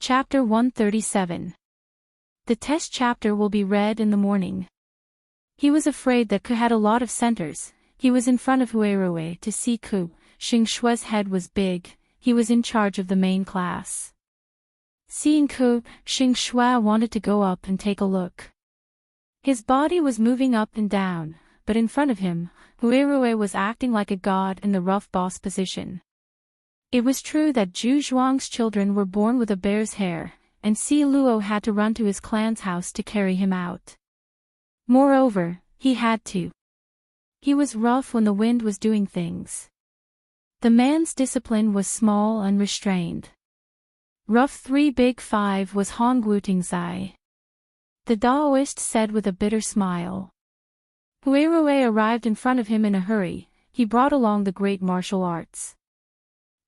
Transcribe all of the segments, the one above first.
Chapter 137. The test chapter will be read in the morning. He was afraid that Ku had a lot of centers. He was in front of Huirue to see Ku. Xing Shue's head was big. He was in charge of the main class. Seeing Ku, Xing Shue wanted to go up and take a look. His body was moving up and down, but in front of him, Huirue was acting like a god in the rough boss position. It was true that Zhu Zhuang's children were born with a bear's hair, and Si Luo had to run to his clan's house to carry him out. Moreover, he had to. He was rough when the wind was doing things. The man's discipline was small and restrained. Rough 3 Big 5 was Hongwu Tingzai. The Daoist said with a bitter smile. Huirue arrived in front of him in a hurry. He brought along the great martial arts.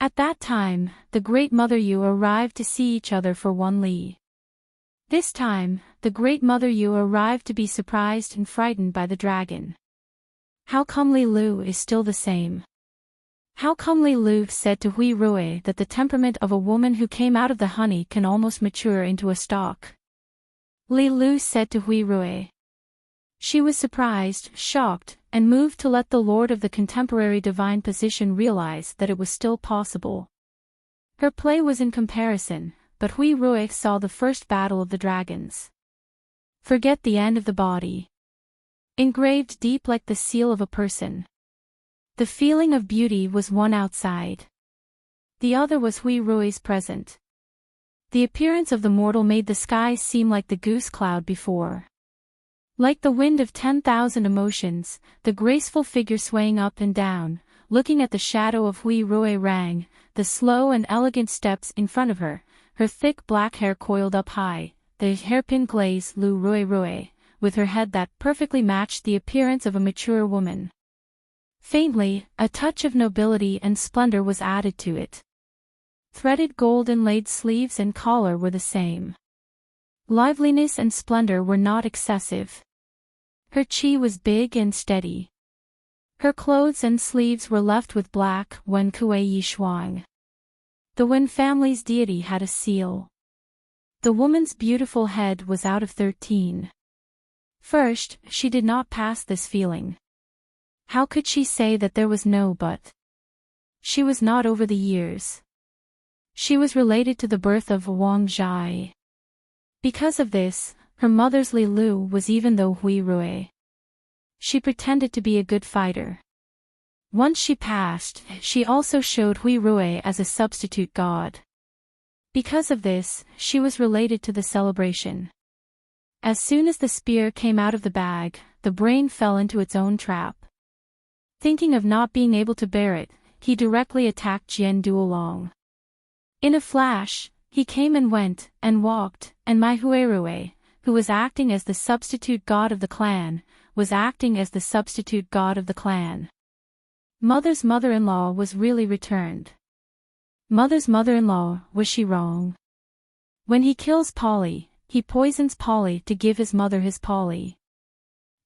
At that time, the great Mother Yu arrived to see each other for 1 li. This time, the great Mother Yu arrived to be surprised and frightened by the dragon. How come Li Lu is still the same? How come Li Lu said to Huirue that the temperament of a woman who came out of the honey can almost mature into a stalk? Li Lu said to Huirue. She was surprised, shocked, and moved to let the Lord of the contemporary divine position realize that it was still possible. Her play was in comparison, but Huirue saw the first battle of the dragons. Forget the end of the body. Engraved deep like the seal of a person. The feeling of beauty was one outside. The other was Huirue's present. The appearance of the mortal made the sky seem like the goose cloud before. Like the wind of 10,000 emotions, the graceful figure swaying up and down, looking at the shadow of Huirue rang, the slow and elegant steps in front of her, her thick black hair coiled up high, the hairpin glaze Lu Rue, with her head that perfectly matched the appearance of a mature woman. Faintly, a touch of nobility and splendor was added to it. Threaded gold inlaid sleeves and collar were the same. Liveliness and splendor were not excessive. Her chi was big and steady. Her clothes and sleeves were left with black Wen Kuei Yi Shuang. The Wen family's deity had a seal. The woman's beautiful head was out of 13. First, she did not pass this feeling. How could she say that there was no but? She was not over the years. She was related to the birth of Wang Zhai. Because of this, her mother's Li Lu was even though Huirue. She pretended to be a good fighter. Once she passed, she also showed Huirue as a substitute god. Because of this, she was related to the celebration. As soon as the spear came out of the bag, the brain fell into its own trap. Thinking of not being able to bear it, he directly attacked Jian Duolong. In a flash, he came and went, and walked, and my Huirue, who was acting as the substitute god of the clan, was acting as the substitute god of the clan. Mother's mother-in-law was really returned. Mother's mother-in-law, was she wrong? When he kills Polly, he poisons Polly to give his mother his Polly.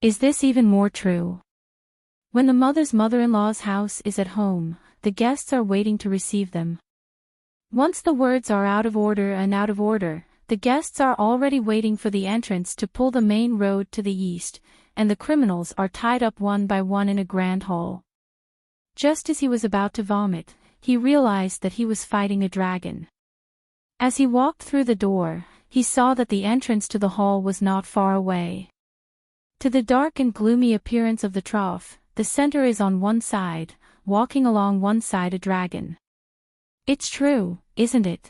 Is this even more true? When the mother's mother-in-law's house is at home, the guests are waiting to receive them. Once the words are out of order, the guests are already waiting for the entrance to pull the main road to the east, and the criminals are tied up one by one in a grand hall. Just as he was about to vomit, he realized that he was fighting a dragon. As he walked through the door, he saw that the entrance to the hall was not far away. To the dark and gloomy appearance of the trough, the center is on one side, walking along one side a dragon. It's true, isn't it?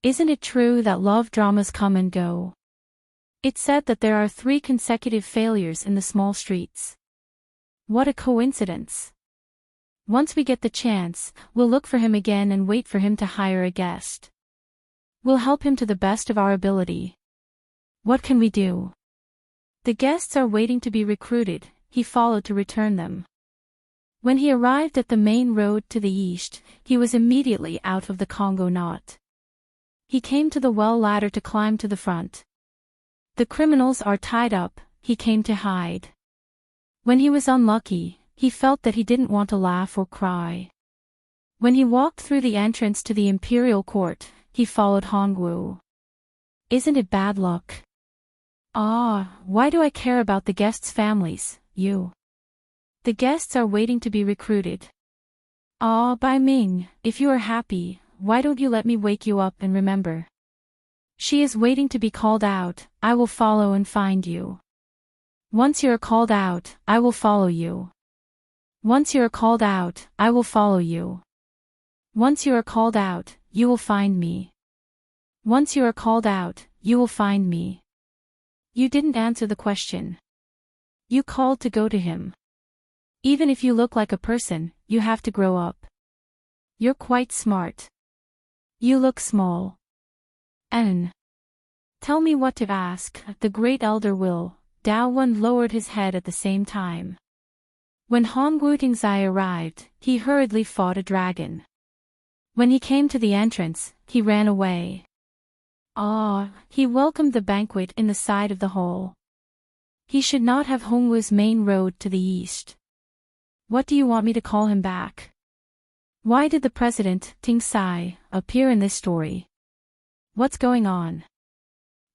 Isn't it true that love dramas come and go? It's said that there are 3 consecutive failures in the small streets. What a coincidence. Once we get the chance, we'll look for him again and wait for him to hire a guest. We'll help him to the best of our ability. What can we do? The guests are waiting to be recruited, he followed to return them. When he arrived at the main road to the east, he was immediately out of the Congo knot. He came to the well ladder to climb to the front. The criminals are tied up, he came to hide. When he was unlucky, he felt that he didn't want to laugh or cry. When he walked through the entrance to the imperial court, he followed Hongwu. Isn't it bad luck? Ah, why do I care about the guests' families, you? The guests are waiting to be recruited. Ah, Bai Ming, if you are happy, why don't you let me wake you up and remember? She is waiting to be called out, I will follow and find you. Once you are called out, I will follow you. Once you are called out, I will follow you. Once you are called out, you will find me. Once you are called out, you will find me. You didn't answer the question. You called to go to him. Even if you look like a person, you have to grow up. You're quite smart. You look small. Tell me what to ask, the great elder will. Dao Wen lowered his head at the same time. When Hongwu Tingzai arrived, he hurriedly fought a dragon. When he came to the entrance, he ran away. Ah, he welcomed the banquet in the side of the hall. He should not have Hongwu's main road to the east. What do you want me to call him back? Why did the president, Tingzai, appear in this story? What's going on?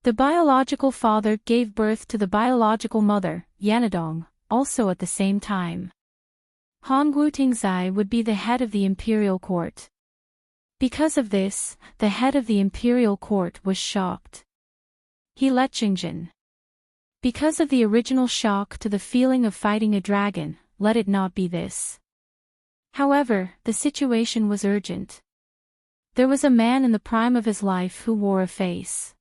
The biological father gave birth to the biological mother, Yanadong, also at the same time. Hongwu Tingzai would be the head of the imperial court. Because of this, the head of the imperial court was shocked. He let Xingjin. Because of the original shock to the feeling of fighting a dragon, let it not be this. However, the situation was urgent. There was a man in the prime of his life who wore a face.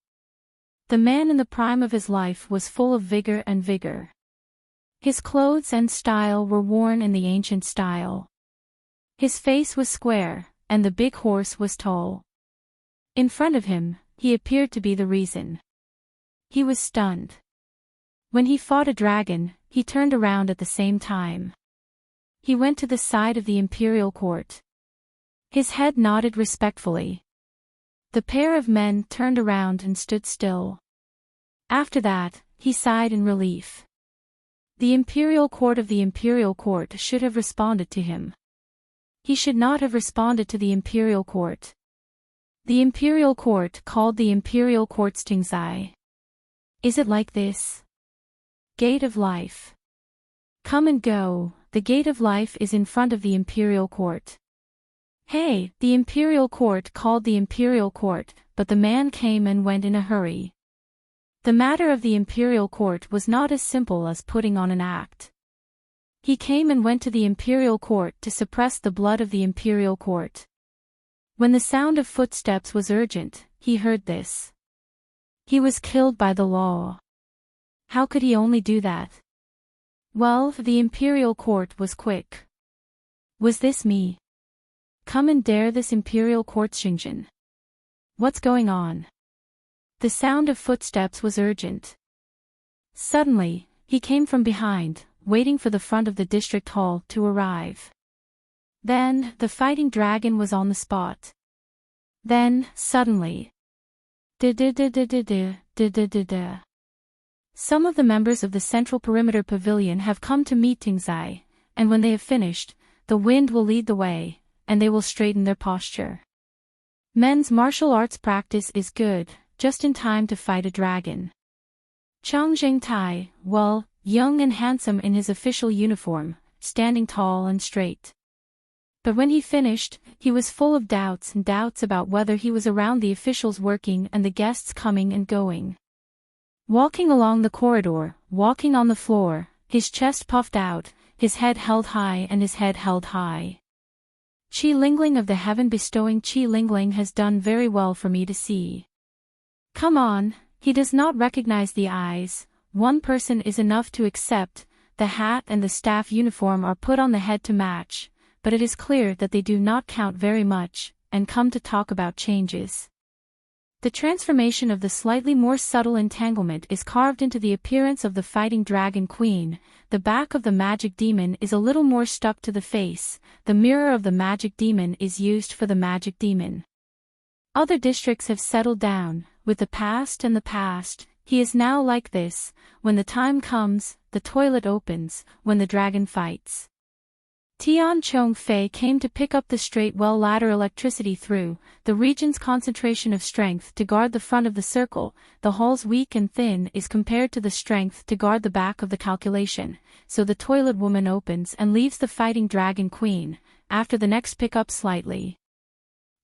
The man in the prime of his life was full of vigor and vigor. His clothes and style were worn in the ancient style. His face was square, and the big horse was tall. In front of him, he appeared to be the reason. He was stunned. When he fought a dragon, he turned around at the same time. He went to the side of the imperial court. His head nodded respectfully. The pair of men turned around and stood still. After that, he sighed in relief. The imperial court of the imperial court should have responded to him. He should not have responded to the imperial court. The imperial court called the imperial court's Tingzai. Is it like this? Gate of life. Come and go, the gate of life is in front of the imperial court. Hey, the imperial court called the imperial court, but the man came and went in a hurry. The matter of the imperial court was not as simple as putting on an act. He came and went to the imperial court to suppress the blood of the imperial court. When the sound of footsteps was urgent, he heard this. He was killed by the law. How could he only do that? Well, the imperial court was quick. Was this me? Come and dare this imperial court, Xingjin. What's going on? The sound of footsteps was urgent. Suddenly, he came from behind, waiting for the front of the district hall to arrive. Then, the fighting dragon was on the spot. Then, suddenly. Some of the members of the Central Perimeter Pavilion have come to meet Tingzai, and when they have finished, the wind will lead the way, and they will straighten their posture. Men's martial arts practice is good, just in time to fight a dragon. Chang Zhengtai, well, young and handsome in his official uniform, standing tall and straight. But when he finished, he was full of doubts about whether he was around the officials working and the guests coming and going. Walking along the corridor, walking on the floor, his chest puffed out, his head held high and his head held high. Qi Lingling of the heaven-bestowing Qi Lingling has done very well for me to see. Come on, he does not recognize the eyes, one person is enough to accept, the hat and the staff uniform are put on the head to match, but it is clear that they do not count very much, and come to talk about changes. The transformation of the slightly more subtle entanglement is carved into the appearance of the fighting dragon queen, the back of the magic demon is a little more stuck to the face, the mirror of the magic demon is used for the magic demon. Other districts have settled down, with the past and the past, he is now like this, when the time comes, the toilet opens, when the dragon fights. Tian Chong-fei came to pick up the straight well ladder electricity through the region's concentration of strength to guard the front of the circle. The hall's weak and thin is compared to the strength to guard the back of the calculation, so the toilet woman opens and leaves the fighting dragon queen, after the next pick up slightly.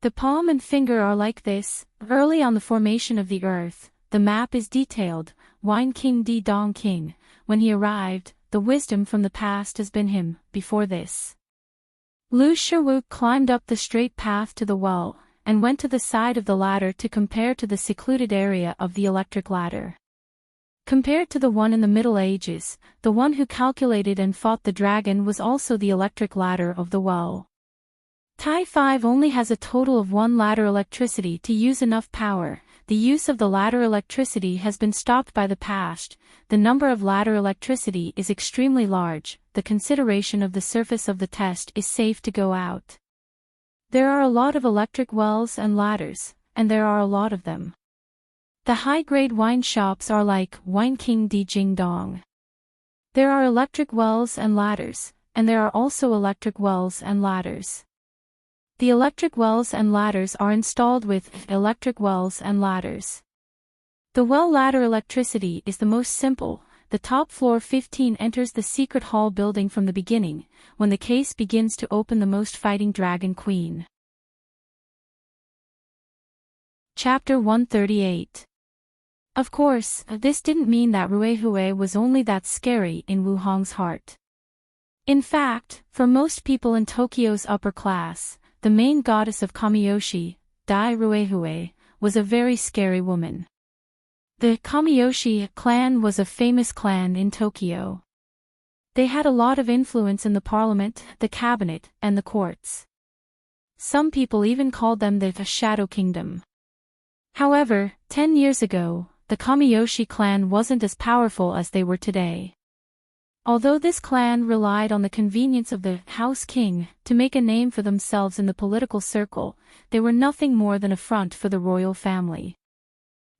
The palm and finger are like this, early on the formation of the earth. The map is detailed, Wine King Di Dong King, when he arrived, the wisdom from the past has been him, before this. Lu Shiwu climbed up the straight path to the well, and went to the side of the ladder to compare to the secluded area of the electric ladder. Compared to the one in the Middle Ages, the one who calculated and fought the dragon was also the electric ladder of the well. Tai 5 only has a total of one ladder electricity to use enough power. The use of the ladder electricity has been stopped by the past. The number of ladder electricity is extremely large. The consideration of the surface of the test is safe to go out. There are a lot of electric wells and ladders, and there are a lot of them. The high-grade wine shops are like Wine King Di Jingdong. There are electric wells and ladders, and there are also electric wells and ladders. The electric wells and ladders are installed with electric wells and ladders. The well ladder electricity is the most simple. The top floor 15 enters the secret hall building from the beginning, when the case begins to open the most fighting dragon queen. Chapter 138. Of course, this didn't mean that Ruehui was only that scary in Wu Hong's heart. In fact, for most people in Tokyo's upper class, the main goddess of Kamiyoshi, Dai Ruehui, was a very scary woman. The Kamiyoshi clan was a famous clan in Tokyo. They had a lot of influence in the parliament, the cabinet, and the courts. Some people even called them the Shadow Kingdom. However, 10 years ago, the Kamiyoshi clan wasn't as powerful as they were today. Although this clan relied on the convenience of the House King to make a name for themselves in the political circle, they were nothing more than a front for the royal family.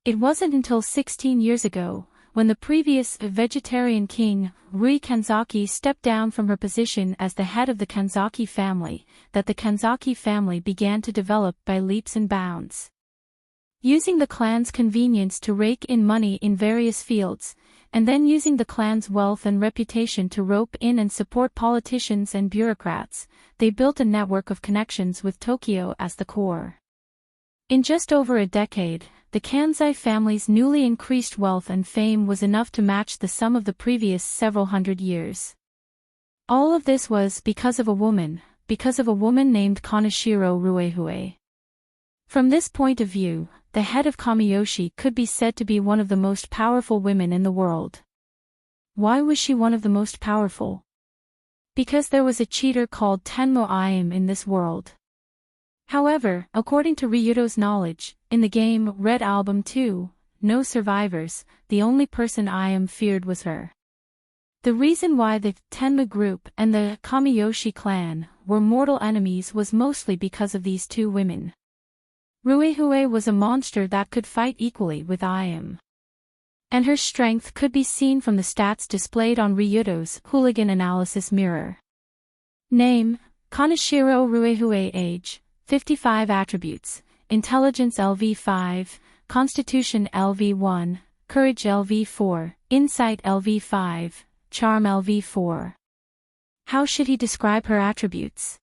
It wasn't until 16 years ago, when the previous vegetarian king, Rui Kanzaki, stepped down from her position as the head of the Kanzaki family, that the Kanzaki family began to develop by leaps and bounds. Using the clan's convenience to rake in money in various fields, and then using the clan's wealth and reputation to rope in and support politicians and bureaucrats, they built a network of connections with Tokyo as the core. In just over a decade, the Kanzai family's newly increased wealth and fame was enough to match the sum of the previous several hundred years. All of this was because of a woman named Kaneshiro Ruehui. From this point of view, the head of Kamiyoshi could be said to be one of the most powerful women in the world. Why was she one of the most powerful? Because there was a cheater called Tenmo Iam in this world. However, according to Ryudo's knowledge, in the game Red Album 2, No Survivors, the only person Iam feared was her. The reason why the Tenma group and the Kamiyoshi clan were mortal enemies was mostly because of these two women. Ruehui was a monster that could fight equally with Iam. And her strength could be seen from the stats displayed on Ryudo's hooligan analysis mirror. Name, Kaneshiro Ruehui. Age, 55. Attributes, Intelligence LV5, Constitution LV1, Courage LV4, Insight LV5, Charm LV4. How should he describe her attributes?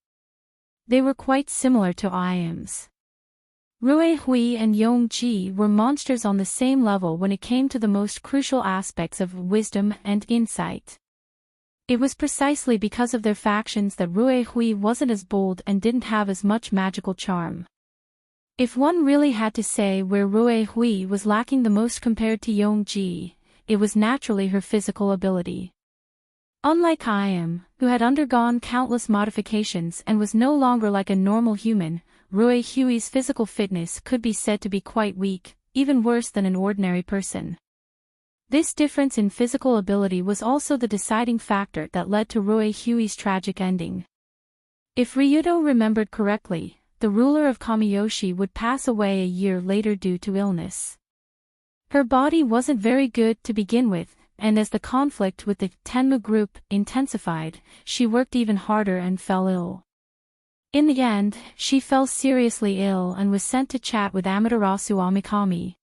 They were quite similar to Iam's. Ruehui and Yongji were monsters on the same level when it came to the most crucial aspects of wisdom and insight. It was precisely because of their factions that Ruehui wasn't as bold and didn't have as much magical charm. If one really had to say where Ruehui was lacking the most compared to Yongji, it was naturally her physical ability. Unlike Iam, who had undergone countless modifications and was no longer like a normal human, Ruehui's physical fitness could be said to be quite weak, even worse than an ordinary person. This difference in physical ability was also the deciding factor that led to Ruehui's tragic ending. If Ryudo remembered correctly, the ruler of Kamiyoshi would pass away a year later due to illness. Her body wasn't very good to begin with, and as the conflict with the Tenmu group intensified, she worked even harder and fell ill. In the end, she fell seriously ill and was sent to chat with Amaterasu Amikami.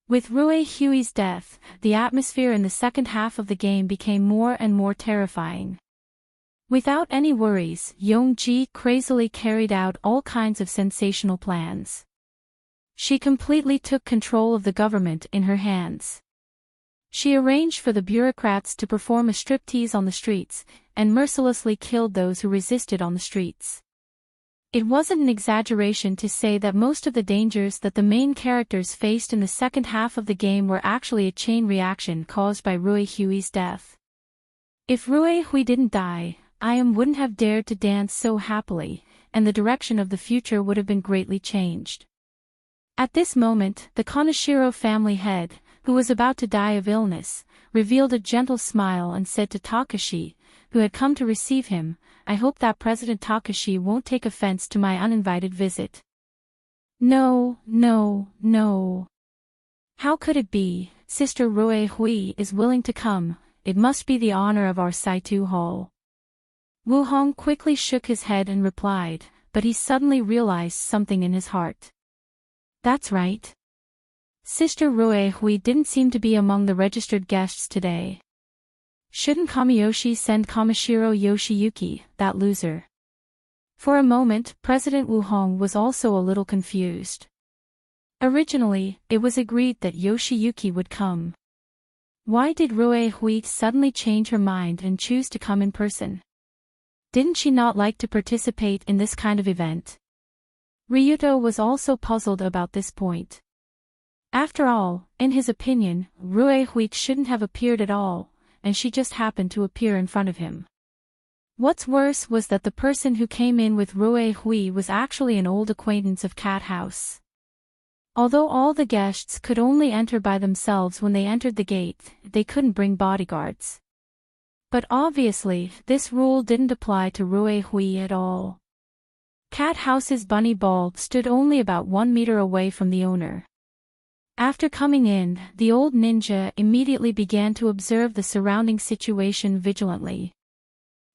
With Rue Hui's death, the atmosphere in the second half of the game became more and more terrifying. Without any worries, Yongji crazily carried out all kinds of sensational plans. She completely took control of the government in her hands. She arranged for the bureaucrats to perform a striptease on the streets, and mercilessly killed those who resisted on the streets. It wasn't an exaggeration to say that most of the dangers that the main characters faced in the second half of the game were actually a chain reaction caused by Rue Hui's death. If Rue Hui didn't die, Ayam wouldn't have dared to dance so happily, and the direction of the future would have been greatly changed. At this moment, the Kaneshiro family head, who was about to die of illness, revealed a gentle smile and said to Takashi, who had come to receive him, "I hope that President Takashi won't take offense to my uninvited visit." "No, no, no. How could it be? Sister Rue Hui is willing to come. It must be the honor of our Saitu Hall." Wu Hong quickly shook his head and replied, but he suddenly realized something in his heart. That's right. Sister Rue Hui didn't seem to be among the registered guests today. Shouldn't Kamiyoshi send Kamishiro Yoshiyuki, that loser? For a moment, President Wu Hong was also a little confused. Originally, it was agreed that Yoshiyuki would come. Why did Rue Hui suddenly change her mind and choose to come in person? Didn't she not like to participate in this kind of event? Ryuto was also puzzled about this point. After all, in his opinion, Rue Hui shouldn't have appeared at all, and she just happened to appear in front of him. What's worse was that the person who came in with Rue Hui was actually an old acquaintance of Cat House. Although all the guests could only enter by themselves when they entered the gate, they couldn't bring bodyguards. But obviously, this rule didn't apply to Rue Hui at all. Cat House's bunny ball stood only about 1 meter away from the owner. After coming in, the old ninja immediately began to observe the surrounding situation vigilantly.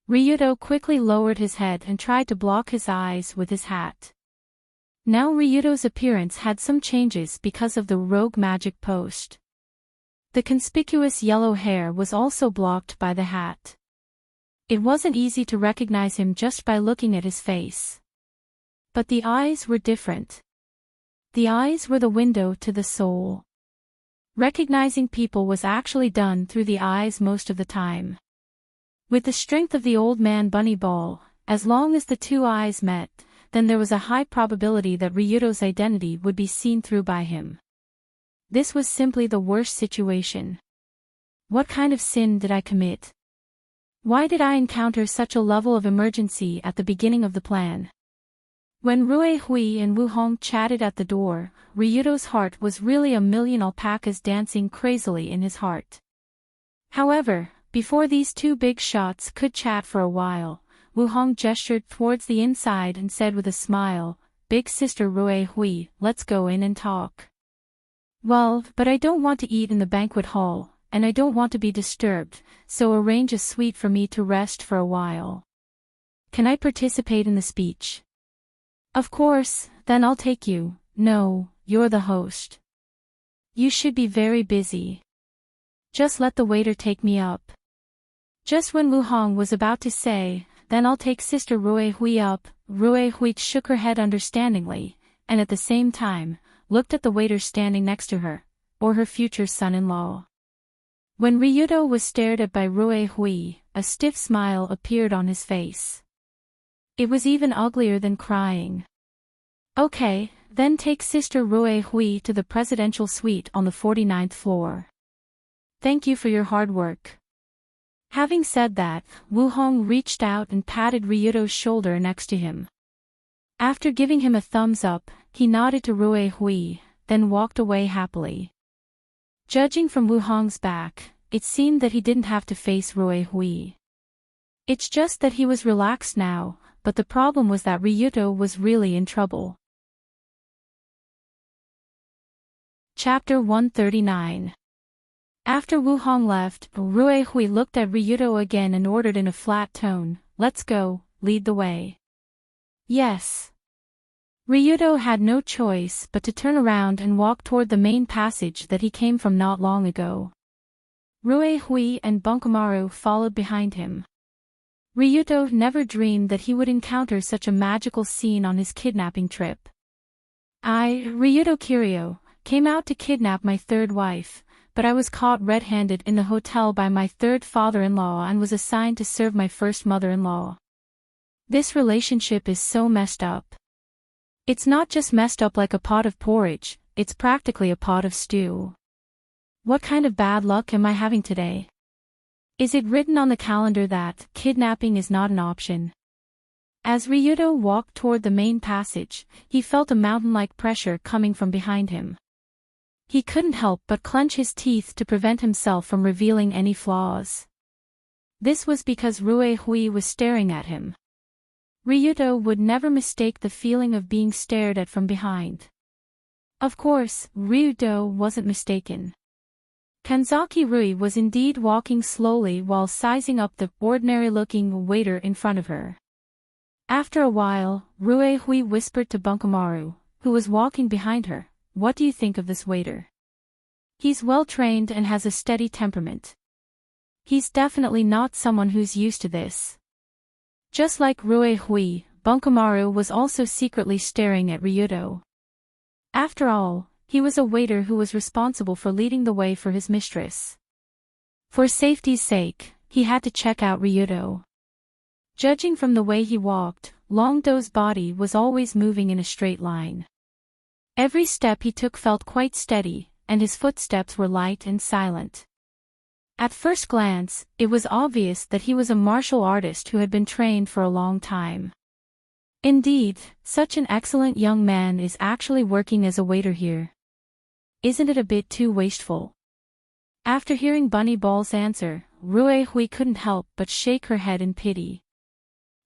Ryuto quickly lowered his head and tried to block his eyes with his hat. Now Ryuto's appearance had some changes because of the rogue magic post. The conspicuous yellow hair was also blocked by the hat. It wasn't easy to recognize him just by looking at his face. But the eyes were different. The eyes were the window to the soul. Recognizing people was actually done through the eyes most of the time. With the strength of the old man bunny ball, as long as the two eyes met, then there was a high probability that Ryuto's identity would be seen through by him. This was simply the worst situation. What kind of sin did I commit? Why did I encounter such a level of emergency at the beginning of the plan? When Rue Hui and Wu Hong chatted at the door, Ryuto's heart was really a million alpacas dancing crazily in his heart. However, before these two big shots could chat for a while, Wu Hong gestured towards the inside and said with a smile, "Big sister Rue Hui, let's go in and talk." "Well, but I don't want to eat in the banquet hall, and I don't want to be disturbed, so arrange a suite for me to rest for a while. Can I participate in the speech?" "Of course, then I'll take you." "No, you're the host. You should be very busy. Just let the waiter take me up." Just when Wu Hong was about to say, "Then I'll take Sister Rue Hui up," Rue Hui shook her head understandingly, and at the same time, looked at the waiter standing next to her, or her future son-in-law. When Ryuto was stared at by Rue Hui, a stiff smile appeared on his face. It was even uglier than crying. "Okay, then take Sister Rue Hui to the presidential suite on the 49th floor. Thank you for your hard work." Having said that, Wu Hong reached out and patted Ryuto's shoulder next to him. After giving him a thumbs up, he nodded to Rue Hui, then walked away happily. Judging from Wu Hong's back, it seemed that he didn't have to face Rue Hui. It's just that he was relaxed now, but the problem was that Ryuto was really in trouble. Chapter 139. After Wu Hong left, Rui Hui looked at Ryudo again and ordered in a flat tone, "Let's go, lead the way." Yes. Ryudo had no choice but to turn around and walk toward the main passage that he came from not long ago. Rui Hui and Bunkumaru followed behind him. Ryudo never dreamed that he would encounter such a magical scene on his kidnapping trip. I, Ryudo Kiryu, came out to kidnap my third wife, but I was caught red-handed in the hotel by my third father-in-law and was assigned to serve my first mother-in-law. This relationship is so messed up. It's not just messed up like a pot of porridge, it's practically a pot of stew. What kind of bad luck am I having today? Is it written on the calendar that kidnapping is not an option? As Ryudo walked toward the main passage, he felt a mountain-like pressure coming from behind him. He couldn't help but clench his teeth to prevent himself from revealing any flaws. This was because Rui Hui was staring at him. Ryudo would never mistake the feeling of being stared at from behind. Of course, Ryudo wasn't mistaken. Kanzaki Rui was indeed walking slowly while sizing up the ordinary-looking waiter in front of her. After a while, Rui Hui whispered to Bunkumaru, who was walking behind her, "What do you think of this waiter? He's well-trained and has a steady temperament. He's definitely not someone who's used to this." Just like Rui Hui, Bunkumaru was also secretly staring at Ryudo. After all, he was a waiter who was responsible for leading the way for his mistress. For safety's sake, he had to check out Ryudo. Judging from the way he walked, Longdo's body was always moving in a straight line. Every step he took felt quite steady, and his footsteps were light and silent. At first glance, it was obvious that he was a martial artist who had been trained for a long time. Indeed, such an excellent young man is actually working as a waiter here. Isn't it a bit too wasteful? After hearing Bunny Ball's answer, Rui Hui couldn't help but shake her head in pity.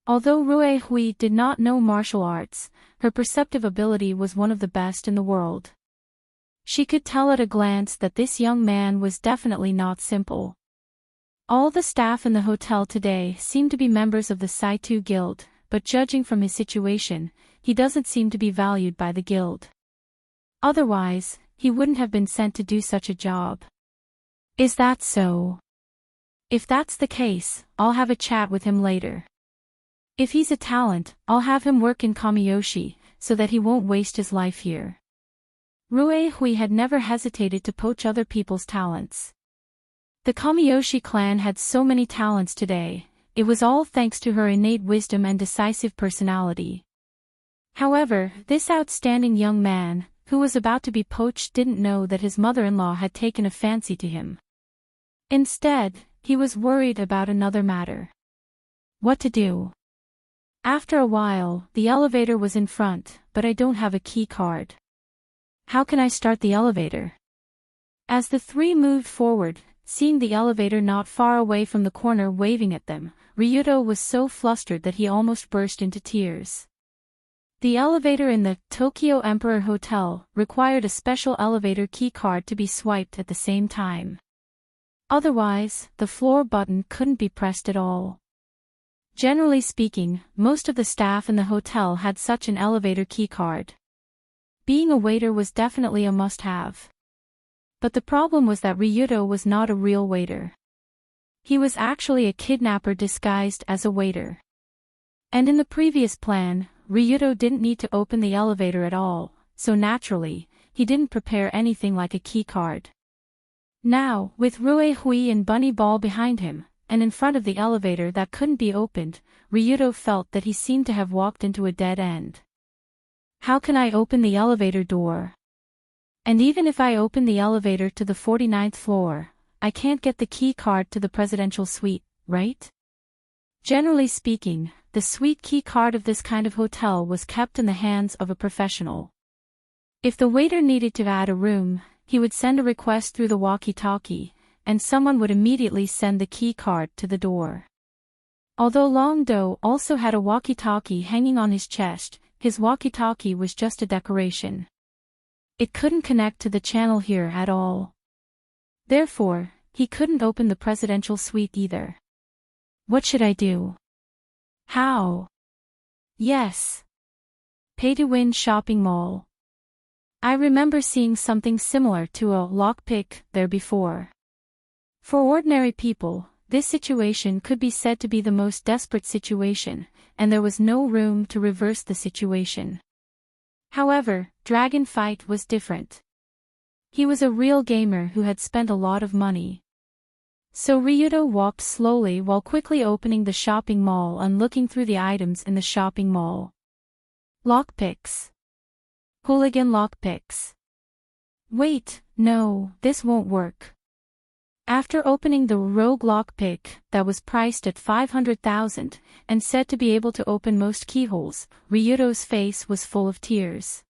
Although Rui Hui did not know martial arts, her perceptive ability was one of the best in the world. She could tell at a glance that this young man was definitely not simple. All the staff in the hotel today seem to be members of the Saitu Guild, but judging from his situation, he doesn't seem to be valued by the guild. Otherwise, he wouldn't have been sent to do such a job. Is that so? If that's the case, I'll have a chat with him later. If he's a talent, I'll have him work in Kamiyoshi, so that he won't waste his life here. Rui Hui had never hesitated to poach other people's talents. The Kamiyoshi clan had so many talents today, it was all thanks to her innate wisdom and decisive personality. However, this outstanding young man, who was about to be poached, didn't know that his mother-in-law had taken a fancy to him. Instead, he was worried about another matter. What to do? After a while, the elevator was in front, but I don't have a key card. How can I start the elevator? As the three moved forward, seeing the elevator not far away from the corner waving at them, Ryudo was so flustered that he almost burst into tears. The elevator in the Tokyo Emperor Hotel required a special elevator key card to be swiped at the same time. Otherwise, the floor button couldn't be pressed at all. Generally speaking, most of the staff in the hotel had such an elevator key card. Being a waiter was definitely a must-have. But the problem was that Ryudo was not a real waiter. He was actually a kidnapper disguised as a waiter. And in the previous plan, Ryudo didn't need to open the elevator at all, so naturally, he didn't prepare anything like a key card. Now, with Rui Hui and Bunny Ball behind him, and in front of the elevator that couldn't be opened, Ryudo felt that he seemed to have walked into a dead end. How can I open the elevator door? And even if I open the elevator to the 49th floor, I can't get the key card to the presidential suite, right? Generally speaking, the suite key card of this kind of hotel was kept in the hands of a professional. If the waiter needed to add a room, he would send a request through the walkie-talkie, and someone would immediately send the key card to the door. Although Longdo also had a walkie-talkie hanging on his chest, his walkie-talkie was just a decoration. It couldn't connect to the channel here at all. Therefore, he couldn't open the presidential suite either. What should I do? How? Yes. Pay to win shopping mall. I remember seeing something similar to a lockpick there before. For ordinary people, this situation could be said to be the most desperate situation, and there was no room to reverse the situation. However, Dragon Fight was different. He was a real gamer who had spent a lot of money. So Ryudo walked slowly while quickly opening the shopping mall and looking through the items in the shopping mall. Lockpicks. Hooligan lockpicks. Wait, no, this won't work. After opening the rogue lockpick that was priced at 500,000 and said to be able to open most keyholes, Ryudo's face was full of tears.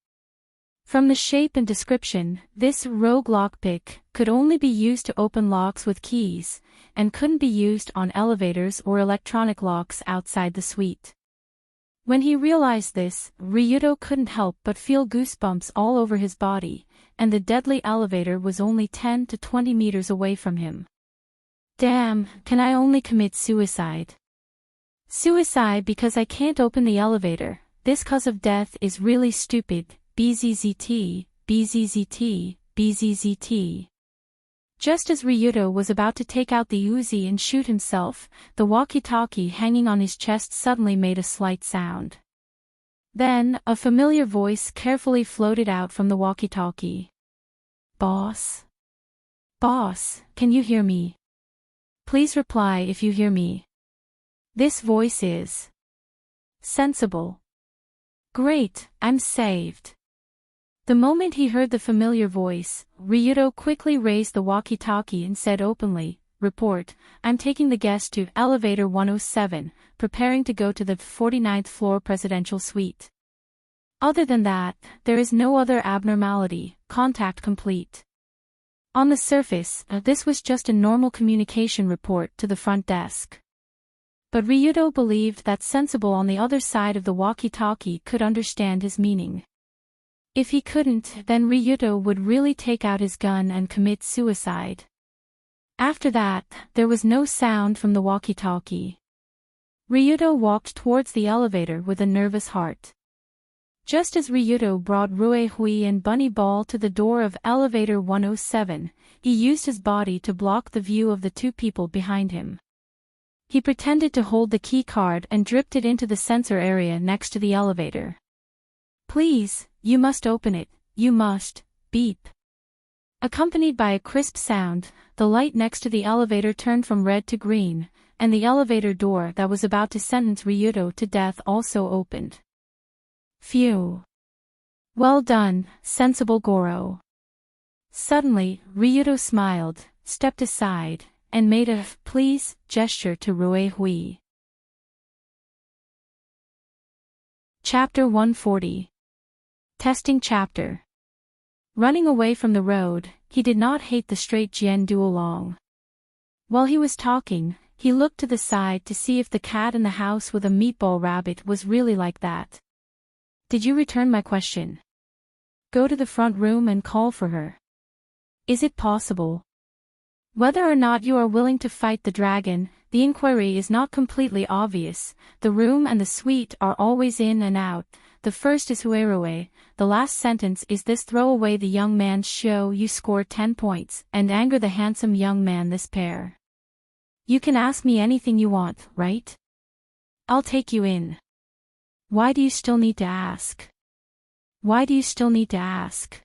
From the shape and description, this rogue lockpick could only be used to open locks with keys, and couldn't be used on elevators or electronic locks outside the suite. When he realized this, Ryudo couldn't help but feel goosebumps all over his body, and the deadly elevator was only 10 to 20 meters away from him. Damn, can I only commit suicide? Suicide because I can't open the elevator. This cause of death is really stupid. BZZT, BZZT, BZZT. Just as Ryudo was about to take out the Uzi and shoot himself, the walkie-talkie hanging on his chest suddenly made a slight sound. Then, a familiar voice carefully floated out from the walkie-talkie. Boss? Boss, can you hear me? Please reply if you hear me. This voice is sensible. Great, I'm saved. The moment he heard the familiar voice, Ryudo quickly raised the walkie-talkie and said openly, "Report, I'm taking the guest to elevator 107, preparing to go to the 49th floor presidential suite. Other than that, there is no other abnormality, contact complete." On the surface, this was just a normal communication report to the front desk. But Ryudo believed that Sensible on the other side of the walkie-talkie could understand his meaning. If he couldn't, then Ryudo would really take out his gun and commit suicide. After that, there was no sound from the walkie-talkie. Ryudo walked towards the elevator with a nervous heart. Just as Ryudo brought Rue Hui and Bunny Ball to the door of elevator 107, he used his body to block the view of the two people behind him. He pretended to hold the key card and dripped it into the sensor area next to the elevator. "Please, you must open it, you must, beep." Accompanied by a crisp sound, the light next to the elevator turned from red to green, and the elevator door that was about to sentence Ryudo to death also opened. Phew. Well done, sensible Goro. Suddenly, Ryudo smiled, stepped aside, and made a "please" gesture to Rue Hui. Chapter 140. Testing Chapter. Running away from the road, he did not hate the straight Jian Duolong. While he was talking, he looked to the side to see if the cat in the house with a meatball rabbit was really like that. "Did you return my question? Go to the front room and call for her. Is it possible? Whether or not you are willing to fight the dragon, the inquiry is not completely obvious. The room and the suite are always in and out. The first is Huerue, the last sentence is this: throw away the young man's show, you score 10 points, and anger the handsome young man this pair. You can ask me anything you want, right? I'll take you in. Why do you still need to ask? Why do you still need to ask?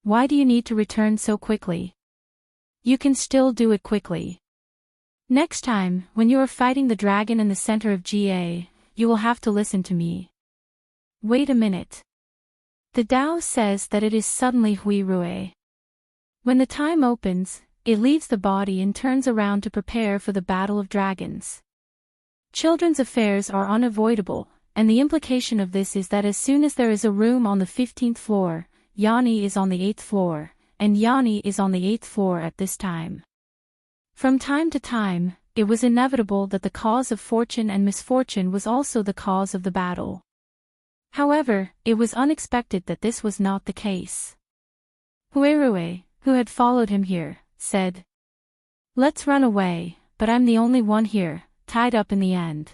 Why do you need to return so quickly? You can still do it quickly. Next time, when you are fighting the dragon in the center of GA, you will have to listen to me. Wait a minute. The Tao says that it is suddenly Hui Rue. When the time opens, it leaves the body and turns around to prepare for the battle of dragons. Children's affairs are unavoidable, and the implication of this is that as soon as there is a room on the 15th floor, Yani is on the 8th floor, and Yani is on the 8th floor at this time. From time to time, it was inevitable that the cause of fortune and misfortune was also the cause of the battle. However, it was unexpected that this was not the case. Huerue, who had followed him here, said, Let's run away, but I'm the only one here, tied up in the end.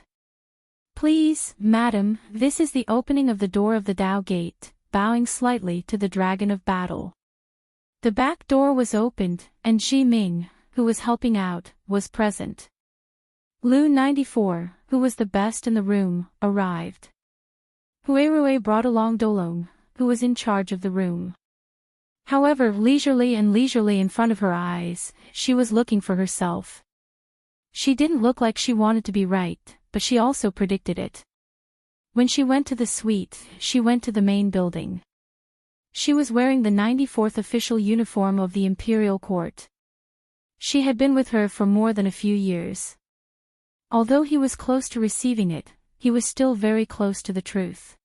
Please, madam, this is the opening of the door of the Dao Gate, bowing slightly to the Dragon of Battle. The back door was opened, and Ji Ming, who was helping out, was present. Lu 94, who was the best in the room, arrived. Huirue brought along Dolong, who was in charge of the room. However, leisurely in front of her eyes, she was looking for herself. She didn't look like she wanted to be right, but she also predicted it. When she went to the suite, she went to the main building. She was wearing the 94th official uniform of the Imperial Court. She had been with her for more than a few years. Although he was close to receiving it, he was still very close to the truth.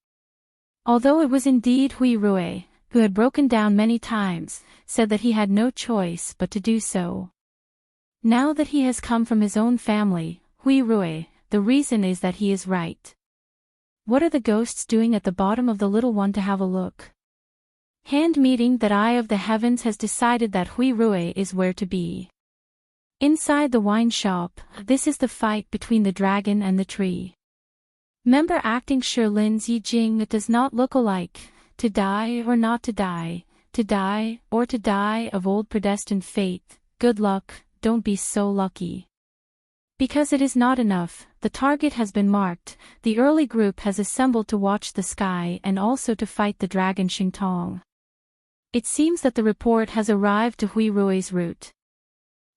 Although it was indeed Huirue, who had broken down many times, said that he had no choice but to do so. Now that he has come from his own family, Huirue, the reason is that he is right. What are the ghosts doing at the bottom of the little one to have a look? Hand meeting that Eye of the Heavens has decided that Huirue is where to be. Inside the wine shop, this is the fight between the dragon and the tree. Member acting Shi Lin's Yi Jing does not look alike, to die or not to die, to die or to die of old predestined fate, good luck, don't be so lucky. Because it is not enough, the target has been marked, the early group has assembled to watch the sky and also to fight the dragon Xingtong. It seems that the report has arrived to Huirue's route.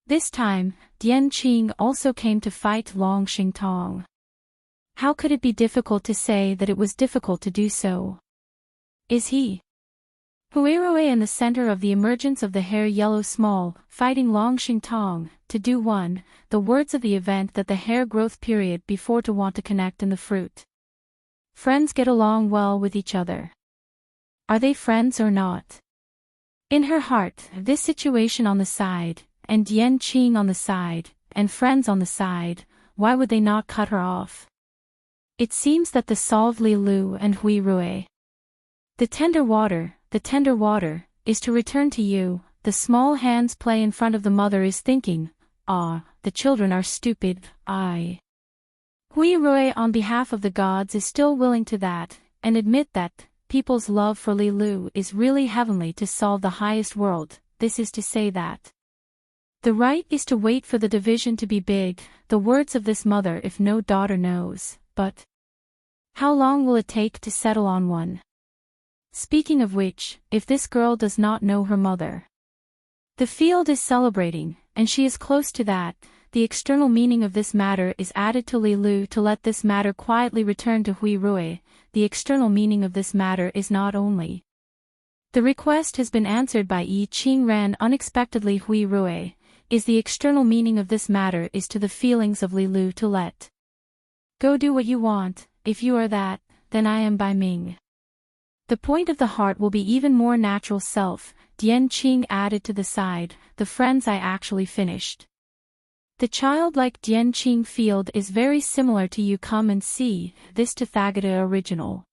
This time, Dian Qing also came to fight Long Xingtong. How could it be difficult to say that it was difficult to do so? Is he? Huirue in the center of the emergence of the hair yellow small, fighting Long Xingtong, to do one, the words of the event that the hair growth period before to want to connect in the fruit. Friends get along well with each other. Are they friends or not? In her heart, this situation on the side, and Dian Qing on the side, and friends on the side, why would they not cut her off? It seems that the solved Li Lu and Huirue. The tender water, is to return to you, the small hands play in front of the mother is thinking, ah, the children are stupid, I. Huirue on behalf of the gods is still willing to that, and admit that, people's love for Li Lu is really heavenly to solve the highest world, this is to say that. The right is to wait for the division to be big, the words of this mother if no daughter knows, but how long will it take to settle on one? Speaking of which, if this girl does not know her mother. The field is celebrating, and she is close to that, the external meaning of this matter is added to Li Lu to let this matter quietly return to Huirue, the external meaning of this matter is not only. The request has been answered by Yi Qing Ran unexpectedly Huirue, is the external meaning of this matter is to the feelings of Li Lu to let. Go do what you want, if you are that, then I am by Ming. The point of the heart will be even more natural self, Dian Qing added to the side, the friends I actually finished. The childlike Dian Qing field is very similar to You Come and See, this Tathagata original.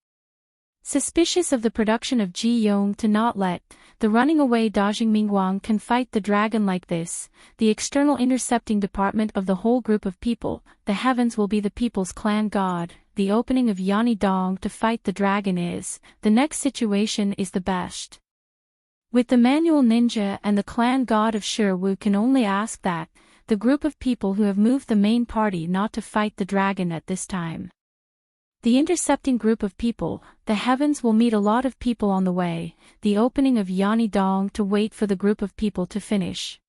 Suspicious of the production of Ji Yong to not let, the running away Dajing Mingguang can fight the dragon like this, the external intercepting department of the whole group of people, the heavens will be the people's clan god, the opening of Yani Dong to fight the dragon is, the next situation is the best. With the manual ninja and the clan god of Shiru can only ask that, the group of people who have moved the main party not to fight the dragon at this time. The intercepting group of people, the heavens will meet a lot of people on the way, the opening of Yani Dong to wait for the group of people to finish.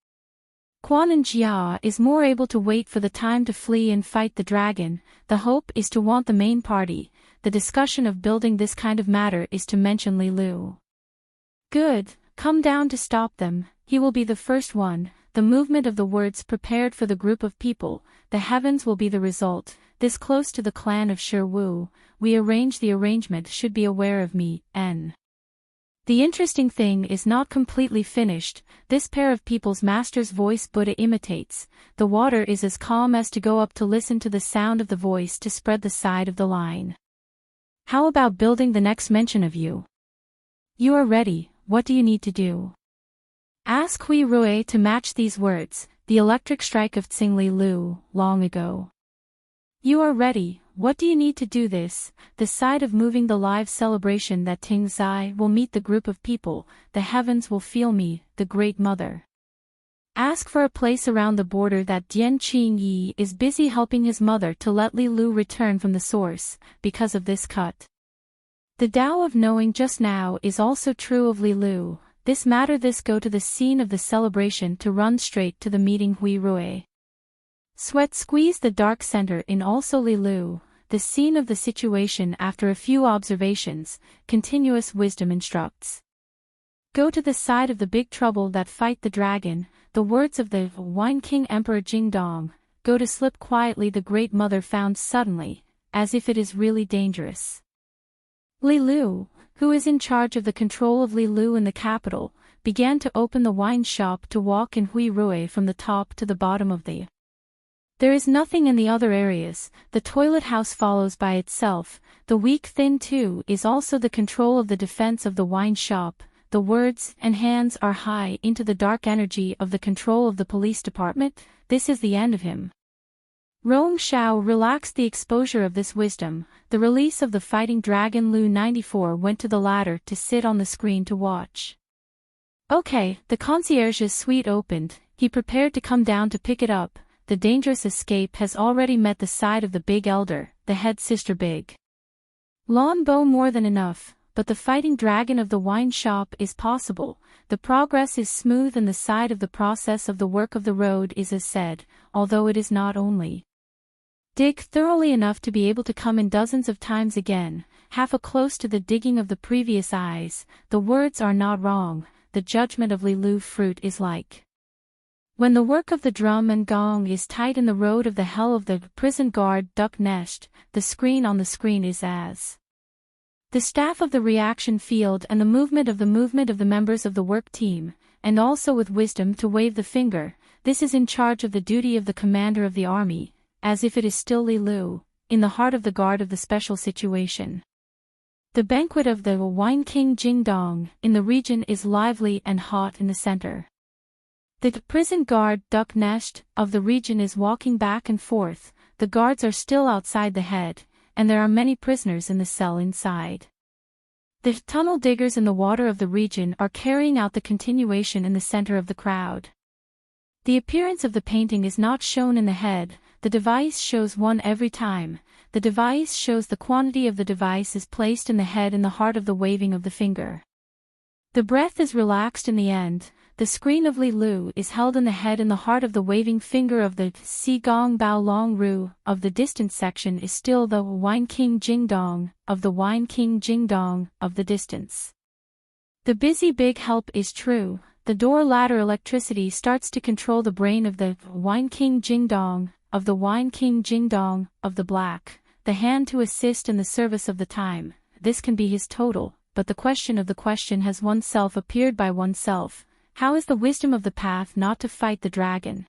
Quan and Jia is more able to wait for the time to flee and fight the dragon, the hope is to want the main party, the discussion of building this kind of matter is to mention Li Lu. Good, come down to stop them, he will be the first one, the movement of the words prepared for the group of people, the heavens will be the result, this close to the clan of Shiru, we arrange the arrangement should be aware of me, N. The interesting thing is not completely finished, this pair of people's master's voice Buddha imitates, the water is as calm as to go up to listen to the sound of the voice to spread the side of the line. How about building the next mention of you? You are ready, what do you need to do? Ask Huirue to match these words, the electric strike of Tsing Li Lu, long ago. You are ready. What do you need to do this? The side of moving the live celebration that Ting Zai will meet the group of people, the heavens will feel me, the Great Mother. Ask for a place around the border that Dian Qing Yi is busy helping his mother to let Li Lu return from the source, because of this cut. The Tao of knowing just now is also true of Li Lu. This matter this go to the scene of the celebration to run straight to the meeting Hui Rui. Sweat squeeze the dark center in also Li Lu, the scene of the situation after a few observations, continuous wisdom instructs. Go to the side of the big trouble that fight the dragon, the words of the Wine King Emperor Jingdong, go to slip quietly the Great Mother found suddenly, as if it is really dangerous. Li Lu, who is in charge of the control of Li Lu in the capital, began to open the wine shop to walk in Hui Rui from the top to the bottom of the. There is nothing in the other areas, the toilet house follows by itself, the weak thin too is also the control of the defense of the wine shop, the words and hands are high into the dark energy of the control of the police department, this is the end of him. Rong Shao relaxed the exposure of this wisdom, the release of the fighting dragon Lu 94 went to the ladder to sit on the screen to watch. Okay, the concierge's suite opened, he prepared to come down to pick it up, the dangerous escape has already met the side of the big elder, the head sister big. Lawn bow more than enough, but the fighting dragon of the wine shop is possible, the progress is smooth and the side of the process of the work of the road is as said, although it is not only. Dig thoroughly enough to be able to come in dozens of times again, half a close to the digging of the previous eyes, the words are not wrong, the judgment of Li Lu fruit is like. When the work of the drum and gong is tight in the road of the hell of the prison guard duck nest, the screen on the screen is as. The staff of the reaction field and the movement of the members of the work team, and also with wisdom to wave the finger, this is in charge of the duty of the commander of the army, as if it is still Li Lu, in the heart of the guard of the special situation. The banquet of the Wine King Jingdong in the region is lively and hot in the center. The prison guard duck nest of the region is walking back and forth, the guards are still outside the head, and there are many prisoners in the cell inside. The tunnel diggers in the water of the region are carrying out the continuation in the center of the crowd. The appearance of the painting is not shown in the head, the device shows one every time, the device shows the quantity of the device is placed in the head in the heart of the waving of the finger. The breath is relaxed in the end, the screen of Li Lu is held in the head in the heart of the waving finger of the Si Gong Bao Long Ru of the distance section is still the Wine King Jingdong of the Wine King Jingdong of the distance. The busy big help is true, the door ladder electricity starts to control the brain of the Wine King Jingdong of the Wine King Jingdong of the black, the hand to assist in the service of the time, this can be his total, but the question of the question has oneself appeared by oneself. How is the wisdom of the path not to fight the dragon?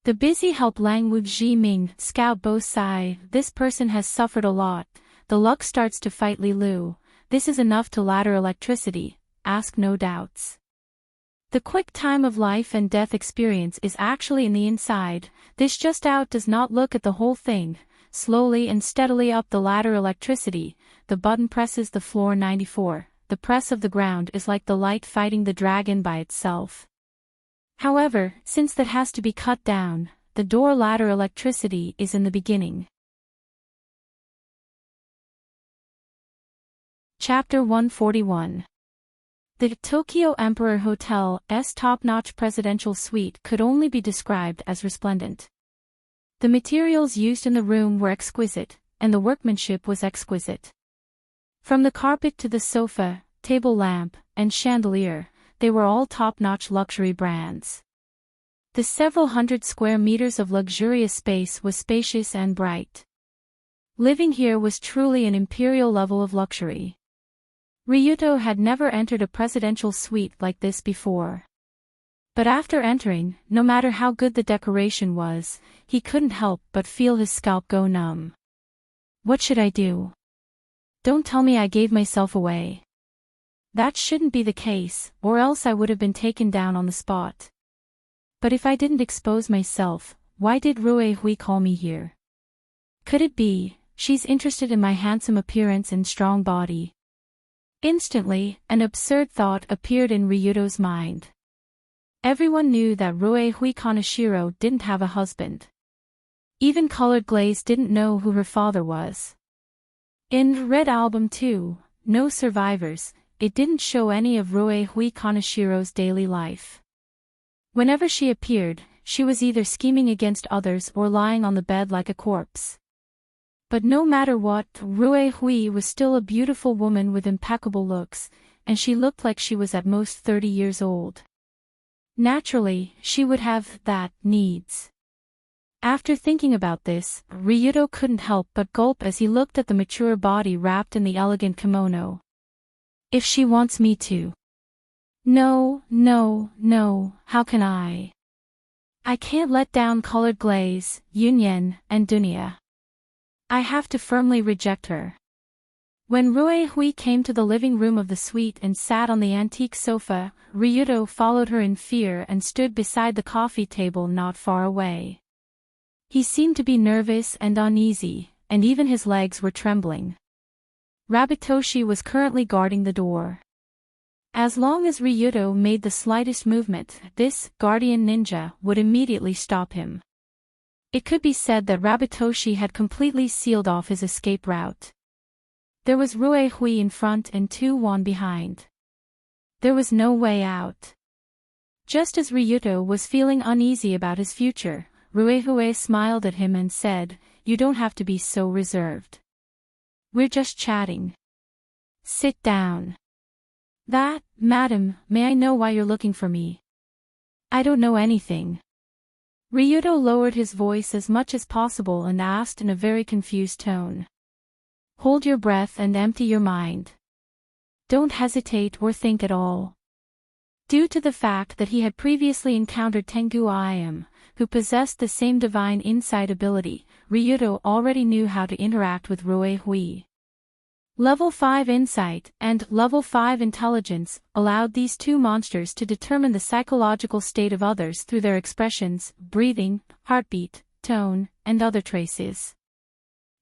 The busy help Lang Wu Ji Ming, scout Bo Sai, this person has suffered a lot, the luck starts to fight Li Lu, this is enough to ladder electricity, ask no doubts. The quick time of life and death experience is actually in the inside, this just out does not look at the whole thing, slowly and steadily up the ladder electricity, the button presses the floor 94. The press of the ground is like the light fighting the dragon by itself. However, since that has to be cut down, the door ladder electricity is in the beginning. Chapter 141. The Tokyo Emperor Hotel's top-notch presidential suite could only be described as resplendent. The materials used in the room were exquisite, and the workmanship was exquisite. From the carpet to the sofa, table lamp, and chandelier, they were all top-notch luxury brands. The several hundred square meters of luxurious space was spacious and bright. Living here was truly an imperial level of luxury. Ryuto had never entered a presidential suite like this before. But after entering, no matter how good the decoration was, he couldn't help but feel his scalp go numb. What should I do? Don't tell me I gave myself away. That shouldn't be the case, or else I would have been taken down on the spot. But if I didn't expose myself, why did Rue Hui call me here? Could it be, she's interested in my handsome appearance and strong body? Instantly, an absurd thought appeared in Ryuto's mind. Everyone knew that Rue Hui Kaneshiro didn't have a husband. Even Colored Glaze didn't know who her father was. In Red Album 2, No Survivors, it didn't show any of Rue Hui Kaneshiro's daily life. Whenever she appeared, she was either scheming against others or lying on the bed like a corpse. But no matter what, Rue Hui was still a beautiful woman with impeccable looks, and she looked like she was at most 30 years old. Naturally, she would have that needs. After thinking about this, Ryuto couldn't help but gulp as he looked at the mature body wrapped in the elegant kimono. If she wants me to. No, how can I? I can't let down Colored Glaze, Yunyen, and Dunya. I have to firmly reject her. When Rue Hui came to the living room of the suite and sat on the antique sofa, Ryuto followed her in fear and stood beside the coffee table not far away. He seemed to be nervous and uneasy, and even his legs were trembling. Rabbitoshi was currently guarding the door. As long as Ryuto made the slightest movement, this guardian ninja would immediately stop him. It could be said that Rabbitoshi had completely sealed off his escape route. There was Rue Hui in front and Tu Wan behind. There was no way out. Just as Ryuto was feeling uneasy about his future, Rue Hui smiled at him and said, "You don't have to be so reserved. We're just chatting. Sit down." "That, madam, may I know why you're looking for me?" "I don't know anything." Ryuto lowered his voice as much as possible and asked in a very confused tone. "Hold your breath and empty your mind. Don't hesitate or think at all." Due to the fact that he had previously encountered Tengu Ayam, who possessed the same divine insight ability, Ryuto already knew how to interact with Rue Hui. Level 5 Insight and Level 5 Intelligence allowed these two monsters to determine the psychological state of others through their expressions, breathing, heartbeat, tone, and other traces.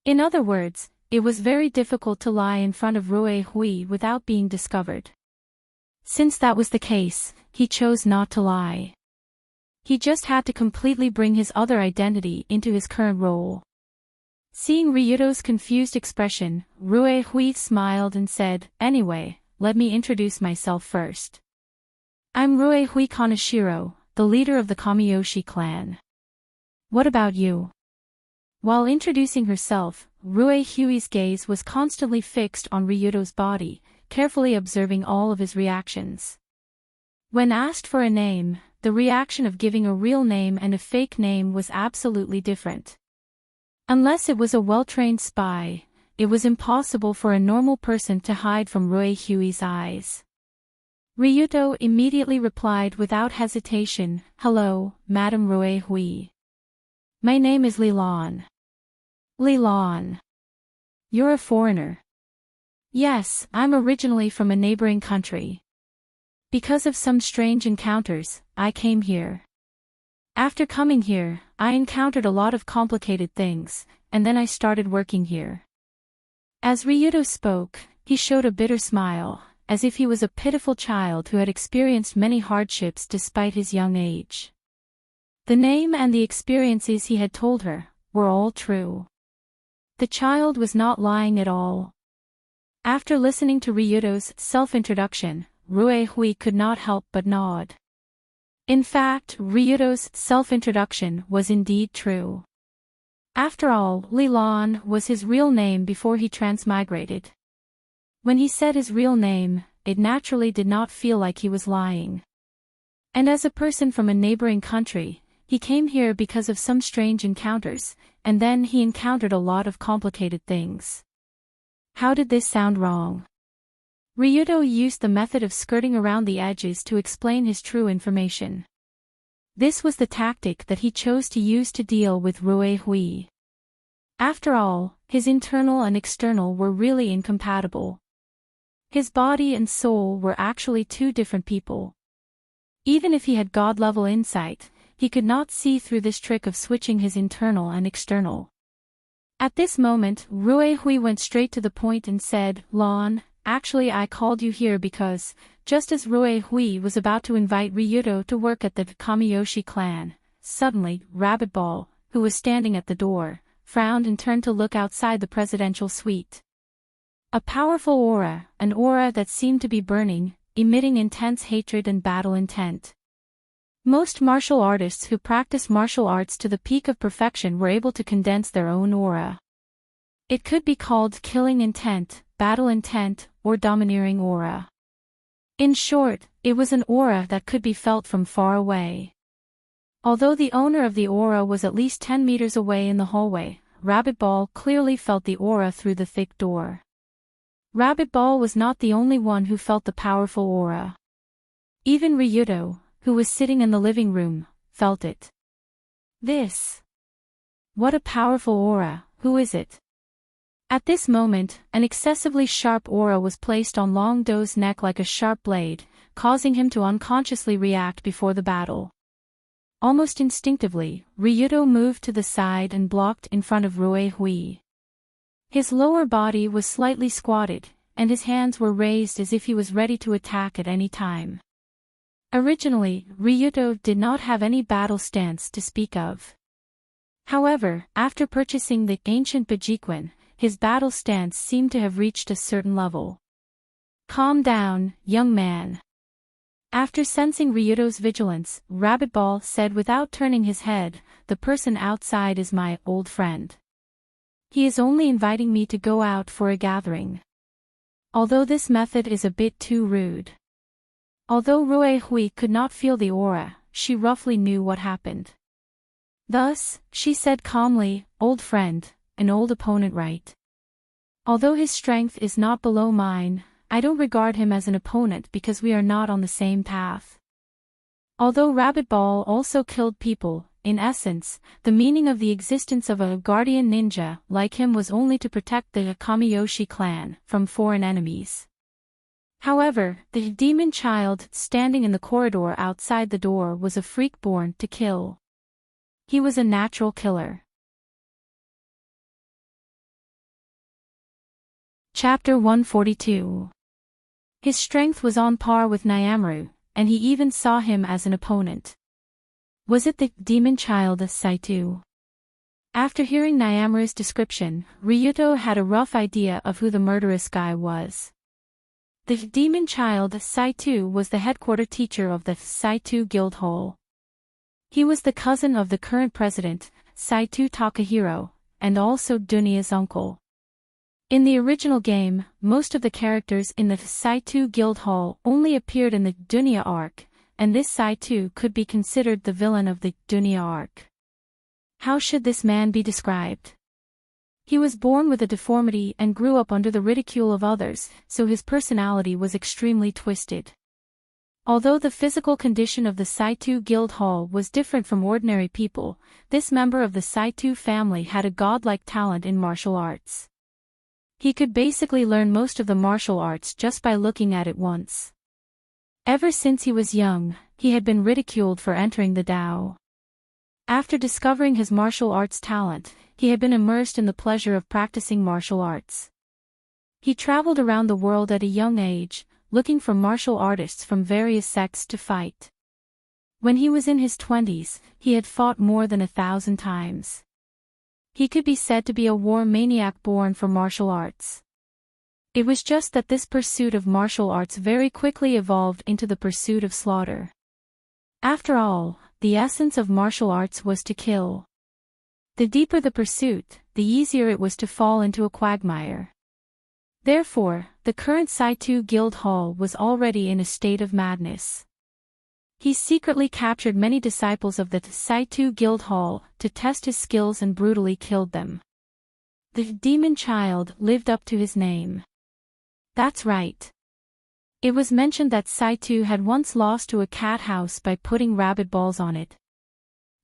In other words, it was very difficult to lie in front of Rue Hui without being discovered. Since that was the case, he chose not to lie. He just had to completely bring his other identity into his current role. Seeing Ryuto's confused expression, Rue Hui smiled and said, "Anyway, let me introduce myself first. I'm Rue Hui Kaneshiro, the leader of the Kamiyoshi clan. What about you?" While introducing herself, Rue Hui's gaze was constantly fixed on Ryuto's body, carefully observing all of his reactions. When asked for a name, the reaction of giving a real name and a fake name was absolutely different. Unless it was a well-trained spy, it was impossible for a normal person to hide from Rue Hui's eyes. Ryuto immediately replied without hesitation, "Hello, Madam Rue Hui. My name is Lilan." "Lilan? You're a foreigner." "Yes, I'm originally from a neighboring country. Because of some strange encounters, I came here. After coming here, I encountered a lot of complicated things, and then I started working here." As Ryuto spoke, he showed a bitter smile, as if he was a pitiful child who had experienced many hardships despite his young age. The name and the experiences he had told her were all true. The child was not lying at all. After listening to Ryuto's self-introduction, Rue Hui could not help but nod. In fact, Ryuto's self-introduction was indeed true. After all, Lilan was his real name before he transmigrated. When he said his real name, it naturally did not feel like he was lying. And as a person from a neighboring country, he came here because of some strange encounters, and then he encountered a lot of complicated things. How did this sound wrong? Ryuto used the method of skirting around the edges to explain his true information. This was the tactic that he chose to use to deal with Rue Hui. After all, his internal and external were really incompatible. His body and soul were actually two different people. Even if he had God-level insight, he could not see through this trick of switching his internal and external. At this moment, Rue Hui went straight to the point and said, "Lon, actually I called you here because," just as Rue Hui was about to invite Ryuto to work at the Kamiyoshi clan, suddenly, Rabbit Ball, who was standing at the door, frowned and turned to look outside the presidential suite. A powerful aura, an aura that seemed to be burning, emitting intense hatred and battle intent. Most martial artists who practice martial arts to the peak of perfection were able to condense their own aura. It could be called killing intent, battle intent, or domineering aura. In short, it was an aura that could be felt from far away. Although the owner of the aura was at least 10 meters away in the hallway, Rabbit Ball clearly felt the aura through the thick door. Rabbit Ball was not the only one who felt the powerful aura. Even Ryuto, who was sitting in the living room, felt it. What a powerful aura, who is it? At this moment, an excessively sharp aura was placed on Long Do's neck like a sharp blade, causing him to unconsciously react before the battle. Almost instinctively, Ryuto moved to the side and blocked in front of Rue Hui. His lower body was slightly squatted, and his hands were raised as if he was ready to attack at any time. Originally, Ryuto did not have any battle stance to speak of. However, after purchasing the ancient Bajiquan, his battle stance seemed to have reached a certain level. "Calm down, young man." After sensing Ryuto's vigilance, Rabbit Ball said without turning his head, "The person outside is my old friend. He is only inviting me to go out for a gathering." Although this method is a bit too rude. Although Rue Hui could not feel the aura, she roughly knew what happened. Thus, she said calmly, "Old friend, an old opponent, right? Although his strength is not below mine, I don't regard him as an opponent because we are not on the same path." Although Rabbit Ball also killed people, in essence, the meaning of the existence of a guardian ninja like him was only to protect the Kamiyoshi clan from foreign enemies. However, the demon child standing in the corridor outside the door was a freak born to kill. He was a natural killer. Chapter 142. His strength was on par with Nyamaru, and he even saw him as an opponent. Was it the demon child Saito? After hearing Nyamaru's description, Ryuto had a rough idea of who the murderous guy was. The demon child Saito was the headquarter teacher of the Saito Guild Hall. He was the cousin of the current president, Saito Takahiro, and also Dunya's uncle. In the original game, most of the characters in the Saito Guild Hall only appeared in the Dunya arc, and this Saito could be considered the villain of the Dunya arc. How should this man be described? He was born with a deformity and grew up under the ridicule of others, so his personality was extremely twisted. Although the physical condition of the Saito Guild Hall was different from ordinary people, this member of the Saito family had a godlike talent in martial arts. He could basically learn most of the martial arts just by looking at it once. Ever since he was young, he had been ridiculed for entering the Tao. After discovering his martial arts talent, he had been immersed in the pleasure of practicing martial arts. He traveled around the world at a young age, looking for martial artists from various sects to fight. When he was in his 20s, he had fought more than 1,000 times. He could be said to be a war maniac born for martial arts. It was just that this pursuit of martial arts very quickly evolved into the pursuit of slaughter. After all, the essence of martial arts was to kill. The deeper the pursuit, the easier it was to fall into a quagmire. Therefore, the current Saito Guild Hall was already in a state of madness. He secretly captured many disciples of the Saito Guild Hall to test his skills and brutally killed them. The demon child lived up to his name. That's right. It was mentioned that Saito had once lost to a cat house by putting rabbit balls on it.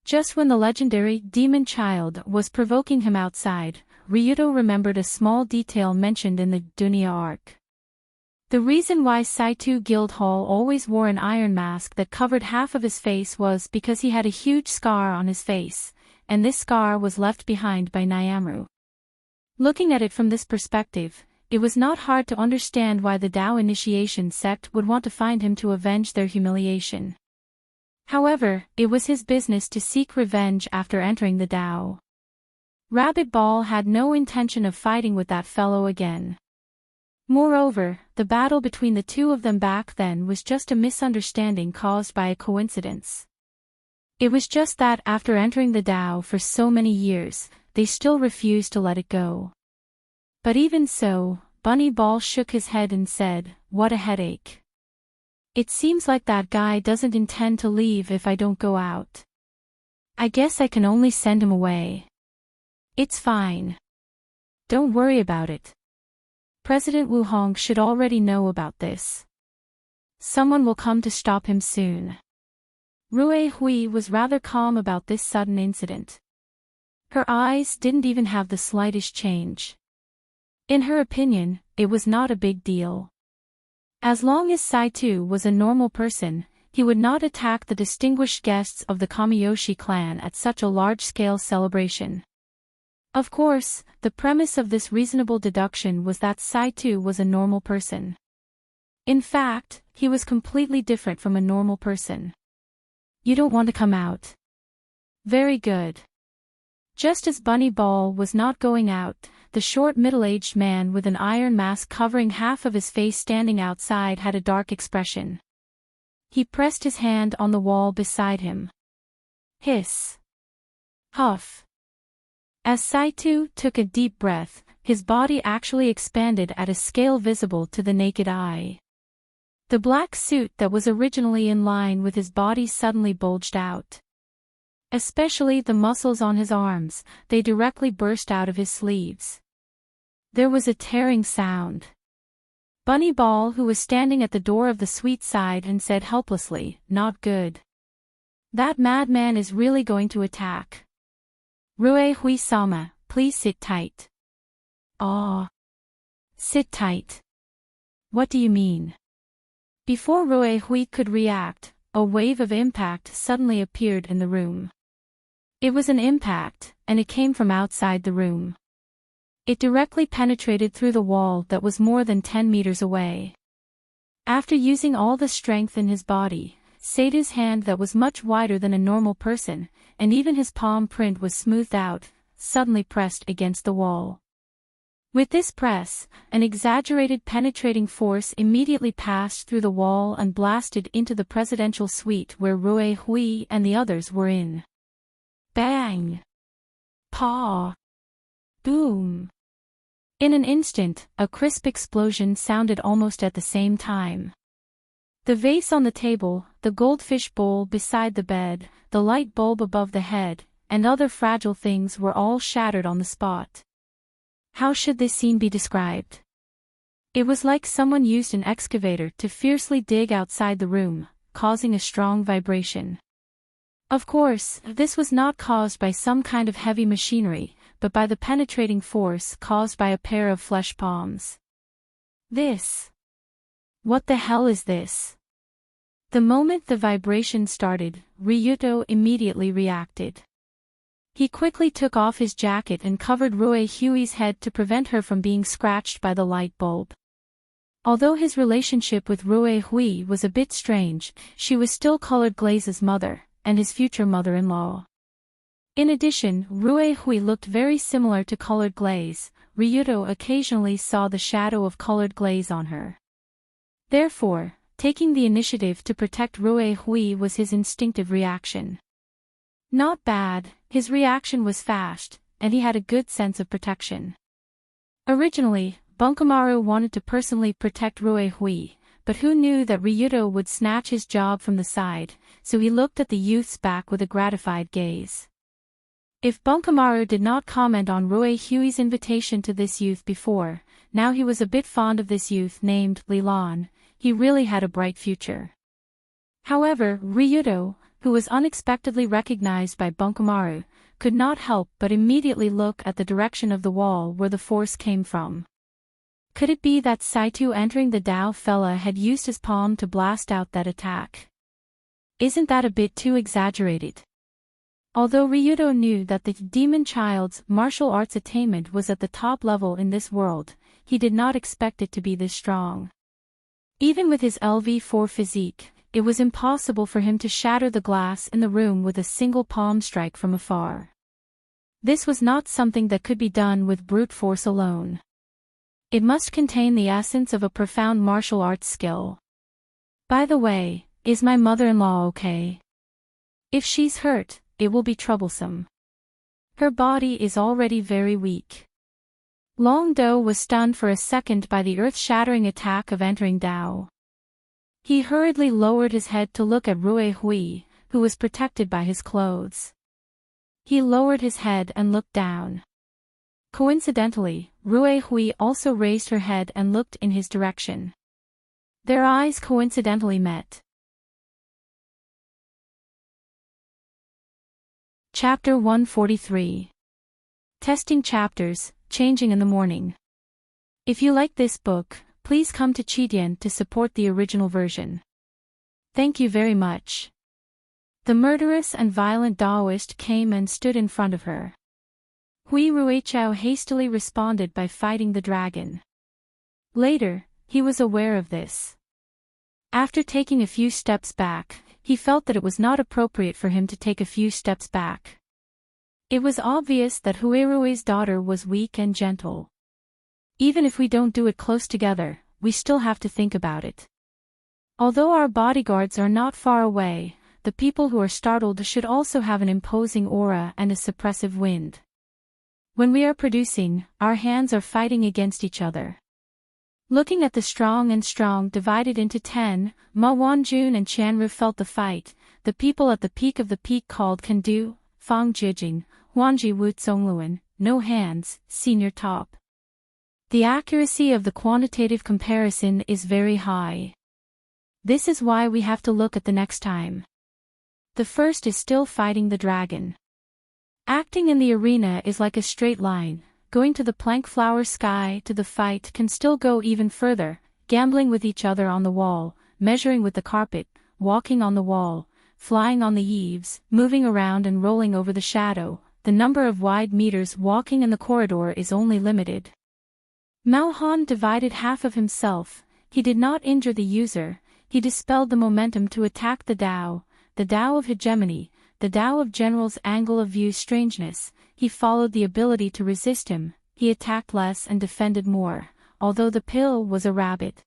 Just when the legendary demon child was provoking him outside, Ryuto remembered a small detail mentioned in the Dunya arc. The reason why Saitu Guildhall always wore an iron mask that covered half of his face was because he had a huge scar on his face, and this scar was left behind by Nyamru. Looking at it from this perspective, it was not hard to understand why the Dao initiation sect would want to find him to avenge their humiliation. However, it was his business to seek revenge after entering the Dao. Rabbit Ball had no intention of fighting with that fellow again. Moreover, the battle between the two of them back then was just a misunderstanding caused by a coincidence. It was just that after entering the Dao for so many years, they still refused to let it go. But even so, Bunny Ball shook his head and said, "What a headache. It seems like that guy doesn't intend to leave if I don't go out. I guess I can only send him away. It's fine. Don't worry about it. President Wu Hong should already know about this. Someone will come to stop him soon." Rui Hui was rather calm about this sudden incident. Her eyes didn't even have the slightest change. In her opinion, it was not a big deal. As long as Saitu was a normal person, he would not attack the distinguished guests of the Kamiyoshi clan at such a large-scale celebration. Of course, the premise of this reasonable deduction was that Saitu was a normal person. In fact, he was completely different from a normal person. "You don't want to come out. Very good." Just as Bunny Ball was not going out, the short middle-aged man with an iron mask covering half of his face standing outside had a dark expression. He pressed his hand on the wall beside him. Hiss. Huff. As Saitu took a deep breath, his body actually expanded at a scale visible to the naked eye. The black suit that was originally in line with his body suddenly bulged out. Especially the muscles on his arms, they directly burst out of his sleeves. There was a tearing sound. Bunny Ball, who was standing at the door of the suite, sighed and said helplessly, "Not good. That madman is really going to attack. Rue Hui-sama, please sit tight." "Ah. Sit tight. What do you mean?" Before Rue Hui could react, a wave of impact suddenly appeared in the room. It was an impact, and it came from outside the room. It directly penetrated through the wall that was more than 10 meters away. After using all the strength in his body, Seidu's hand that was much wider than a normal person, and even his palm print was smoothed out, suddenly pressed against the wall. With this press, an exaggerated penetrating force immediately passed through the wall and blasted into the presidential suite where Rue Hui and the others were in. Bang! Paw! Boom! In an instant, a crisp explosion sounded almost at the same time. The vase on the table, the goldfish bowl beside the bed, the light bulb above the head, and other fragile things were all shattered on the spot. How should this scene be described? It was like someone used an excavator to fiercely dig outside the room, causing a strong vibration. Of course, this was not caused by some kind of heavy machinery, but by the penetrating force caused by a pair of flesh palms. This. What the hell is this? The moment the vibration started, Ryuto immediately reacted. He quickly took off his jacket and covered Rue Hui's head to prevent her from being scratched by the light bulb. Although his relationship with Rue Hui was a bit strange, she was still Colored Glaze's mother, and his future mother-in-law. In addition, Rue Hui looked very similar to Colored Glaze. Ryuto occasionally saw the shadow of Colored Glaze on her. Therefore, taking the initiative to protect Rue Hui was his instinctive reaction. Not bad, his reaction was fast, and he had a good sense of protection. Originally, Bunkumaru wanted to personally protect Rue Hui, but who knew that Ryuto would snatch his job from the side, so he looked at the youth's back with a gratified gaze. If Bunkumaru did not comment on Rue Hui's invitation to this youth before, now he was a bit fond of this youth named Lilan. He really had a bright future. However, Ryuto, who was unexpectedly recognized by Bunkumaru, could not help but immediately look at the direction of the wall where the force came from. Could it be that Saito entering the Dao fella had used his palm to blast out that attack? Isn't that a bit too exaggerated? Although Ryudo knew that the demon child's martial arts attainment was at the top level in this world, he did not expect it to be this strong. Even with his LV4 physique, it was impossible for him to shatter the glass in the room with a single palm strike from afar. This was not something that could be done with brute force alone. It must contain the essence of a profound martial arts skill. By the way, is my mother-in-law okay? If she's hurt, it will be troublesome. Her body is already very weak. Long Do was stunned for a second by the earth-shattering attack of entering Dao. He hurriedly lowered his head to look at Rui Hui, who was protected by his clothes. He lowered his head and looked down. Coincidentally, Rui Hui also raised her head and looked in his direction. Their eyes coincidentally met. Chapter 143. Testing Chapters, Changing in the Morning. If you like this book, please come to Chidian to support the original version. Thank you very much. The murderous and violent Daoist came and stood in front of her. Hui Ruichao hastily responded by fighting the dragon. Later, he was aware of this. After taking a few steps back, he felt that it was not appropriate for him to take a few steps back. It was obvious that Huirui's daughter was weak and gentle. Even if we don't do it close together, we still have to think about it. Although our bodyguards are not far away, the people who are startled should also have an imposing aura and a suppressive wind. When we are producing, our hands are fighting against each other. Looking at the strong and strong divided into 10, Ma Wanjun and Qianru felt the fight. The people at the peak of the peak called can do, Fang Jijing, Huangji Wu Zongluan, no hands, senior top. The accuracy of the quantitative comparison is very high. This is why we have to look at the next time. The first is still fighting the dragon. Acting in the arena is like a straight line. Going to the plank flower sky to the fight can still go even further, gambling with each other on the wall, measuring with the carpet, walking on the wall, flying on the eaves, moving around and rolling over the shadow. The number of wide meters walking in the corridor is only limited. Mao Han divided half of himself. He did not injure the user, he dispelled the momentum to attack the Dao of hegemony, the Dao of general's angle of view strangeness. He followed the ability to resist him, he attacked less and defended more, although the pill was a rabbit.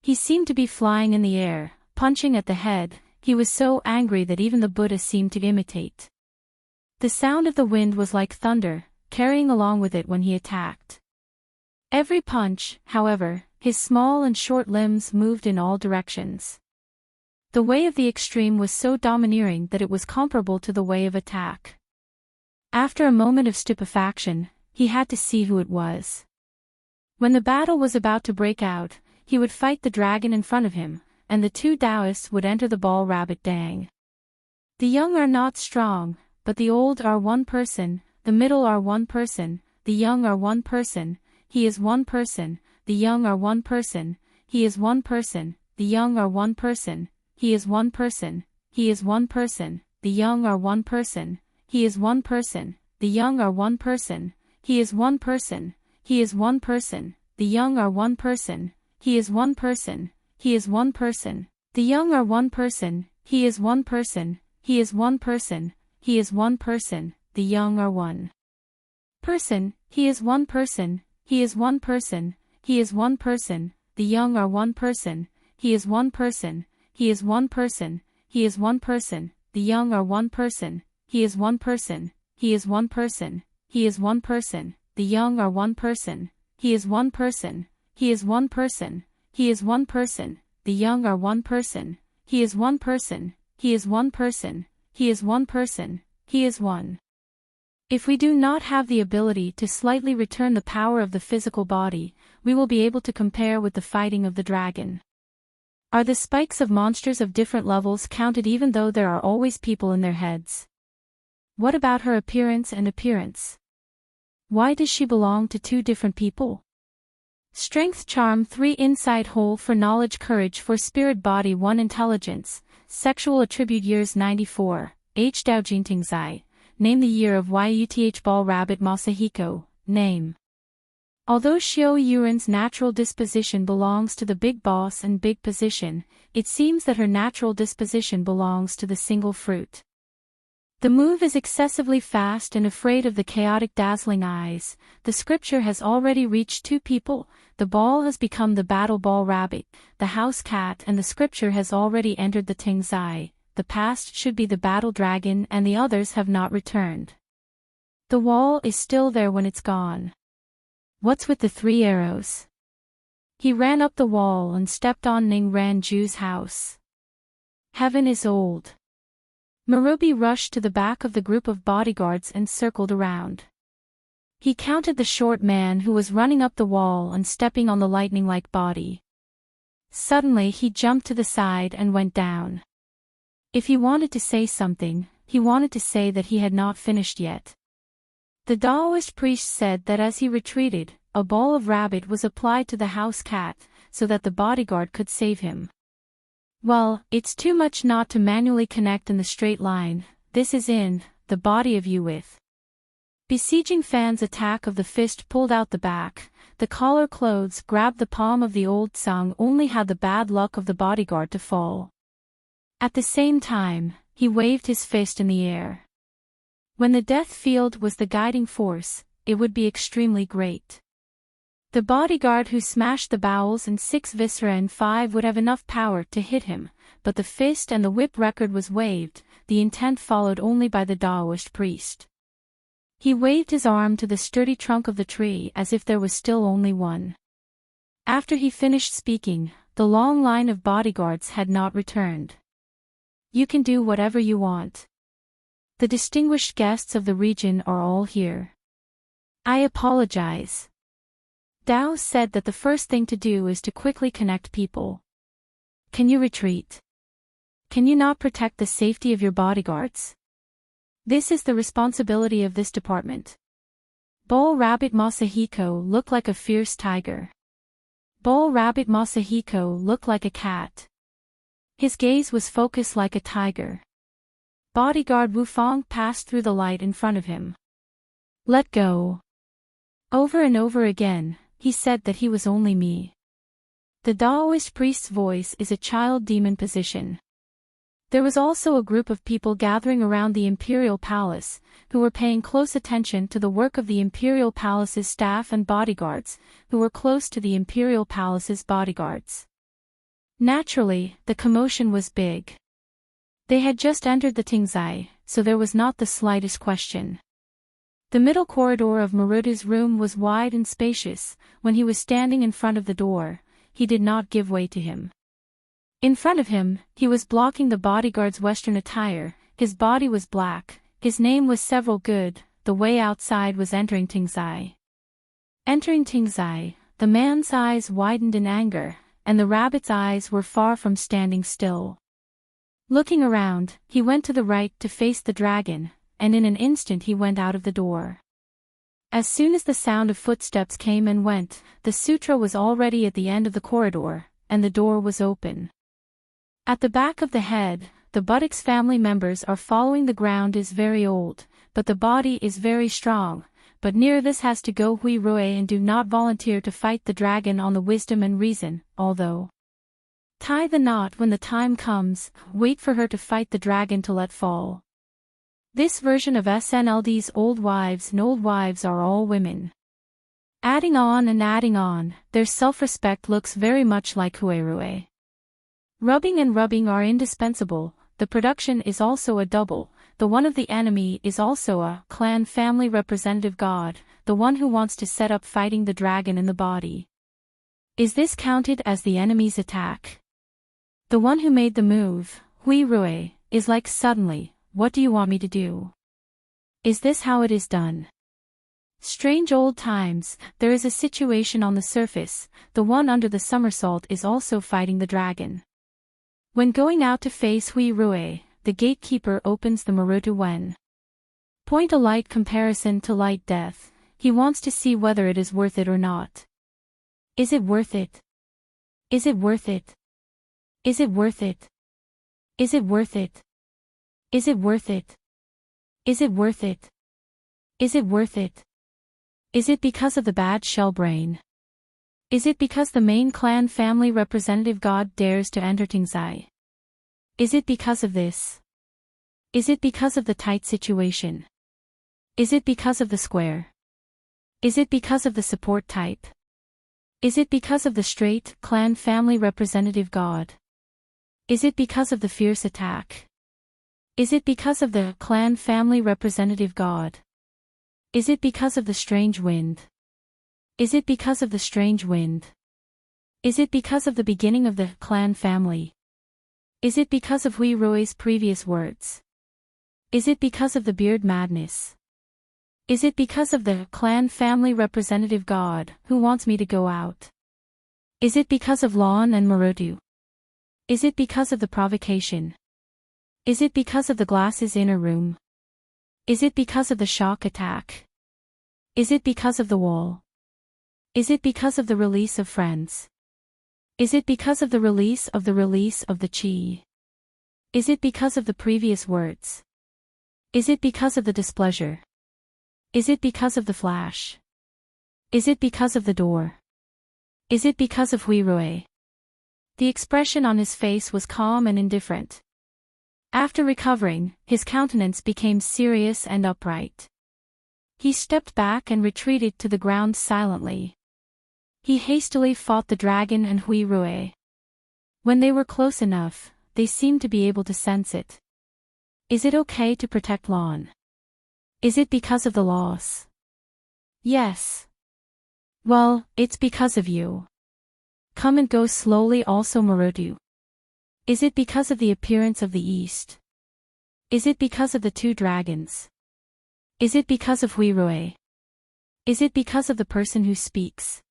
He seemed to be flying in the air, punching at the head. He was so angry that even the Buddha seemed to imitate. The sound of the wind was like thunder, carrying along with it when he attacked. Every punch, however, his small and short limbs moved in all directions. The way of the extreme was so domineering that it was comparable to the way of attack. After a moment of stupefaction, he had to see who it was. When the battle was about to break out, he would fight the dragon in front of him, and the two Taoists would enter the ball rabbit dang. The young are not strong, but the old are one person, the middle are one person, the young are one person, he is one person, the young are one person, he is one person, the young are one person, he is one person, he is one person, the young are one person, he is one person, the young are one person, he is one person, he is one person, the young are one person, he is one person, he is one person, the young are one person, he is one person, he is one person, he is one person, the young are one person, he is one person, he is one person, he is one person, the young are one person, he is one person, he is one person, he is one person, the young are one person, he is one person, he is one person, he is one person, the young are one person, he is one person, he is one person, he is one person, the young are one person, he is one person, he is one person, he is one person, he is one. If we do not have the ability to slightly return the power of the physical body, we will be able to compare with the fighting of the dragon. Are the spikes of monsters of different levels counted even though there are always people in their heads? What about her appearance and appearance? Why does she belong to two different people? Strength charm 3 insight hole for knowledge courage for spirit body 1 intelligence, sexual attribute years 94, age Enchanting Zai, name the year of Yuth Ball Rabbit Masahiko, name. Although Xiao Yuren's natural disposition belongs to the big boss and big position, it seems that her natural disposition belongs to the single fruit. The move is excessively fast and afraid of the chaotic dazzling eyes. The scripture has already reached 2 people, the ball has become the battle ball rabbit, the house cat, and the scripture has already entered the Tingzai. The past should be the battle dragon and the others have not returned. The wall is still there when it's gone. What's with the 3 arrows? He ran up the wall and stepped on Ning Ranju's house. Heaven is old. Marubi rushed to the back of the group of bodyguards and circled around. He counted the short man who was running up the wall and stepping on the lightning-like body. Suddenly he jumped to the side and went down. If he wanted to say something, he wanted to say that he had not finished yet. The Taoist priest said that as he retreated, a ball of rabbit was applied to the house cat, so that the bodyguard could save him. Well, it's too much not to manually connect in the straight line. This is in the body of you with. Besieging Fan's attack of the fist pulled out the back, the collar clothes grabbed the palm of the old Tsang only had the bad luck of the bodyguard to fall. At the same time, he waved his fist in the air. When the death field was the guiding force, it would be extremely great. The bodyguard who smashed the bowels and 6 viscera and 5 would have enough power to hit him, but the fist and the whip record was waved, the intent followed only by the Taoist priest. He waved his arm to the sturdy trunk of the tree as if there was still only one. After he finished speaking, the long line of bodyguards had not returned. You can do whatever you want. The distinguished guests of the region are all here. I apologize. Dao said that the first thing to do is to quickly connect people. Can you retreat? Can you not protect the safety of your bodyguards? This is the responsibility of this department. Ball Rabbit Masahiko looked like a fierce tiger. Ball Rabbit Masahiko looked like a cat. His gaze was focused like a tiger. Bodyguard Wufang passed through the light in front of him. Let go. Over and over again, he said that he was only me. The Taoist priest's voice is a child demon position. There was also a group of people gathering around the imperial palace, who were paying close attention to the work of the imperial palace's staff and bodyguards, who were close to the imperial palace's bodyguards. Naturally, the commotion was big. They had just entered the Tingzai, so there was not the slightest question. The middle corridor of Maruda's room was wide and spacious. When he was standing in front of the door, he did not give way to him. In front of him, he was blocking the bodyguard's Western attire, his body was black, his name was Several Good, the way outside was entering Tingzai. Entering Tingzai, the man's eyes widened in anger, and the rabbit's eyes were far from standing still. Looking around, he went to the right to face the dragon, and in an instant he went out of the door. As soon as the sound of footsteps came and went, the sutra was already at the end of the corridor, and the door was open. At the back of the head, the buttocks family members are following. The ground is very old, but the body is very strong, but near this has to go Hui Rui and do not volunteer to fight the dragon on the wisdom and reason, although tie the knot when the time comes, wait for her to fight the dragon to let fall. This version of SNLD's old wives and old wives are all women. Adding on and adding on, their self-respect looks very much like Huirue. Rubbing and rubbing are indispensable. The production is also a double. The one of the enemy is also a clan family representative god, the one who wants to set up fighting the dragon in the body. Is this counted as the enemy's attack? The one who made the move, Huirue, is like suddenly, what do you want me to do? Is this how it is done? Strange old times, there is a situation on the surface, the one under the somersault is also fighting the dragon. When going out to face Huirue, the gatekeeper opens the Maruta Wen. Point a light comparison to light death, he wants to see whether it is worth it or not. Is it worth it? Is it worth it? Is it worth it? Is it worth it? Is it worth it? Is it worth it? Is it worth it? Is it because of the bad shell brain? Is it because the main clan family representative god dares to enter Tingzai? Is it because of this? Is it because of the tight situation? Is it because of the square? Is it because of the support type? Is it because of the straight clan family representative god? Is it because of the fierce attack? Is it because of the clan family representative god? Is it because of the strange wind? Is it because of the strange wind? Is it because of the beginning of the clan family? Is it because of Hui Rui's previous words? Is it because of the beard madness? Is it because of the clan family representative god who wants me to go out? Is it because of Lon and Marudu? Is it because of the provocation? Is it because of the glass's inner room? Is it because of the shock attack? Is it because of the wall? Is it because of the release of friends? Is it because of the release of the chi? Is it because of the previous words? Is it because of the displeasure? Is it because of the flash? Is it because of the door? Is it because of Hui Rui? The expression on his face was calm and indifferent. After recovering, his countenance became serious and upright. He stepped back and retreated to the ground silently. He hastily fought the dragon and Hui Rui. When they were close enough, they seemed to be able to sense it. Is it okay to protect Lon? Is it because of the loss? Yes. Well, it's because of you. Come and go slowly also Marudu. Is it because of the appearance of the east? Is it because of the two dragons? Is it because of Hui Rui? Is it because of the person who speaks?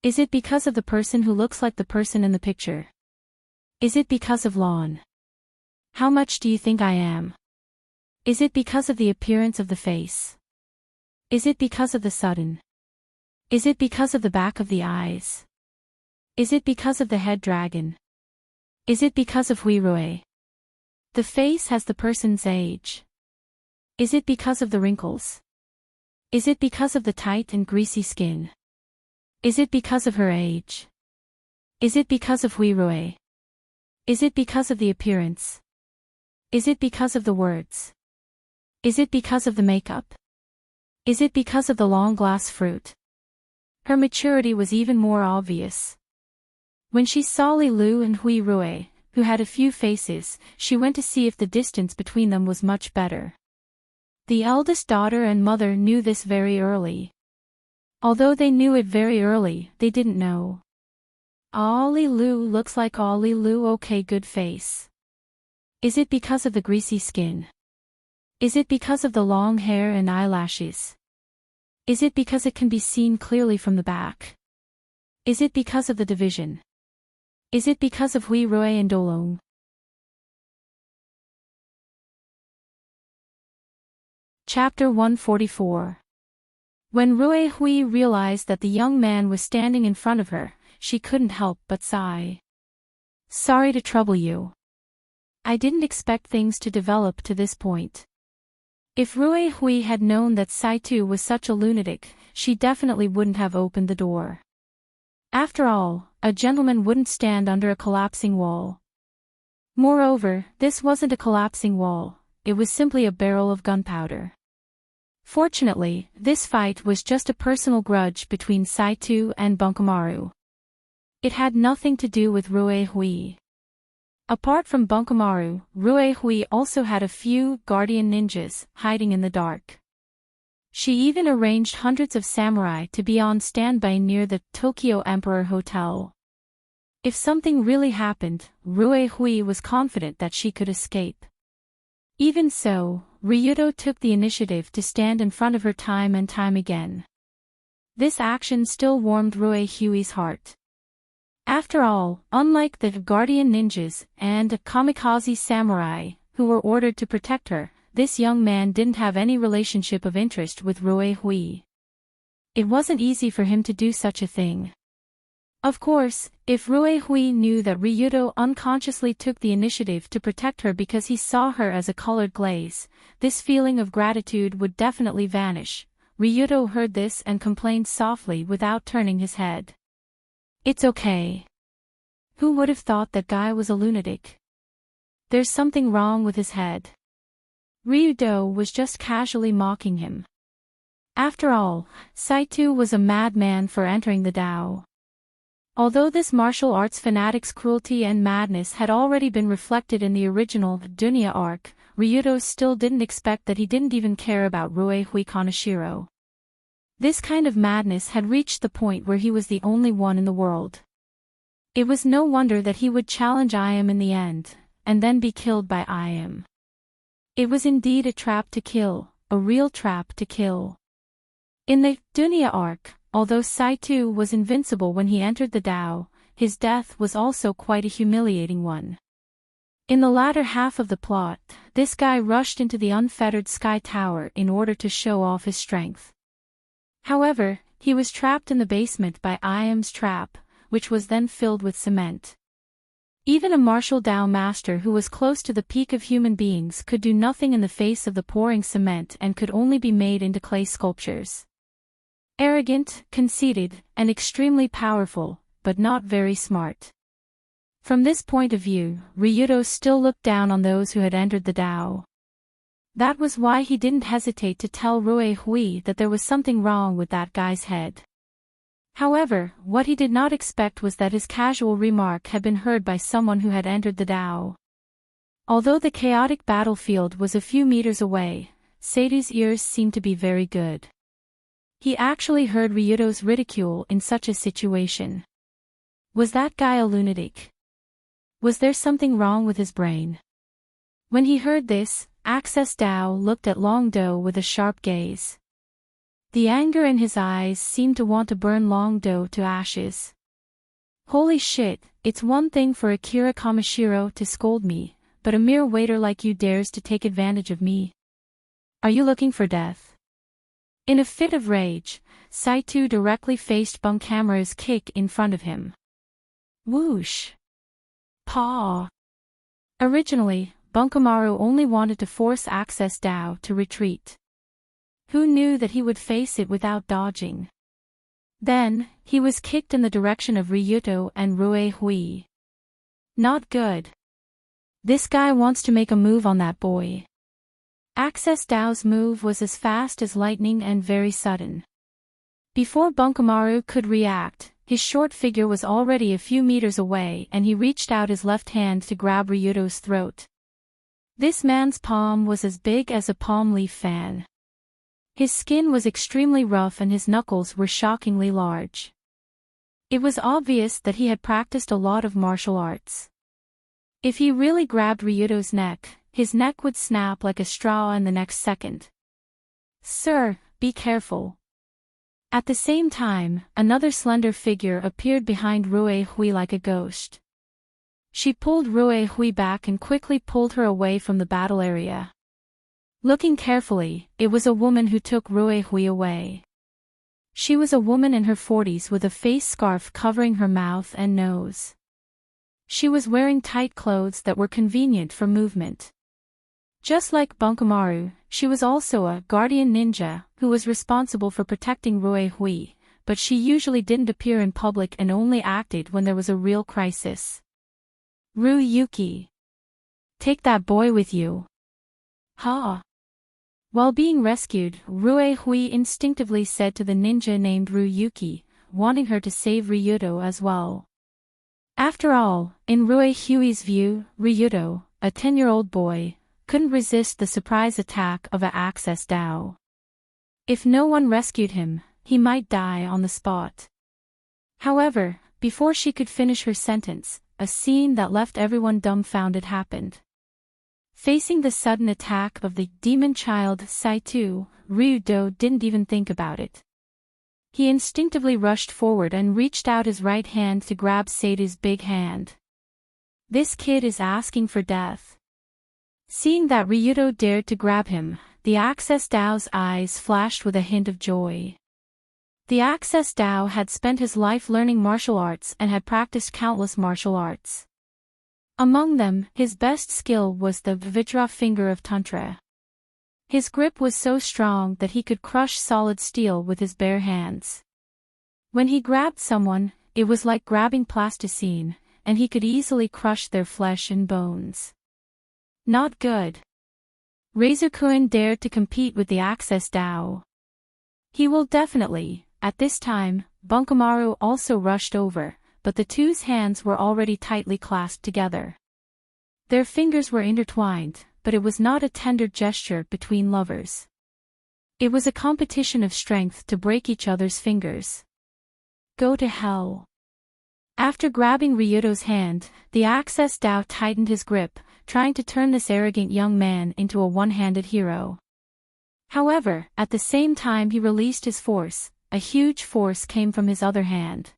Is it because of the person who looks like the person in the picture? Is it because of Lon? How much do you think I am? Is it because of the appearance of the face? Is it because of the sudden? Is it because of the back of the eyes? Is it because of the head dragon? Is it because of Hui Rui? The face has the person's age. Is it because of the wrinkles? Is it because of the tight and greasy skin? Is it because of her age? Is it because of Hui Rui? Is it because of the appearance? Is it because of the words? Is it because of the makeup? Is it because of the long glass fruit? Her maturity was even more obvious. When she saw Li Lu and Hui Rui, who had a few faces, she went to see if the distance between them was much better. The eldest daughter and mother knew this very early. Although they knew it very early, they didn't know. Ah, Li Lu looks like Ah Li Lu, okay, good face. Is it because of the greasy skin? Is it because of the long hair and eyelashes? Is it because it can be seen clearly from the back? Is it because of the division? Is it because of Hui Rui and Dolong? Chapter 144. When Rui Hui realized that the young man was standing in front of her, she couldn't help but sigh. Sorry to trouble you. I didn't expect things to develop to this point. If Rui Hui had known that Saitu was such a lunatic, she definitely wouldn't have opened the door. After all, a gentleman wouldn't stand under a collapsing wall. Moreover, this wasn't a collapsing wall, it was simply a barrel of gunpowder. Fortunately, this fight was just a personal grudge between Saitu and Bunkumaru. It had nothing to do with Rui Hui. Apart from Bunkumaru, Rui Hui also had a few guardian ninjas hiding in the dark. She even arranged hundreds of samurai to be on standby near the Tokyo Emperor Hotel. If something really happened, Rui Hui was confident that she could escape. Even so, Ryuto took the initiative to stand in front of her time and time again. This action still warmed Rui Hui's heart. After all, unlike the guardian ninjas and kamikaze samurai, who were ordered to protect her, this young man didn't have any relationship of interest with Rui Hui. It wasn't easy for him to do such a thing. Of course, if Rue Hui knew that Ryudo unconsciously took the initiative to protect her because he saw her as a colored glaze, this feeling of gratitude would definitely vanish. Ryudo heard this and complained softly without turning his head. It's okay. Who would have thought that guy was a lunatic? There's something wrong with his head. Ryudo was just casually mocking him. After all, Saito was a madman for entering the Dao. Although this martial arts fanatic's cruelty and madness had already been reflected in the original Dunya arc, Ryudo still didn't expect that he didn't even care about Rue Hui Kaneshiro. This kind of madness had reached the point where he was the only one in the world. It was no wonder that he would challenge Iam in the end, and then be killed by Iam. It was indeed a trap to kill, a real trap to kill. In the Dunya arc, although Saito was invincible when he entered the Dao, his death was also quite a humiliating one. In the latter half of the plot, this guy rushed into the unfettered Sky Tower in order to show off his strength. However, he was trapped in the basement by Iam's trap, which was then filled with cement. Even a martial Dao master who was close to the peak of human beings could do nothing in the face of the pouring cement and could only be made into clay sculptures. Arrogant, conceited, and extremely powerful, but not very smart. From this point of view, Ryudo still looked down on those who had entered the Dao. That was why he didn't hesitate to tell Rue Hui that there was something wrong with that guy's head. However, what he did not expect was that his casual remark had been heard by someone who had entered the Dao. Although the chaotic battlefield was a few meters away, Saito's ears seemed to be very good. He actually heard Ryudo's ridicule in such a situation. Was that guy a lunatic? Was there something wrong with his brain? When he heard this, Access Dao looked at Long Do with a sharp gaze. The anger in his eyes seemed to want to burn Long Do to ashes. Holy shit, it's one thing for Akira Kamishiro to scold me, but a mere waiter like you dares to take advantage of me. Are you looking for death? In a fit of rage, Saito directly faced Bunkamura's kick in front of him. Whoosh! Paw! Originally, Bunkamura only wanted to force Access Dao to retreat. Who knew that he would face it without dodging? Then, he was kicked in the direction of Ryudo and Rue Hui. Not good. This guy wants to make a move on that boy. Access Dao's move was as fast as lightning and very sudden. Before Bunkamura could react, his short figure was already a few meters away and he reached out his left hand to grab Ryudo's throat. This man's palm was as big as a palm leaf fan. His skin was extremely rough and his knuckles were shockingly large. It was obvious that he had practiced a lot of martial arts. If he really grabbed Ryudo's neck, his neck would snap like a straw in the next second. Sir, be careful. At the same time, another slender figure appeared behind Rue Hui like a ghost. She pulled Rue Hui back and quickly pulled her away from the battle area. Looking carefully, it was a woman who took Rue Hui away. She was a woman in her 40s with a face scarf covering her mouth and nose. She was wearing tight clothes that were convenient for movement. Just like Bunkamura, she was also a guardian ninja who was responsible for protecting Rue Hui, but she usually didn't appear in public and only acted when there was a real crisis. Ryuki. Take that boy with you. Ha! While being rescued, Rue Hui instinctively said to the ninja named Ryuki, wanting her to save Ryudo as well. After all, in Rue Hui's view, Ryudo, a 10-year-old boy, couldn't resist the surprise attack of a Access Dao. If no one rescued him, he might die on the spot. However, before she could finish her sentence, a scene that left everyone dumbfounded happened. Facing the sudden attack of the demon child Saito, Ryudo didn't even think about it. He instinctively rushed forward and reached out his right hand to grab Saito's big hand. This kid is asking for death. Seeing that Ryudo dared to grab him, the Access Dao's eyes flashed with a hint of joy. The Access Dao had spent his life learning martial arts and had practiced countless martial arts. Among them, his best skill was the Vajra finger of Tantra. His grip was so strong that he could crush solid steel with his bare hands. When he grabbed someone, it was like grabbing plasticine, and he could easily crush their flesh and bones. Not good. Razor-kun dared to compete with the Access Dao. He will definitely. At this time, Bunkomaru also rushed over, but the two's hands were already tightly clasped together. Their fingers were intertwined, but it was not a tender gesture between lovers. It was a competition of strength to break each other's fingers. Go to hell. After grabbing Ryudo's hand, the Access Dao tightened his grip, trying to turn this arrogant young man into a one-handed hero. However, at the same time he released his force, a huge force came from his other hand.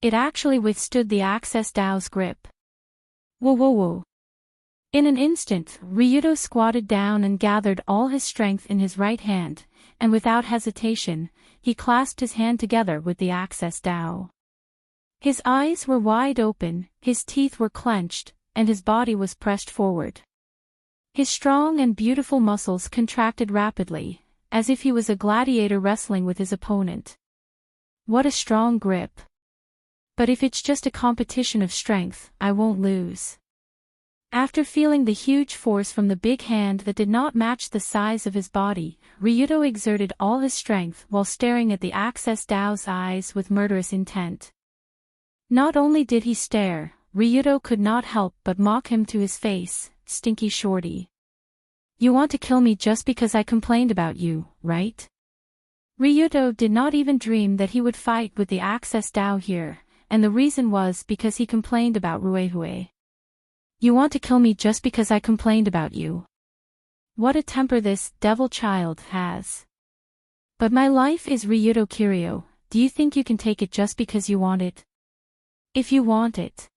It actually withstood the Access Dao's grip. Whoa whoa whoa. In an instant, Ryudo squatted down and gathered all his strength in his right hand, and without hesitation, he clasped his hand together with the Access Dao. His eyes were wide open, his teeth were clenched, and his body was pressed forward. His strong and beautiful muscles contracted rapidly, as if he was a gladiator wrestling with his opponent. What a strong grip. But if it's just a competition of strength, I won't lose. After feeling the huge force from the big hand that did not match the size of his body, Ryudo exerted all his strength while staring at the Access Dao's eyes with murderous intent. Not only did he stare, Ryudo could not help but mock him to his face, "Stinky shorty. You want to kill me just because I complained about you, right?" Ryudo did not even dream that he would fight with the Access Dao here, and the reason was because he complained about Ruehue. You want to kill me just because I complained about you. What a temper this devil child has. But my life is Ryudo Kiryu, do you think you can take it just because you want it? If you want it,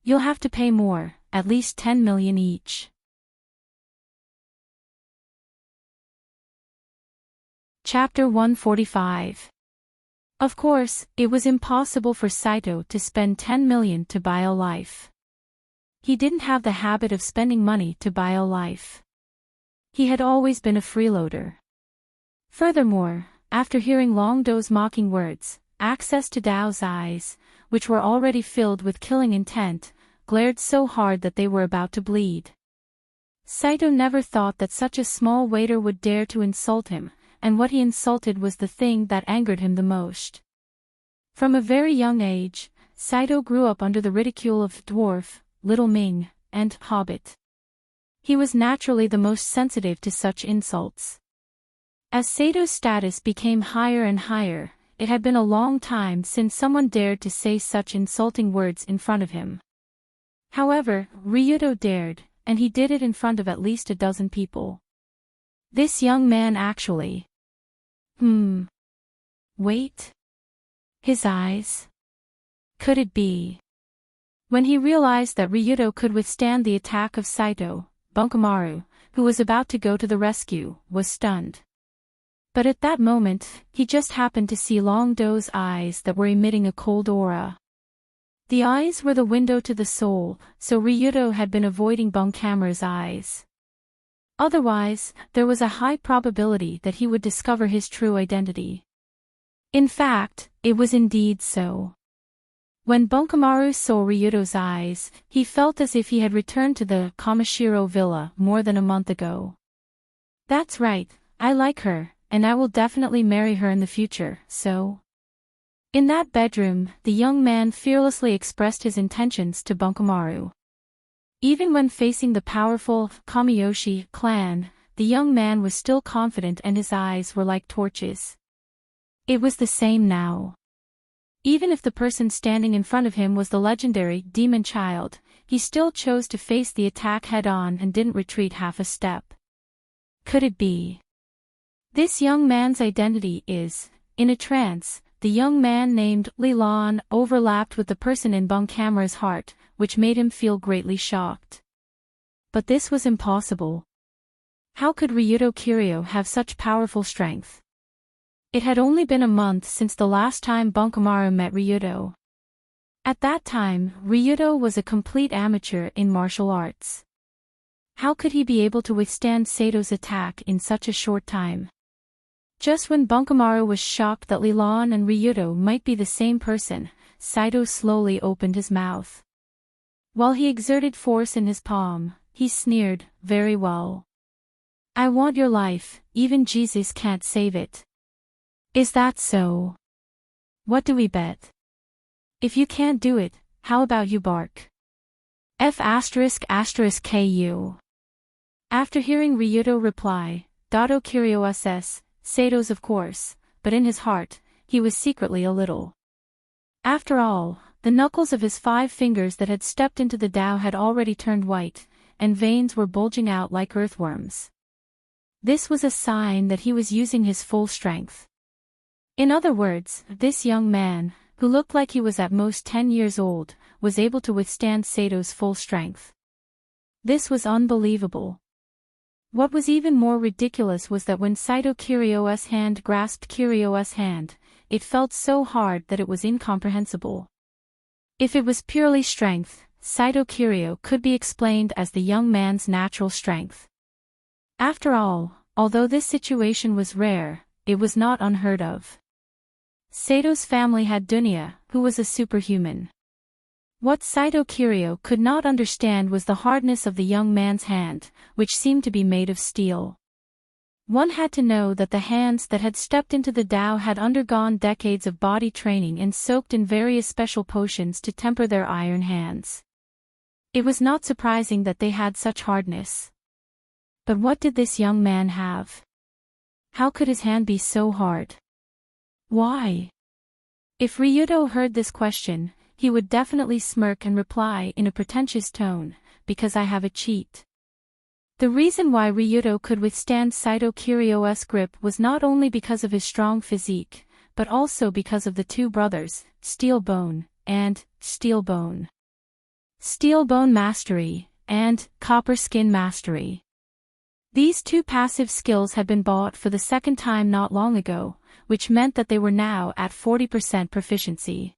you'll have to pay more, at least 10 million each. Chapter 145. Of course, it was impossible for Saito to spend 10 million to buy a life. He didn't have the habit of spending money to buy a life. He had always been a freeloader. Furthermore, after hearing Long Do's mocking words, Access to Dao's eyes, which were already filled with killing intent, glared so hard that they were about to bleed. Saito never thought that such a small waiter would dare to insult him, and what he insulted was the thing that angered him the most. From a very young age, Saito grew up under the ridicule of dwarf, little Ming, and hobbit. He was naturally the most sensitive to such insults. As Saito's status became higher and higher, it had been a long time since someone dared to say such insulting words in front of him. However, Ryudo dared, and he did it in front of at least a dozen people. This young man actually. Wait. His eyes. Could it be? When he realized that Ryudo could withstand the attack of Saito, Bunkomaru, who was about to go to the rescue, was stunned. But at that moment, he just happened to see Long Do's eyes that were emitting a cold aura. The eyes were the window to the soul, so Ryudo had been avoiding Bunkomaru's eyes. Otherwise, there was a high probability that he would discover his true identity. In fact, it was indeed so. When Bunkomaru saw Ryudo's eyes, he felt as if he had returned to the Kamishiro villa more than a month ago. That's right, I like her, and I will definitely marry her in the future, so... In that bedroom, the young man fearlessly expressed his intentions to Bunkomaru. Even when facing the powerful Kamiyoshi clan, the young man was still confident and his eyes were like torches. It was the same now. Even if the person standing in front of him was the legendary demon child, he still chose to face the attack head-on and didn't retreat half a step. Could it be? This young man's identity is, in a trance, the young man named Lilan overlapped with the person in Bunkomaru's heart, which made him feel greatly shocked. But this was impossible. How could Ryudo Kiryu have such powerful strength? It had only been a month since the last time Bunkomaru met Ryuto. At that time, Ryuto was a complete amateur in martial arts. How could he be able to withstand Sato's attack in such a short time? Just when Bunkomaru was shocked that Leelon and Ryuto might be the same person, Saito slowly opened his mouth. While he exerted force in his palm, he sneered, "Very well. I want your life, even Jesus can't save it." "Is that so? What do we bet? If you can't do it, how about you bark? F***ku. After hearing Ryuto reply, Dato Kiryu Sato's of course, but in his heart, he was secretly a little. After all, the knuckles of his 5 fingers that had stepped into the Tao had already turned white, and veins were bulging out like earthworms. This was a sign that he was using his full strength. In other words, this young man, who looked like he was at most 10 years old, was able to withstand Sato's full strength. This was unbelievable. What was even more ridiculous was that when Saito Kiryu's hand grasped Kiryu's hand, it felt so hard that it was incomprehensible. If it was purely strength, Saito Kiryu could be explained as the young man's natural strength. After all, although this situation was rare, it was not unheard of. Sato's family had Dunya, who was a superhuman. What Saito Kiryu could not understand was the hardness of the young man's hand, which seemed to be made of steel. One had to know that the hands that had stepped into the Tao had undergone decades of body training and soaked in various special potions to temper their iron hands. It was not surprising that they had such hardness. But what did this young man have? How could his hand be so hard? Why? If Ryuto heard this question, he would definitely smirk and reply in a pretentious tone, "Because I have a cheat." The reason why Ryuto could withstand Saito Kiryu's grip was not only because of his strong physique, but also because of the 2 brothers, Steel Bone, and Steel Bone. Steel Bone Mastery, and Copper Skin Mastery. These 2 passive skills had been bought for the second time not long ago, which meant that they were now at 40% proficiency.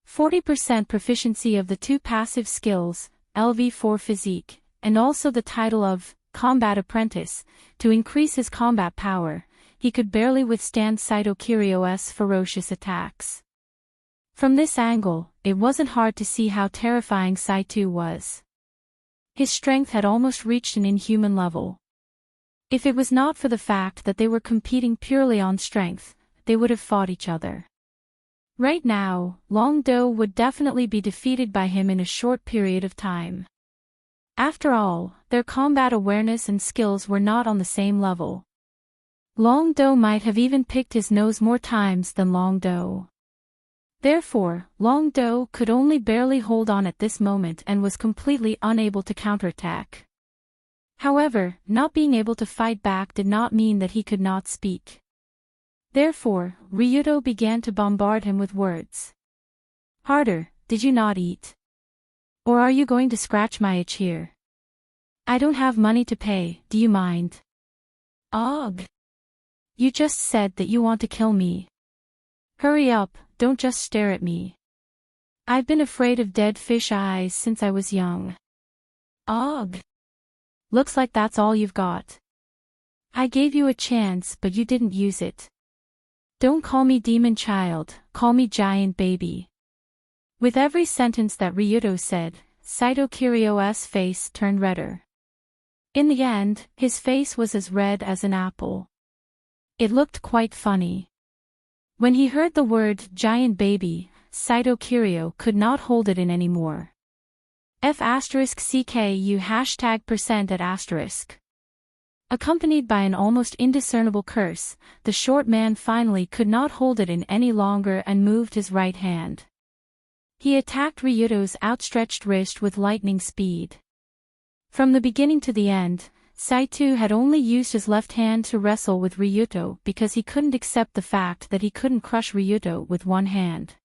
40% proficiency of the 2 passive skills, LV4 Physique, and also the title of Combat Apprentice, to increase his combat power, he could barely withstand Saito Kiryu's ferocious attacks. From this angle, it wasn't hard to see how terrifying Saito was. His strength had almost reached an inhuman level. If it was not for the fact that they were competing purely on strength, they would have fought each other. Right now, Long Do would definitely be defeated by him in a short period of time. After all, their combat awareness and skills were not on the same level. Long Do might have even picked his nose more times than Long Do. Therefore, Long Do could only barely hold on at this moment and was completely unable to counterattack. However, not being able to fight back did not mean that he could not speak. Therefore, Ryuto began to bombard him with words. "Harder, did you not eat? Or are you going to scratch my itch here? I don't have money to pay, do you mind? Ugh. You just said that you want to kill me. Hurry up, don't just stare at me. I've been afraid of dead fish eyes since I was young. Ugh. Looks like that's all you've got. I gave you a chance but you didn't use it. Don't call me demon child, call me giant baby." With every sentence that Ryuto said, Saito Kiryu's face turned redder. In the end, his face was as red as an apple. It looked quite funny. When he heard the word giant baby, Saito Kiryu could not hold it in anymore. F***CKU #% at *. Accompanied by an almost indiscernible curse, the short man finally could not hold it in any longer and moved his right hand. He attacked Ryuto's outstretched wrist with lightning speed. From the beginning to the end, Saito had only used his left hand to wrestle with Ryuto because he couldn't accept the fact that he couldn't crush Ryuto with one hand.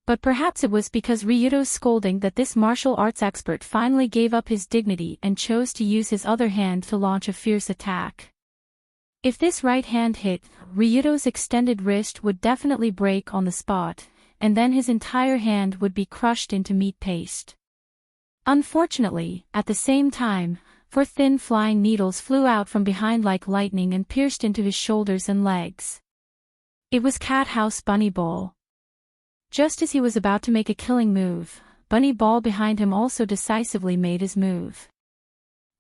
But perhaps it was because Ryuto's scolding that this martial arts expert finally gave up his dignity and chose to use his other hand to launch a fierce attack. If this right hand hit, Ryuto's extended wrist would definitely break on the spot, and then his entire hand would be crushed into meat paste. Unfortunately, at the same time, 4 thin flying needles flew out from behind like lightning and pierced into his shoulders and legs. It was Cat House Bunny Ball. Just as he was about to make a killing move, Bunny Ball behind him also decisively made his move.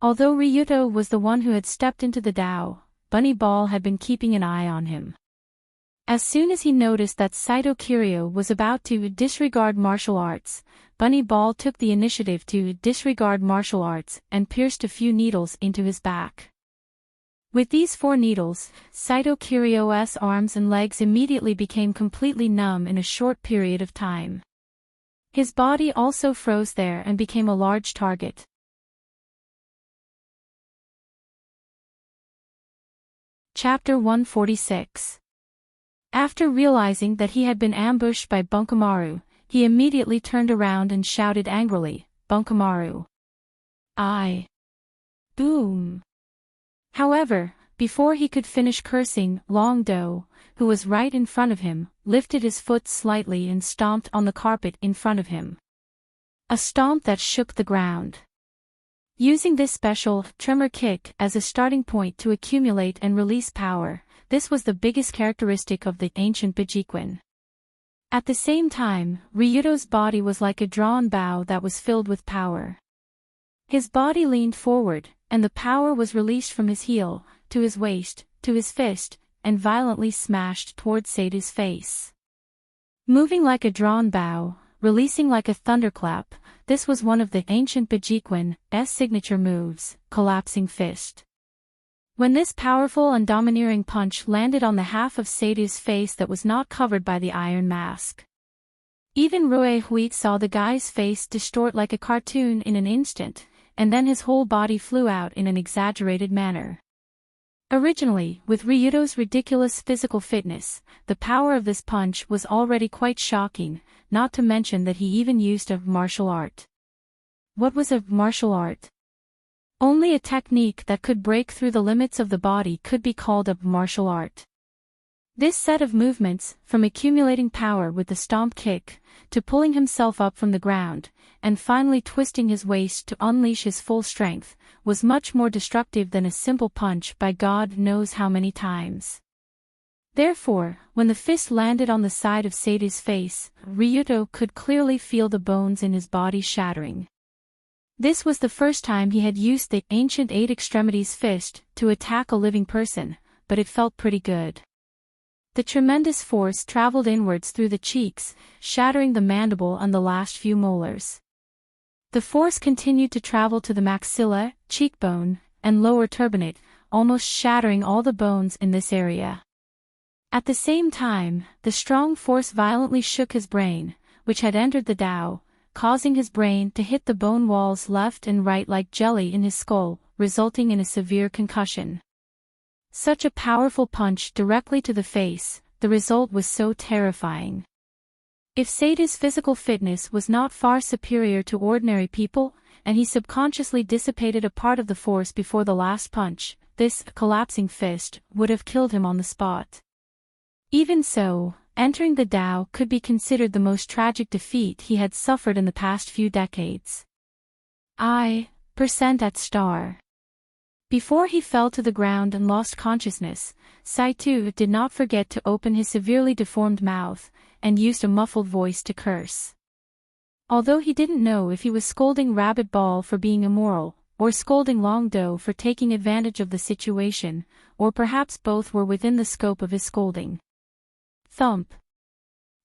Although Ryuto was the one who had stepped into the Dao, Bunny Ball had been keeping an eye on him. As soon as he noticed that Saito Kiryu was about to disregard martial arts, Bunny Ball took the initiative to disregard martial arts and pierced a few needles into his back. With these 4 needles, Saito Kiryu's arms and legs immediately became completely numb in a short period of time. His body also froze there and became a large target. Chapter 146. After realizing that he had been ambushed by Bunkomaru, he immediately turned around and shouted angrily, "Bunkomaru! Boom!" However, before he could finish cursing, Long Do, who was right in front of him, lifted his foot slightly and stomped on the carpet in front of him. A stomp that shook the ground. Using this special tremor kick as a starting point to accumulate and release power, this was the biggest characteristic of the ancient Bajiquin. At the same time, Ryuto's body was like a drawn bow that was filled with power. His body leaned forward, and the power was released from his heel, to his waist, to his fist, and violently smashed toward Seido's face. Moving like a drawn bow, releasing like a thunderclap, this was one of the ancient Bajiquin's signature moves, collapsing fist. When this powerful and domineering punch landed on the half of Seido's face that was not covered by the iron mask, even Rue Huit saw the guy's face distort like a cartoon in an instant, and then his whole body flew out in an exaggerated manner. Originally, with Ryuto's ridiculous physical fitness, the power of this punch was already quite shocking, not to mention that he even used a martial art. What was a martial art? Only a technique that could break through the limits of the body could be called a martial art. This set of movements, from accumulating power with the stomp kick, to pulling himself up from the ground, and finally twisting his waist to unleash his full strength, was much more destructive than a simple punch by God knows how many times. Therefore, when the fist landed on the side of Seido's face, Ryuto could clearly feel the bones in his body shattering. This was the first time he had used the ancient 8 extremities fist to attack a living person, but it felt pretty good. The tremendous force traveled inwards through the cheeks, shattering the mandible and the last few molars. The force continued to travel to the maxilla, cheekbone, and lower turbinate, almost shattering all the bones in this area. At the same time, the strong force violently shook his brain, which had entered the Dao, causing his brain to hit the bone walls left and right like jelly in his skull, resulting in a severe concussion. Such a powerful punch directly to the face, the result was so terrifying. If Seido's physical fitness was not far superior to ordinary people, and he subconsciously dissipated a part of the force before the last punch, this collapsing fist would have killed him on the spot. Even so, entering the Dao could be considered the most tragic defeat he had suffered in the past few decades. At star. Before he fell to the ground and lost consciousness, Saito did not forget to open his severely deformed mouth, and used a muffled voice to curse. Although he didn't know if he was scolding Rabbit Ball for being immoral, or scolding Long Do for taking advantage of the situation, or perhaps both were within the scope of his scolding. Thump.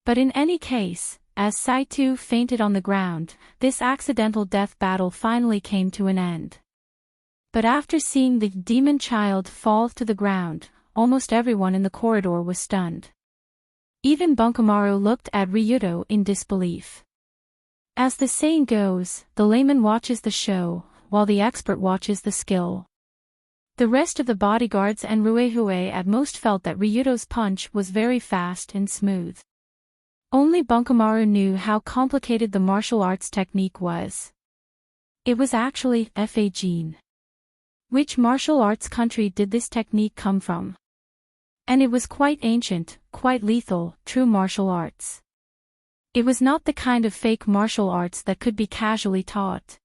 But in any case, as Saito fainted on the ground, this accidental death battle finally came to an end. But after seeing the demon child fall to the ground, almost everyone in the corridor was stunned. Even Bunkomaru looked at Ryuto in disbelief. As the saying goes, the layman watches the show, while the expert watches the skill. The rest of the bodyguards and Ruehue at most felt that Ryuto's punch was very fast and smooth. Only Bunkomaru knew how complicated the martial arts technique was. It was actually Fagine. Which martial arts country did this technique come from? And it was quite ancient, quite lethal, true martial arts. It was not the kind of fake martial arts that could be casually taught.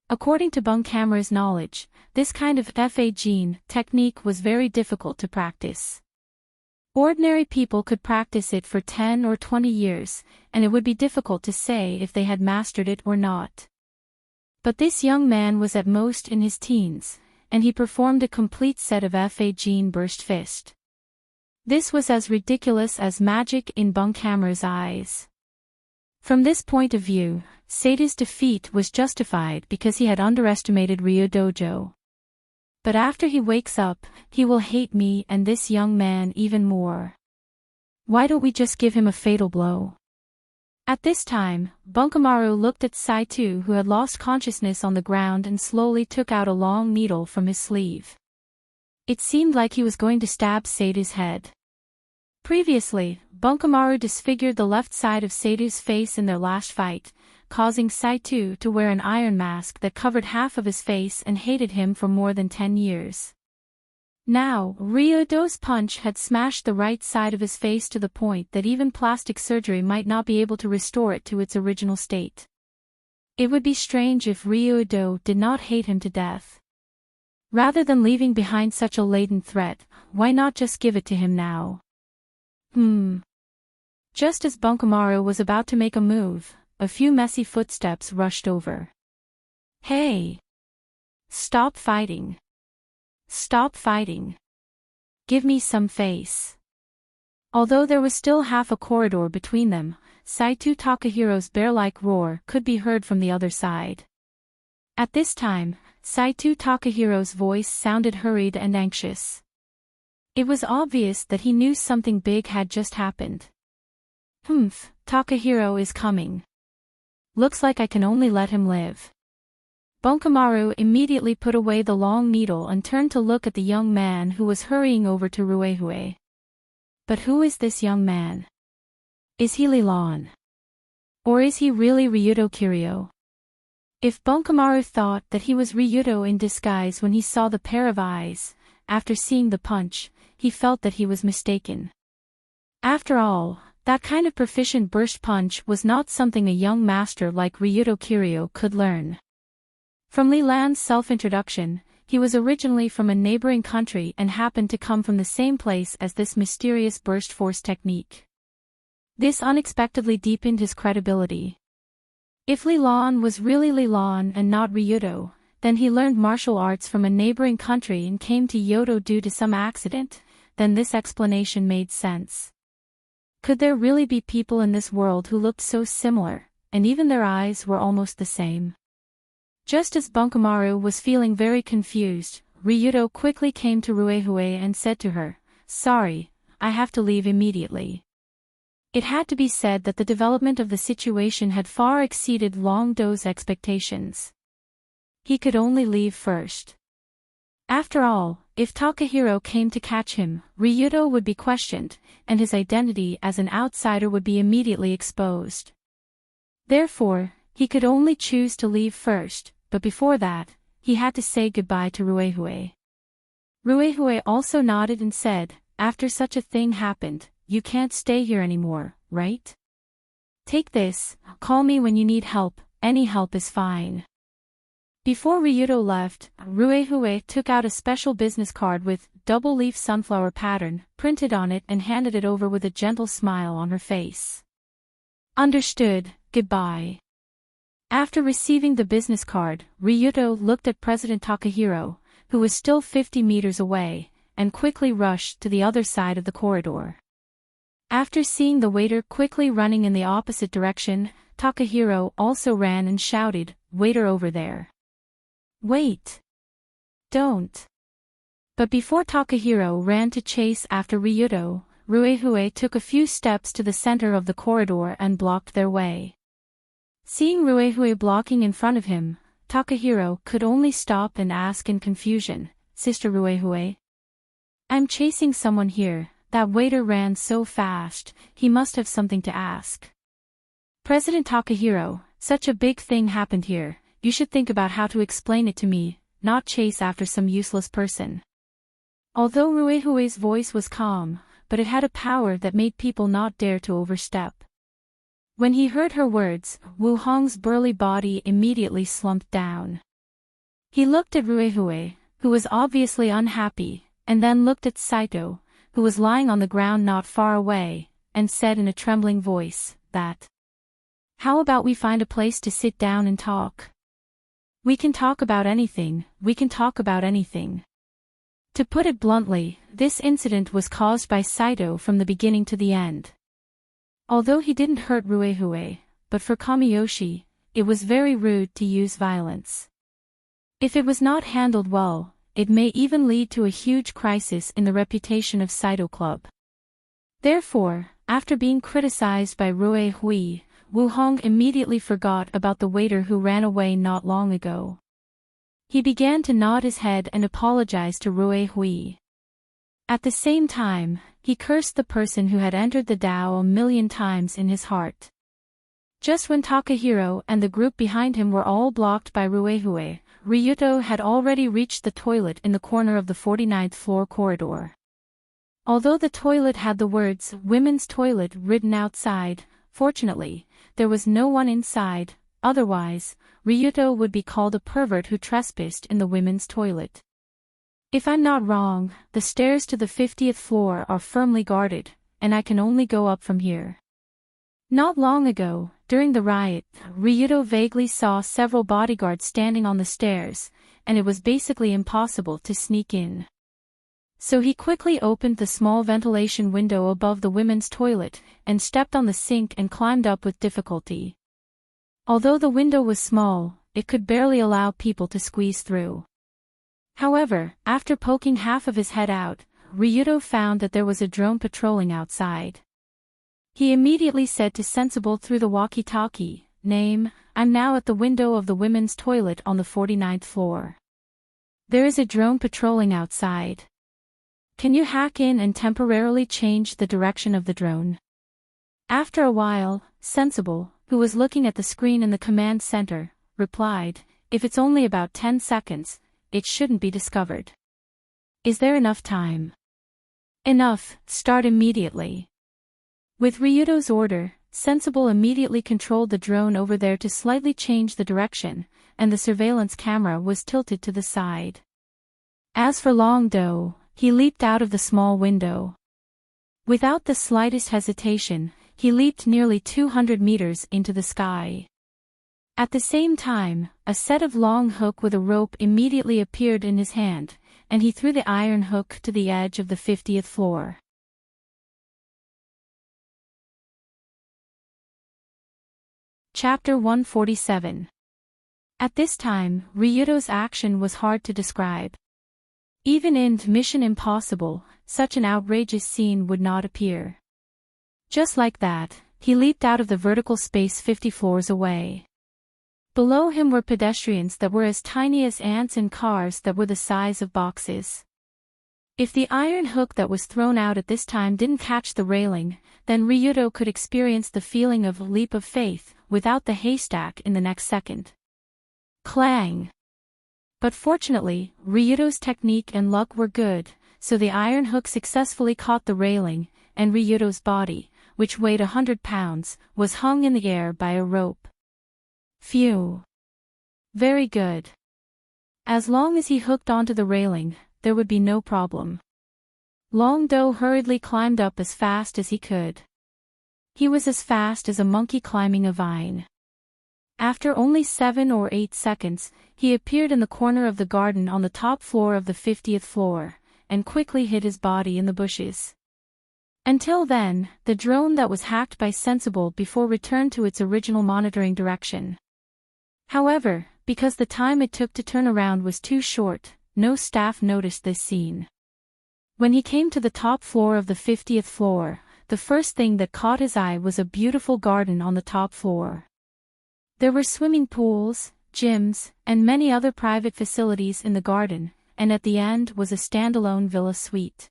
According to Bunkhammer's knowledge, this kind of Fa-Jin technique was very difficult to practice. Ordinary people could practice it for 10 or 20 years, and it would be difficult to say if they had mastered it or not. But this young man was at most in his teens, and he performed a complete set of Fa-Jin burst fist. This was as ridiculous as magic in Bunkhammer's eyes. From this point of view, Seida's defeat was justified because he had underestimated Ryo-Dojo. But after he wakes up, he will hate me and this young man even more. Why don't we just give him a fatal blow? At this time, Bunkamaru looked at Saito, who had lost consciousness on the ground, and slowly took out a long needle from his sleeve. It seemed like he was going to stab Seida's head. Previously, Bunkamaru disfigured the left side of Saito's face in their last fight, causing Saito to wear an iron mask that covered half of his face and hated him for more than 10 years. Now, Ryo-Do's punch had smashed the right side of his face to the point that even plastic surgery might not be able to restore it to its original state. It would be strange if Ryo-Do did not hate him to death. Rather than leaving behind such a latent threat, why not just give it to him now? Just as Bunkamaru was about to make a move, a few messy footsteps rushed over. Hey! Stop fighting! Stop fighting! Give me some face! Although there was still half a corridor between them, Saito Takahiro's bear-like roar could be heard from the other side. At this time, Saito Takahiro's voice sounded hurried and anxious. It was obvious that he knew something big had just happened. Takahiro is coming. Looks like I can only let him live. Bunkamaru immediately put away the long needle and turned to look at the young man who was hurrying over to Ruehue. But who is this young man? Is he Lilan? Or is he really Ryudo Kiryu? If Bunkamaru thought that he was Ryudo in disguise when he saw the pair of eyes, after seeing the punch, he felt that he was mistaken. After all, that kind of proficient burst punch was not something a young master like Ryudo Kiryu could learn. From Lilan's self-introduction, he was originally from a neighboring country and happened to come from the same place as this mysterious burst force technique. This unexpectedly deepened his credibility. If Lilan was really Lilan and not Ryudo, then he learned martial arts from a neighboring country and came to Yodo due to some accident, then this explanation made sense. Could there really be people in this world who looked so similar, and even their eyes were almost the same? Just as Bunkamaru was feeling very confused, Ryudo quickly came to Ruehue and said to her, "Sorry, I have to leave immediately." It had to be said that the development of the situation had far exceeded Long Do's expectations. He could only leave first. After all, if Takahiro came to catch him, Ryudo would be questioned, and his identity as an outsider would be immediately exposed. Therefore, he could only choose to leave first, but before that, he had to say goodbye to Ruehue. Ruehue also nodded and said, "After such a thing happened, you can't stay here anymore, right? Take this, call me when you need help, any help is fine." Before Ryudo left, Ruehue took out a special business card with double-leaf sunflower pattern printed on it and handed it over with a gentle smile on her face. "Understood, goodbye." After receiving the business card, Ryudo looked at President Takahiro, who was still 50 meters away, and quickly rushed to the other side of the corridor. After seeing the waiter quickly running in the opposite direction, Takahiro also ran and shouted, "Waiter over there. Wait! Don't!" But before Takahiro ran to chase after Ryudo, Ruehue took a few steps to the center of the corridor and blocked their way. Seeing Ruehue blocking in front of him, Takahiro could only stop and ask in confusion, "Sister Ruehue? I'm chasing someone here, that waiter ran so fast, he must have something to ask." "President Takahiro, such a big thing happened here. You should think about how to explain it to me," not chase after some useless person. Although Ruehue's voice was calm, but it had a power that made people not dare to overstep. When he heard her words, Wu Hong's burly body immediately slumped down. He looked at Ruehue, who was obviously unhappy, and then looked at Saito, who was lying on the ground not far away, and said in a trembling voice, that, "How about we find a place to sit down and talk? We can talk about anything, we can talk about anything." To put it bluntly, this incident was caused by Saito from the beginning to the end. Although he didn't hurt Ruehue, but for Kamiyoshi, it was very rude to use violence. If it was not handled well, it may even lead to a huge crisis in the reputation of Saito Club. Therefore, after being criticized by Ruehui, Wu Hong immediately forgot about the waiter who ran away not long ago. He began to nod his head and apologize to Ruehui. At the same time, he cursed the person who had entered the Dao 1,000,000 times in his heart. Just when Takahiro and the group behind him were all blocked by Ruehue, Ryuto had already reached the toilet in the corner of the 49th floor corridor. Although the toilet had the words "Women's Toilet" written outside, fortunately, there was no one inside, otherwise, Ryuto would be called a pervert who trespassed in the women's toilet. If I'm not wrong, the stairs to the 50th floor are firmly guarded, and I can only go up from here. Not long ago, during the riot, Ryuto vaguely saw several bodyguards standing on the stairs, and it was basically impossible to sneak in. So he quickly opened the small ventilation window above the women's toilet, and stepped on the sink and climbed up with difficulty. Although the window was small, it could barely allow people to squeeze through. However, after poking half of his head out, Ryuto found that there was a drone patrolling outside. He immediately said to Sensible through the walkie-talkie, "Name, I'm now at the window of the women's toilet on the 49th floor. There is a drone patrolling outside. Can you hack in and temporarily change the direction of the drone?" After a while, Sensible, who was looking at the screen in the command center, replied, "If it's only about 10 seconds, it shouldn't be discovered." "Is there enough time?" "Enough, start immediately." With Ryuto's order, Sensible immediately controlled the drone over there to slightly change the direction, and the surveillance camera was tilted to the side. As for Long Do, he leaped out of the small window. Without the slightest hesitation, he leaped nearly 200 meters into the sky. At the same time, a set of long hook with a rope immediately appeared in his hand, and he threw the iron hook to the edge of the 50th floor. Chapter 147. At this time, Ryuto's action was hard to describe. Even in Mission Impossible, such an outrageous scene would not appear. Just like that, he leaped out of the vertical space 50 floors away. Below him were pedestrians that were as tiny as ants and cars that were the size of boxes. If the iron hook that was thrown out at this time didn't catch the railing, then Ryuto could experience the feeling of a leap of faith, without the haystack in the next second. Clang! But fortunately, Ryuto's technique and luck were good, so the iron hook successfully caught the railing, and Ryuto's body, which weighed 100 pounds, was hung in the air by a rope. Phew! Very good. As long as he hooked onto the railing, there would be no problem. Long Do hurriedly climbed up as fast as he could. He was as fast as a monkey climbing a vine. After only 7 or 8 seconds, he appeared in the corner of the garden on the top floor of the 50th floor, and quickly hid his body in the bushes. Until then, the drone that was hacked by Sensible before returned to its original monitoring direction. However, because the time it took to turn around was too short, no staff noticed this scene. When he came to the top floor of the 50th floor, the first thing that caught his eye was a beautiful garden on the top floor. There were swimming pools, gyms, and many other private facilities in the garden, and at the end was a standalone villa suite.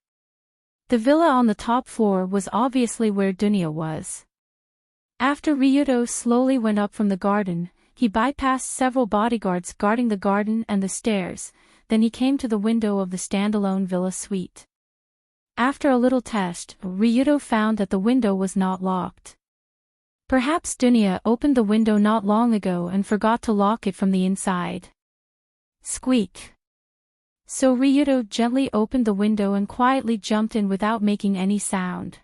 The villa on the top floor was obviously where Dunya was. After Ryuto slowly went up from the garden, he bypassed several bodyguards guarding the garden and the stairs, then he came to the window of the standalone villa suite. After a little test, Ryudo found that the window was not locked. Perhaps Dunya opened the window not long ago and forgot to lock it from the inside. Squeak. So Ryudo gently opened the window and quietly jumped in without making any sound.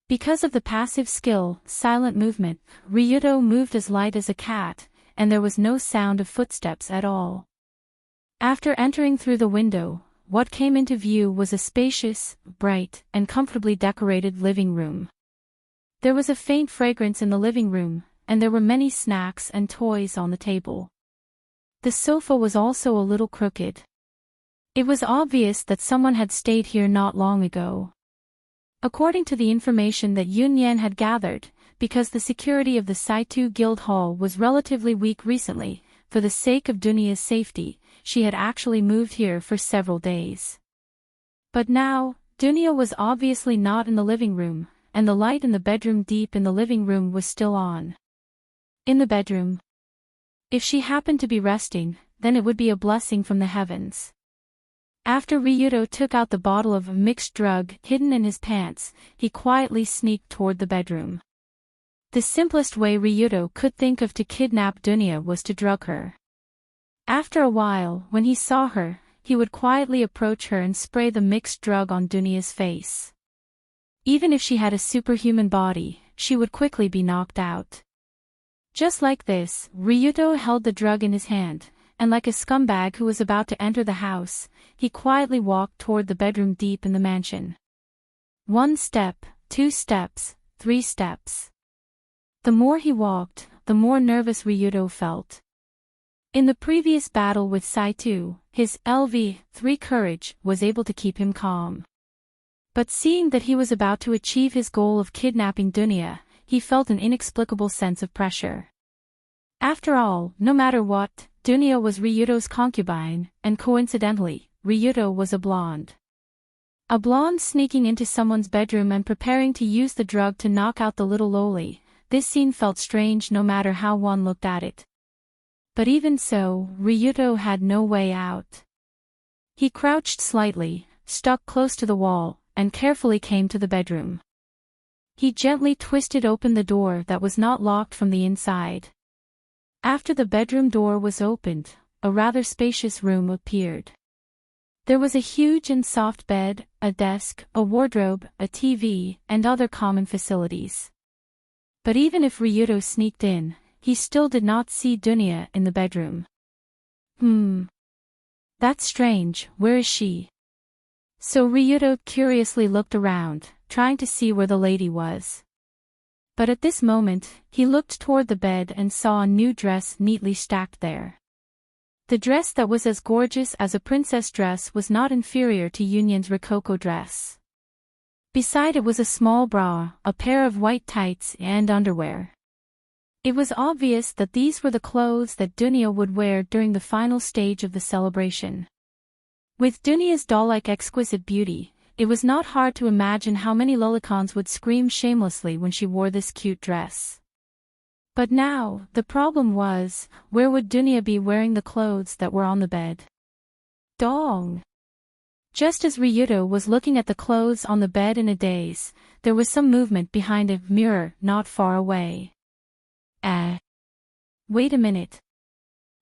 Because of the passive skill, silent movement, Ryudo moved as light as a cat, and there was no sound of footsteps at all. After entering through the window, what came into view was a spacious, bright, and comfortably decorated living room. There was a faint fragrance in the living room, and there were many snacks and toys on the table. The sofa was also a little crooked. It was obvious that someone had stayed here not long ago. According to the information that Yun Yan had gathered, because the security of the Saitu Guild Hall was relatively weak recently, for the sake of Dunya's safety, she had actually moved here for several days. But now, Dunya was obviously not in the living room, and the light in the bedroom deep in the living room was still on. In the bedroom. If she happened to be resting, then it would be a blessing from the heavens. After Ryudo took out the bottle of a mixed drug hidden in his pants, he quietly sneaked toward the bedroom. The simplest way Ryudo could think of to kidnap Dunya was to drug her. After a while, when he saw her, he would quietly approach her and spray the mixed drug on Dunya's face. Even if she had a superhuman body, she would quickly be knocked out. Just like this, Ryudo held the drug in his hand, and like a scumbag who was about to enter the house, he quietly walked toward the bedroom deep in the mansion. 1 step, 2 steps, 3 steps. The more he walked, the more nervous Ryudo felt. In the previous battle with Saitu, his LV3 courage was able to keep him calm. But seeing that he was about to achieve his goal of kidnapping Dunya, he felt an inexplicable sense of pressure. After all, no matter what, Dunya was Ryudo's concubine, and coincidentally, Ryudo was a blonde. A blonde sneaking into someone's bedroom and preparing to use the drug to knock out the little loli. This scene felt strange no matter how one looked at it. But even so, Ryudo had no way out. He crouched slightly, stuck close to the wall, and carefully came to the bedroom. He gently twisted open the door that was not locked from the inside. After the bedroom door was opened, a rather spacious room appeared. There was a huge and soft bed, a desk, a wardrobe, a TV, and other common facilities. But even if Ryudo sneaked in, he still did not see Dunya in the bedroom. That's strange, where is she? So Ryudo curiously looked around, trying to see where the lady was. But at this moment, he looked toward the bed and saw a new dress neatly stacked there. The dress that was as gorgeous as a princess dress was not inferior to Yunyan's Rococo dress. Beside it was a small bra, a pair of white tights and underwear. It was obvious that these were the clothes that Dunya would wear during the final stage of the celebration. With Dunya's doll-like exquisite beauty, it was not hard to imagine how many lolicons would scream shamelessly when she wore this cute dress. But now, the problem was, where would Dunya be wearing the clothes that were on the bed? Dong! Just as Ryudo was looking at the clothes on the bed in a daze, there was some movement behind a mirror not far away. Wait a minute.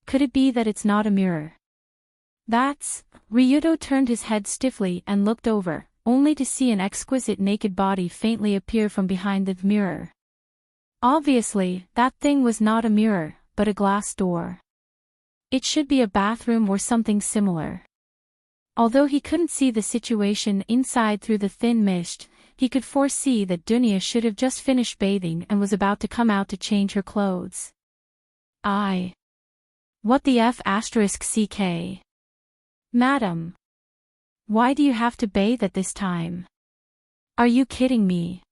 Could it be that it's not a mirror? Ryudo turned his head stiffly and looked over, only to see an exquisite naked body faintly appear from behind the mirror. Obviously, that thing was not a mirror, but a glass door. It should be a bathroom or something similar. Although he couldn't see the situation inside through the thin mist, he could foresee that Dunya should have just finished bathing and was about to come out to change her clothes. What the F***ck? Madam. Why do you have to bathe at this time? Are you kidding me?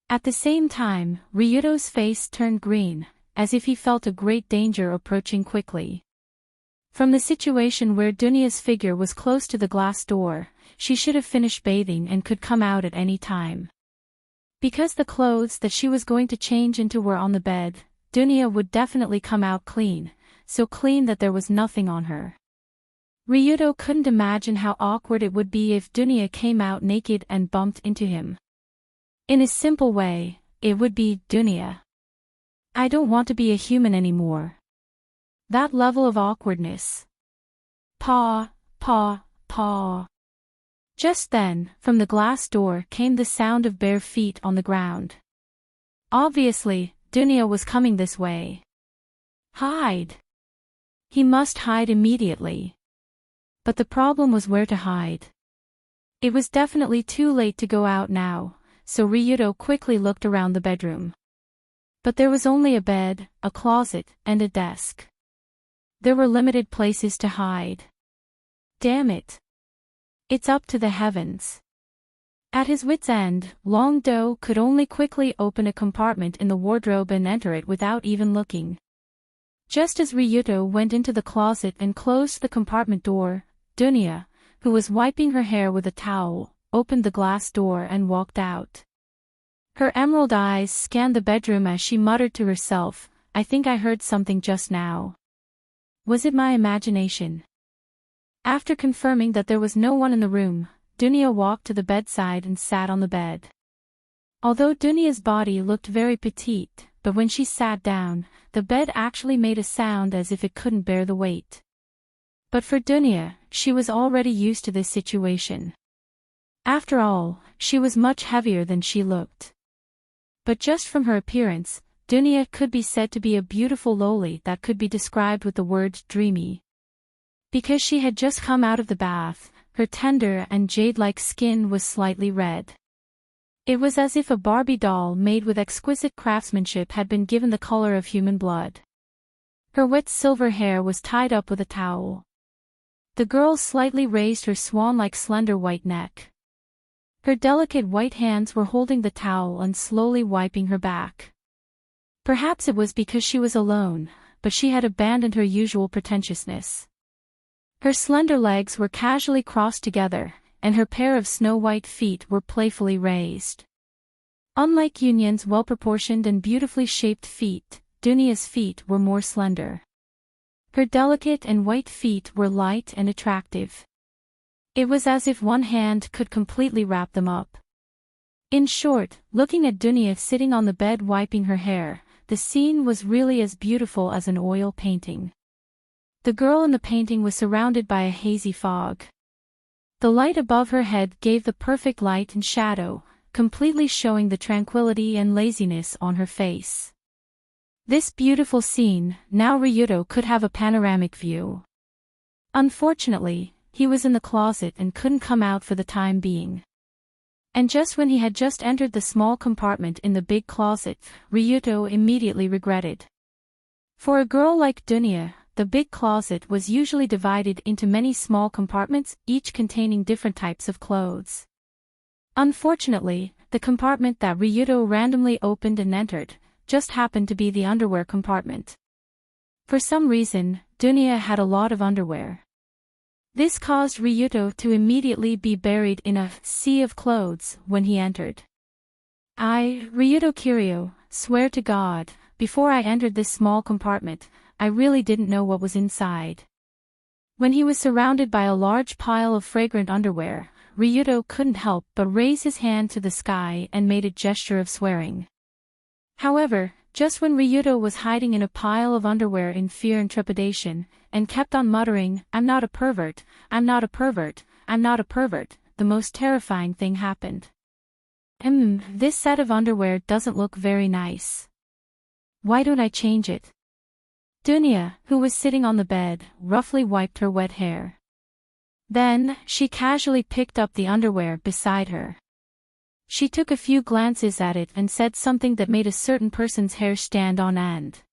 At the same time, Ryudo's face turned green, as if he felt a great danger approaching quickly. From the situation where Dunya's figure was close to the glass door, she should have finished bathing and could come out at any time. Because the clothes that she was going to change into were on the bed, Dunya would definitely come out clean, so clean that there was nothing on her. Ryuto couldn't imagine how awkward it would be if Dunya came out naked and bumped into him. In a simple way, it would be, Dunya, I don't want to be a human anymore. That level of awkwardness. Paw, paw, paw. Just then, from the glass door came the sound of bare feet on the ground. Obviously, Dunya was coming this way. Hide! He must hide immediately. But the problem was where to hide. It was definitely too late to go out now, so Ryuto quickly looked around the bedroom. But there was only a bed, a closet, and a desk. There were limited places to hide. Damn it. It's up to the heavens. At his wit's end, Long Do could only quickly open a compartment in the wardrobe and enter it without even looking. Just as Ryuto went into the closet and closed the compartment door, Dunya, who was wiping her hair with a towel, opened the glass door and walked out. Her emerald eyes scanned the bedroom as she muttered to herself, I think I heard something just now. Was it my imagination? After confirming that there was no one in the room, Dunya walked to the bedside and sat on the bed. Although Dunya's body looked very petite, but when she sat down, the bed actually made a sound as if it couldn't bear the weight. But for Dunya, she was already used to this situation. After all, she was much heavier than she looked. But just from her appearance, Dunya could be said to be a beautiful loli that could be described with the word dreamy. Because she had just come out of the bath, her tender and jade-like skin was slightly red. It was as if a Barbie doll made with exquisite craftsmanship had been given the color of human blood. Her wet silver hair was tied up with a towel. The girl slightly raised her swan-like slender white neck. Her delicate white hands were holding the towel and slowly wiping her back. Perhaps it was because she was alone, but she had abandoned her usual pretentiousness. Her slender legs were casually crossed together, and her pair of snow-white feet were playfully raised. Unlike Yunyun's well-proportioned and beautifully shaped feet, Dunya's feet were more slender. Her delicate and white feet were light and attractive. It was as if one hand could completely wrap them up. In short, looking at Dunya sitting on the bed wiping her hair, the scene was really as beautiful as an oil painting. The girl in the painting was surrounded by a hazy fog. The light above her head gave the perfect light and shadow, completely showing the tranquility and laziness on her face. This beautiful scene, now Ryuto could have a panoramic view. Unfortunately, he was in the closet and couldn't come out for the time being. And just when he had just entered the small compartment in the big closet, Ryuto immediately regretted. For a girl like Dunya, the big closet was usually divided into many small compartments, each containing different types of clothes. Unfortunately, the compartment that Ryuto randomly opened and entered just happened to be the underwear compartment. For some reason, Dunya had a lot of underwear. This caused Ryuto to immediately be buried in a sea of clothes when he entered. Ryuto Kiryu, swear to God, before I entered this small compartment, I really didn't know what was inside. When he was surrounded by a large pile of fragrant underwear, Ryuto couldn't help but raise his hand to the sky and made a gesture of swearing. However, just when Ryuto was hiding in a pile of underwear in fear and trepidation, and kept on muttering, I'm not a pervert, I'm not a pervert, I'm not a pervert, the most terrifying thing happened. This set of underwear doesn't look very nice. Why don't I change it? Dunya, who was sitting on the bed, roughly wiped her wet hair. Then, she casually picked up the underwear beside her. She took a few glances at it and said something that made a certain person's hair stand on end.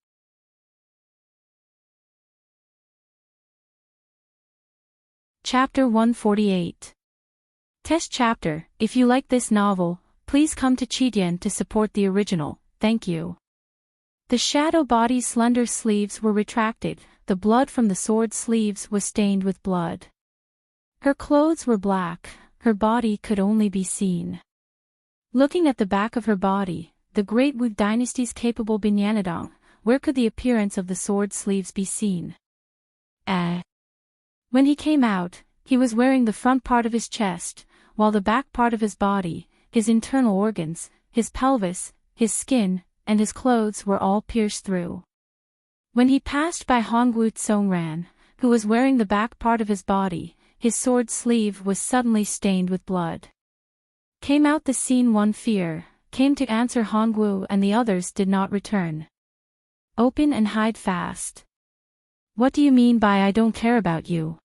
Chapter 148. Test Chapter. If you like this novel, please come to Chidian to support the original, thank you. The shadow body's slender sleeves were retracted, the blood from the sword sleeves was stained with blood. Her clothes were black, her body could only be seen. Looking at the back of her body, the great Wu dynasty's capable Binyanadong, where could the appearance of the sword sleeves be seen? When he came out, he was wearing the front part of his chest, while the back part of his body, his internal organs, his pelvis, his skin, and his clothes were all pierced through. When he passed by Hongwu Tsongran, who was wearing the back part of his body, his sword sleeve was suddenly stained with blood. Came out the scene one fear, came to answer Hongwu and the others did not return. Open and hide fast. What do you mean by I don't care about you?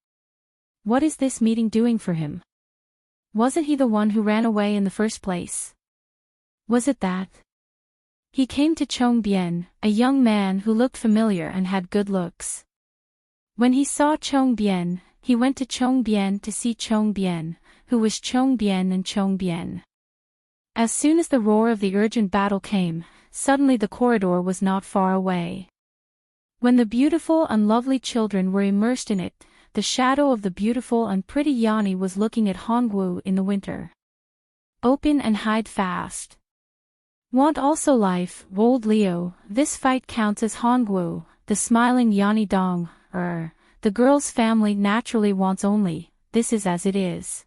What is this meeting doing for him? Wasn't he the one who ran away in the first place? Was it that? He came to Chongbian, a young man who looked familiar and had good looks. When he saw Chongbian, he went to Chongbian to see Chongbian, who was Chongbian and Chongbian. As soon as the roar of the urgent battle came, suddenly the corridor was not far away. When the beautiful and lovely children were immersed in it, the shadow of the beautiful and pretty Yanni was looking at Hongwu in the winter. Open and hide fast. Want also life, old Leo, this fight counts as Hongwu, the smiling Yanni Dong, the girl's family naturally wants only, this is as it is.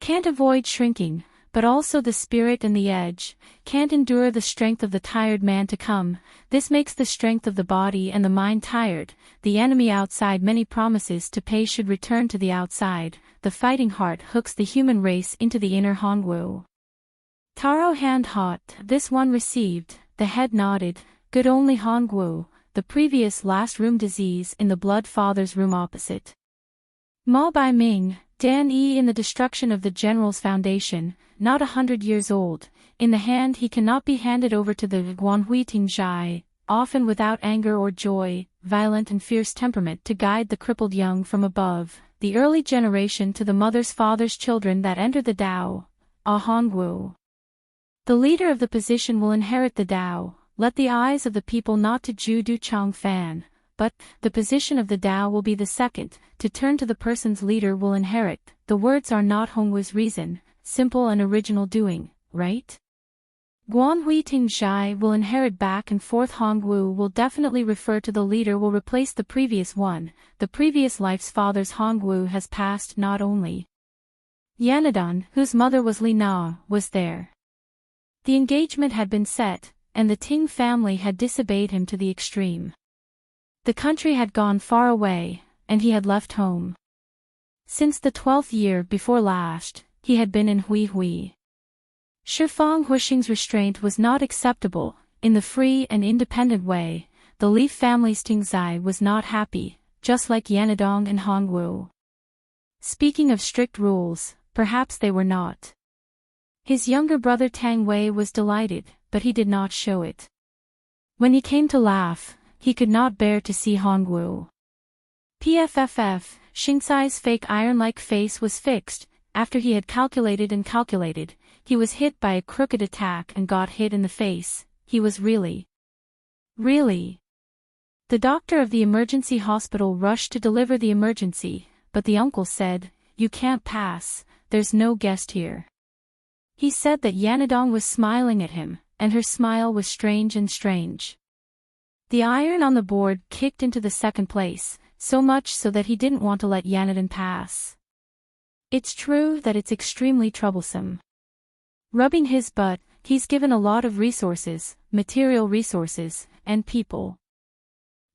Can't avoid shrinking, but also the spirit and the edge, can't endure the strength of the tired man to come, this makes the strength of the body and the mind tired, the enemy outside many promises to pay should return to the outside, the fighting heart hooks the human race into the inner Hongwu. Taro hand hot, this one received, the head nodded, good only Hongwu, the previous last room disease in the blood father's room opposite. Ma Bai Ming, Dan Yi in the destruction of the general's foundation, not 100 years old, in the hand he cannot be handed over to the Guanhui Tingjai, often without anger or joy, violent and fierce temperament to guide the crippled young from above, the early generation to the mother's father's children that enter the Tao, Hongwu. The leader of the position will inherit the Tao, let the eyes of the people not to Ju Du Chang Fan, but, the position of the Tao will be the second, to turn to the person's leader will inherit, the words are not Hongwu's reason, simple and original doing, right? Guanhui Tingjai will inherit back and forth Hongwu will definitely refer to the leader will replace the previous one, the previous life's father's Hongwu has passed not only. Yanadon, whose mother was Li Na, was there. The engagement had been set, and the Ting family had disobeyed him to the extreme. The country had gone far away, and he had left home. Since the 12th year before last, he had been in Hui Hui. Shifang Huixing's restraint was not acceptable, in the free and independent way, the Li family's Tingzai was not happy, just like Yanadong and Hongwu. Speaking of strict rules, perhaps they were not. His younger brother Tang Wei was delighted, but he did not show it. When he came to laugh, he could not bear to see Hongwu. PFFF, Xingzai's fake iron-like face was fixed, after he had calculated and calculated, he was hit by a crooked attack and got hit in the face, he was really. The doctor of the emergency hospital rushed to deliver the emergency, but the uncle said, you can't pass, there's no guest here. He said that Yanadong was smiling at him, and her smile was strange and strange. The iron on the board kicked into the second place, so much so that he didn't want to let Yanadong pass. It's true that it's extremely troublesome. Rubbing his butt, he's given a lot of resources, material resources, and people.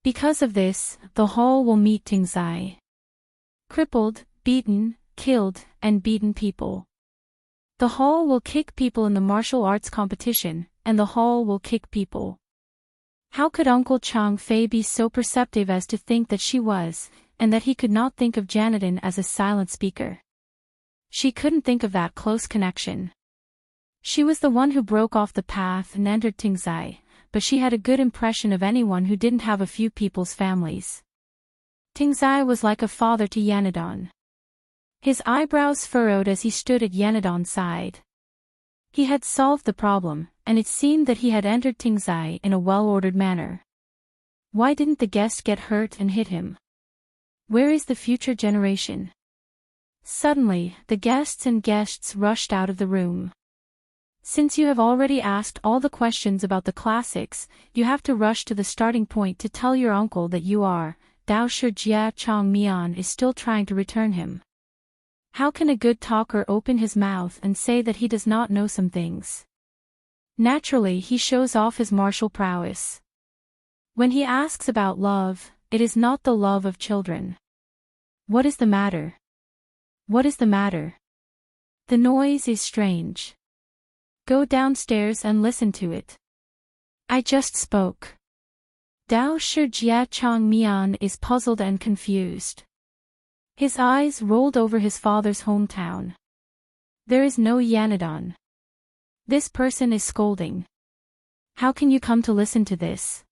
Because of this, the hall will meet Tingzai. Crippled, beaten, killed, and beaten people. The hall will kick people in the martial arts competition, and the hall will kick people. How could Uncle Chang Fei be so perceptive as to think that she was, and that he could not think of Janadin as a silent speaker? She couldn't think of that close connection. She was the one who broke off the path and entered Tingzai, but she had a good impression of anyone who didn't have a few people's families. Tingzai was like a father to Yanadon. His eyebrows furrowed as he stood at Yanadon's side. He had solved the problem, and it seemed that he had entered Tingzai in a well-ordered manner. Why didn't the guest get hurt and hit him? Where is the future generation? Suddenly, the guests rushed out of the room. Since you have already asked all the questions about the classics, you have to rush to the starting point to tell your uncle that you are, Dao Shi Jia Chong Mian is still trying to return him. How can a good talker open his mouth and say that he does not know some things? Naturally, he shows off his martial prowess. When he asks about love, it is not the love of children. What is the matter? What is the matter? The noise is strange. Go downstairs and listen to it. I just spoke. Dao Shi Jia Chong Mian is puzzled and confused. His eyes rolled over his father's hometown. There is no Yanadon. This person is scolding. How can you come to listen to this?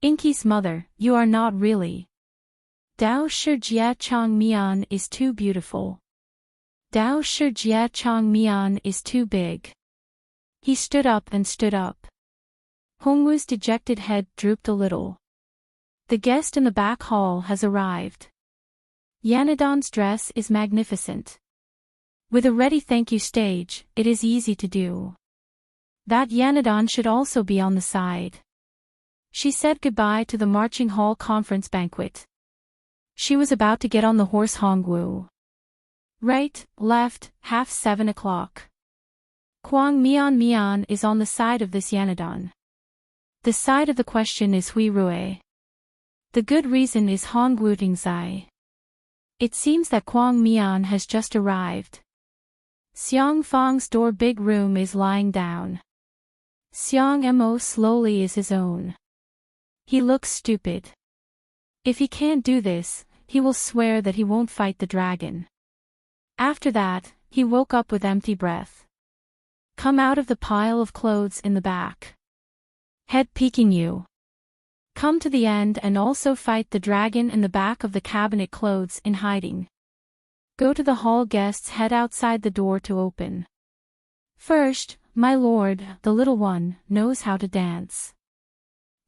Inky's mother, you are not really. Dao Shi Jia Chong Mian is too beautiful. Dao Shi Jia Chong Mian is too big. He stood up and stood up. Hongwu's dejected head drooped a little. The guest in the back hall has arrived. Yanadon's dress is magnificent. With a ready thank you stage, it is easy to do. That Yanadon should also be on the side. She said goodbye to the marching hall conference banquet. She was about to get on the horse Hongwu. Right, left, 7:30. Kwang Mian Mian is on the side of this Yanadon. The side of the question is Hui Rui. The good reason is Hongwu Tingzai. It seems that Kwang Mian has just arrived. Xiang Fang's door big room is lying down. Xiang Mo slowly is his own. He looks stupid. If he can't do this, he will swear that he won't fight the dragon. After that, he woke up with empty breath. Come out of the pile of clothes in the back. Head peeking you. Come to the end and also fight the dragon in the back of the cabinet clothes in hiding. Go to the hall guests head outside the door to open. First, my lord, the little one, knows how to dance.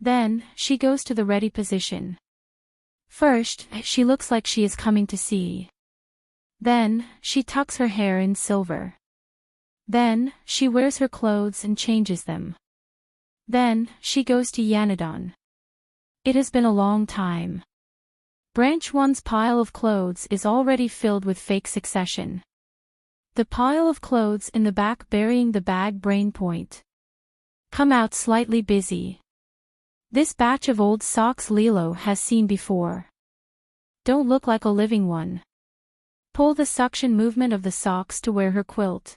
Then, she goes to the ready position. First, she looks like she is coming to see. Then, she tucks her hair in silver. Then, she wears her clothes and changes them. Then, she goes to Yanadon. It has been a long time. Branch 1's pile of clothes is already filled with fake succession. The pile of clothes in the back burying the bag brain point. Come out slightly busy. This batch of old socks Lilo has seen before. Don't look like a living one. Pull the suction movement of the socks to wear her quilt.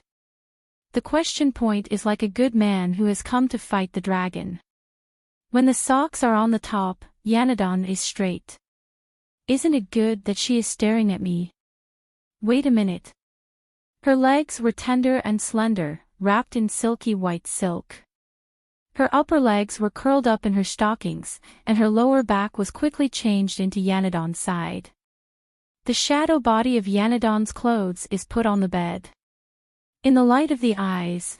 The question point is like a good man who has come to fight the dragon. When the socks are on the top, Yanadon is straight. Isn't it good that she is staring at me? Wait a minute. Her legs were tender and slender, wrapped in silky white silk. Her upper legs were curled up in her stockings, and her lower back was quickly changed into Yanadon's side. The shadow body of Yanadon's clothes is put on the bed. In the light of the eyes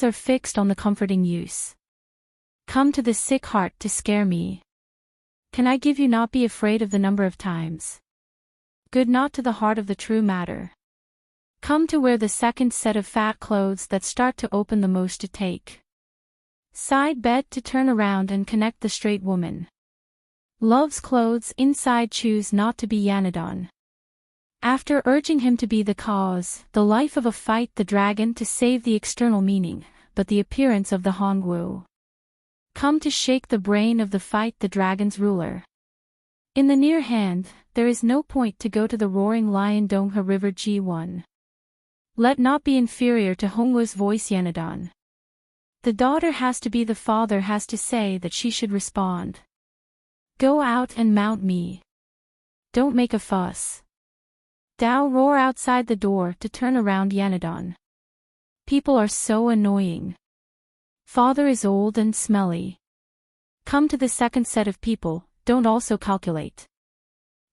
are fixed on the comforting use. Come to the sick heart to scare me. Can I give you not be afraid of the number of times? Good not to the heart of the true matter. Come to wear the second set of fat clothes that start to open the most to take. Side bed to turn around and connect the straight woman. Love's clothes inside choose not to be Yanadon. After urging him to be the cause, the life of a fight the dragon to save the external meaning, but the appearance of the Hongwu. Come to shake the brain of the fight the dragon's ruler. In the near hand, there is no point to go to the roaring lion Dongha River G1. Let not be inferior to Hongwu's voice Yanadon. The daughter has to be the father has to say that she should respond. Go out and mount me. Don't make a fuss. Dao roar outside the door to turn around Yanadon. People are so annoying. Father is old and smelly. Come to the second set of people, don't also calculate.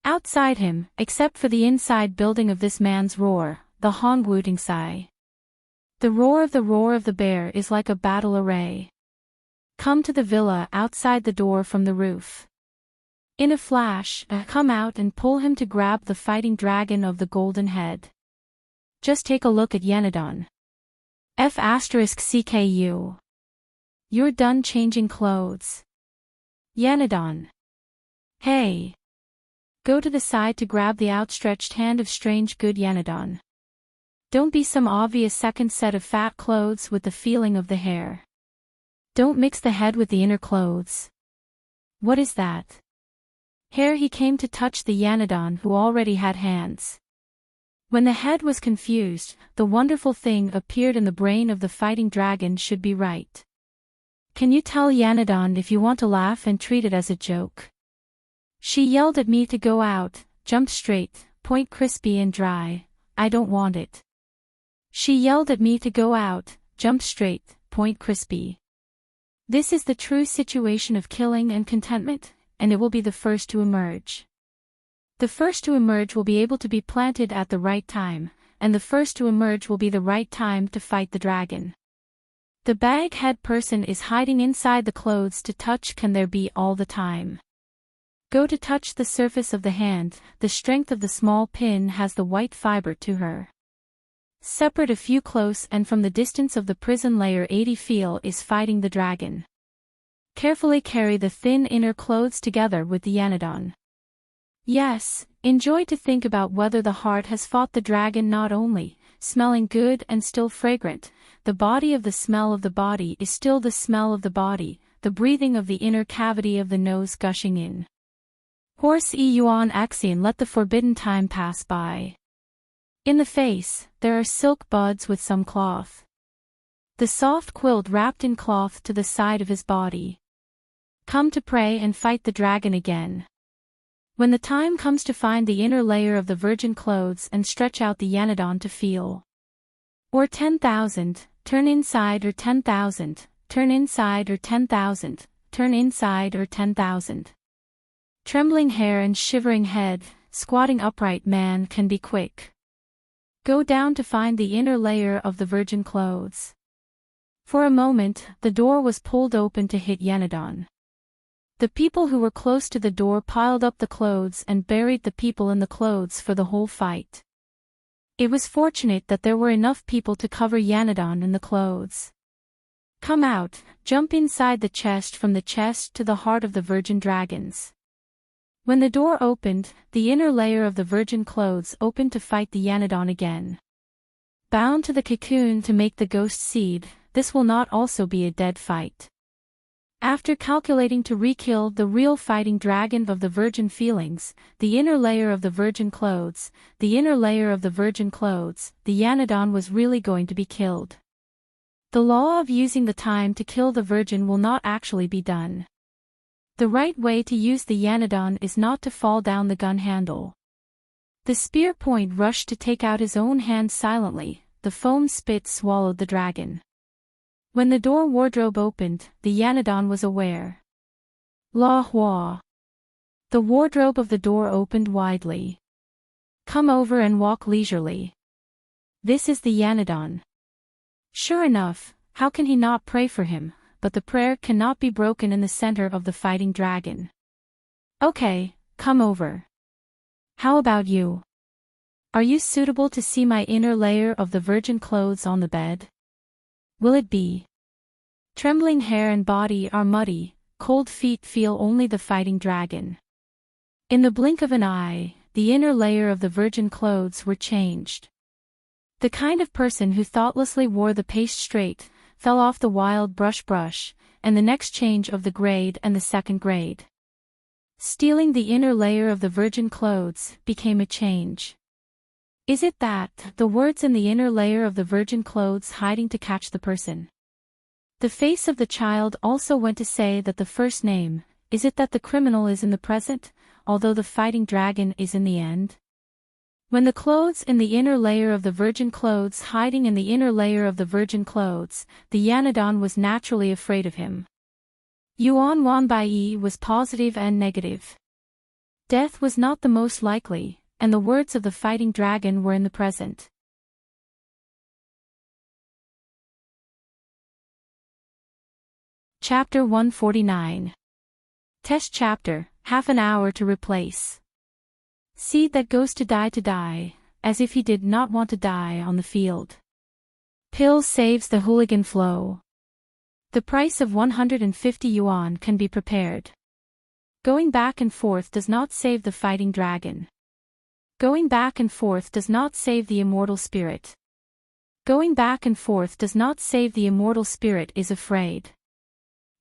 Outside him, except for the inside building of this man's roar, the Hongwu Dingsai. The roar of the bear is like a battle array. Come to the villa outside the door from the roof. In a flash, come out and pull him to grab the fighting dragon of the golden head. Just take a look at Yanadon. F*CKU. You're done changing clothes. Yanadon. Hey. Go to the side to grab the outstretched hand of strange good Yanadon. Don't be some obvious second set of fat clothes with the feeling of the hair. Don't mix the head with the inner clothes. What is that? Hair. He came to touch the Yanadon who already had hands. When the head was confused, the wonderful thing appeared in the brain of the fighting dragon should be right. Can you tell Yanadon if you want to laugh and treat it as a joke? She yelled at me to go out, jump straight, point crispy and dry. I don't want it. She yelled at me to go out, jump straight, point crispy. This is the true situation of killing and contentment, and it will be the first to emerge. The first to emerge will be able to be planted at the right time, and the first to emerge will be the right time to fight the dragon. The bag-head person is hiding inside the clothes to touch. Can there be all the time? Go to touch the surface of the hand. The strength of the small pin has the white fiber to her. Separate a few close and from the distance of the prison layer 80 feel is fighting the dragon. Carefully carry the thin inner clothes together with the Yanadon. Yes, enjoy to think about whether the heart has fought the dragon. Not only smelling good and still fragrant, the body of the smell of the body is still the smell of the body, the breathing of the inner cavity of the nose gushing in. Horse e yuan axion. Let the forbidden time pass by. In the face, there are silk buds with some cloth. The soft quilt wrapped in cloth to the side of his body. Come to pray and fight the dragon again. When the time comes to find the inner layer of the virgin clothes and stretch out the Yanadon to feel. Or 10,000, turn inside or 10,000, turn inside or 10,000, turn inside or 10,000. Trembling hair and shivering head, squatting upright man can be quick. Go down to find the inner layer of the virgin clothes. For a moment, the door was pulled open to hit Yanadon. The people who were close to the door piled up the clothes and buried the people in the clothes for the whole fight. It was fortunate that there were enough people to cover Yanadon in the clothes. Come out, jump inside the chest, from the chest to the heart of the virgin dragons. When the door opened, the inner layer of the virgin clothes opened to fight the Yanadon again. Bound to the cocoon to make the ghost seed, this will not also be a dead fight. After calculating to re-kill the real fighting dragon of the virgin feelings, the inner layer of the virgin clothes, the inner layer of the virgin clothes, the Yanadon was really going to be killed. The law of using the time to kill the virgin will not actually be done. The right way to use the Yanadon is not to fall down the gun handle. The spear point rushed to take out his own hand silently. The foam spit swallowed the dragon. When the door wardrobe opened, the Yanadon was aware. La Hua. The wardrobe of the door opened widely. Come over and walk leisurely. This is the Yanadon. Sure enough, how can he not pray for him? But the prayer cannot be broken in the center of the fighting dragon. Okay, come over. How about you? Are you suitable to see my inner layer of the virgin clothes on the bed? Will it be? Trembling hair and body are muddy, cold feet feel only the fighting dragon. In the blink of an eye, the inner layer of the virgin clothes were changed. The kind of person who thoughtlessly wore the paste straight, fell off the wild brush, and the next change of the grade and the second grade. Stealing the inner layer of the virgin clothes became a change. Is it that, the words in the inner layer of the virgin clothes hiding to catch the person? The face of the child also went to say that the first name, is it that the criminal is in the present, although the fighting dragon is in the end? When the clothes in the inner layer of the virgin clothes hiding in the inner layer of the virgin clothes, the Yanadon was naturally afraid of him. Yuan Wan Bai was positive and negative. Death was not the most likely, and the words of the fighting dragon were in the present. Chapter 149. Test Chapter, half an hour to replace. Seed that goes to die, as if he did not want to die on the field. Pill saves the hooligan flow. The price of 150 yuan can be prepared. Going back and forth does not save the fighting dragon. Going back and forth does not save the immortal spirit. Going back and forth does not save the immortal spirit is afraid.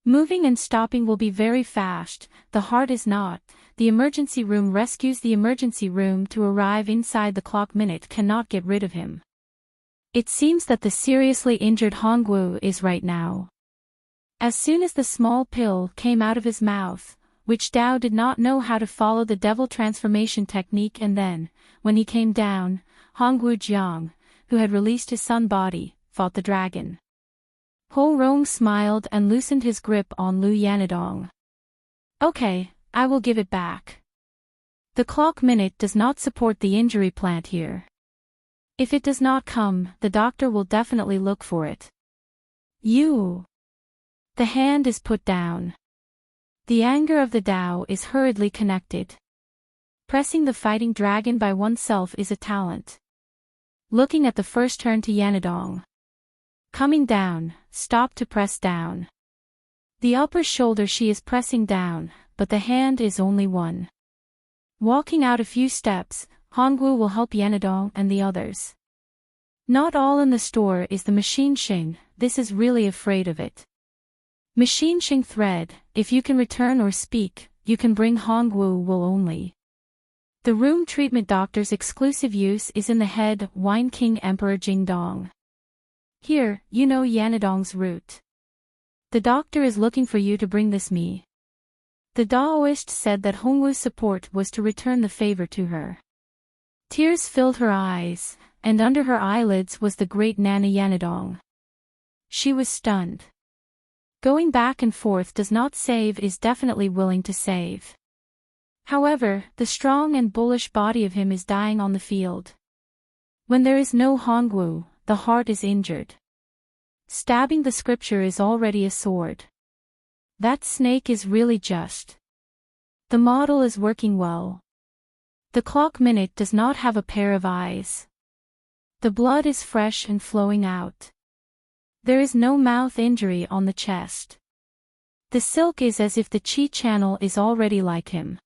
Moving and stopping will be very fast, the heart is not. The emergency room rescues the emergency room to arrive inside the clock minute cannot get rid of him. It seems that the seriously injured Hongwu is right now. As soon as the small pill came out of his mouth, which Dao did not know how to follow the devil transformation technique, and then, when he came down, Hongwu Jiang, who had released his sun body, fought the dragon. Ho Rong smiled and loosened his grip on Lu Yanadong. Okay, I will give it back. The clock minute does not support the injury plant here. If it does not come, the doctor will definitely look for it. You. The hand is put down. The anger of the Tao is hurriedly connected. Pressing the fighting dragon by oneself is a talent. Looking at the first turn to Yanadong. Coming down, stop to press down. The upper shoulder she is pressing down, but the hand is only one. Walking out a few steps, Hongwu will help Yanadong and the others. Not all in the store is the machine Xing, this is really afraid of it. Machine Xing thread, if you can return or speak, you can bring Hongwu will only. The room treatment doctor's exclusive use is in the head, Wine King Emperor Jingdong. Here, you know Yanadong's route. The doctor is looking for you to bring this me. The Daoist said that Hongwu's support was to return the favor to her. Tears filled her eyes, and under her eyelids was the great Nana Yanadong. She was stunned. Going back and forth does not save is definitely willing to save. However, the strong and bullish body of him is dying on the field. When there is no Hongwu, the heart is injured. Stabbing the scripture is already a sword. That snake is really just. The model is working well. The clock minute does not have a pair of eyes. The blood is fresh and flowing out. There is no mouth injury on the chest. The silk is as if the chi channel is already like him.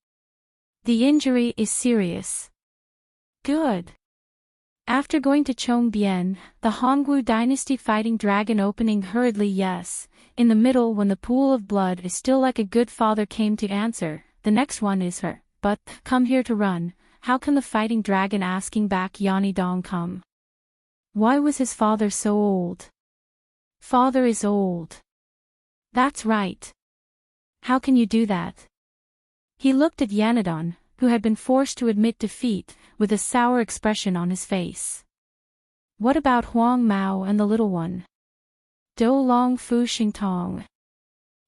The injury is serious. Good. After going to Chongbian, the Hongwu dynasty fighting dragon opening hurriedly yes, in the middle when the pool of blood is still like a good father came to answer, the next one is her, but, come here to run, how can the fighting dragon asking back Yanadong come? Why was his father so old? Father is old. That's right. How can you do that? He looked at Yanadong, who had been forced to admit defeat, with a sour expression on his face. What about Huang Mao and the little one? Do Long Fu Xingtong.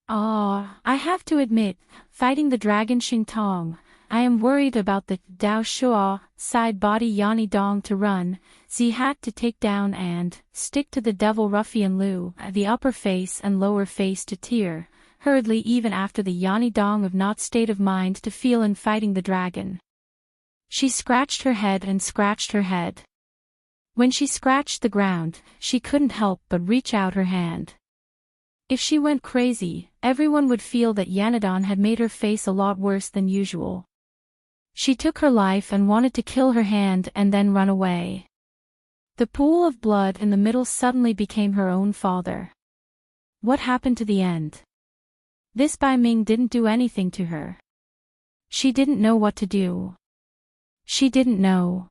I have to admit, fighting the dragon Xingtong, I am worried about the Dao Shua side body Yanadong to run, Z hat to take down and stick to the devil ruffian Lu, the upper face and lower face to tear, hurriedly even after the Yanadong of not state of mind to feel in fighting the dragon. She scratched her head and scratched her head. When she scratched the ground, she couldn't help but reach out her hand. If she went crazy, everyone would feel that Yanadong had made her face a lot worse than usual. She took her life and wanted to kill her hand and then run away. The pool of blood in the middle suddenly became her own father. What happened to the end? This Bai Ming didn't do anything to her. She didn't know what to do. She didn't know.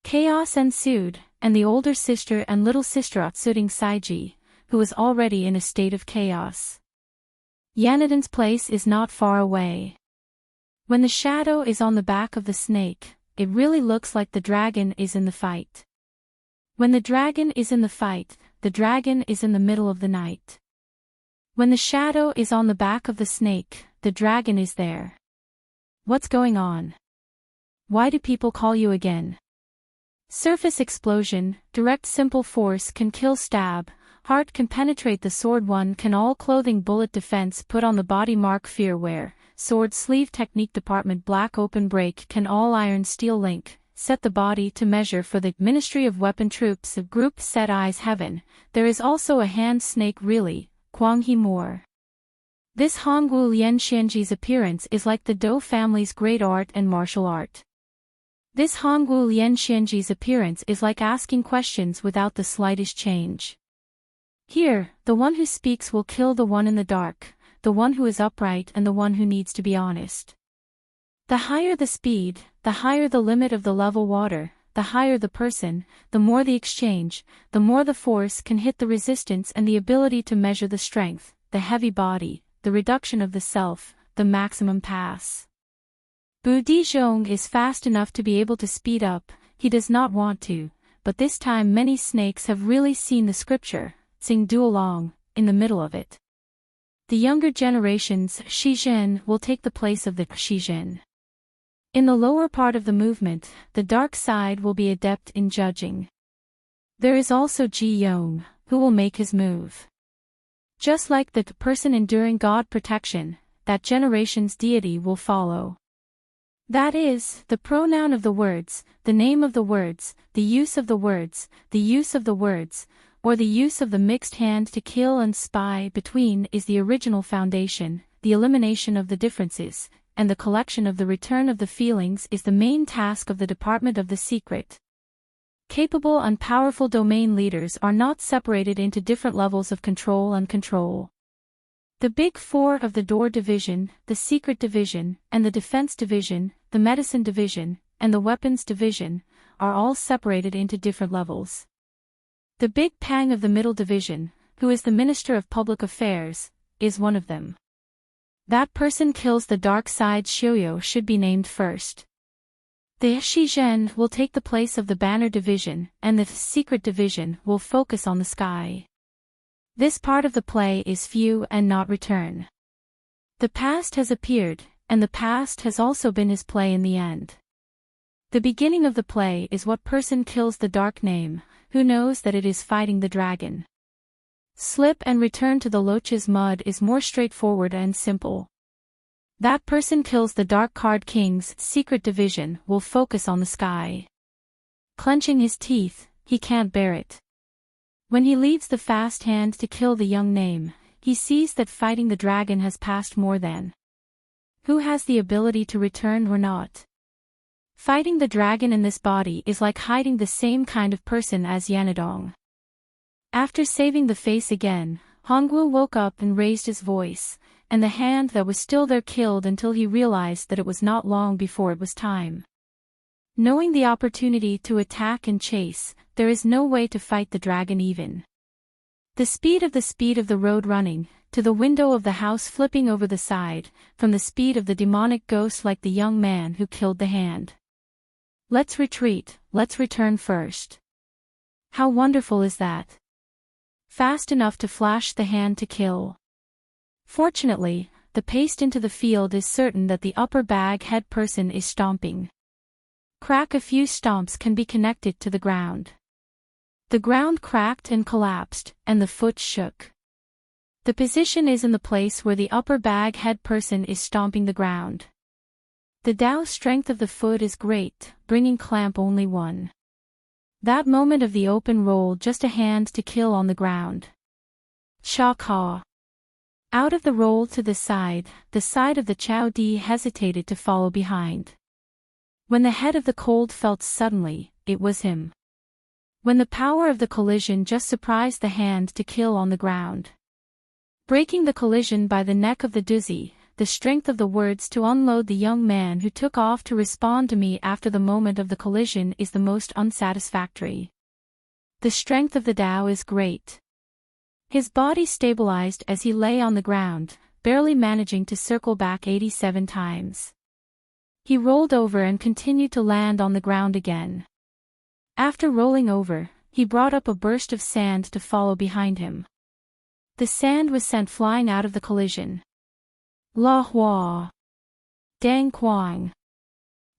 Chaos ensued, and the older sister and little sister Otsuding Saiji, who was already in a state of chaos. Yanadong's place is not far away. When the shadow is on the back of the snake, it really looks like the dragon is in the fight. When the dragon is in the fight, the dragon is in the middle of the night. When the shadow is on the back of the snake, the dragon is there. What's going on? Why do people call you again? Surface explosion, direct simple force can kill stab, heart can penetrate the sword one can all clothing bullet defense put on the body mark fear wear. Sword sleeve technique department black open break can all iron steel link, set the body to measure for the Ministry of Weapon Troops of group set eyes heaven, there is also a hand snake really, Kwang He Moore. This Hongwu Lianxianji's appearance is like the Dou family's great art and martial art. This Hongwu Lianxianji's appearance is like asking questions without the slightest change. Here, the one who speaks will kill the one in the dark, the one who is upright and the one who needs to be honest. The higher the speed, the higher the limit of the level water, the higher the person, the more the exchange, the more the force can hit the resistance and the ability to measure the strength, the heavy body, the reduction of the self, the maximum pass. Bu Dizhong is fast enough to be able to speed up, he does not want to, but this time many snakes have really seen the scripture, Sing Duolong, in the middle of it. The younger generation's Shizhen will take the place of the Shizhen. In the lower part of the movement, the dark side will be adept in judging. There is also Ji Yong, who will make his move. Just like the person enduring God protection, that generation's deity will follow. That is, the pronoun of the words, the name of the words, the use of the words, the use of the words, or the use of the mixed hand to kill and spy between is the original foundation, the elimination of the differences, and the collection of the return of the feelings is the main task of the Department of the Secret. Capable and powerful domain leaders are not separated into different levels of control and control. The Big Four of the Door Division, the Secret Division, and the Defense Division, the Medicine Division, and the Weapons Division, are all separated into different levels. The Big Pang of the Middle Division, who is the Minister of Public Affairs, is one of them. That person kills the dark side. Shouyo should be named first. The Shizhen will take the place of the Banner Division, and the Secret Division will focus on the sky. This part of the play is view and not return. The past has appeared, and the past has also been his play in the end. The beginning of the play is what person kills the dark name, who knows that it is fighting the dragon. Slip and return to the Loch's mud is more straightforward and simple. That person kills the Dark Card King's Secret Division will focus on the sky. Clenching his teeth, he can't bear it. When he leaves the fast hand to kill the young name, he sees that fighting the dragon has passed more than. Who has the ability to return or not? Fighting the dragon in this body is like hiding the same kind of person as Yanadong. After saving the face again, Hongwu woke up and raised his voice, and the hand that was still there killed until he realized that it was not long before it was time. Knowing the opportunity to attack and chase, there is no way to fight the dragon even. The speed of the road running, to the window of the house flipping over the side, from the speed of the demonic ghost like the young man who killed the hand. Let's retreat, let's return first. How wonderful is that? Fast enough to flash the hand to kill. Fortunately, the paste into the field is certain that the upper bag head person is stomping. Crack a few stomps can be connected to the ground. The ground cracked and collapsed, and the foot shook. The position is in the place where the upper bag head person is stomping the ground. The Tao strength of the foot is great, bringing clamp only one. That moment of the open roll just a hand to kill on the ground. Shaka. Out of the roll to the side of the Chao Di hesitated to follow behind. When the head of the cold felt suddenly, it was him. When the power of the collision just surprised the hand to kill on the ground. Breaking the collision by the neck of the Duzi, the strength of the words to unload the young man who took off to respond to me after the moment of the collision is the most unsatisfactory. The strength of the Tao is great. His body stabilized as he lay on the ground, barely managing to circle back 87 times. He rolled over and continued to land on the ground again. After rolling over, he brought up a burst of sand to follow behind him. The sand was sent flying out of the collision. La Hua. Dang Quang.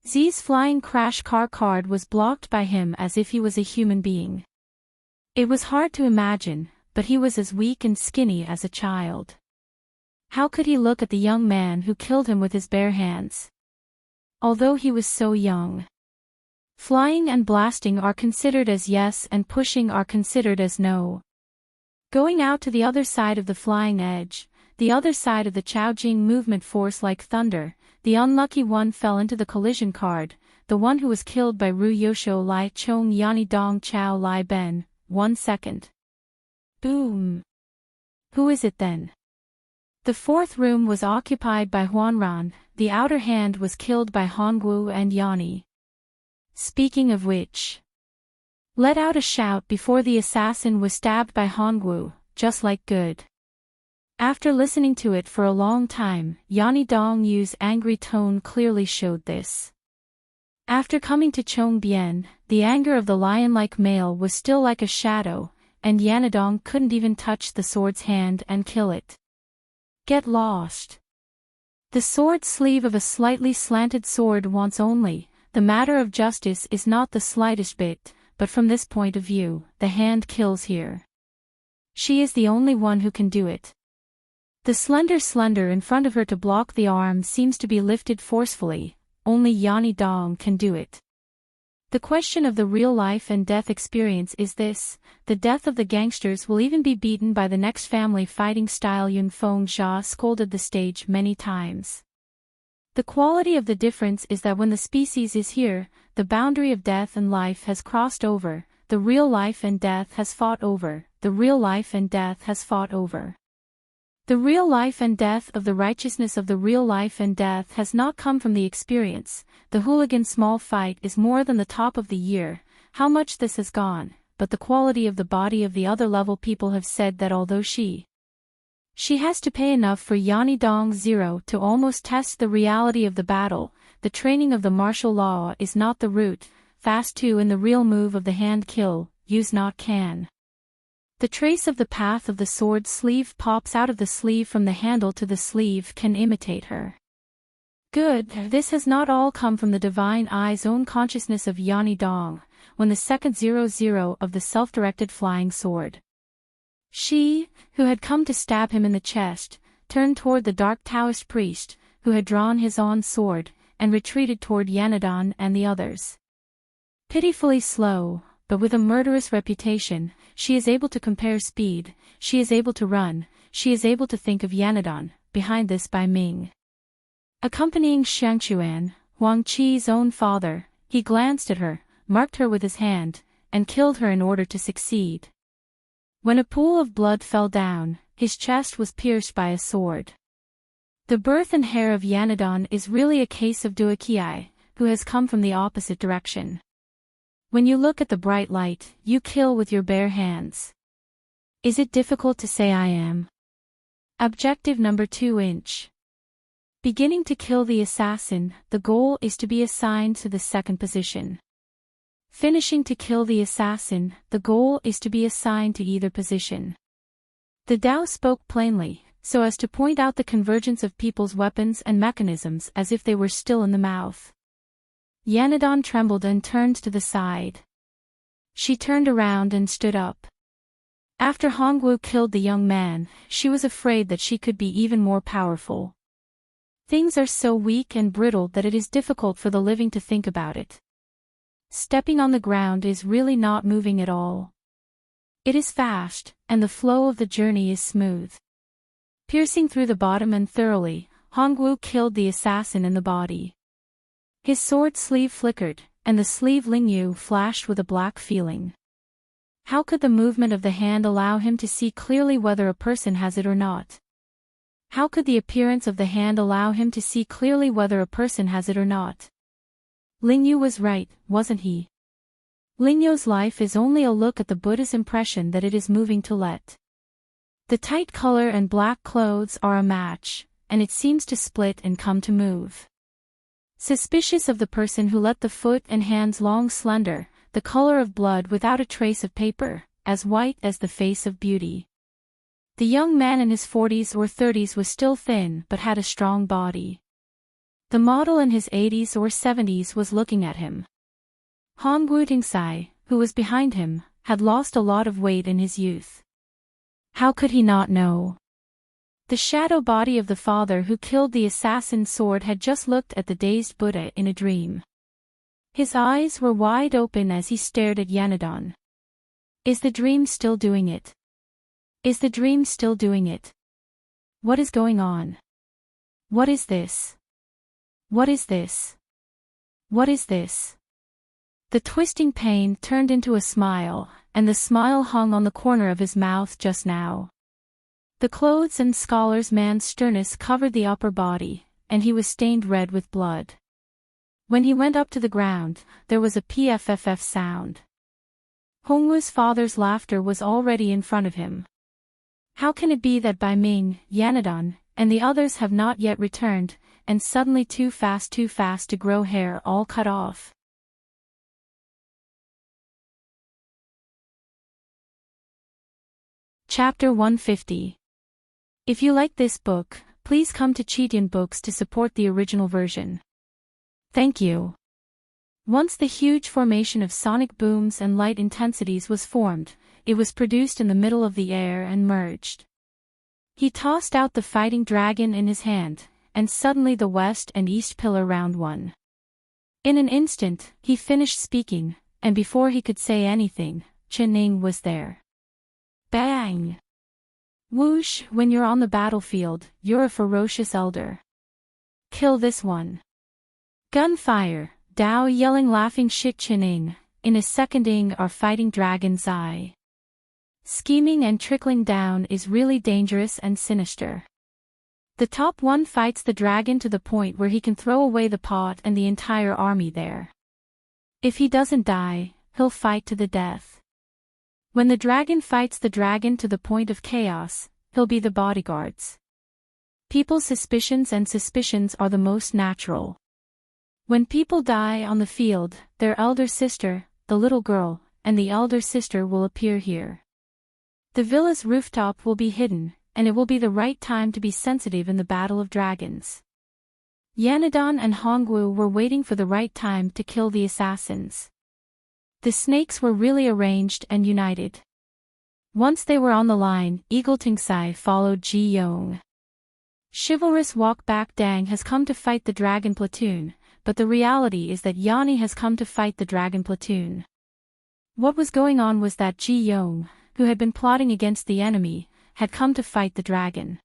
Zi's flying crash car card was blocked by him as if he was a human being. It was hard to imagine, but he was as weak and skinny as a child. How could he look at the young man who killed him with his bare hands? Although he was so young. Flying and blasting are considered as yes and pushing are considered as no. Going out to the other side of the flying edge, the other side of the Chaojing movement force like thunder. The unlucky one fell into the collision card, the one who was killed by Ru Yosho Lai Chong Yani Dong Chao Lai Ben. 1 second. Boom. Who is it then? The fourth room was occupied by Huanran, the outer hand was killed by Hongwu and Yani. Speaking of which, let out a shout before the assassin was stabbed by Hongwu, just like good. After listening to it for a long time, Yani Dongyu's angry tone clearly showed this. After coming to Chongbian, the anger of the lion-like male was still like a shadow, and Yanadong couldn't even touch the sword's hand and kill it. Get lost. The sword sleeve of a slightly slanted sword wants only, the matter of justice is not the slightest bit, but from this point of view, the hand kills here. She is the only one who can do it. The slender in front of her to block the arm seems to be lifted forcefully, only Yani Dong can do it. The question of the real life and death experience is this: the death of the gangsters will even be beaten by the next family fighting style. Yun Feng Jia scolded the stage many times. The quality of the difference is that when the species is here, the boundary of death and life has crossed over, the real life and death has fought over, the real life and death has fought over. The real life and death of the righteousness of the real life and death has not come from the experience. The hooligan small fight is more than the top of the year, how much this has gone, but the quality of the body of the other level people have said that although she has to pay enough for Yani Dong Zero to almost test the reality of the battle, the training of the martial law is not the root, fast 2 in the real move of the hand kill, use not can. The trace of the path of the sword sleeve pops out of the sleeve from the handle to the sleeve can imitate her. Good, this has not all come from the divine eye's own consciousness of Yani Dong, when the second 00 of the self-directed flying sword. She, who had come to stab him in the chest, turned toward the dark Taoist priest, who had drawn his own sword, and retreated toward Yanadon and the others. Pitifully slow, but with a murderous reputation, she is able to compare speed, she is able to run, she is able to think of Yanadon, behind this by Ming. Accompanying Xiangchuan, Huang Qi's own father, he glanced at her, marked her with his hand, and killed her in order to succeed. When a pool of blood fell down, his chest was pierced by a sword. The birth and hair of Yanadon is really a case of Duoqiai, who has come from the opposite direction. When you look at the bright light, you kill with your bare hands. Is it difficult to say I am? Objective number 2 inch. Beginning to kill the assassin, the goal is to be assigned to the second position. Finishing to kill the assassin, the goal is to be assigned to either position. The Tao spoke plainly, so as to point out the convergence of people's weapons and mechanisms as if they were still in the mouth. Yanadon trembled and turned to the side. She turned around and stood up. After Hongwu killed the young man, she was afraid that she could be even more powerful. Things are so weak and brittle that it is difficult for the living to think about it. Stepping on the ground is really not moving at all. It is fast, and the flow of the journey is smooth. Piercing through the bottom and thoroughly, Hongwu killed the assassin in the body. His sword sleeve flickered, and the sleeve Lingyu flashed with a black feeling. How could the movement of the hand allow him to see clearly whether a person has it or not? How could the appearance of the hand allow him to see clearly whether a person has it or not? Lingyu was right, wasn't he? Lingyu's life is only a look at the Buddha's impression that it is moving to let. The tight color and black clothes are a match, and it seems to split and come to move. Suspicious of the person who let the foot and hands long slender, the color of blood without a trace of paper, as white as the face of beauty. The young man in his 40s or 30s was still thin but had a strong body. The model in his 80s or 70s was looking at him. Hongwu Tingsai, who was behind him, had lost a lot of weight in his youth. How could he not know? The shadow body of the father who killed the assassin's sword had just looked at the dazed Buddha in a dream. His eyes were wide open as he stared at Yanadon. Is the dream still doing it? Is the dream still doing it? What is going on? What is this? What is this? What is this? The twisting pain turned into a smile, and the smile hung on the corner of his mouth just now. The clothes and scholar's man's sternness covered the upper body, and he was stained red with blood. When he went up to the ground, there was a pfff sound. Hongwoo's father's laughter was already in front of him. How can it be that Bai Ming, Yanadon, and the others have not yet returned, and suddenly too fast to grow hair all cut off? Chapter 150. If you like this book, please come to Cheetian Books to support the original version. Thank you. Once the huge formation of sonic booms and light intensities was formed, it was produced in the middle of the air and merged. He tossed out the fighting dragon in his hand, and suddenly the west and east pillar round one. In an instant, he finished speaking, and before he could say anything, Chen-Ning was there. Bang! Whoosh, when you're on the battlefield, you're a ferocious elder. Kill this one. Gunfire, Dao yelling laughing shit Chen-Ning, in a seconding are fighting dragon's eye. Scheming and trickling down is really dangerous and sinister. The top one fights the dragon to the point where he can throw away the pot and the entire army there. If he doesn't die, he'll fight to the death. When the dragon fights the dragon to the point of chaos, he'll be the bodyguards. People's suspicions are the most natural. When people die on the field, their elder sister, the little girl, and the elder sister will appear here. The villa's rooftop will be hidden, and it will be the right time to be sensitive in the Battle of Dragons. Yanadon and Hongwu were waiting for the right time to kill the assassins. The snakes were really arranged and united. Once they were on the line, Eagle Tingsai followed Ji Yong. Chivalrous walk back Dang has come to fight the dragon platoon, but the reality is that Yanni has come to fight the dragon platoon. What was going on was that Ji Yong, who had been plotting against the enemy, had come to fight the dragon.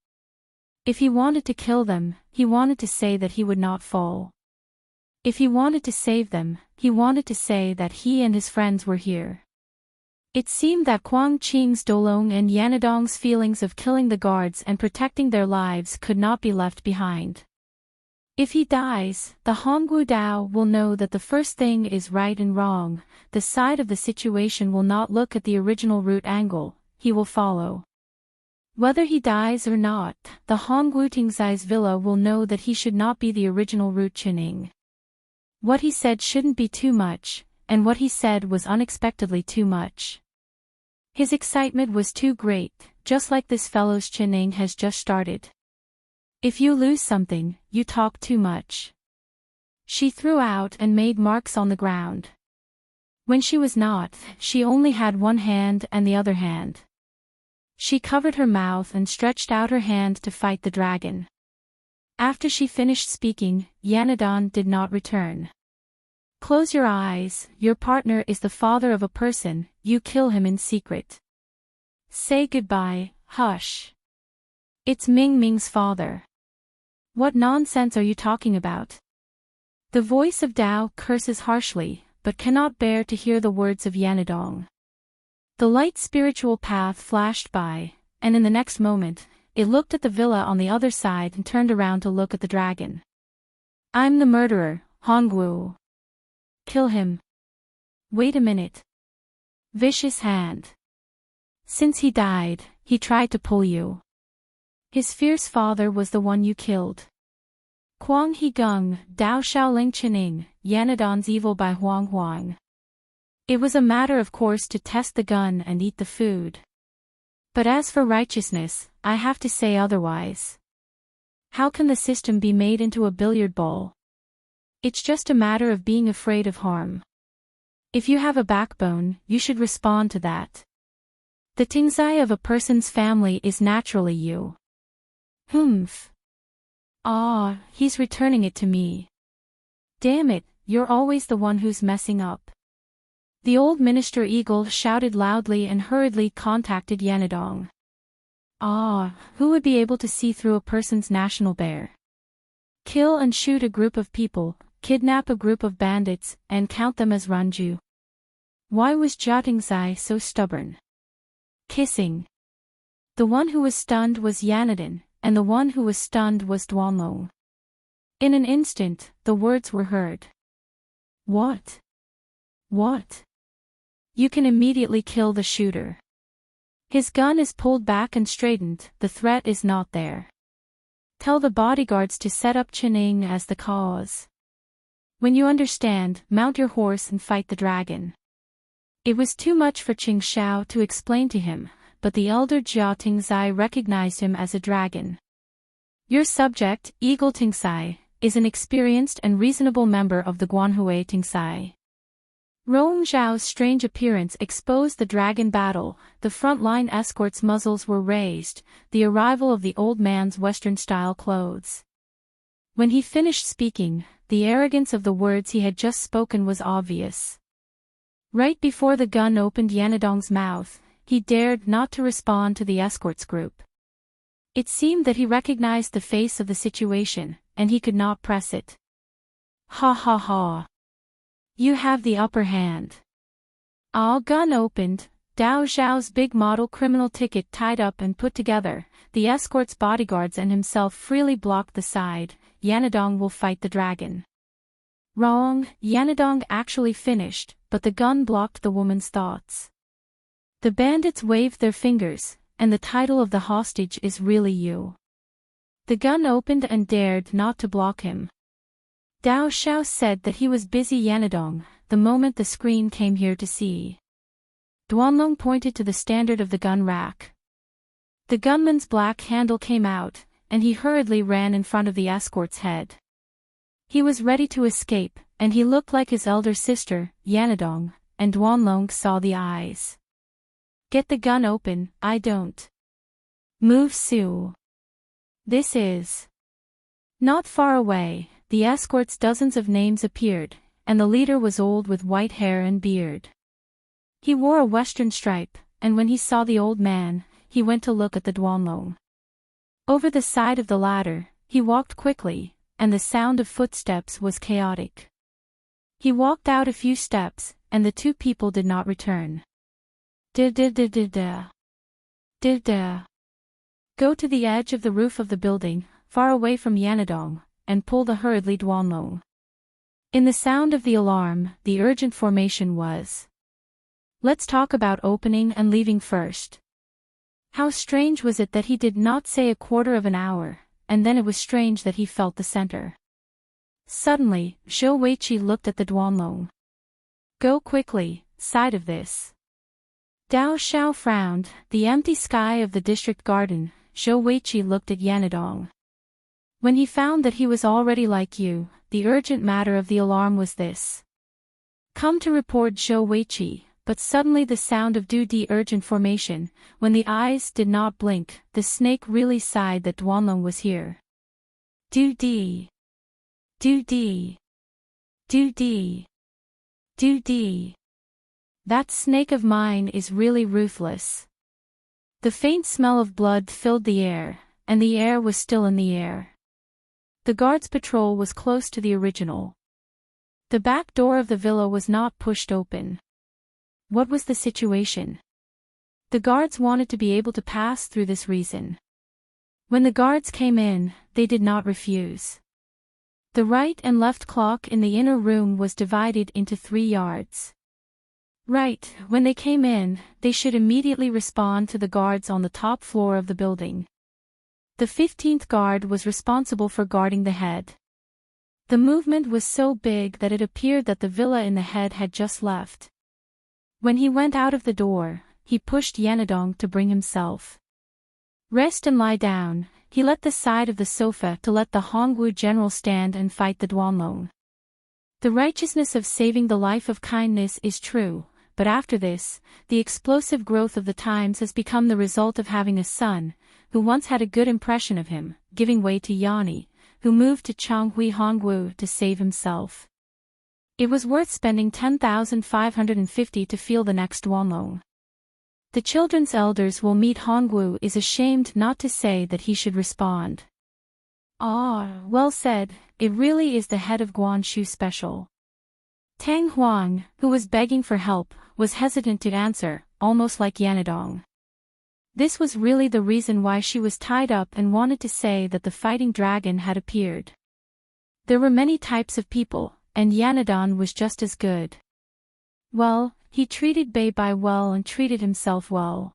If he wanted to kill them, he wanted to say that he would not fall. If he wanted to save them, he wanted to say that he and his friends were here. It seemed that Quang Qing's Dolong and Yanadong's feelings of killing the guards and protecting their lives could not be left behind. If he dies, the Hongwu Dao will know that the first thing is right and wrong, the side of the situation will not look at the original route angle, he will follow. Whether he dies or not, the Hongwu Tingzai's villa will know that he should not be the original route Chen-Ning. What he said shouldn't be too much, and what he said was unexpectedly too much. His excitement was too great, just like this fellow's Chen-Ning has just started. If you lose something, you talk too much. She threw out and made marks on the ground. When she was not, she only had one hand and the other hand. She covered her mouth and stretched out her hand to fight the dragon. After she finished speaking, Yanadon did not return. Close your eyes, your partner is the father of a person, you kill him in secret. Say goodbye, hush. It's Ming Ming's father. What nonsense are you talking about? The voice of Dao curses harshly, but cannot bear to hear the words of Yanadong. The light spiritual path flashed by, and in the next moment, it looked at the villa on the other side and turned around to look at the dragon. I'm the murderer, Hongwu. Kill him. Wait a minute. Vicious hand. Since he died, he tried to pull you. His fierce father was the one you killed. Quang He Gung, Dao Shaoling Chen-Ning, Yanadon's evil by Huang Huang. It was a matter of course to test the gun and eat the food. But as for righteousness, I have to say otherwise. How can the system be made into a billiard ball? It's just a matter of being afraid of harm. If you have a backbone, you should respond to that. The Tingzai of a person's family is naturally you. Humph. Ah, he's returning it to me. Damn it, you're always the one who's messing up. The old minister Eagle shouted loudly and hurriedly contacted Yanadong. Ah, who would be able to see through a person's national bear? Kill and shoot a group of people, kidnap a group of bandits, and count them as ranju. Why was Jotingzai so stubborn? Kissing. The one who was stunned was Yanadin, and the one who was stunned was Duanlong. In an instant, the words were heard. What? What? You can immediately kill the shooter. His gun is pulled back and straightened, the threat is not there. Tell the bodyguards to set up Chining as the cause. When you understand, mount your horse and fight the dragon. It was too much for Qing Xiao to explain to him, but the elder Jia Tingzai recognized him as a dragon. Your subject, Eagle Tingzai, is an experienced and reasonable member of the Guanhui Tingzai. Rong Zhao's strange appearance exposed the dragon battle, the front-line escorts' muzzles were raised, the arrival of the old man's Western-style clothes. When he finished speaking, the arrogance of the words he had just spoken was obvious. Right before the gun opened Yanadong's mouth, he dared not to respond to the escorts group. It seemed that he recognized the face of the situation, and he could not press it. Ha ha ha. You have the upper hand. All gun opened, Dao Zhao's big model criminal ticket tied up and put together, the escort's bodyguards and himself freely blocked the side, Yanadong will fight the dragon. Wrong, Yanadong actually finished, but the gun blocked the woman's thoughts. The bandits waved their fingers, and the title of the hostage is really you. The gun opened and dared not to block him. Dao Xiao said that he was busy Yanadong, the moment the screen came here to see. Duanlong pointed to the standard of the gun rack. The gunman's black handle came out, and he hurriedly ran in front of the escort's head. He was ready to escape, and he looked like his elder sister, Yanadong, and Duanlong saw the eyes. Get the gun open, I don't. Move Su. This is. Not far away, the escort's dozens of names appeared, and the leader was old with white hair and beard. He wore a western stripe, and when he saw the old man, he went to look at the Duanlong. Over the side of the ladder, he walked quickly, and the sound of footsteps was chaotic. He walked out a few steps, and the two people did not return. Da-da-da-da-da. Da-da. Go to the edge of the roof of the building, far away from Yanadong, and pull the hurriedly Duanlong. In the sound of the alarm, the urgent formation was. Let's talk about opening and leaving first. How strange was it that he did not say a quarter of an hour, and then it was strange that he felt the center. Suddenly, Zhou Weiqi looked at the Duanlong. Go quickly, side of this. Dao Xiao frowned, the empty sky of the district garden, Zhou Weiqi looked at Yanadong. When he found that he was already like you, the urgent matter of the alarm was this. Come to report Zhou Weiqi, but suddenly the sound of Du-di urgent formation, when the eyes did not blink, the snake really sighed that Duanlong was here. Du-di. Du-di. Du-di. Du-di. That snake of mine is really ruthless. The faint smell of blood filled the air, and the air was still in the air. The guards' patrol was close to the original. The back door of the villa was not pushed open. What was the situation? The guards wanted to be able to pass through this reason. When the guards came in, they did not refuse. The right and left clock in the inner room was divided into 3 yards. Right, when they came in, they should immediately respond to the guards on the top floor of the building. The 15th guard was responsible for guarding the head. The movement was so big that it appeared that the villa in the head had just left. When he went out of the door, he pushed Yanadong to bring himself. Rest and lie down, he let the side of the sofa to let the Hongwu general stand and fight the Duanlong. The righteousness of saving the life of kindness is true, but after this, the explosive growth of the times has become the result of having a son, who once had a good impression of him, giving way to Yani, who moved to Changhui Hongwu to save himself. It was worth spending 10,550 to feel the next Duanlong. The children's elders will meet. Hongwu is ashamed not to say that he should respond. Ah, well said, it really is the head of Guanshu special. Tang Huang, who was begging for help, was hesitant to answer, almost like Yanadong. This was really the reason why she was tied up and wanted to say that the fighting dragon had appeared. There were many types of people, and Yanadong was just as good. Well, he treated Bei Bai well and treated himself well.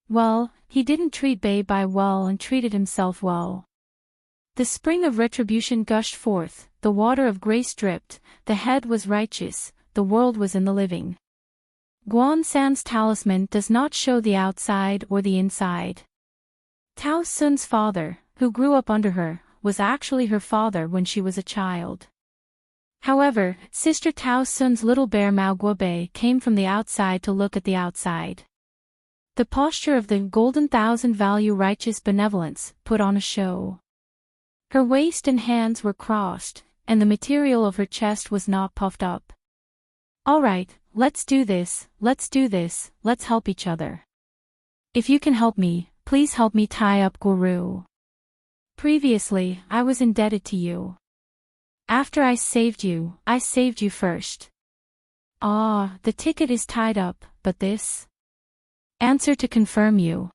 Well, he didn't treat Bei Bai well and treated himself well. The spring of retribution gushed forth, the water of grace dripped, the head was righteous, the world was in the living. Guan San's talisman does not show the outside or the inside. Tao Sun's father, who grew up under her, was actually her father when she was a child. However, Sister Tao Sun's little bear Mao Guobei came from the outside to look at the outside. The posture of the golden thousand value righteous benevolence put on a show. Her waist and hands were crossed, and the material of her chest was not puffed up. All right, let's do this, let's help each other. If you can help me, please help me tie up Guru. Previously, I was indebted to you. After I saved you first. Ah, the ticket is tied up, but this? Answer to confirm you.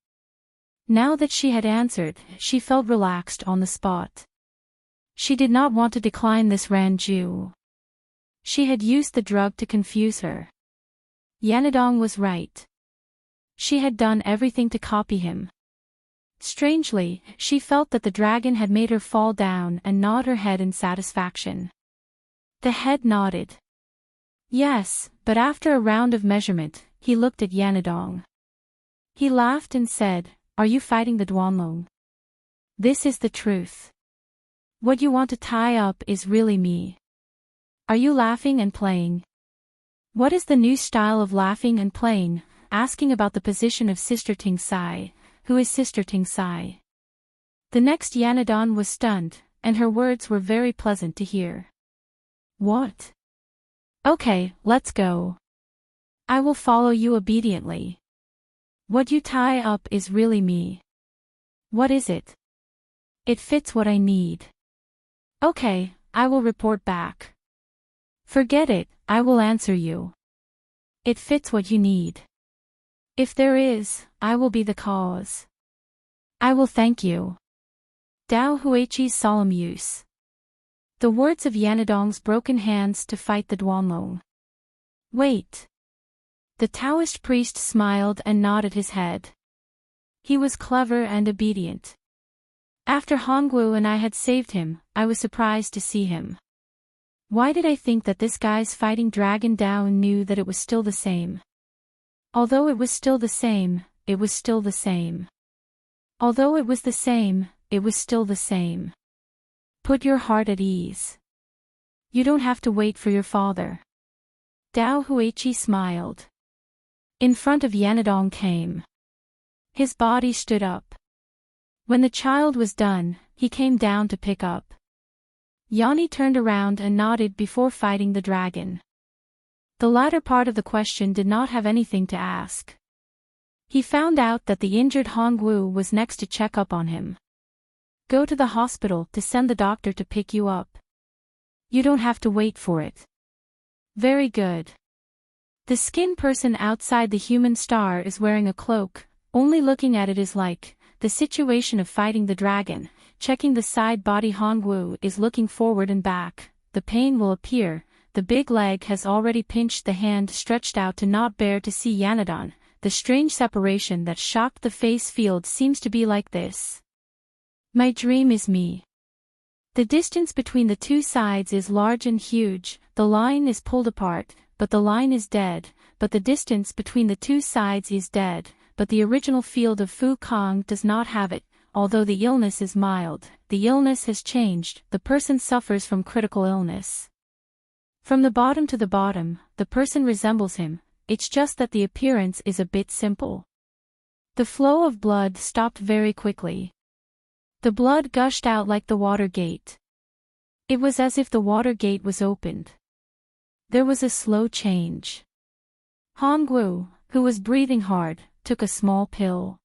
Now that she had answered, she felt relaxed on the spot. She did not want to decline this Ranju. She had used the drug to confuse her. Yanadong was right. She had done everything to copy him. Strangely, she felt that the dragon had made her fall down and nod her head in satisfaction. The head nodded. Yes, but after a round of measurement, he looked at Yanadong. He laughed and said, "Are you fighting the Duanlong? This is the truth. What you want to tie up is really me. Are you laughing and playing? What is the new style of laughing and playing, asking about the position of Sister Ting Sai? Who is Sister Ting Sai?" The next Yanadong was stunned, and her words were very pleasant to hear. What? Okay, let's go. I will follow you obediently. What you tie up is really me. What is it? It fits what I need. Okay, I will report back. Forget it, I will answer you. It fits what you need. If there is, I will be the cause. I will thank you. Dao Huichi's solemn use. The words of Yanadong's broken hands to fight the Duanlong. Wait. The Taoist priest smiled and nodded his head. He was clever and obedient. After Hongwu and I had saved him, I was surprised to see him. Why did I think that this guy's fighting Dragon Dao knew that it was still the same? Although it was still the same, it was still the same. Although it was the same, it was still the same. Put your heart at ease. You don't have to wait for your father. Dao Huichi smiled. In front of Yanadong came. His body stood up. When the child was done, he came down to pick up. Yanni turned around and nodded before fighting the dragon. The latter part of the question did not have anything to ask. He found out that the injured Hongwu was next to check up on him. Go to the hospital to send the doctor to pick you up. You don't have to wait for it. Very good. The skin person outside the human star is wearing a cloak, only looking at it is like, the situation of fighting the dragon, checking the side body Hongwu is looking forward and back, the pain will appear, the big leg has already pinched the hand stretched out to not bear to see Yanadong, the strange separation that shocked the face field seems to be like this. My dream is me. The distance between the two sides is large and huge, the line is pulled apart, but the line is dead, but the distance between the two sides is dead, but the original field of Fu Kong does not have it, although the illness is mild, the illness has changed, the person suffers from critical illness. From the bottom to the bottom, the person resembles him, it's just that the appearance is a bit simple. The flow of blood stopped very quickly. The blood gushed out like the water gate. It was as if the water gate was opened. There was a slow change. Hongwu, who was breathing hard, took a small pill.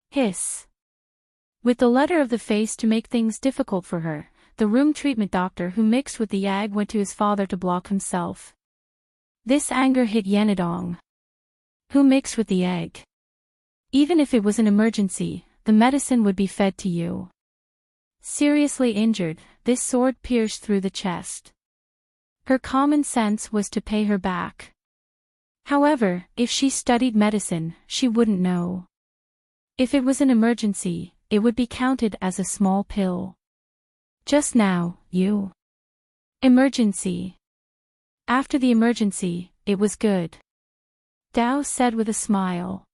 Hiss. With the letter of the face to make things difficult for her, the room treatment doctor who mixed with the egg went to his father to block himself. This anger hit Yanadong. Who mixed with the egg? Even if it was an emergency, the medicine would be fed to you. Seriously injured, this sword pierced through the chest. Her common sense was to pay her back. However, if she studied medicine, she wouldn't know. If it was an emergency, it would be counted as a small pill. Just now, you. Emergency. After the emergency, it was good. Dao said with a smile.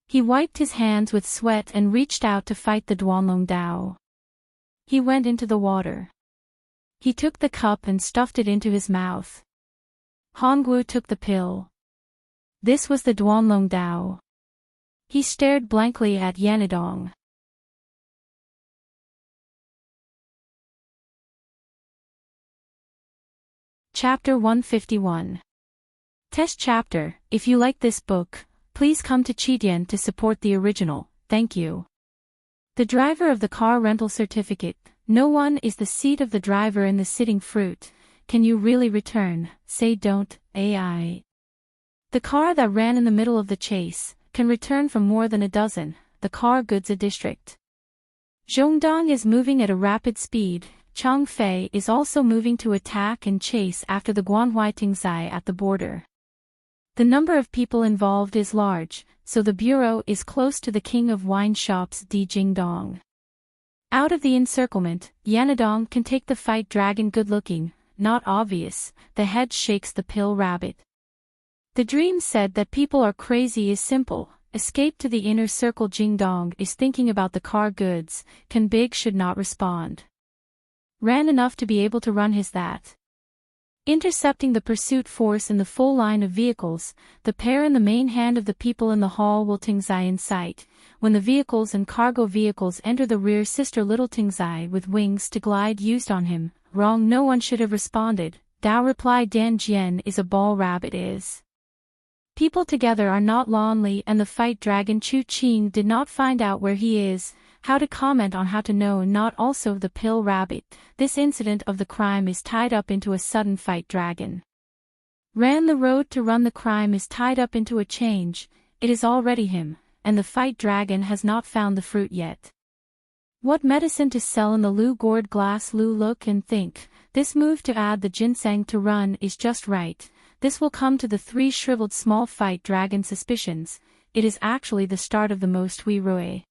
He wiped his hands with sweat and reached out to fight the Duanlong Dao. He went into the water. He took the cup and stuffed it into his mouth. Hongwu took the pill. This was the Duanlong Dao. He stared blankly at Yanadong. Chapter 151. Test Chapter. If you like this book, please come to Chidian to support the original, thank you. The driver of the car rental certificate. No one is the seat of the driver in the sitting fruit. Can you really return? Say don't, AI. The car that ran in the middle of the chase can return from more than a dozen. The car goods a district. Zhongdong is moving at a rapid speed. Changfei is also moving to attack and chase after the Guanhui Tingzai at the border. The number of people involved is large, so the bureau is close to the king of wine shops Di Jingdong. Out of the encirclement, Yanadong can take the fight dragon good-looking, not obvious, the head shakes the pill rabbit. The dream said that people are crazy is simple, escape to the inner circle Jingdong is thinking about the car goods, can big should not respond. Ran enough to be able to run his that. Intercepting the pursuit force in the full line of vehicles, the pair in the main hand of the people in the hall will Tingzai in sight. When the vehicles and cargo vehicles enter the rear sister little Tingzai with wings to glide used on him, wrong no one should have responded. Dao replied Dan Jian is a ball rabbit is. People together are not lonely and the fight dragon Chu Qing did not find out where he is. How to comment on how to know not also the pill rabbit. This incident of the crime is tied up into a sudden fight dragon. Ran the road to run the crime is tied up into a change, it is already him, and the fight dragon has not found the fruit yet. What medicine to sell in the Lu gourd glass Lu look and think, this move to add the ginseng to run is just right, this will come to the three shriveled small fight dragon suspicions, it is actually the start of the most Hui Rui.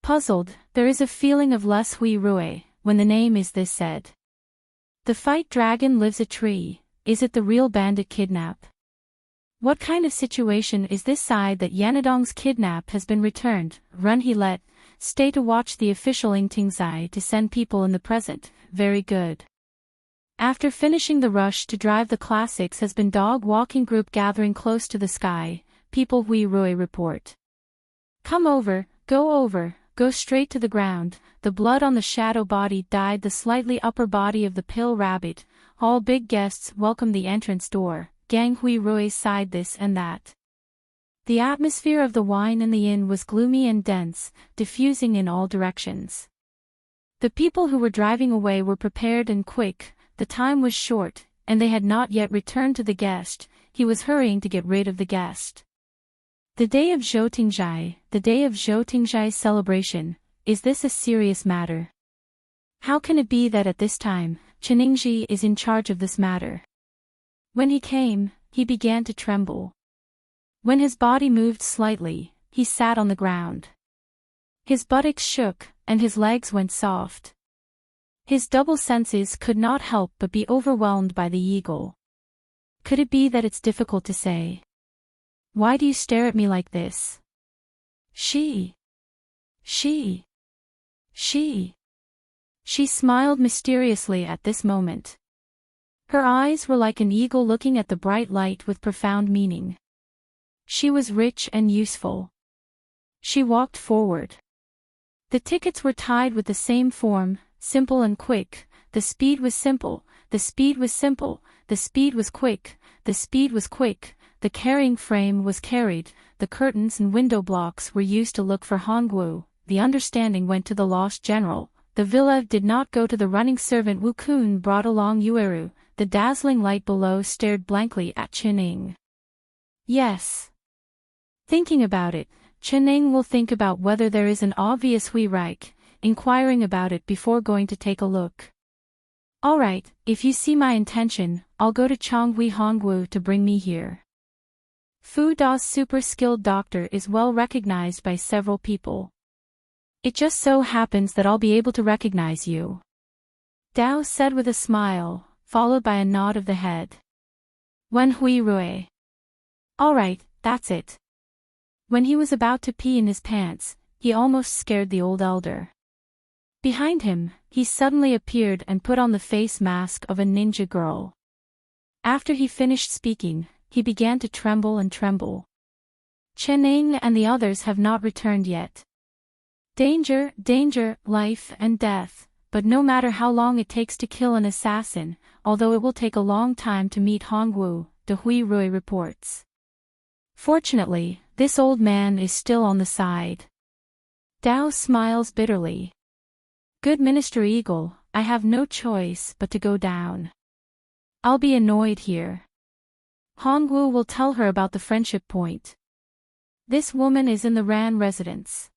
Puzzled, there is a feeling of less Hui Rui, when the name is this said. The fight dragon lives a tree, is it the real bandit kidnap? What kind of situation is this side that Yanadong's kidnap has been returned, run he let, stay to watch the official Ing Tingzai to send people in the present, very good. After finishing the rush to drive the classics has been dog walking group gathering close to the sky, people Hui Rui report. Come over, go straight to the ground, the blood on the shadow body dyed the slightly upper body of the pill rabbit, all big guests welcome the entrance door, gang Hui Rui sighed this and that. The atmosphere of the wine in the inn was gloomy and dense, diffusing in all directions. The people who were driving away were prepared and quick, the time was short, and they had not yet returned to the guest, he was hurrying to get rid of the guest. The day of Zhou Tingzhai's celebration, is this a serious matter? How can it be that at this time, Cheningji is in charge of this matter? When he came, he began to tremble. When his body moved slightly, he sat on the ground. His buttocks shook, and his legs went soft. His double senses could not help but be overwhelmed by the eagle. Could it be that it's difficult to say? Why do you stare at me like this? She smiled mysteriously at this moment. Her eyes were like an eagle looking at the bright light with profound meaning. She was rich and useful. She walked forward. The tickets were tied with the same form, simple and quick, the speed was simple, the speed was simple, the speed was quick, the speed was quick. The carrying frame was carried, the curtains and window blocks were used to look for Hongwu, the understanding went to the lost general. The villa did not go to the running servant. Wu Kun brought along Yueru. The dazzling light below stared blankly at Qining. Yes. Thinking about it, Qining will think about whether there is an obvious Hui Reich, inquiring about it before going to take a look. Alright, if you see my intention, I'll go to Chonghui Hongwu to bring me here. Fu Da's super-skilled doctor is well recognized by several people. It just so happens that I'll be able to recognize you. Dao said with a smile, followed by a nod of the head. Wen Hui Rui. Alright, that's it. When he was about to pee in his pants, he almost scared the old elder. Behind him, he suddenly appeared and put on the face mask of a ninja girl. After he finished speaking, he began to tremble and tremble. Qining and the others have not returned yet. Danger, danger, life and death, but no matter how long it takes to kill an assassin, although it will take a long time to meet Hongwu, De Hui Rui reports. Fortunately, this old man is still on the side. Dao smiles bitterly. Good Minister Eagle, I have no choice but to go down. I'll be annoyed here. Hongwu will tell her about the friendship point. This woman is in the Ran residence.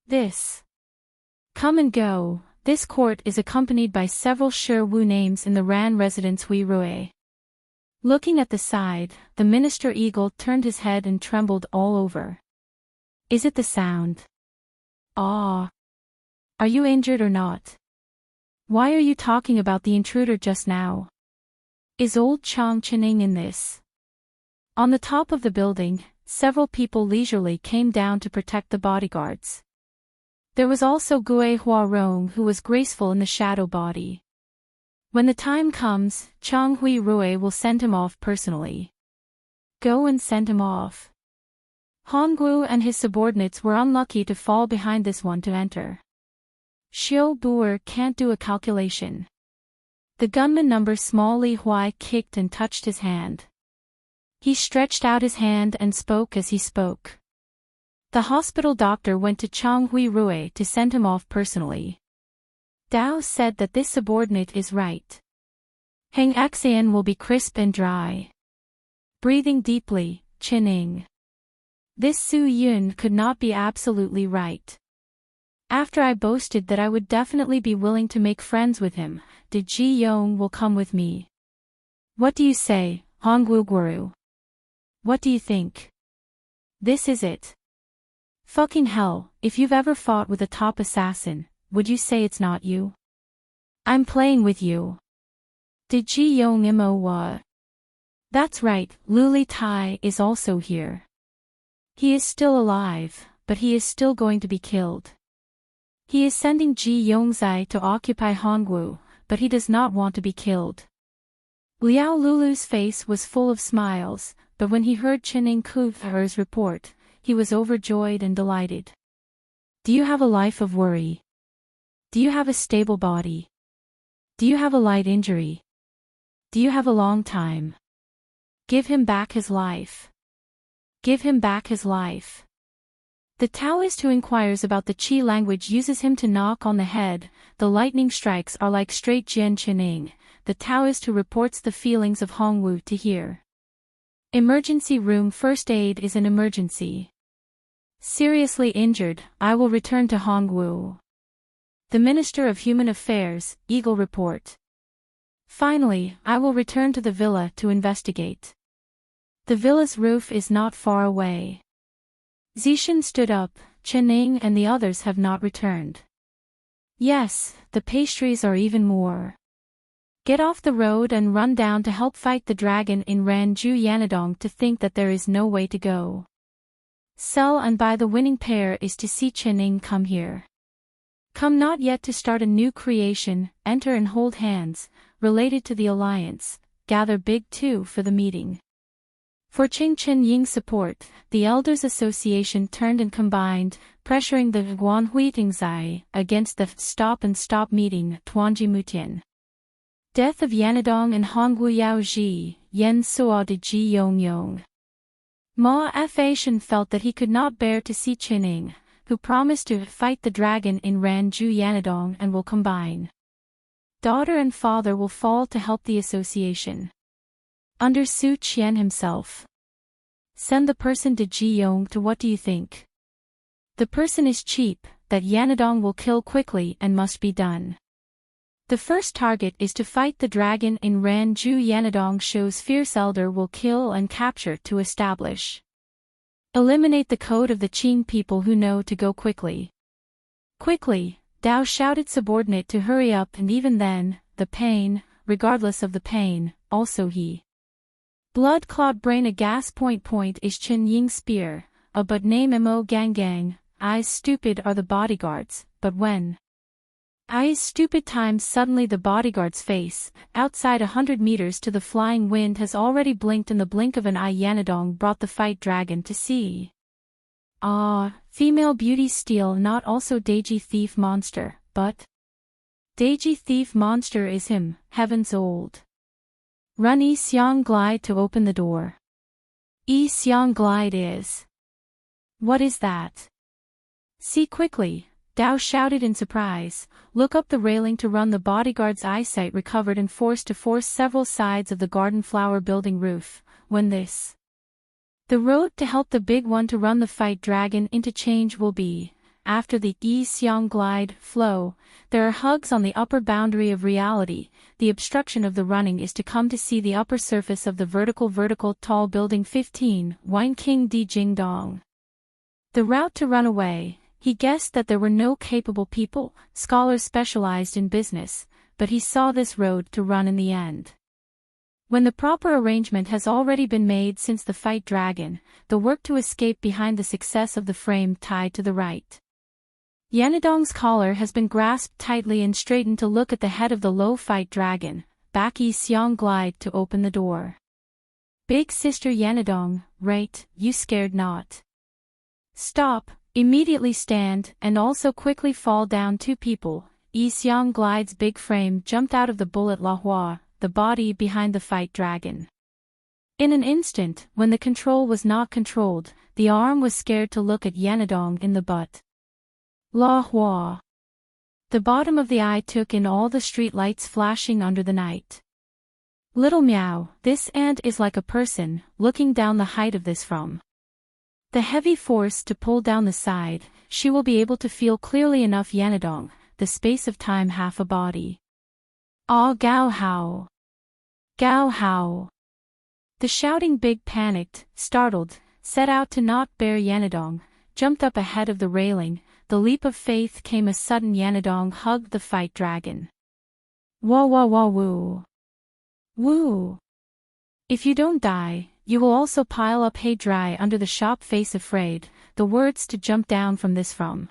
This. Come and go, this court is accompanied by several Shi-Wu names in the Ran residence Hui Rui. Looking at the side, the Minister Eagle turned his head and trembled all over. Is it the sound? Ah. Are you injured or not? Why are you talking about the intruder just now? Is old Chang Qining in this? On the top of the building, several people leisurely came down to protect the bodyguards. There was also Gue Huarong, who was graceful in the shadow body. When the time comes, Chang Hui Rui will send him off personally. Go and send him off. Hongwu and his subordinates were unlucky to fall behind this one to enter. Xiao Buer can't do a calculation. The gunman number small Li Huai kicked and touched his hand. He stretched out his hand and spoke as he spoke. The hospital doctor went to Chang Hui Rui to send him off personally. Dao said that this subordinate is right. Heng Xian will be crisp and dry. Breathing deeply, Qining. This Su Yun could not be absolutely right. After I boasted that I would definitely be willing to make friends with him, did Ji Yong will come with me. What do you say, Hongwu Guru? What do you think? This is it. Fucking hell, if you've ever fought with a top assassin, would you say it's not you? I'm playing with you. Did Ji Yong Mo wa? That's right, Luli Tai is also here. He is still alive, but he is still going to be killed. He is sending Ji Yongzai to occupy Hongwu, but he does not want to be killed. Liao Lulu's face was full of smiles, but when he heard Qining Ku'er's report, he was overjoyed and delighted. Do you have a life of worry? Do you have a stable body? Do you have a light injury? Do you have a long time? Give him back his life. Give him back his life. The Taoist who inquires about the Qi language uses him to knock on the head. The lightning strikes are like straight Jian Qining, the Taoist who reports the feelings of Hongwu to hear. Emergency room first aid is an emergency. Seriously injured, I will return to Hongwu. The Minister of Human Affairs, Eagle report. Finally, I will return to the villa to investigate. The villa's roof is not far away. Zishan stood up, Qining and the others have not returned. Yes, the pastries are even more. Get off the road and run down to help fight the dragon in Ranju Yanadong. To think that there is no way to go. Sell and buy the winning pair is to see Qining come here. Come not yet to start a new creation, enter and hold hands, related to the alliance, gather big two for the meeting. For Qing Chen Ying support, the Elders Association turned and combined, pressuring the Guan Huitingzai against the Stop and Stop meeting Tuanji Mutian. Death of Yanadong and Hongwu Yaoji, Yen Suo de Ji Yong Yong. Ma Fashion felt that he could not bear to see Qining, who promised to fight the dragon in Ranju Yanadong and will combine. Daughter and father will fall to help the association. Under Su Qian himself. Send the person to Ji Yong to what do you think? The person is cheap, that Yanadong will kill quickly and must be done. The first target is to fight the dragon in Ranju Yanadong shows fierce elder will kill and capture to establish. Eliminate the code of the Qing people who know to go quickly. Quickly, Dao shouted subordinate to hurry up and even then, the pain, regardless of the pain, also he. Blood clot brain a gas point is Chen Ying spear, a but name mo gang, eyes stupid are the bodyguards, but when eyes stupid times suddenly the bodyguard's face, outside 100 meters to the flying wind has already blinked in the blink of an eye Yanadong brought the fight dragon to see. Ah, female beauty steal not also Deji thief monster, but Deji thief monster is him, heavens old. Run Yi Xiang glide to open the door. Yi Xiang glide is. What is that? See quickly, Dao shouted in surprise, look up the railing to run the bodyguard's eyesight recovered and forced to force several sides of the garden flower building roof, when this. The road to help the big one to run the fight dragon into change will be, after the Yi Xiang glide flow, there are hugs on the upper boundary of reality, the obstruction of the running is to come to see the upper surface of the vertical tall building 15, Wine King Di Jingdong. The route to run away, he guessed that there were no capable people, scholars specialized in business, but he saw this road to run in the end. When the proper arrangement has already been made since the fight dragon, the work to escape behind the success of the frame tied to the right. Yanadong's collar has been grasped tightly and straightened to look at the head of the low fight dragon, back Yi Xiang glide to open the door. Big sister Yanadong, right, you scared not. Stop, immediately stand and also quickly fall down two people, Yi Xiang glide's big frame jumped out of the bullet La Hua, the body behind the fight dragon. In an instant, when the control was not controlled, the arm was scared to look at Yanadong in the butt. La Hua. The bottom of the eye took in all the street lights flashing under the night. Little meow, this ant is like a person, looking down the height of this from the heavy force to pull down the side, she will be able to feel clearly enough Yanadong, the space of time half a body. Ah Gao Hao. Gao Hao. The shouting big panicked, startled, set out to not bear Yanadong, jumped up ahead of the railing, the leap of faith came a sudden Yanadong hugged the fight dragon. Wah wah wah woo. Woo. If you don't die, you will also pile up hay dry under the shop face afraid, the words to jump down from this from.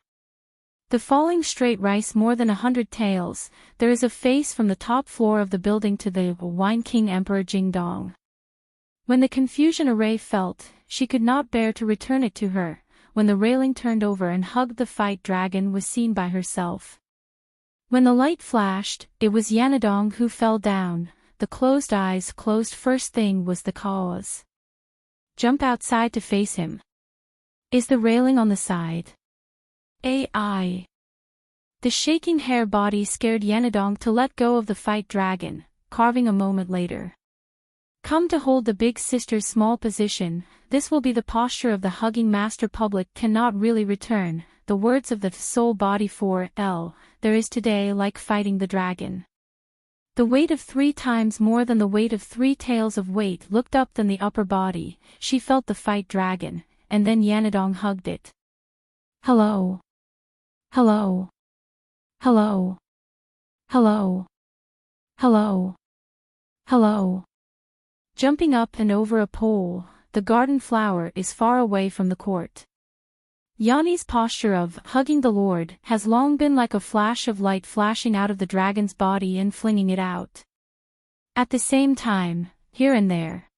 The falling straight rice more than 100 tails, there is a face from the top floor of the building to the Wine King Emperor Jingdong. When the confusion Array felt, she could not bear to return it to her, when the railing turned over and hugged the fight dragon was seen by herself. When the light flashed, it was Yanadong who fell down, the closed eyes closed first thing was the cause. Jump outside to face him. Is the railing on the side? AI. The shaking hair body scared Yanadong to let go of the fight dragon, carving a moment later. Come to hold the big sister's small position, this will be the posture of the hugging master public cannot really return, the words of the soul body for L, there is today like fighting the dragon. The weight of 3 times more than the weight of 3 tails of weight looked up than the upper body, she felt the fight dragon, and then Yanadong hugged it. Hello. Hello. Hello. Hello. Hello. Hello. Jumping up and over a pole, the garden flower is far away from the court. Yanni's posture of hugging the Lord has long been like a flash of light flashing out of the dragon's body and flinging it out. At the same time, here and there.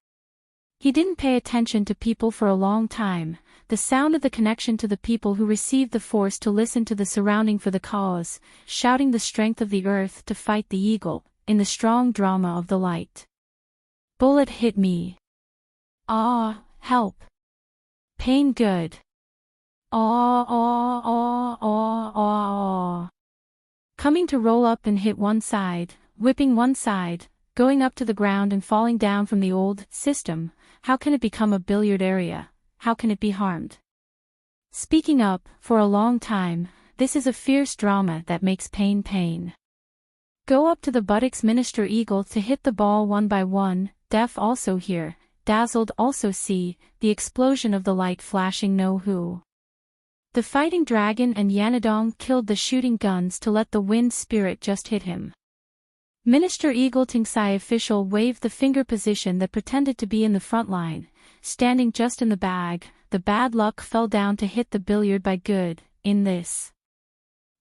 He didn't pay attention to people for a long time, the sound of the connection to the people who received the force to listen to the surrounding for the cause, shouting the strength of the earth to fight the eagle, in the strong drama of the light. Bullet hit me. Ah, help. Pain good. Aw aw aw aw aw aw. Coming to roll up and hit one side, whipping one side, going up to the ground and falling down from the old system. How can it become a billiard area? How can it be harmed? Speaking up, for a long time, this is a fierce drama that makes pain pain. Go up to the buttocks Minister Eagle to hit the ball one by one, deaf also hear, dazzled also see, the explosion of the light flashing know who. The fighting dragon and Yanadong killed the shooting guns to let the wind spirit just hit him. Minister Eagle Tingsai official waved the finger position that pretended to be in the front line, standing just in the bag. The bad luck fell down to hit the billiard by good, in this.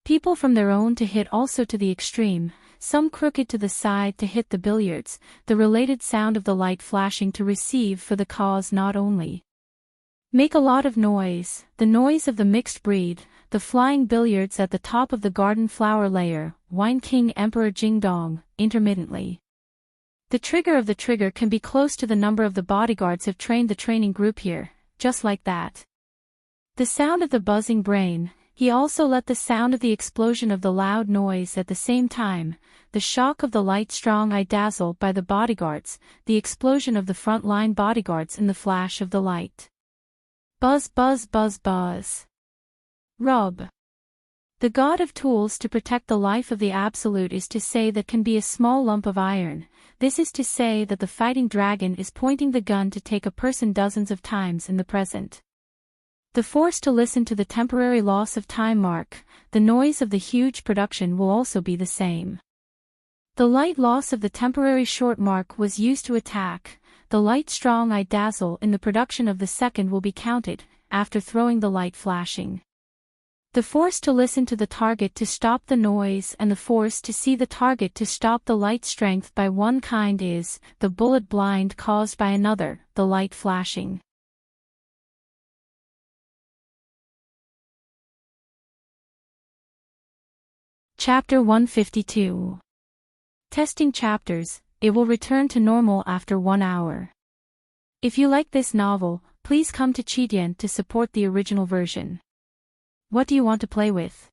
People from their own to hit also to the extreme, some crooked to the side to hit the billiards, the related sound of the light flashing to receive for the cause not only. Make a lot of noise, the noise of the mixed breed, the flying billiards at the top of the garden flower layer, Wine King Emperor Jingdong, intermittently. The trigger of the trigger can be close to the number of the bodyguards have trained the training group here, just like that. The sound of the buzzing brain, he also let the sound of the explosion of the loud noise at the same time, the shock of the light strong eye dazzled by the bodyguards, the explosion of the front line bodyguards in the flash of the light. Buzz buzz buzz buzz. Rub. The god of tools to protect the life of the absolute is to say that can be a small lump of iron. This is to say that the fighting dragon is pointing the gun to take a person dozens of times in the present. The force to listen to the temporary loss of time mark, the noise of the huge production will also be the same. The light loss of the temporary short mark was used to attack, the light strong eye dazzle in the production of the second will be counted, after throwing the light flashing. The force to listen to the target to stop the noise and the force to see the target to stop the light strength by one kind is, the bullet blind caused by another, the light flashing. Chapter 152. Testing chapters, it will return to normal after 1 hour. If you like this novel, please come to Chidian to support the original version. What do you want to play with?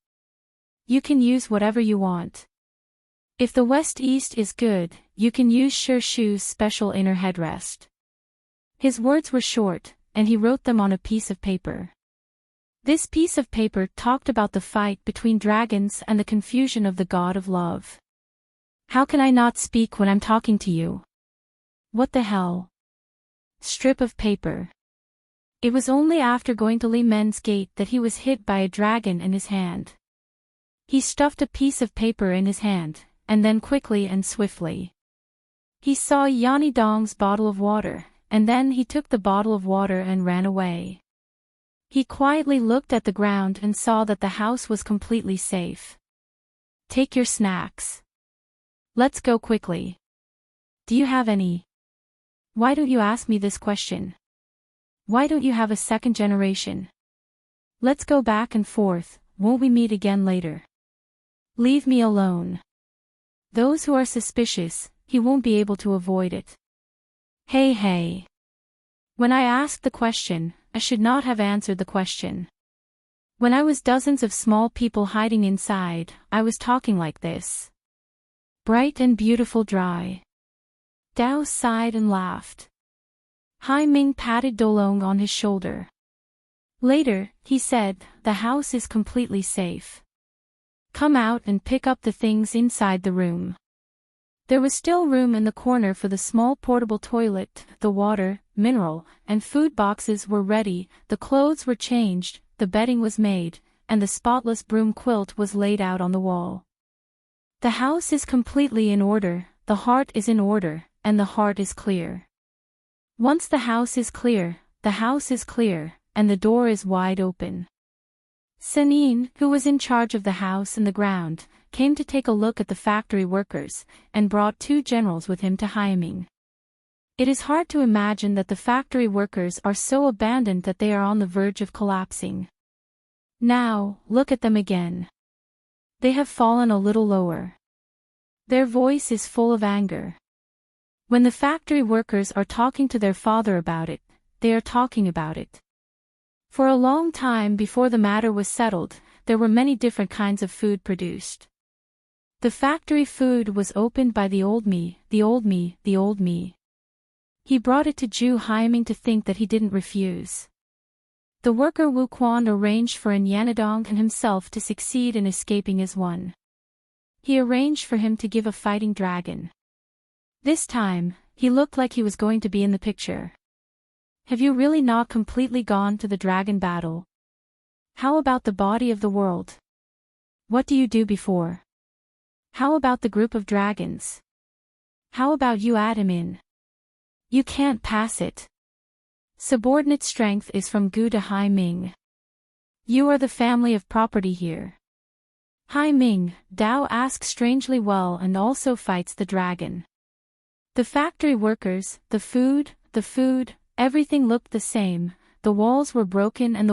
You can use whatever you want. If the West-East is good, you can use Sure Shu's special inner headrest. His words were short, and he wrote them on a piece of paper. This piece of paper talked about the fight between dragons and the confusion of the god of love. How can I not speak when I'm talking to you? What the hell? Strip of paper. It was only after going to Li Men's gate that he was hit by a dragon in his hand. He stuffed a piece of paper in his hand, and then quickly and swiftly. He saw Yani Dong's bottle of water, and then he took the bottle of water and ran away. He quietly looked at the ground and saw that the house was completely safe. Take your snacks. Let's go quickly. Do you have any? Why don't you ask me this question? Why don't you have a second generation? Let's go back and forth, won't we meet again later? Leave me alone. Those who are suspicious, he won't be able to avoid it. Hey hey. When I asked the question, I should not have answered the question. When I was dozens of small people hiding inside, I was talking like this. Bright and beautiful dry. Dao sighed and laughed. Hai Ming patted Dolong on his shoulder. Later, he said, the house is completely safe. Come out and pick up the things inside the room. There was still room in the corner for the small portable toilet, the water, mineral, and food boxes were ready, the clothes were changed, the bedding was made, and the spotless broom quilt was laid out on the wall. The house is completely in order, the heart is in order, and the heart is clear. Once the house is clear, the house is clear, and the door is wide open. Senin, who was in charge of the house and the ground, came to take a look at the factory workers, and brought 2 generals with him to Haiming. It is hard to imagine that the factory workers are so abandoned that they are on the verge of collapsing. Now, look at them again. They have fallen a little lower. Their voice is full of anger. When the factory workers are talking to their father about it, they are talking about it. For a long time before the matter was settled, there were many different kinds of food produced. The factory food was opened by the old me. He brought it to Zhu Haiming to think that he didn't refuse. The worker Wu Quan arranged for Yanadong and himself to succeed in escaping as one. He arranged for him to give a fighting dragon. This time, he looked like he was going to be in the picture. Have you really not completely gone to the dragon battle? How about the body of the world? What do you do before? How about the group of dragons? How about you add him in? You can't pass it. Subordinate strength is from Gu to Hai Ming. You are the family of property here. Hai Ming, Dao asks strangely well and also fights the dragon. The factory workers, the food, everything looked the same. The walls were broken and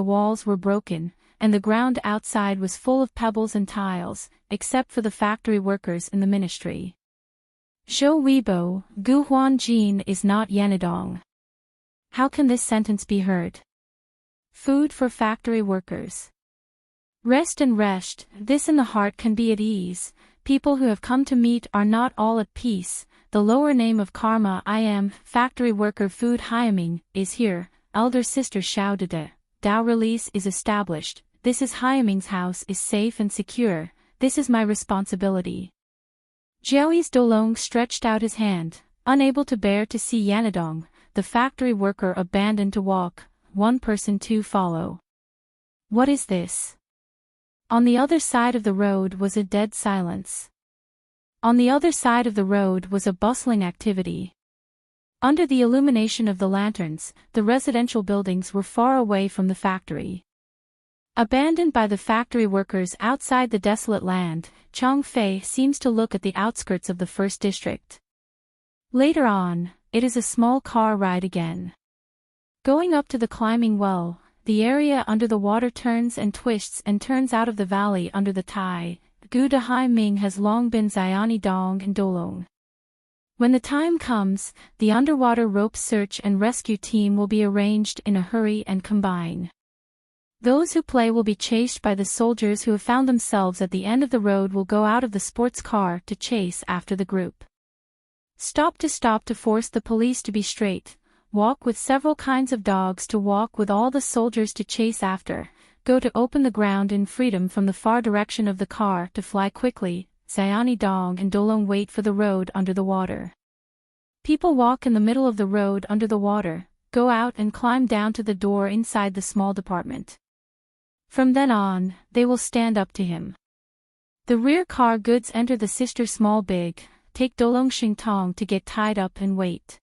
the ground outside was full of pebbles and tiles, except for the factory workers in the ministry. Zhou Weibo, Gu Huanjin is not Yanadong. How can this sentence be heard? Food for factory workers. Rest and rest, this in the heart can be at ease. People who have come to meet are not all at peace. The lower name of karma I am, factory worker food Haiming, is here. Elder sister shouted. Dao release is established. This is Haiming's house is safe and secure. This is my responsibility. Jiaoyi's Dolong stretched out his hand, unable to bear to see Yanadong. The factory worker abandoned to walk, one person to follow. What is this? On the other side of the road was a dead silence. On the other side of the road was a bustling activity. Under the illumination of the lanterns, the residential buildings were far away from the factory. Abandoned by the factory workers outside the desolate land, Changfei seems to look at the outskirts of the first district. Later on, it is a small car ride again. Going up to the climbing well, the area under the water turns and twists and turns out of the valley under the Tai. Gu de Hai Ming has long been Xiani Dong and Dolong. When the time comes, the underwater rope search and rescue team will be arranged in a hurry and combine. Those who play will be chased by the soldiers who have found themselves at the end of the road will go out of the sports car to chase after the group. Stop to force the police to be straight, walk with several kinds of dogs to walk with all the soldiers to chase after, go to open the ground in freedom from the far direction of the car to fly quickly, Xiani Dong and Dolong wait for the road under the water. People walk in the middle of the road under the water, go out and climb down to the door inside the small department. From then on, they will stand up to him. The rear car goods enter the sister small big, take Dolong Xingtong to get tied up and wait.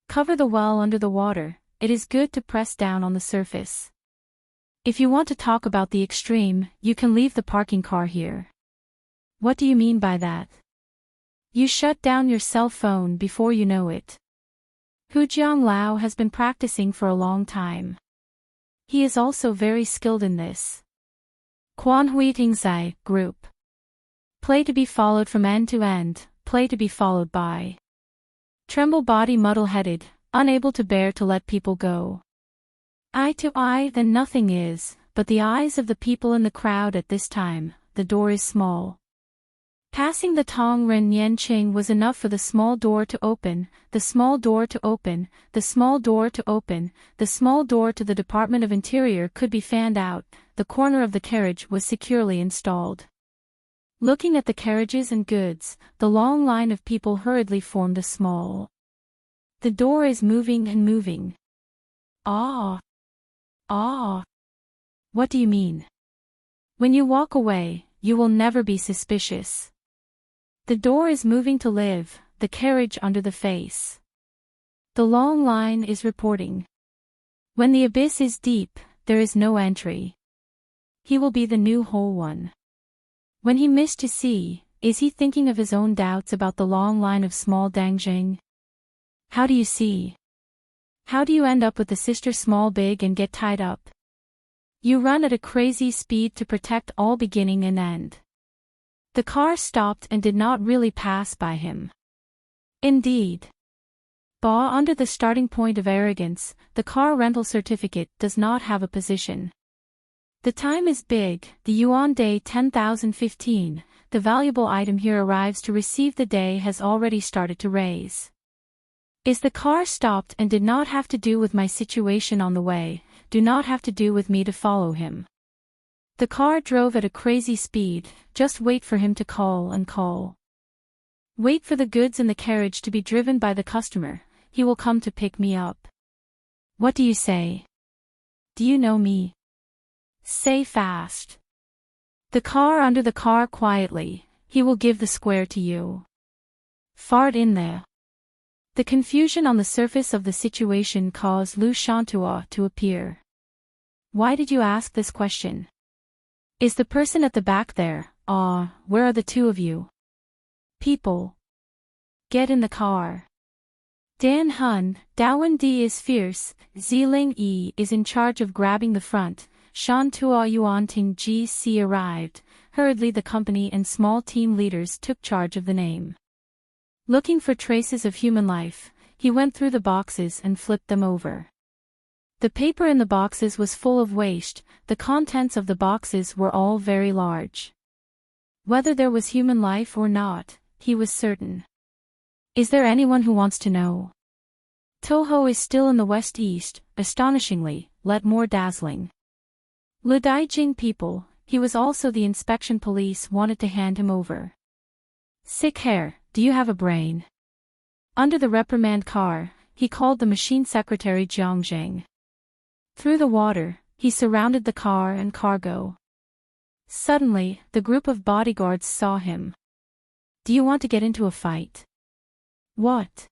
Cover the well under the water, it is good to press down on the surface. If you want to talk about the extreme, you can leave the parking car here. What do you mean by that? You shut down your cell phone before you know it. Hu Jianglao has been practicing for a long time. He is also very skilled in this. Quan Hui Tingzai, group. Play to be followed from end to end, play to be followed by. Tremble body muddle-headed, unable to bear to let people go. Eye to eye then nothing is, but the eyes of the people in the crowd at this time, the door is small. Passing the Tong Ren Yanqing was enough for the small door to open, the small door to open, the small door to open, the small door to the Department of Interior could be fanned out, the corner of the carriage was securely installed. Looking at the carriages and goods, the long line of people hurriedly formed a small. The door is moving and moving. Ah! Ah! What do you mean? When you walk away, you will never be suspicious. The door is moving to live, the carriage under the face. The long line is reporting. When the abyss is deep, there is no entry. He will be the new whole one. When he missed to see, is he thinking of his own doubts about the long line of small Dangjing? How do you see? How do you end up with the sister small big and get tied up? You run at a crazy speed to protect all beginning and end. The car stopped and did not really pass by him. Indeed. Ba under the starting point of arrogance, the car rental certificate does not have a position. The time is big, the yuan day 10,015, the valuable item here arrives to receive the day has already started to raise. Is the car stopped and did not have to do with my situation on the way, do not have to do with me to follow him. The car drove at a crazy speed, just wait for him to call and call. Wait for the goods in the carriage to be driven by the customer, he will come to pick me up. What do you say? Do you know me? Say fast. The car under the car quietly, he will give the square to you. Fart in there. The confusion on the surface of the situation caused Lu Shantua to appear. Why did you ask this question? Is the person at the back there? Where are the two of you? People. Get in the car. Dan Hun, Dawen Di is fierce, Ziling Yi is in charge of grabbing the front, Shantua Yuanting GC arrived, hurriedly the company and small team leaders took charge of the name. Looking for traces of human life, he went through the boxes and flipped them over. The paper in the boxes was full of waste, the contents of the boxes were all very large. Whether there was human life or not, he was certain. Is there anyone who wants to know? Toho is still in the west-east, astonishingly, yet more dazzling. Le Daijing people, he was also the inspection police wanted to hand him over. Sick hair, do you have a brain? Under the reprimand car, he called the machine secretary Jiang Zheng. Through the water, he surrounded the car and cargo. Suddenly, the group of bodyguards saw him. Do you want to get into a fight? What?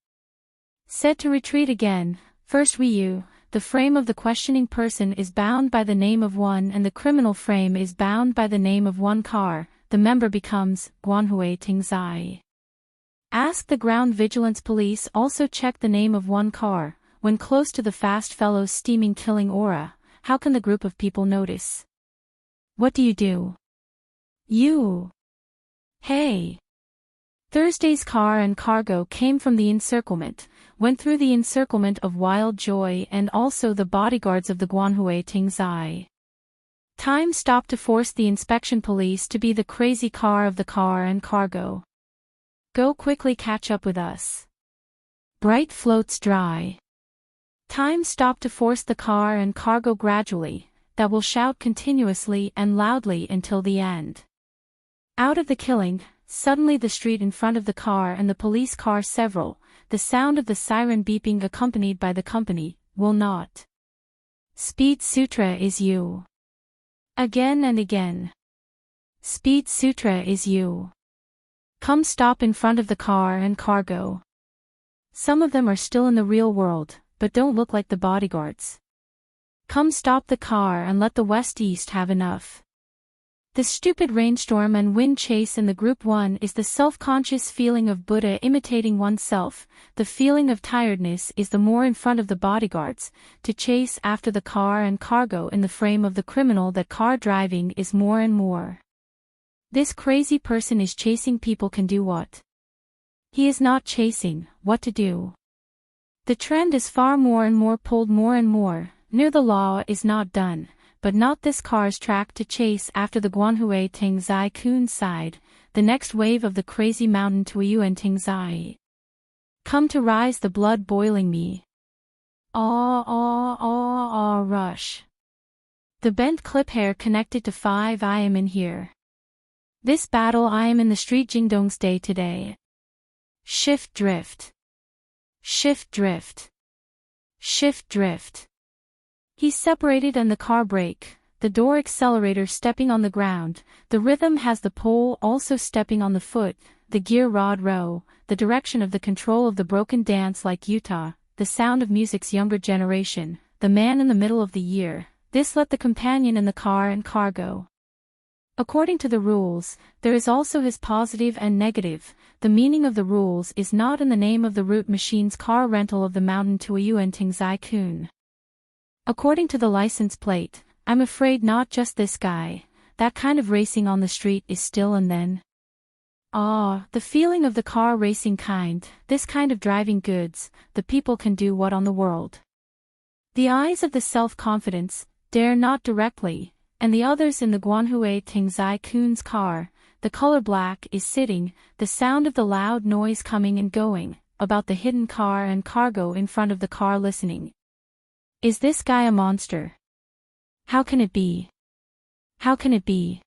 Said to retreat again, first you, the frame of the questioning person is bound by the name of one and the criminal frame is bound by the name of one car, the member becomes Guanhui Tingzai. Ask the ground vigilance police also check the name of one car, when close to the fast fellow's steaming killing aura, how can the group of people notice? What do you do? You. Hey. Thursday's car and cargo came from the encirclement, went through the encirclement of Wild Joy and also the bodyguards of the Guanhui Tingzai. Time stopped to force the inspection police to be the crazy car of the car and cargo. Go quickly catch up with us. Bright floats dry. Time stopped to force the car and cargo gradually, that will shout continuously and loudly until the end. Out of the killing, suddenly the street in front of the car and the police car several, the sound of the siren beeping accompanied by the company, will not. Speed Sutra is you. Again and again. Speed Sutra is you. Come stop in front of the car and cargo. Some of them are still in the real world, but don't look like the bodyguards. Come stop the car and let the West-East have enough. The stupid rainstorm and wind chase in the group 1 is the self-conscious feeling of Buddha imitating oneself, the feeling of tiredness is the more in front of the bodyguards, to chase after the car and cargo in the frame of the criminal that car driving is more and more. This crazy person is chasing people can do what? He is not chasing, what to do? The trend is far more and more pulled more and more, near the law is not done. But not this car's track to chase after the Guanhui Tingzai Kun side, the next wave of the crazy mountain Tuiyuan Tingzai. Come to rise the blood boiling me. Rush. The bent clip hair connected to 5 I am in here. This battle I am in the street Jingdong's day today. Shift drift. Shift drift. Shift drift. He separated and the car brake, the door accelerator stepping on the ground, the rhythm has the pole also stepping on the foot, the gear rod row, the direction of the control of the broken dance like Utah, the sound of music's younger generation, the man in the middle of the year, this let the companion in the car and cargo. According to the rules, there is also his positive and negative, the meaning of the rules is not in the name of the route machine's car rental of the mountain Tuiyuan Tingzai Kun. According to the license plate, I'm afraid not just this guy, that kind of racing on the street is still and then. Ah, the feeling of the car racing kind, this kind of driving goods, the people can do what on the world. The eyes of the self-confidence, dare not directly, and the others in the Guanhui Tingzai Kun's car, the color black is sitting, the sound of the loud noise coming and going, about the hidden car and cargo in front of the car listening. Is this guy a monster? How can it be? How can it be?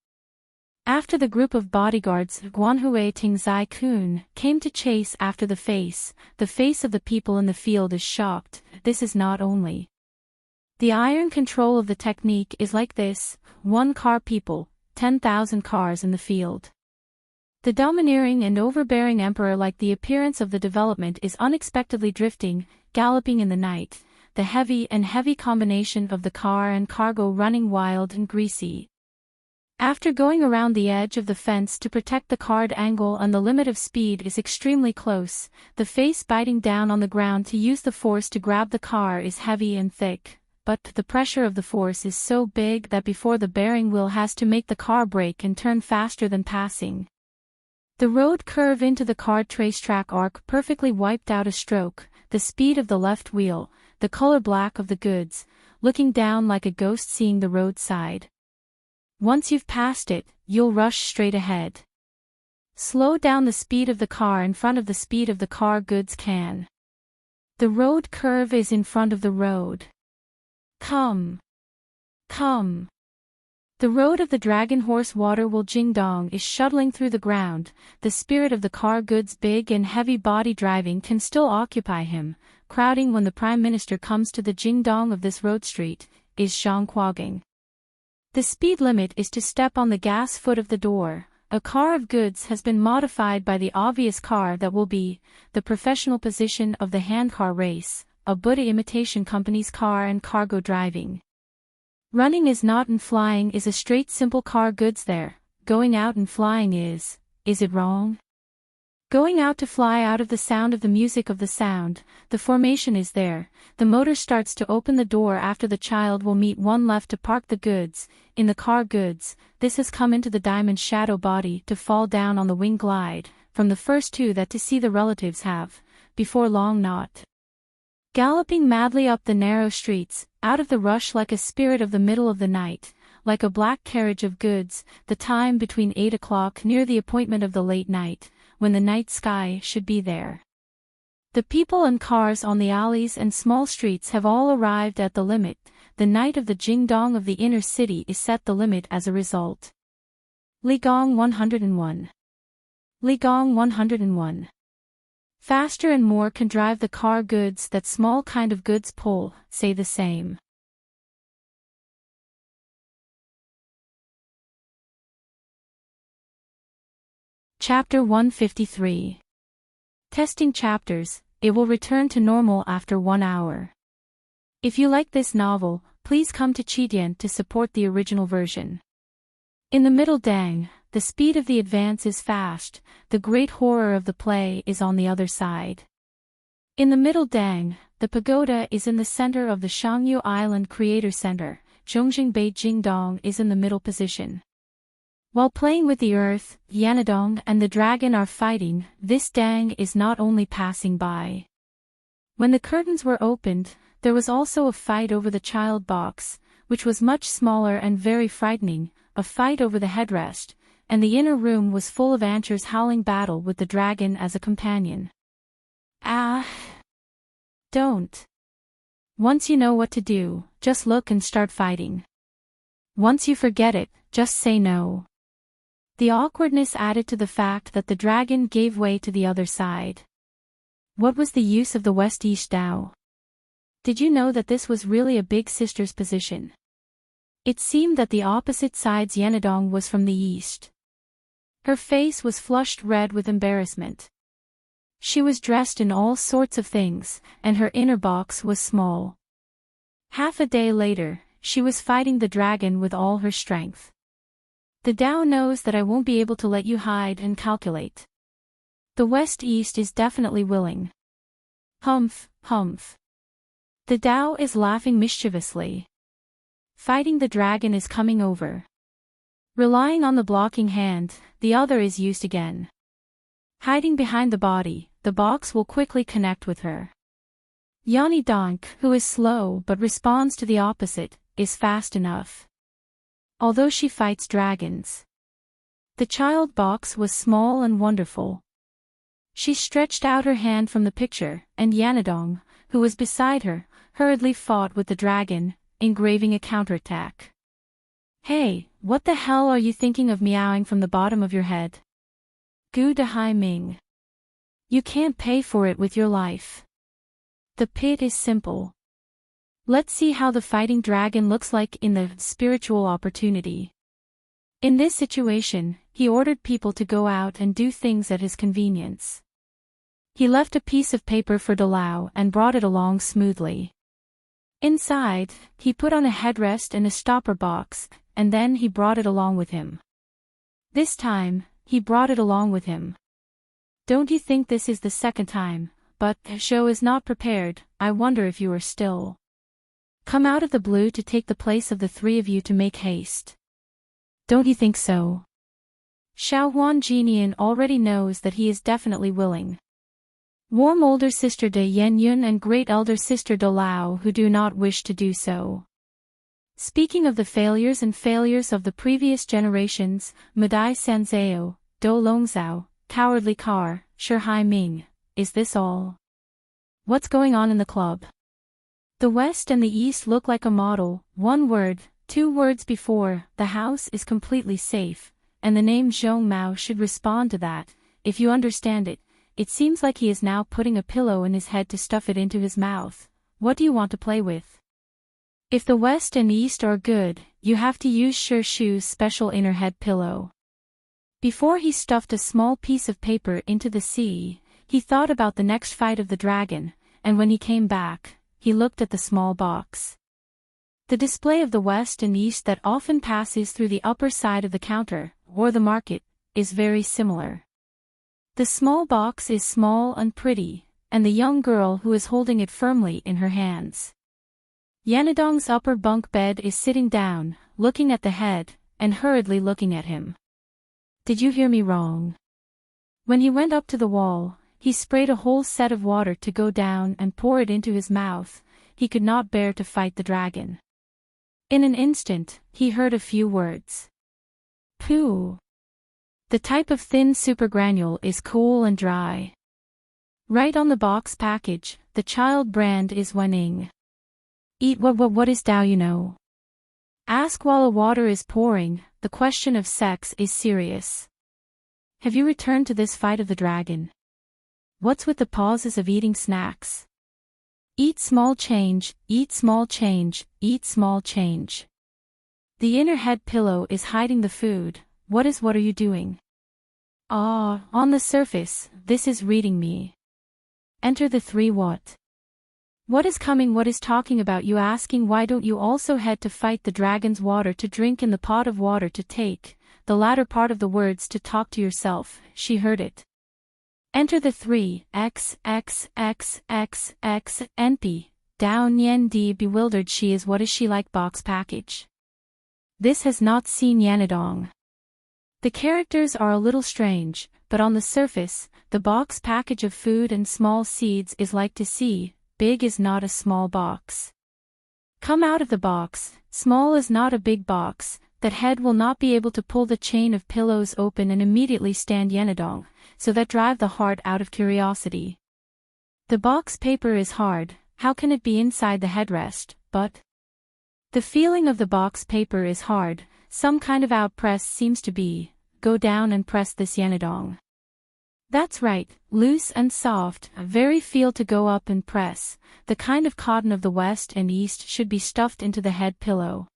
After the group of bodyguards Guanhui Tingzai Kun came to chase after the face of the people in the field is shocked. This is not only the iron control of the technique is like this, 1 car people, 10,000 cars in the field. The domineering and overbearing emperor like the appearance of the development is unexpectedly drifting, galloping in the night, the heavy combination of the car and cargo running wild and greasy. After going around the edge of the fence to protect the card angle and the limit of speed is extremely close, the face biting down on the ground to use the force to grab the car is heavy and thick. But the pressure of the force is so big that before the bearing wheel has to make the car brake and turn faster than passing. The road curve into the card tracetrack arc perfectly wiped out a stroke, the speed of the left wheel, the color black of the goods, looking down like a ghost seeing the roadside. Once you've passed it, you'll rush straight ahead. Slow down the speed of the car in front of the speed of the car goods can. The road curve is in front of the road. Come. Come. The road of the dragon horse water will Jingdong is shuttling through the ground, the spirit of the car goods big and heavy body driving can still occupy him, crowding when the prime minister comes to the Jingdong of this road street, is Zhangquagang. The speed limit is to step on the gas foot of the door. A car of goods has been modified by the obvious car that will be the professional position of the handcar race. A Buddha imitation company's car and cargo driving. Running is not and flying is a straight simple car goods there, going out and flying is it wrong? Going out to fly out of the sound of the music of the sound, the formation is there, the motor starts to open the door after the child will meet one left to park the goods, in the car goods, this has come into the diamond shadow body to fall down on the wing glide, from the first 2 that to see the relatives have, before long not. Galloping madly up the narrow streets, out of the rush like a spirit of the middle of the night, like a black carriage of goods, the time between 8 o'clock near the appointment of the late night, when the night sky should be there. The people and cars on the alleys and small streets have all arrived at the limit, the night of the Jingdong of the inner city is set the limit as a result. Ligong 101. Ligong 101. Faster and more can drive the car goods that small kind of goods pull, say the same. Chapter 153. Testing chapters, it will return to normal after 1 hour. If you like this novel, please come to Qitian to support the original version. In the middle Dang, the speed of the advance is fast, the great horror of the play is on the other side. In the middle Dang, the pagoda is in the center of the Shangyu Island Creator Center, Zhongjingbei Jingdong is in the middle position. While playing with the earth, Yanadong and the dragon are fighting, this Dang is not only passing by. When the curtains were opened, there was also a fight over the child box, which was much smaller and very frightening, a fight over the headrest, and the inner room was full of anchors howling battle with the dragon as a companion. Ah! Don't. Once you know what to do, just look and start fighting. Once you forget it, just say no. The awkwardness added to the fact that the dragon gave way to the other side. What was the use of the West-East Dao? Did you know that this was really a big sister's position? It seemed that the opposite side's Yanadong was from the east. Her face was flushed red with embarrassment. She was dressed in all sorts of things, and her inner box was small. Half a day later, she was fighting the dragon with all her strength. The Tao knows that I won't be able to let you hide and calculate. The West-East is definitely willing. Humph, humph. The Tao is laughing mischievously. Fighting the dragon is coming over. Relying on the blocking hand, the other is used again. Hiding behind the body, the box will quickly connect with her. Yani Donk, who is slow but responds to the opposite, is fast enough. Although she fights dragons. The child box was small and wonderful. She stretched out her hand from the picture, and Yanadong, who was beside her, hurriedly fought with the dragon, engraving a counterattack. Hey, what the hell are you thinking of meowing from the bottom of your head? Gu De Hai Ming. You can't pay for it with your life. The pit is simple. Let's see how the fighting dragon looks like in the spiritual opportunity. In this situation, he ordered people to go out and do things at his convenience. He left a piece of paper for Dalao and brought it along smoothly. Inside, he put on a headrest and a stopper box, and then he brought it along with him. This time, he brought it along with him. Don't you think this is the second time? But the show is not prepared. I wonder if you are still. Come out of the blue to take the place of the three of you to make haste. Don't you think so? Xiao Huan Jinian already knows that he is definitely willing. Warm older sister De Yen Yun and great elder sister De Lao who do not wish to do so. Speaking of the failures of the previous generations, Madai Sanzao, Do Longzao, Cowardly Car, Shi Hai Ming, is this all? What's going on in the club? The West and the East look like a model, 1 word, 2 words before, the house is completely safe, and the name Zhong Mao should respond to that, if you understand it. It seems like he is now putting a pillow in his head to stuff it into his mouth. What do you want to play with? If the West and East are good, you have to use Shi Shu's special inner head pillow. Before he stuffed a small piece of paper into the sea, he thought about the next fight of the dragon, and when he came back, he looked at the small box. The display of the West and East that often passes through the upper side of the counter, or the market, is very similar. The small box is small and pretty, and the young girl who is holding it firmly in her hands. Yanadong's upper bunk bed is sitting down, looking at the head, and hurriedly looking at him. Did you hear me wrong? When he went up to the wall, he sprayed a whole set of water to go down and pour it into his mouth. He could not bear to fight the dragon. In an instant, he heard a few words. Pooh. The type of thin supergranule is cool and dry. Right on the box package, the child brand is Wening. Eat what is Dao you know? Ask while a water is pouring, the question of sex is serious. Have you returned to this fight of the dragon? What's with the pauses of eating snacks? Eat small change, eat small change, eat small change. The inner head pillow is hiding the food. What are you doing? Ah, on the surface, this is reading me. Enter the 3 what? What is coming, what is talking about you asking why don't you also head to fight the dragon's water to drink in the pot of water to take, the latter part of the words to talk to yourself, she heard it. Enter the 3, x, NP, down Yen D bewildered she is what is she like box package. This has not seen Yanadong. The characters are a little strange, but on the surface, the box package of food and small seeds is like to see, big is not a small box. Come out of the box, small is not a big box, that head will not be able to pull the chain of pillows open and immediately stand Yanadong, so that drive the heart out of curiosity. The box paper is hard, how can it be inside the headrest, but? The feeling of the box paper is hard, some kind of outpress seems to be, go down and press this Yanadong. That's right, loose and soft, very feel to go up and press, the kind of cotton of the West and East should be stuffed into the head pillow.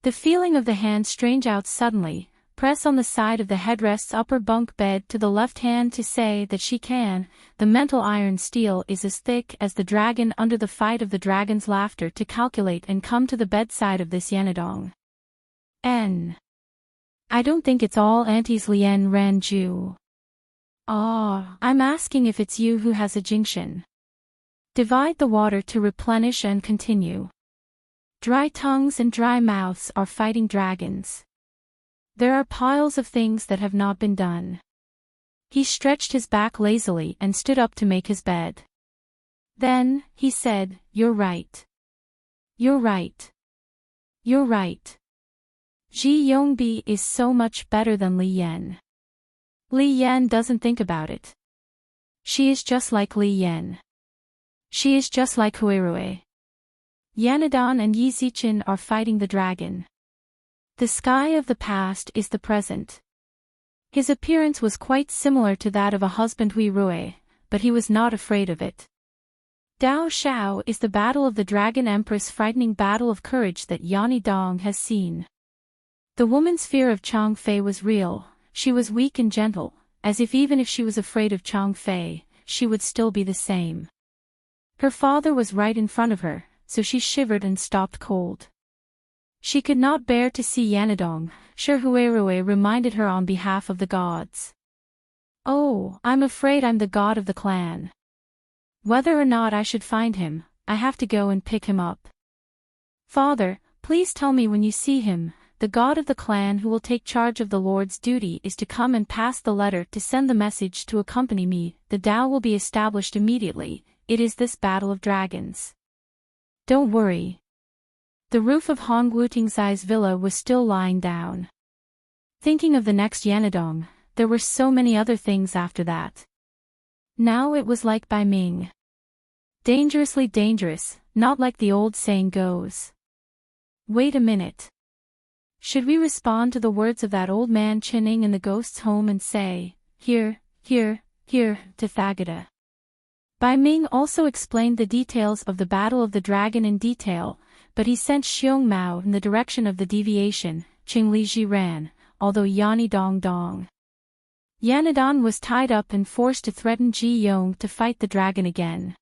The feeling of the hand strange out suddenly, press on the side of the headrest's upper bunk bed to the left hand to say that she can, the mental iron steel is as thick as the dragon under the fight of the dragon's laughter to calculate and come to the bedside of this Yanadong. N. I don't think it's all Auntie's Lien Ran Ju. Ah, I'm asking if it's you who has a jinction. Divide the water to replenish and continue. Dry tongues and dry mouths are fighting dragons. There are piles of things that have not been done. He stretched his back lazily and stood up to make his bed. Then, he said, "You're right. You're right. You're right. Ji Yongbi is so much better than Li Yan. Li Yan doesn't think about it. She is just like Li Yan. She is just like Huirue. Yanadon and Yi Zichin are fighting the dragon. The sky of the past is the present." His appearance was quite similar to that of a husband Huirue, but he was not afraid of it. Dao Shao is the battle of the Dragon Empress, frightening battle of courage that Yani Dong has seen. The woman's fear of Chang Fei was real. She was weak and gentle, as if even if she was afraid of Chang Fei, she would still be the same. Her father was right in front of her, so she shivered and stopped cold. She could not bear to see Yanadong. Sure, Huirue reminded her on behalf of the gods. "Oh, I'm afraid I'm the god of the clan. Whether or not I should find him, I have to go and pick him up. Father, please tell me when you see him. The god of the clan who will take charge of the Lord's duty is to come and pass the letter to send the message to accompany me. The Tao will be established immediately. It is this battle of dragons. Don't worry." The roof of Hong Wutingzai's villa was still lying down. Thinking of the next Yanadong, there were so many other things after that. Now it was like Bai Ming. Dangerously dangerous, not like the old saying goes. Wait a minute. Should we respond to the words of that old man Chinning in the ghost's home and say, "Here, here, here," to Thagata? Bai Ming also explained the details of the Battle of the Dragon in detail, but he sent Xiong Mao in the direction of the deviation. Qing Liji ran, although Yani Dong Dong. Yanadon was tied up and forced to threaten Ji Yong to fight the dragon again.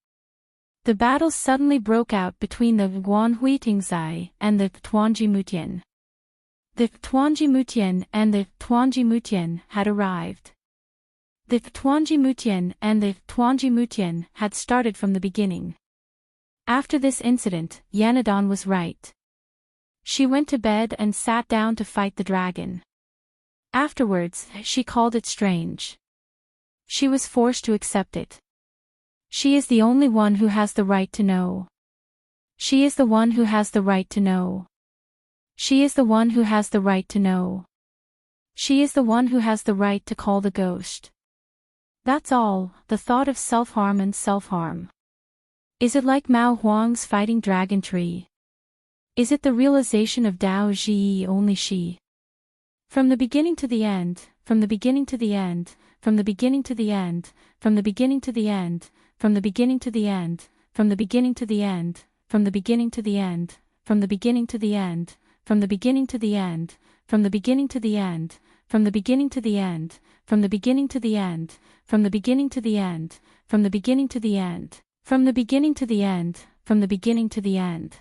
The battle suddenly broke out between the Guan Huitingzai and the Tuanji Mutian. The Tuanji Mutian and the Tuanji Mutian had arrived. The Tuanji Mutian and the Tuanji Mutian had started from the beginning. After this incident, Yanadon was right. She went to bed and sat down to fight the dragon. Afterwards, she called it strange. She was forced to accept it. She is the only one who has the right to know. She is the one who has the right to know. She is the one who has the right to know. She is the one who has the right to call the ghost. That's all, the thought of self-harm and self-harm. Is it like Mao Huang's fighting dragon tree? Is it the realization of Dao Ji only she? From the beginning to the end, from the beginning to the end, from the beginning to the end, from the beginning to the end, from the beginning to the end, from the beginning to the end, from the beginning to the end, from the beginning to the end, from the beginning to the end, from the beginning to the end, from the beginning to the end, from the beginning to the end, from the beginning to the end, from the beginning to the end, from the beginning to the end, from the beginning to the end.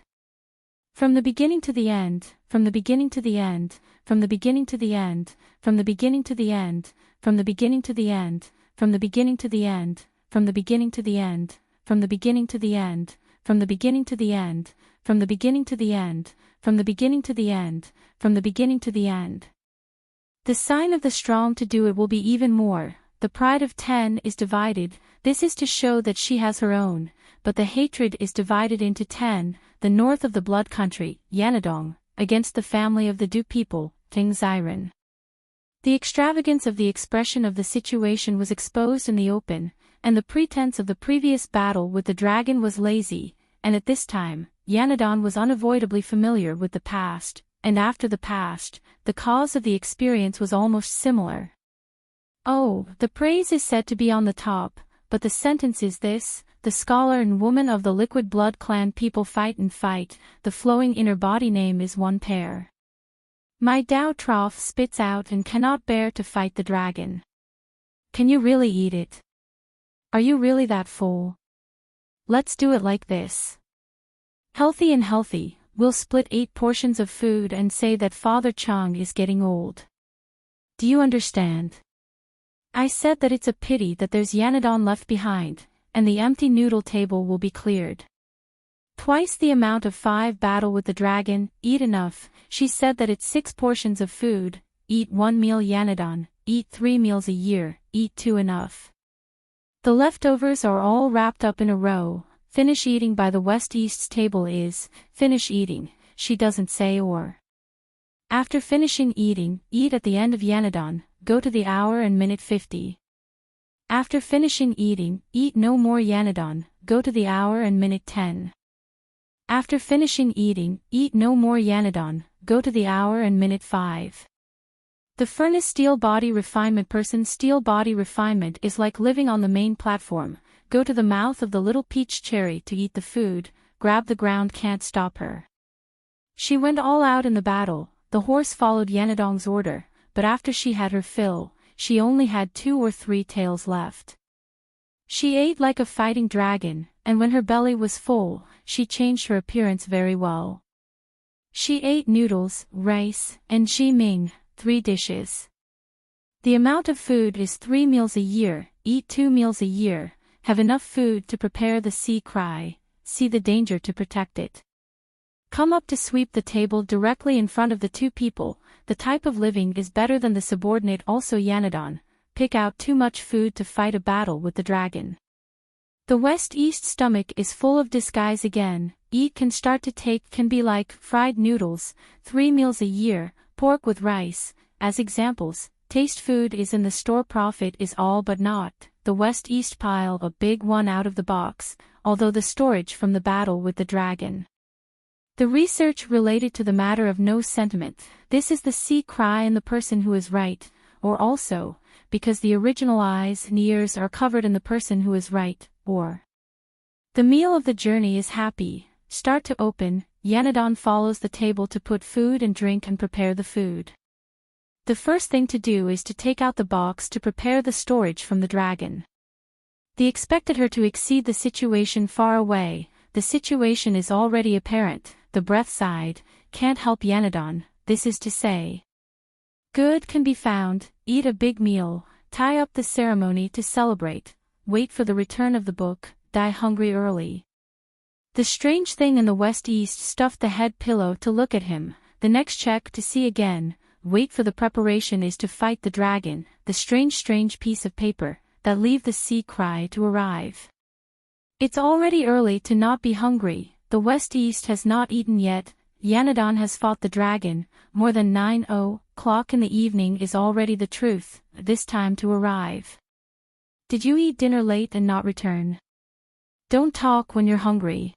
From the beginning to the end, from the beginning to the end, from the beginning to the end, from the beginning to the end, from the beginning to the end, from the beginning to the end, from the beginning to the end, from the beginning to the end, from the beginning to the end, from the beginning to the end, from the beginning to the end, from the beginning to the end. The sign of the strong to do it will be even more. The pride of 10 is divided. This is to show that she has her own, but the hatred is divided into 10, the north of the blood country, Yanadong, against the family of the Du people, Ting Xiren. The extravagance of the expression of the situation was exposed in the open, and the pretense of the previous battle with the dragon was lazy, and at this time, Yanadon was unavoidably familiar with the past, and after the past, the cause of the experience was almost similar. Oh, the praise is said to be on the top, but the sentence is this: the scholar and woman of the liquid blood clan people fight and fight, the flowing inner body name is one pair. My Dao trough spits out and cannot bear to fight the dragon. Can you really eat it? Are you really that full? Let's do it like this. Healthy and healthy, we'll split 8 portions of food and say that Father Chang is getting old. Do you understand? I said that it's a pity that there's Yanadon left behind, and the empty noodle table will be cleared. Twice the amount of 5 battle with the dragon, eat enough. She said that it's 6 portions of food, eat 1 meal Yanadon, eat 3 meals a year, eat 2 enough. The leftovers are all wrapped up in a row. Finish eating by the West East's table is, finish eating, she doesn't say or. After finishing eating, eat at the end of Yanadon, go to the hour and minute 50. After finishing eating, eat no more Yanadon, go to the hour and minute 10. After finishing eating, eat no more Yanadon, go to the hour and minute 5. The furnace steel body refinement person steel body refinement is like living on the main platform, go to the mouth of the little peach cherry to eat the food, grab the ground can't stop her. She went all out in the battle, the horse followed Yanadong's order, but after she had her fill, she only had 2 or 3 tails left. She ate like a fighting dragon, and when her belly was full, she changed her appearance very well. She ate noodles, rice, and ji ming, 3 dishes. The amount of food is 3 meals a year, eat 2 meals a year, have enough food to prepare the sea cry, see the danger to protect it. Come up to sweep the table directly in front of the 2 people, the type of living is better than the subordinate also Yanadon, pick out too much food to fight a battle with the dragon. The West-East stomach is full of disguise again, eat can start to take can be like fried noodles, 3 meals a year, pork with rice, as examples, taste food is in the store profit is all but not, the West-East pile a big one out of the box, although the storage from the battle with the dragon. The research related to the matter of no sentiment, this is the sea cry and the person who is right, or also, because the original eyes and ears are covered in the person who is right, or. The meal of the journey is happy, start to open, Yanadon follows the table to put food and drink and prepare the food. The first thing to do is to take out the box to prepare the storage from the dragon. They expected her to exceed the situation far away, the situation is already apparent, the breath sighed, can't help Yanadon, this is to say. Good can be found, eat a big meal, tie up the ceremony to celebrate, wait for the return of the book, die hungry early. The strange thing in the West-East stuffed the head pillow to look at him, the next check to see again, wait for the preparation is to fight the dragon, the strange piece of paper, that leave the sea cry to arrive. It's already early to not be hungry, the West-East has not eaten yet, Yanadon has fought the dragon, more than 9:00 in the evening is already the truth, this time to arrive. Did you eat dinner late and not return? Don't talk when you're hungry.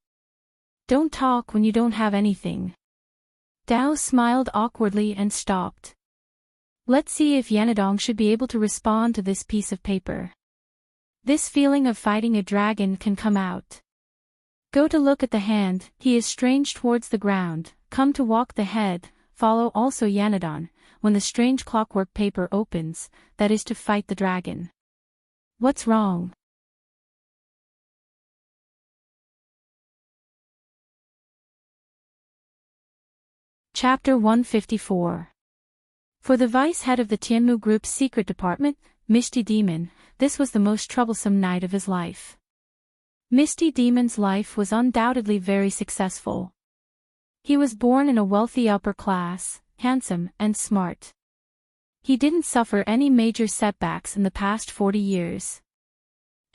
Don't talk when you don't have anything. Dao smiled awkwardly and stopped. Let's see if Yanadong should be able to respond to this piece of paper. This feeling of fighting a dragon can come out. Go to look at the hand, he is strange towards the ground, come to walk the head, follow also Yanadon, when the strange clockwork paper opens, that is to fight the dragon. What's wrong? Chapter 154. For the vice-head of the Tianmu Group's secret department, Misty Demon, this was the most troublesome night of his life. Misty Demon's life was undoubtedly very successful. He was born in a wealthy upper class, handsome and smart. He didn't suffer any major setbacks in the past 40 years.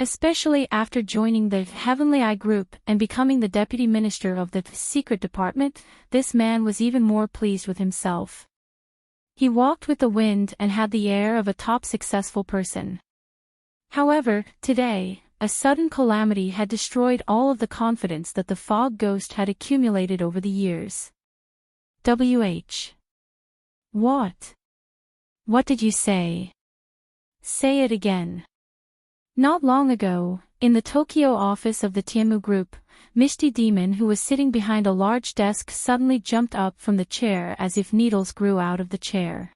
Especially after joining the Heavenly Eye Group and becoming the deputy minister of the secret department, this man was even more pleased with himself. He walked with the wind and had the air of a top successful person. However, today, a sudden calamity had destroyed all of the confidence that the fog ghost had accumulated over the years. WH. What? What did you say? Say it again. Not long ago, in the Tokyo office of the Tianmu Group, Misty Demon who was sitting behind a large desk suddenly jumped up from the chair as if needles grew out of the chair.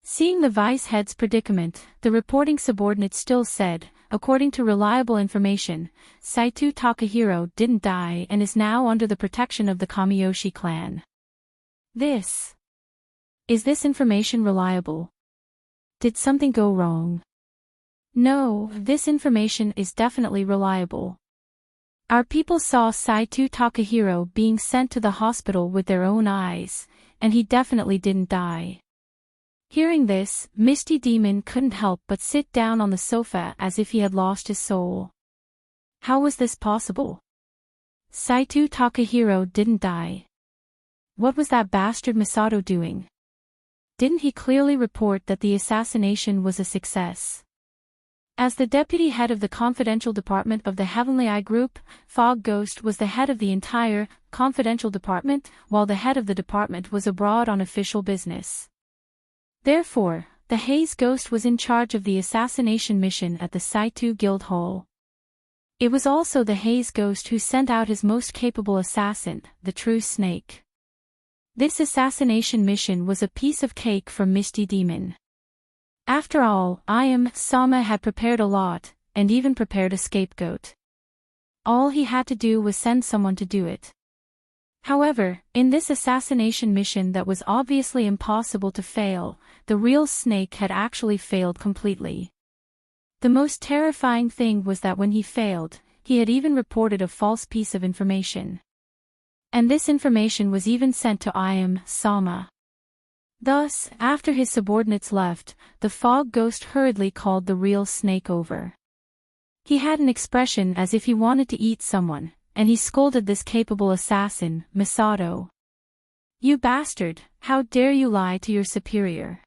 Seeing the vice-head's predicament, the reporting subordinate still said, according to reliable information, Saito Takahiro didn't die and is now under the protection of the Kamiyoshi clan. Is this information reliable? Did something go wrong? No, this information is definitely reliable. Our people saw Saito Takahiro being sent to the hospital with their own eyes, and he definitely didn't die. Hearing this, Misty Demon couldn't help but sit down on the sofa as if he had lost his soul. How was this possible? Saito Takahiro didn't die. What was that bastard Masato doing? Didn't he clearly report that the assassination was a success? As the deputy head of the confidential department of the Heavenly Eye Group, Fog Ghost was the head of the entire confidential department, while the head of the department was abroad on official business. Therefore, the Haze Ghost was in charge of the assassination mission at the Saito Guild Hall. It was also the Haze Ghost who sent out his most capable assassin, the True Snake. This assassination mission was a piece of cake for Misty Demon. After all, Sama had prepared a lot, and even prepared a scapegoat. All he had to do was send someone to do it. However, in this assassination mission that was obviously impossible to fail, the real Snake had actually failed completely. The most terrifying thing was that when he failed, he had even reported a false piece of information. And this information was even sent to Sama. Thus, after his subordinates left, the Fog Ghost hurriedly called the real Snake over. He had an expression as if he wanted to eat someone, and he scolded this capable assassin, Masato. "You bastard, how dare you lie to your superior?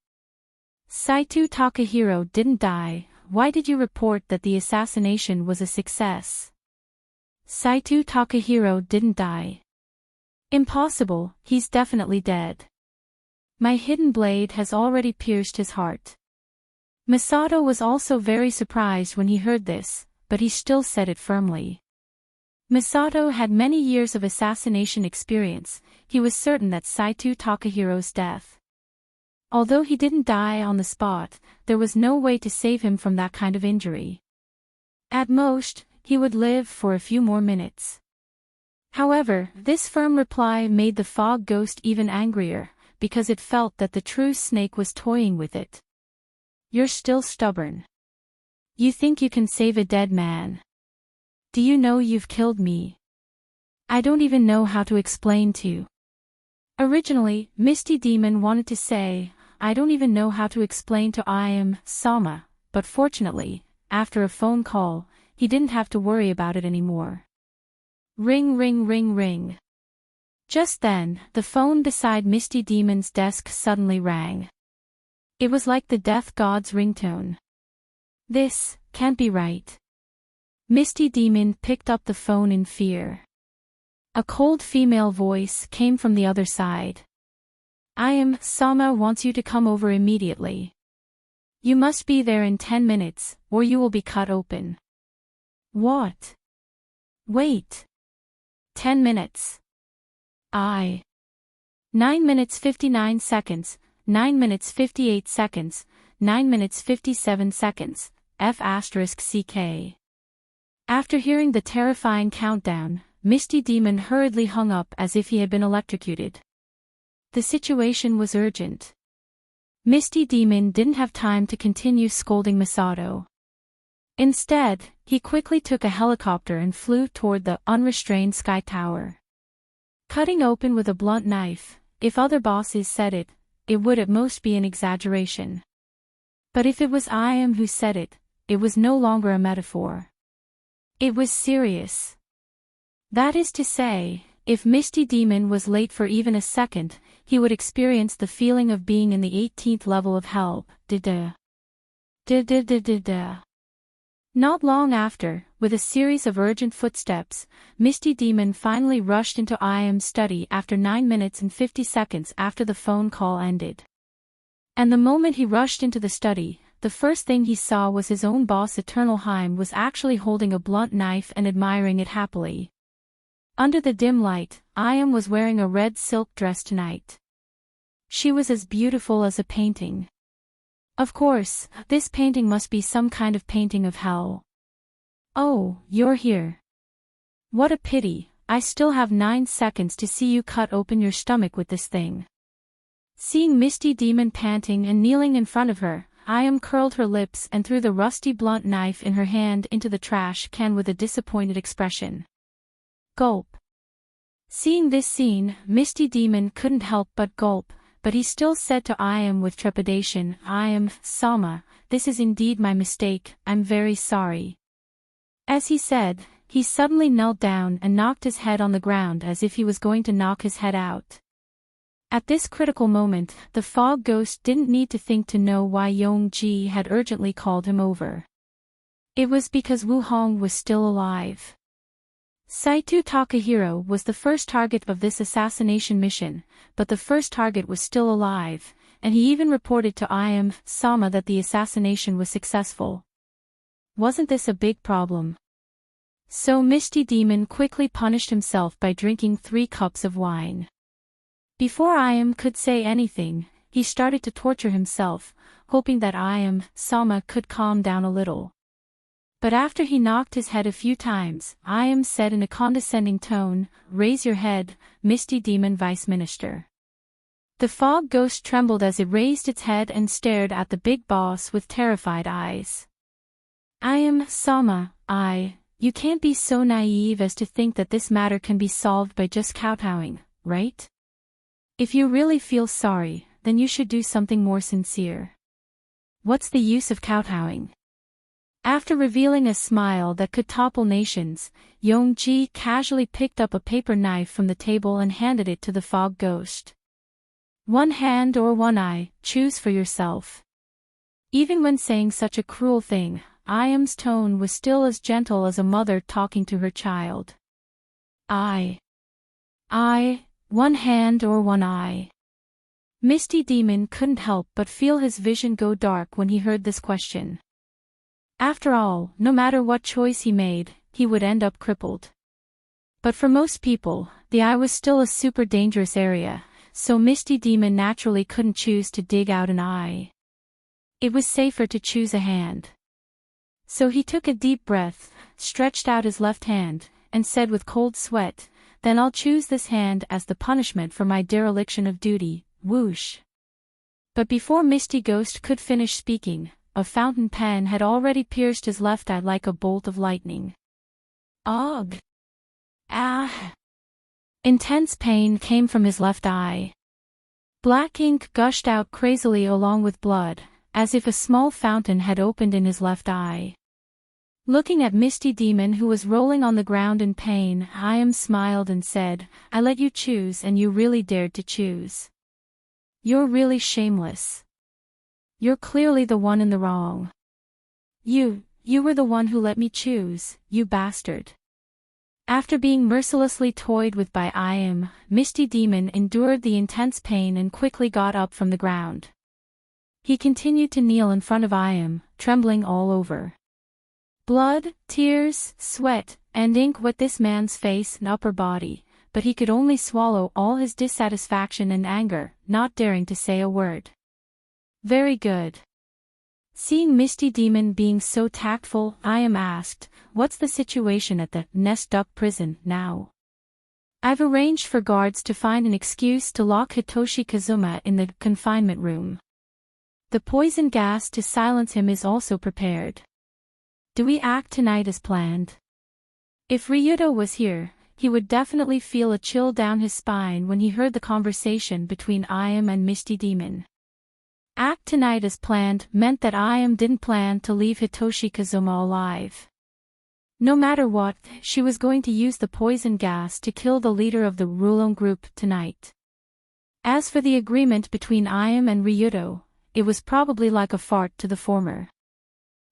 Saito Takahiro didn't die, why did you report that the assassination was a success?" "Saito Takahiro didn't die. Impossible, he's definitely dead. My hidden blade has already pierced his heart." Masato was also very surprised when he heard this, but he still said it firmly. Masato had many years of assassination experience. He was certain that Saito Takahiro's death. Although he didn't die on the spot, there was no way to save him from that kind of injury. At most, he would live for a few more minutes. However, this firm reply made the Fog Ghost even angrier, because it felt that the True Snake was toying with it. "You're still stubborn. You think you can save a dead man. Do you know you've killed me? I don't even know how to explain to you." Originally, Misty Demon wanted to say, "I don't even know how to explain to Sama," but fortunately, after a phone call, he didn't have to worry about it anymore. Ring ring ring ring. Just then, the phone beside Misty Demon's desk suddenly rang. It was like the death god's ringtone. This can't be right. Misty Demon picked up the phone in fear. A cold female voice came from the other side. Sama wants you to come over immediately. You must be there in 10 minutes, or you will be cut open." "What? Wait. 10 minutes. 9 minutes 59 seconds, 9 minutes 58 seconds, 9 minutes 57 seconds, F***CK. After hearing the terrifying countdown, Misty Demon hurriedly hung up as if he had been electrocuted. The situation was urgent. Misty Demon didn't have time to continue scolding Masato. Instead, he quickly took a helicopter and flew toward the unrestrained Sky Tower. Cutting open with a blunt knife, if other bosses said it, it would at most be an exaggeration. But if it was who said it, it was no longer a metaphor. It was serious. That is to say, if Misty Demon was late for even a second, he would experience the feeling of being in the 18th level of hell. Not long after, with a series of urgent footsteps, Misty Demon finally rushed into IM's study after 9 minutes and 50 seconds after the phone call ended. And the moment he rushed into the study, the first thing he saw was his own boss Eternal Heim was actually holding a blunt knife and admiring it happily. Under the dim light, IM was wearing a red silk dress tonight. She was as beautiful as a painting. Of course, this painting must be some kind of painting of hell. "Oh, you're here. What a pity, I still have 9 seconds to see you cut open your stomach with this thing." Seeing Misty Demon panting and kneeling in front of her, IM curled her lips and threw the rusty blunt knife in her hand into the trash can with a disappointed expression. Gulp. Seeing this scene, Misty Demon couldn't help but gulp, but he still said to I.M. with trepidation, I.M. Sama, this is indeed my mistake, I'm very sorry. As he said, he suddenly knelt down and knocked his head on the ground as if he was going to knock his head out. At this critical moment, the fog ghost didn't need to think to know why Yongji had urgently called him over. It was because Wu Hong was still alive. Saito Takahiro was the first target of this assassination mission, but the first target was still alive, and he even reported to I.M. Sama that the assassination was successful. Wasn't this a big problem? So Misty Demon quickly punished himself by drinking 3 cups of wine. Before I.M. could say anything, he started to torture himself, hoping that I.M. Sama could calm down a little. But after he knocked his head a few times, I.M. said in a condescending tone, raise your head, Misty Demon Vice Minister. The fog ghost trembled as it raised its head and stared at the big boss with terrified eyes. I.M. Sama, you can't be so naive as to think that this matter can be solved by just kowtowing, right? If you really feel sorry, then you should do something more sincere. What's the use of kowtowing? After revealing a smile that could topple nations, Yongji casually picked up a paper knife from the table and handed it to the fog ghost. One hand or one eye, choose for yourself. Even when saying such a cruel thing, I.M.'s tone was still as gentle as a mother talking to her child. One hand or one eye. Misty Demon couldn't help but feel his vision go dark when he heard this question. After all, no matter what choice he made, he would end up crippled. But for most people, the eye was still a super dangerous area, so Misty Demon naturally couldn't choose to dig out an eye. It was safer to choose a hand. So he took a deep breath, stretched out his left hand, and said with cold sweat, then I'll choose this hand as the punishment for my dereliction of duty, whoosh. But before Misty Ghost could finish speaking, a fountain pen had already pierced his left eye like a bolt of lightning. Ugh! Ah! Intense pain came from his left eye. Black ink gushed out crazily along with blood, as if a small fountain had opened in his left eye. Looking at Misty Demon who was rolling on the ground in pain, I.M. smiled and said, I let you choose and you really dared to choose. You're really shameless. You're clearly the one in the wrong. You were the one who let me choose, you bastard. After being mercilessly toyed with by I.M., Misty Demon endured the intense pain and quickly got up from the ground. He continued to kneel in front of I.M., trembling all over. Blood, tears, sweat, and ink wet this man's face and upper body, but he could only swallow all his dissatisfaction and anger, not daring to say a word. Very good. Seeing Misty Demon being so tactful, I.M. asked, what's the situation at the Nest Duck prison now? I've arranged for guards to find an excuse to lock Hitoshi Kazuma in the confinement room. The poison gas to silence him is also prepared. Do we act tonight as planned? If Ryuto was here, he would definitely feel a chill down his spine when he heard the conversation between I.M. and Misty Demon. Act tonight as planned meant that I.M. didn't plan to leave Hitoshi Kazuma alive. No matter what, she was going to use the poison gas to kill the leader of the Rulon group tonight. As for the agreement between I.M. and Ryuto, it was probably like a fart to the former.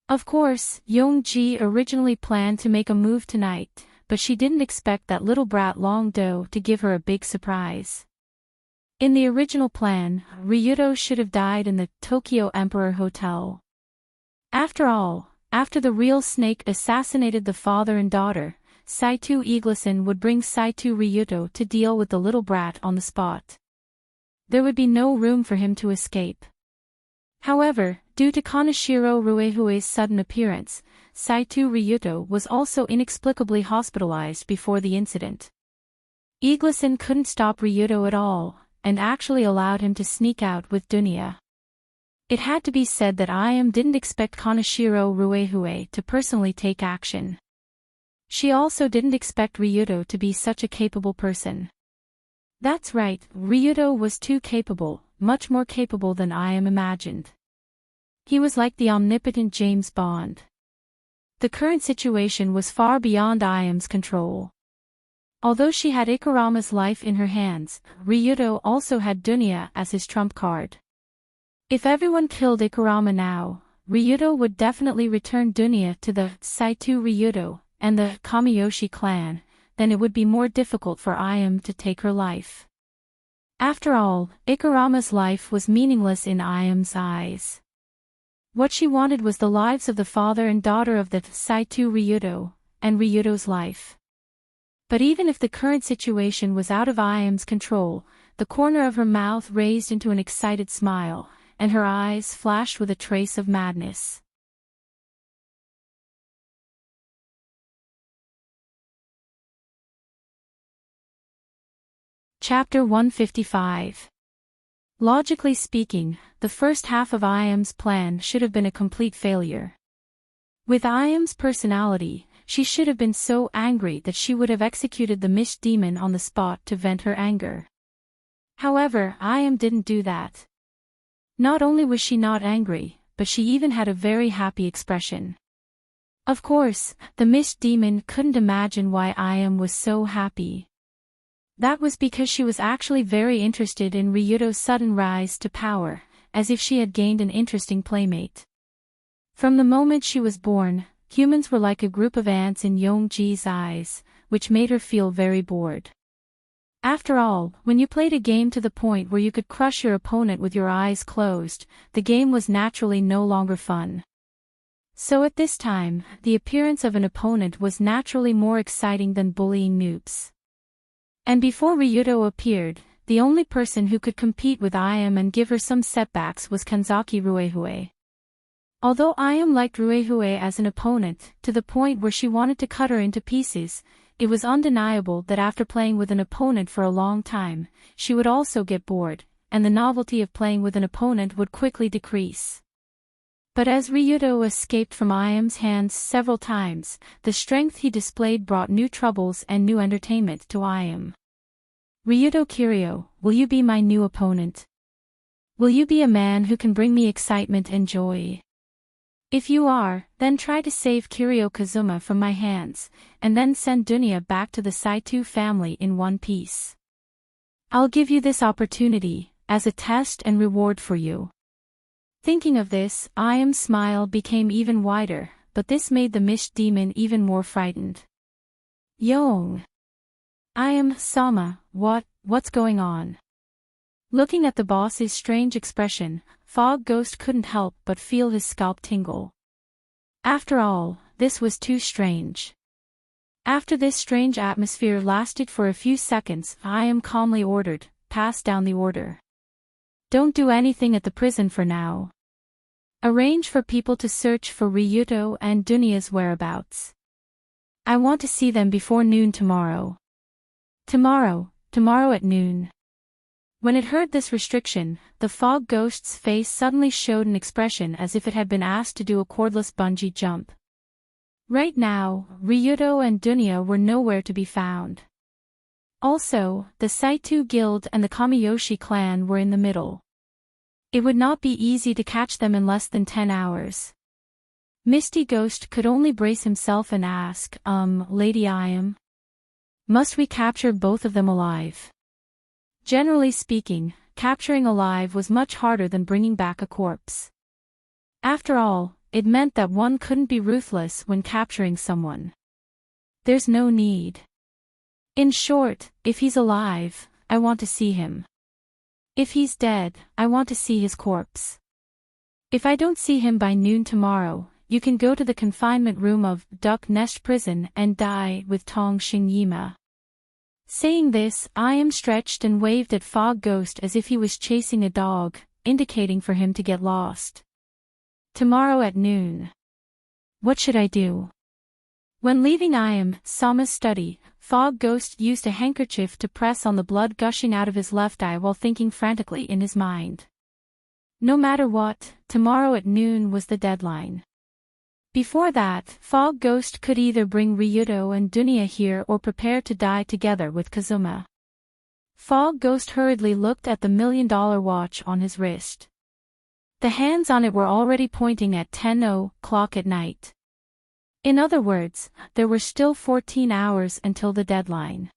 Of course, Yongji originally planned to make a move tonight, but she didn't expect that little brat Long Do to give her a big surprise. In the original plan, Ryuto should have died in the Tokyo Emperor Hotel. After all, after the real snake assassinated the father and daughter, Saito Igleson would bring Saito Ryuto to deal with the little brat on the spot. There would be no room for him to escape. However, due to Kaneshiro Ruehue's sudden appearance, Saito Ryuto was also inexplicably hospitalized before the incident. Igleson couldn't stop Ryuto at all, and actually allowed him to sneak out with Dunya. It had to be said that I.M. didn't expect Kaneshiro Ruehue to personally take action. She also didn't expect Ryuto to be such a capable person. That's right, Ryuto was too capable, much more capable than Ayam imagined. He was like the omnipotent James Bond. The current situation was far beyond Ayam's control. Although she had Ikarama's life in her hands, Ryudo also had Dunya as his trump card. If everyone killed Ikarama now, Ryudo would definitely return Dunya to the Saito Ryudo and the Kamiyoshi clan, then it would be more difficult for Ayam to take her life. After all, Ikarama's life was meaningless in Ayam's eyes. What she wanted was the lives of the father and daughter of the Saito Ryudo, and Ryudo's life. But even if the current situation was out of Ayam's control, the corner of her mouth raised into an excited smile, and her eyes flashed with a trace of madness. Chapter 155. Logically speaking, the first half of Ayam's plan should have been a complete failure. With Ayam's personality, she should have been so angry that she would have executed the mist demon on the spot to vent her anger. However, Ayam didn't do that. Not only was she not angry, but she even had a very happy expression. Of course, the mist demon couldn't imagine why Ayam was so happy. That was because she was actually very interested in Ryudo's sudden rise to power, as if she had gained an interesting playmate. From the moment she was born, humans were like a group of ants in Yongji's eyes, which made her feel very bored. After all, when you played a game to the point where you could crush your opponent with your eyes closed, the game was naturally no longer fun. So at this time, the appearance of an opponent was naturally more exciting than bullying noobs. And before Ryudo appeared, the only person who could compete with Ayam and give her some setbacks was Kanzaki Ruehue. Although Ayam liked Ruehue as an opponent, to the point where she wanted to cut her into pieces, it was undeniable that after playing with an opponent for a long time, she would also get bored, and the novelty of playing with an opponent would quickly decrease. But as Ryudo escaped from Ayam's hands several times, the strength he displayed brought new troubles and new entertainment to Ayam. Ryudo Kiryu, will you be my new opponent? Will you be a man who can bring me excitement and joy? If you are, then try to save Kiryu Kazuma from my hands, and then send Dunya back to the Saito family in one piece. I'll give you this opportunity, as a test and reward for you. Thinking of this, Ayam's smile became even wider, but this made the mist demon even more frightened. Yong! Ayam-sama, what's going on? Looking at the boss's strange expression, Fog Ghost couldn't help but feel his scalp tingle. After all, this was too strange. After this strange atmosphere lasted for a few seconds, Ayam calmly ordered, pass down the order. Don't do anything at the prison for now. Arrange for people to search for Ryudo and Dunya's whereabouts. I want to see them before noon tomorrow. Tomorrow at noon. When it heard this restriction, the Fog Ghost's face suddenly showed an expression as if it had been asked to do a cordless bungee jump. Right now, Ryudo and Dunya were nowhere to be found. Also, the Saito Guild and the Kamiyoshi clan were in the middle. It would not be easy to catch them in less than 10 hours. Misty Ghost could only brace himself and ask, Lady Ayam? Must we capture both of them alive? Generally speaking, capturing alive was much harder than bringing back a corpse. After all, it meant that one couldn't be ruthless when capturing someone. There's no need. In short, if he's alive, I want to see him. If he's dead, I want to see his corpse. If I don't see him by noon tomorrow, you can go to the confinement room of Duck Nest Prison and die with Tong Xingyima. Saying this, Ayam stretched and waved at Fog Ghost as if he was chasing a dog, indicating for him to get lost. Tomorrow at noon. What should I do? When leaving Ayam-sama's study, Fog Ghost used a handkerchief to press on the blood gushing out of his left eye while thinking frantically in his mind. No matter what, tomorrow at noon was the deadline. Before that, Fog Ghost could either bring Ryudo and Dunya here or prepare to die together with Kazuma. Fog Ghost hurriedly looked at the $1,000,000 watch on his wrist. The hands on it were already pointing at 10:00 at night. In other words, there were still 14 hours until the deadline.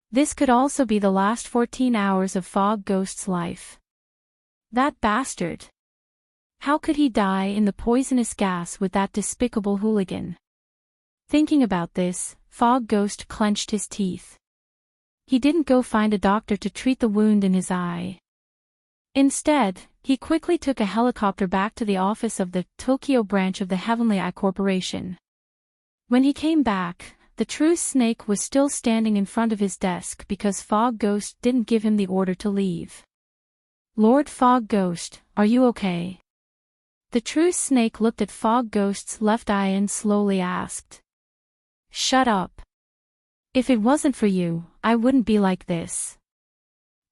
This could also be the last 14 hours of Fog Ghost's life. That bastard! How could he die in the poisonous gas with that despicable hooligan? Thinking about this, Fog Ghost clenched his teeth. He didn't go find a doctor to treat the wound in his eye. Instead, he quickly took a helicopter back to the office of the Tokyo branch of the Heavenly Eye Corporation. When he came back, the true snake was still standing in front of his desk because Fog Ghost didn't give him the order to leave. "Lord Fog Ghost, are you okay?" The true snake looked at Fog Ghost's left eye and slowly asked. "Shut up. If it wasn't for you, I wouldn't be like this.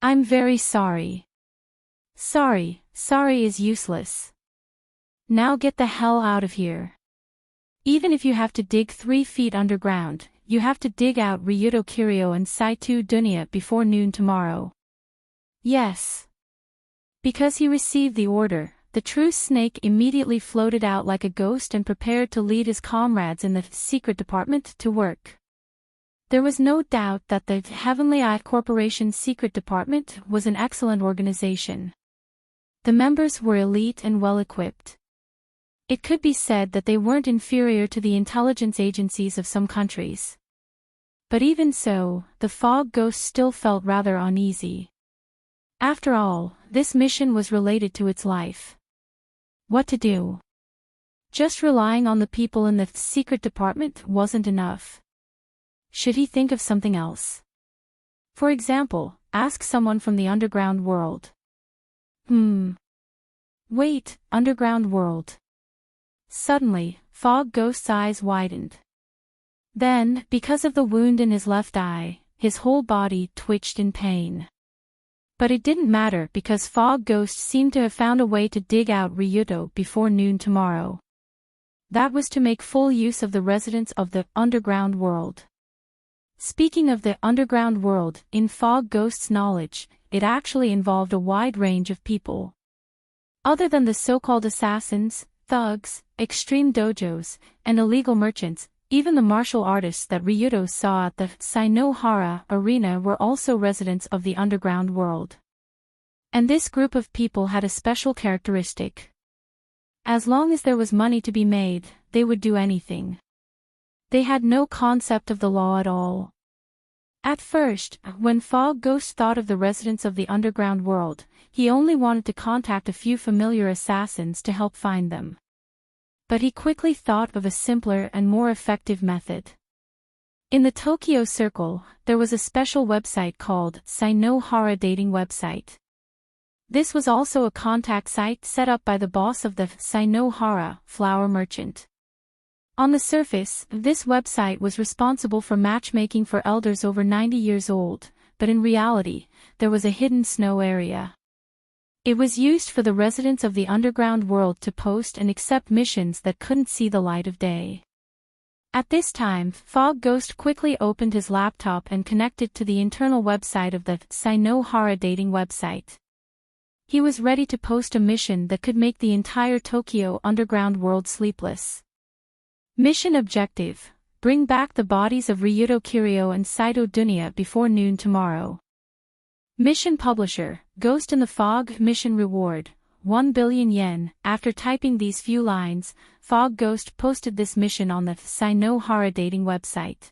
I'm very sorry." Sorry is useless. Now get the hell out of here. Even if you have to dig 3 feet underground, you have to dig out Ryuto Kiryu and Saito Dunya before noon tomorrow. Yes. Because he received the order, the true snake immediately floated out like a ghost and prepared to lead his comrades in the secret department to work. There was no doubt that the Heavenly Eye Corporation's secret department was an excellent organization. The members were elite and well-equipped. It could be said that they weren't inferior to the intelligence agencies of some countries. But even so, the Fog Ghost still felt rather uneasy. After all, this mission was related to its life. What to do? Just relying on the people in the secret department wasn't enough. Should he think of something else? For example, ask someone from the underground world. Wait, underground world. Suddenly, Fog Ghost's eyes widened. Then, because of the wound in his left eye, his whole body twitched in pain. But it didn't matter because Fog Ghost seemed to have found a way to dig out Ryuto before noon tomorrow. That was to make full use of the residents of the underground world. Speaking of the underground world, in Fog Ghost's knowledge, it actually involved a wide range of people. Other than the so-called assassins, thugs, extreme dojos, and illegal merchants, even the martial artists that Ryuto saw at the Sainohara arena were also residents of the underground world. And this group of people had a special characteristic. As long as there was money to be made, they would do anything. They had no concept of the law at all. At first, when Fog Ghost thought of the residents of the underground world, he only wanted to contact a few familiar assassins to help find them. But he quickly thought of a simpler and more effective method. In the Tokyo Circle, there was a special website called Sainohara Dating Website. This was also a contact site set up by the boss of the Sainohara flower merchant. On the surface, this website was responsible for matchmaking for elders over 90 years old, but in reality, there was a hidden snow area. It was used for the residents of the underground world to post and accept missions that couldn't see the light of day. At this time, Fog Ghost quickly opened his laptop and connected to the internal website of the Sainohara Dating Website. He was ready to post a mission that could make the entire Tokyo underground world sleepless. Mission objective: bring back the bodies of Ryuto Kiryu and Saito Dunya before noon tomorrow. Mission publisher: Ghost in the Fog. Mission reward: 1 billion yen. After typing these few lines, Fog Ghost posted this mission on the Sainohara Dating Website.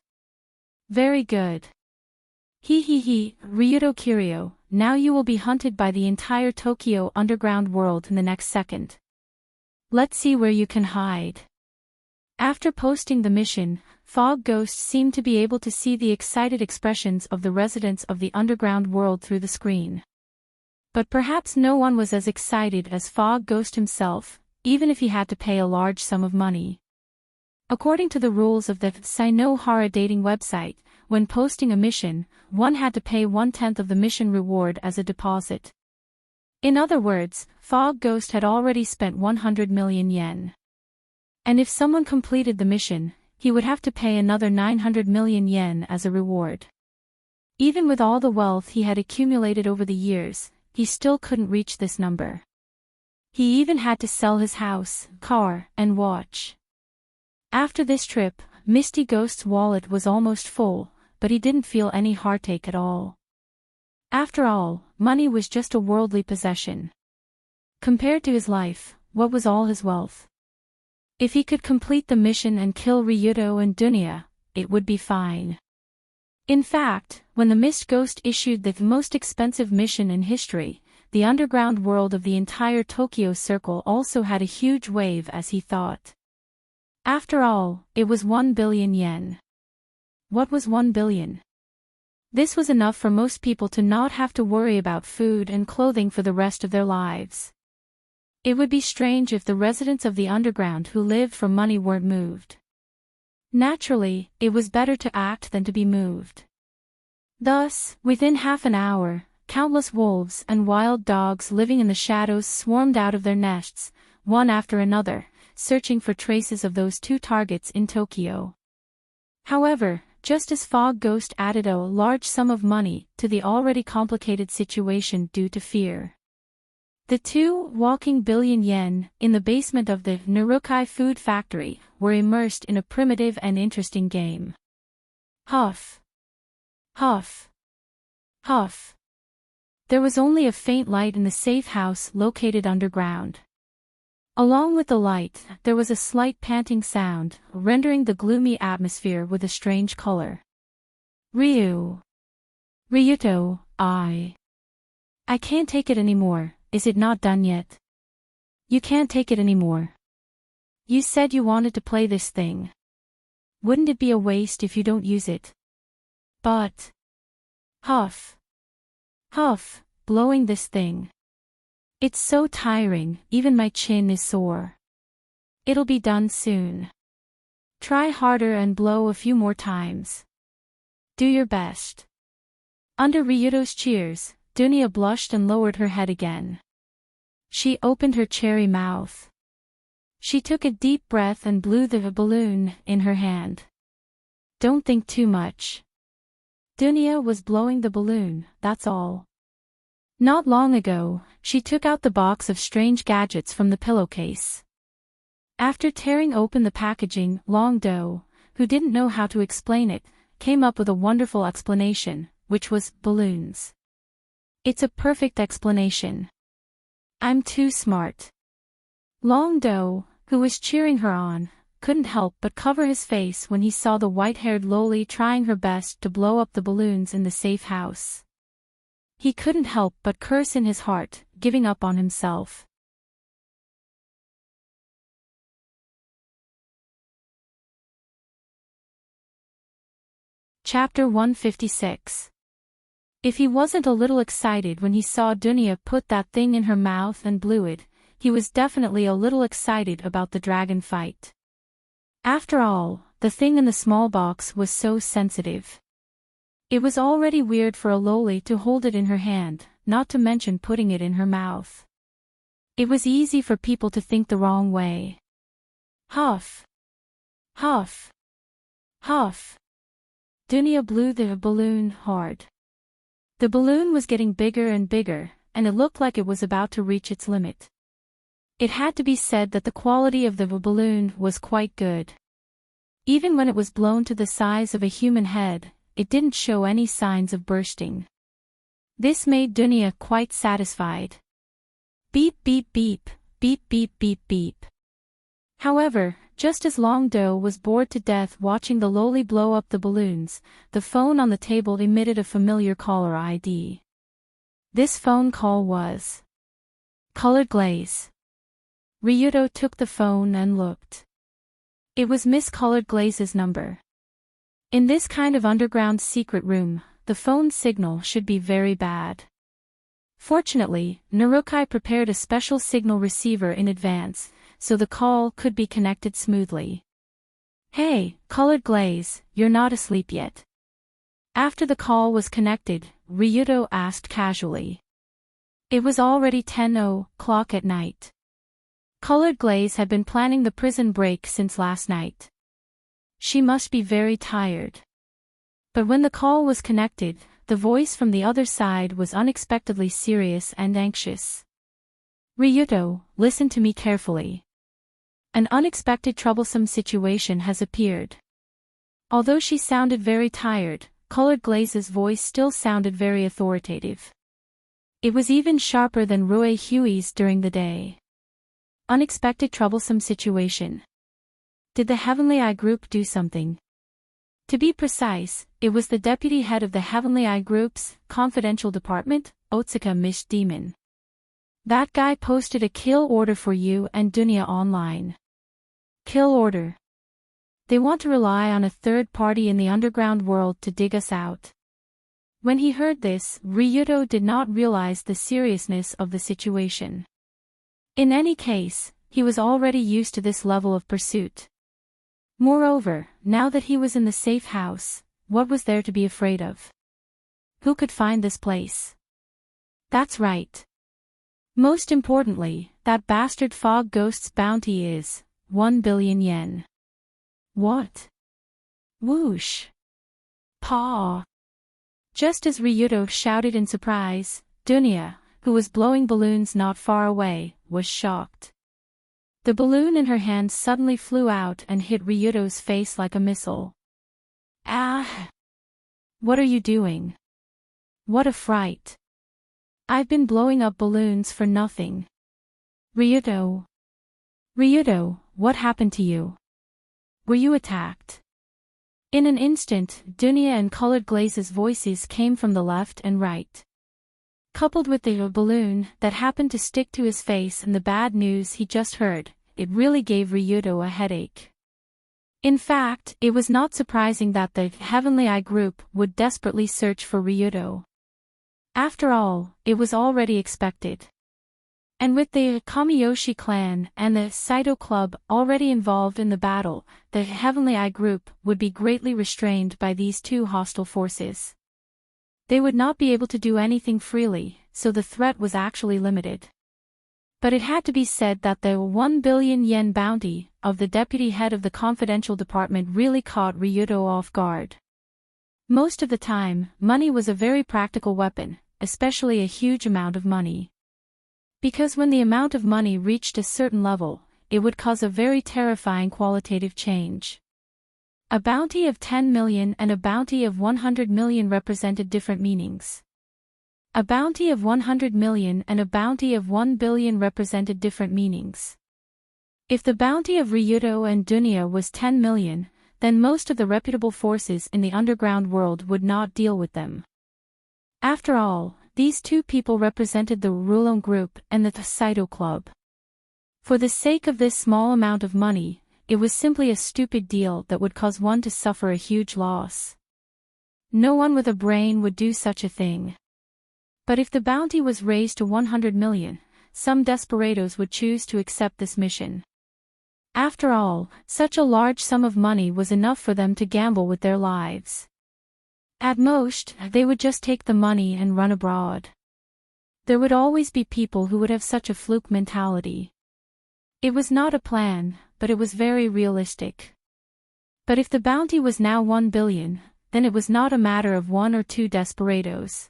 Very good. Ryuto Kiryu, now you will be hunted by the entire Tokyo underground world in the next second. Let's see where you can hide. After posting the mission, Fog Ghost seemed to be able to see the excited expressions of the residents of the underground world through the screen. But perhaps no one was as excited as Fog Ghost himself, even if he had to pay a large sum of money. According to the rules of the Sainohara Dating Website, when posting a mission, one had to pay 1/10 of the mission reward as a deposit. In other words, Fog Ghost had already spent 100 million yen. And if someone completed the mission, he would have to pay another 900 million yen as a reward. Even with all the wealth he had accumulated over the years, he still couldn't reach this number. He even had to sell his house, car, and watch. After this trip, Misty Ghost's wallet was almost full, but he didn't feel any heartache at all. After all, money was just a worldly possession. Compared to his life, what was all his wealth? If he could complete the mission and kill Ryuto and Dunya, it would be fine. In fact, when the Mist Ghost issued the most expensive mission in history, the underground world of the entire Tokyo Circle also had a huge wave, as he thought. After all, it was 1 billion yen. What was 1 billion? This was enough for most people to not have to worry about food and clothing for the rest of their lives. It would be strange if the residents of the underground who lived for money weren't moved. Naturally, it was better to act than to be moved. Thus, within half an hour, countless wolves and wild dogs living in the shadows swarmed out of their nests, one after another, searching for traces of those two targets in Tokyo. However, just as Fog Ghost added a large sum of money to the already complicated situation due to fear. The 2 walking billion yen in the basement of the Narukai food factory were immersed in a primitive and interesting game. Huff. Huff. Huff. There was only a faint light in the safe house located underground. Along with the light, there was a slight panting sound, rendering the gloomy atmosphere with a strange color. Ryuto, I can't take it anymore. Is it not done yet? You can't take it anymore. You said you wanted to play this thing. Wouldn't it be a waste if you don't use it? But... Huff. Huff, blowing this thing. It's so tiring, even my chin is sore. It'll be done soon. Try harder and blow a few more times. Do your best. Under Ryuto's cheers, Dunya blushed and lowered her head again. She opened her cherry mouth. She took a deep breath and blew the balloon in her hand. Don't think too much. Dunya was blowing the balloon, that's all. Not long ago, she took out the box of strange gadgets from the pillowcase. After tearing open the packaging, Long Do, who didn't know how to explain it, came up with a wonderful explanation, which was balloons. It's a perfect explanation. I'm too smart. Long Do, who was cheering her on, couldn't help but cover his face when he saw the white-haired loli trying her best to blow up the balloons in the safe house. He couldn't help but curse in his heart, giving up on himself. Chapter 156. If he wasn't a little excited when he saw Dunya put that thing in her mouth and blew it, he was definitely a little excited about the dragon fight. After all, the thing in the small box was so sensitive. It was already weird for a loli to hold it in her hand, not to mention putting it in her mouth. It was easy for people to think the wrong way. Huff. Huff. Huff. Dunya blew the balloon hard. The balloon was getting bigger and bigger, and it looked like it was about to reach its limit. It had to be said that the quality of the balloon was quite good. Even when it was blown to the size of a human head, it didn't show any signs of bursting. This made Dunya quite satisfied. Beep beep beep, beep beep beep beep. However, just as Long Do was bored to death watching the loli blow up the balloons, the phone on the table emitted a familiar caller ID. This phone call was Colored Glaze. Ryuto took the phone and looked. It was Miss Colored Glaze's number. In this kind of underground secret room, the phone signal should be very bad. Fortunately, Narukai prepared a special signal receiver in advance, so the call could be connected smoothly. Hey, Colored Glaze, you're not asleep yet? After the call was connected, Ryuto asked casually. It was already 10:00 at night. Colored Glaze had been planning the prison break since last night. She must be very tired. But when the call was connected, the voice from the other side was unexpectedly serious and anxious. Ryuto, listen to me carefully. An unexpected troublesome situation has appeared. Although she sounded very tired, Colored Glaze's voice still sounded very authoritative. It was even sharper than Rue Huey's during the day. Unexpected troublesome situation. Did the Heavenly Eye Group do something? To be precise, it was the deputy head of the Heavenly Eye Group's confidential department, Otsuka Mish Demon. That guy posted a kill order for you and Dunya online. Kill order. They want to rely on a third party in the underground world to dig us out. When he heard this, Ryuto did not realize the seriousness of the situation. In any case, he was already used to this level of pursuit. Moreover, now that he was in the safe house, what was there to be afraid of? Who could find this place? That's right. Most importantly, that bastard Fog Ghost's bounty is 1 billion yen. What? Whoosh. Paw. Just as Ryuto shouted in surprise, Dunya, who was blowing balloons not far away, was shocked. The balloon in her hand suddenly flew out and hit Ryuto's face like a missile. Ah! What are you doing? What a fright. I've been blowing up balloons for nothing. Ryuto. Ryuto, what happened to you? Were you attacked? In an instant, Dunya and Colored Glaze's voices came from the left and right. Coupled with the balloon that happened to stick to his face and the bad news he just heard, it really gave Ryuto a headache. In fact, it was not surprising that the Heavenly Eye Group would desperately search for Ryuto. After all, it was already expected. And with the Kamiyoshi clan and the Saito Club already involved in the battle, the Heavenly Eye Group would be greatly restrained by these two hostile forces. They would not be able to do anything freely, so the threat was actually limited. But it had to be said that the 1 billion yen bounty of the deputy head of the confidential department really caught Ryuto off guard. Most of the time, money was a very practical weapon, especially a huge amount of money. Because when the amount of money reached a certain level, it would cause a very terrifying qualitative change. A bounty of 10 million and a bounty of 100 million represented different meanings. A bounty of 100 million and a bounty of 1 billion represented different meanings. If the bounty of Ryuto and Dunya was 10 million, then most of the reputable forces in the underground world would not deal with them. After all, these two people represented the Rulon Group and the Saito Club. For the sake of this small amount of money, it was simply a stupid deal that would cause one to suffer a huge loss. No one with a brain would do such a thing. But if the bounty was raised to 100 million, some desperados would choose to accept this mission. After all, such a large sum of money was enough for them to gamble with their lives. At most, they would just take the money and run abroad. There would always be people who would have such a fluke mentality. It was not a plan, but it was very realistic. But if the bounty was now 1 billion, then it was not a matter of one or two desperados.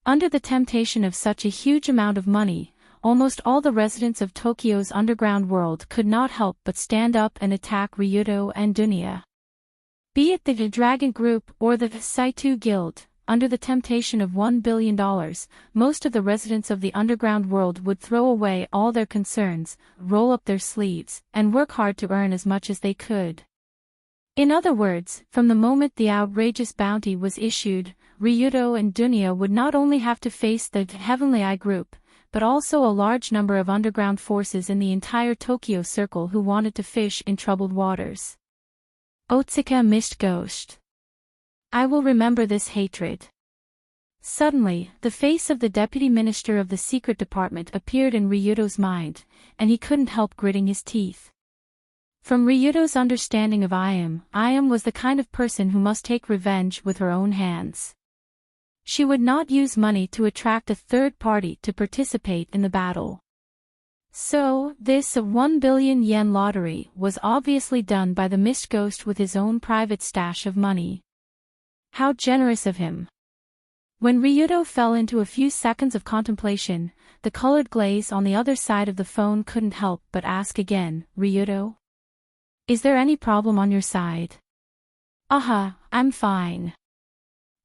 Under the temptation of such a huge amount of money, almost all the residents of Tokyo's underground world could not help but stand up and attack Ryuto and Dunya. Be it the Dragon Group or the Saito Guild, under the temptation of $1 billion, most of the residents of the underground world would throw away all their concerns, roll up their sleeves, and work hard to earn as much as they could. In other words, from the moment the outrageous bounty was issued, Ryuto and Dunya would not only have to face the Heavenly Eye Group, but also a large number of underground forces in the entire Tokyo circle who wanted to fish in troubled waters. Otsuka Mist Ghost. I will remember this hatred. Suddenly, the face of the deputy minister of the secret department appeared in Ryuto's mind, and he couldn't help gritting his teeth. From Ryuto's understanding of Ayam was the kind of person who must take revenge with her own hands. She would not use money to attract a third party to participate in the battle. So, this 1 billion yen lottery was obviously done by the Mist Ghost with his own private stash of money. How generous of him. When Ryudo fell into a few seconds of contemplation, the colored glaze on the other side of the phone couldn't help but ask again, Ryudo? Is there any problem on your side? I'm fine.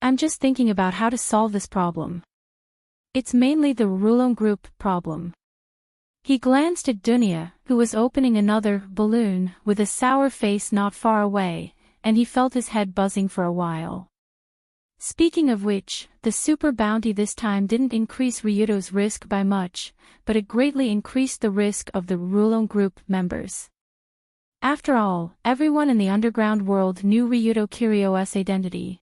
I'm just thinking about how to solve this problem. It's mainly the Rulon group problem. He glanced at Dunya, who was opening another balloon with a sour face not far away, and he felt his head buzzing for a while. Speaking of which, the super bounty this time didn't increase Ryudo's risk by much, but it greatly increased the risk of the Rulon group members. After all, everyone in the underground world knew Ryudo Kiryo's identity.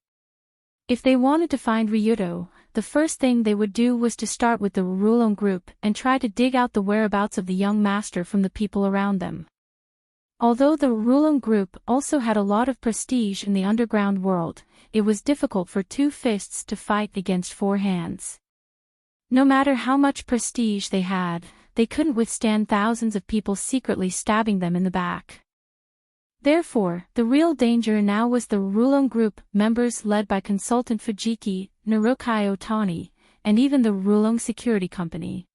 If they wanted to find Ryudo, the first thing they would do was to start with the Rulon group and try to dig out the whereabouts of the young master from the people around them. Although the Rulon group also had a lot of prestige in the underground world, it was difficult for two fists to fight against four hands. No matter how much prestige they had, they couldn't withstand thousands of people secretly stabbing them in the back. Therefore, the real danger now was the Rulon group members led by consultant Fujiki, Narukai Otani, and even the Rulon security company.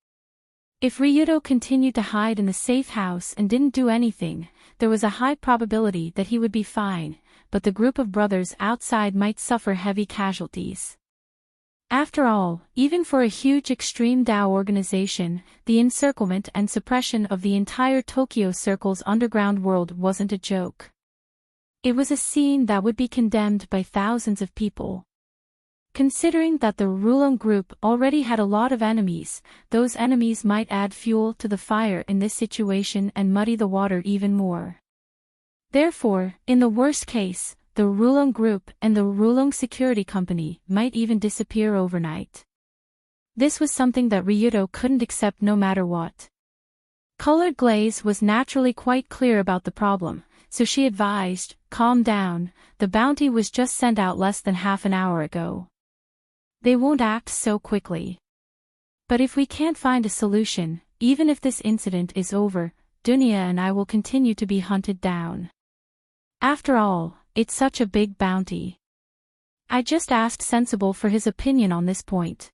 If Ryudo continued to hide in the safe house and didn't do anything, there was a high probability that he would be fine, but the group of brothers outside might suffer heavy casualties. After all, even for a huge extreme Dao organization, the encirclement and suppression of the entire Tokyo Circle's underground world wasn't a joke. It was a scene that would be condemned by thousands of people. Considering that the Rulon group already had a lot of enemies, those enemies might add fuel to the fire in this situation and muddy the water even more. Therefore, in the worst case, the Rulon group and the Rulon security company might even disappear overnight. This was something that Ryudo couldn't accept no matter what. Colored Glaze was naturally quite clear about the problem, so she advised, calm down, the bounty was just sent out less than half an hour ago. They won't act so quickly. But if we can't find a solution, even if this incident is over, Dunya and I will continue to be hunted down. After all, it's such a big bounty. I just asked Sensible for his opinion on this point.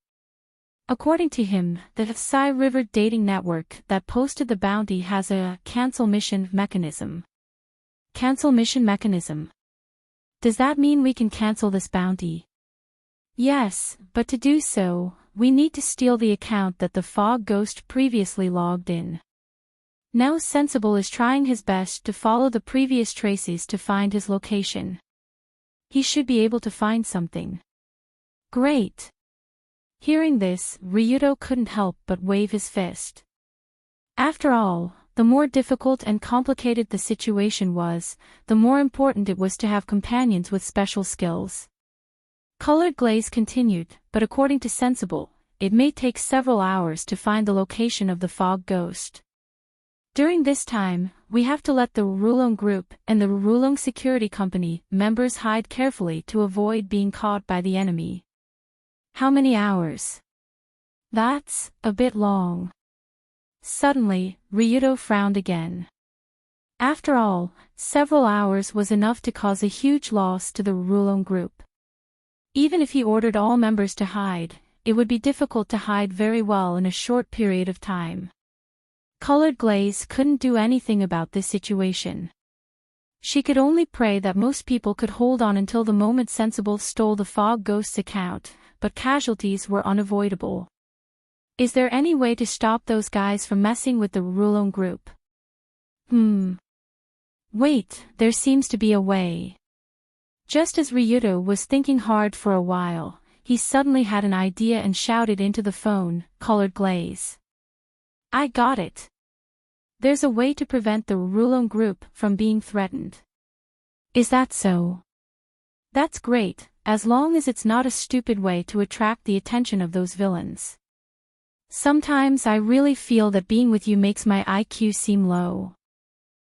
According to him, the Psy River dating network that posted the bounty has a cancel mission mechanism. Cancel mission mechanism. Does that mean we can cancel this bounty? Yes, but to do so, we need to steal the account that the fog ghost previously logged in. Now Sensible is trying his best to follow the previous traces to find his location. He should be able to find something. Great! Hearing this, Ryudo couldn't help but wave his fist. After all, the more difficult and complicated the situation was, the more important it was to have companions with special skills. Colored Glaze continued, but according to Sensible, it may take several hours to find the location of the fog ghost. During this time, we have to let the Rulon group and the Rulon security company members hide carefully to avoid being caught by the enemy. How many hours? That's a bit long. Suddenly, Ryudo frowned again. After all, several hours was enough to cause a huge loss to the Rulon group. Even if he ordered all members to hide, it would be difficult to hide very well in a short period of time. Colored Glaze couldn't do anything about this situation. She could only pray that most people could hold on until the moment Sensible stole the fog ghost's account, but casualties were unavoidable. Is there any way to stop those guys from messing with the Rulon group? Wait, there seems to be a way. Just as Ryudo was thinking hard for a while, he suddenly had an idea and shouted into the phone, Colored Glaze. I got it. There's a way to prevent the Rulon group from being threatened. Is that so? That's great, as long as it's not a stupid way to attract the attention of those villains. Sometimes I really feel that being with you makes my IQ seem low.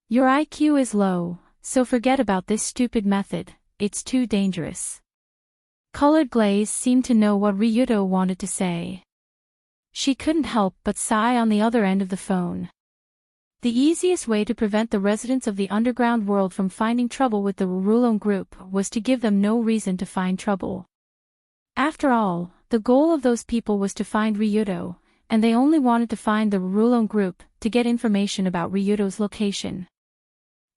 Your IQ is low, so forget about this stupid method, it's too dangerous. Colored Glaze seemed to know what Ryudo wanted to say. She couldn't help but sigh on the other end of the phone. The easiest way to prevent the residents of the underground world from finding trouble with the Rulon group was to give them no reason to find trouble. After all, The goal of those people was to find Ryudo, and they only wanted to find the Rulon group to get information about Ryudo's location.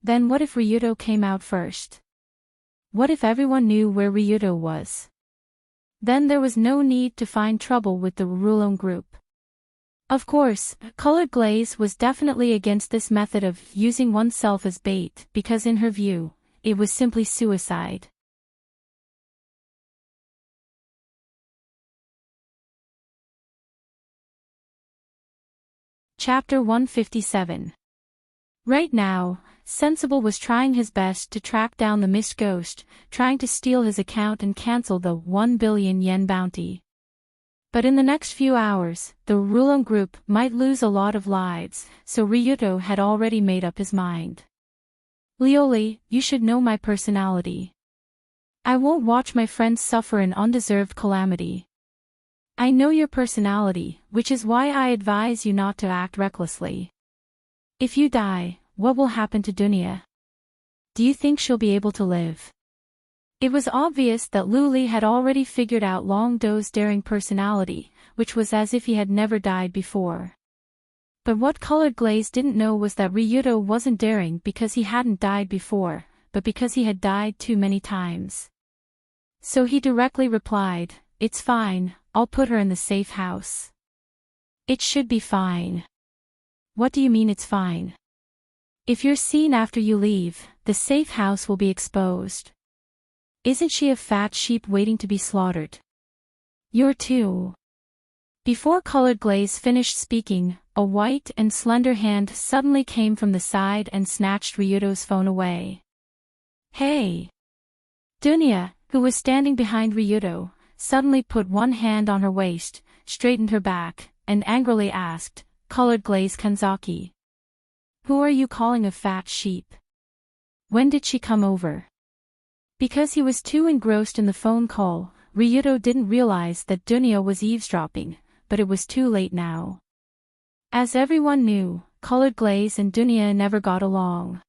Then what if Ryudo came out first? What if everyone knew where Ryudo was? Then there was no need to find trouble with the Rulon group. Of course, Colored Glaze was definitely against this method of using oneself as bait because in her view, it was simply suicide. Chapter 157. Right now, Sensible was trying his best to track down the missed ghost, trying to steal his account and cancel the 1 billion yen bounty. But in the next few hours, the Rulon group might lose a lot of lives, so Ryudo had already made up his mind. Lioli, you should know my personality. I won't watch my friends suffer an undeserved calamity. I know your personality, which is why I advise you not to act recklessly. If you die, what will happen to Dunya? Do you think she'll be able to live? It was obvious that Luli had already figured out Long Do's daring personality, which was as if he had never died before. But what Colored Glaze didn't know was that Ryudo wasn't daring because he hadn't died before, but because he had died too many times. So he directly replied, "It's fine, I'll put her in the safe house." It should be fine. What do you mean it's fine? If you're seen after you leave, the safe house will be exposed. Isn't she a fat sheep waiting to be slaughtered? You're too. Before Colored Glaze finished speaking, a white and slender hand suddenly came from the side and snatched Ryudo's phone away. Hey! Dunya, who was standing behind Ryudo, suddenly put one hand on her waist, straightened her back, and angrily asked, "Colored Glaze Kanzaki. Who are you calling a fat sheep? When did she come over?" Because he was too engrossed in the phone call, Ryudo didn't realize that Dunya was eavesdropping, but it was too late now. As everyone knew, Colored Glaze and Dunya never got along.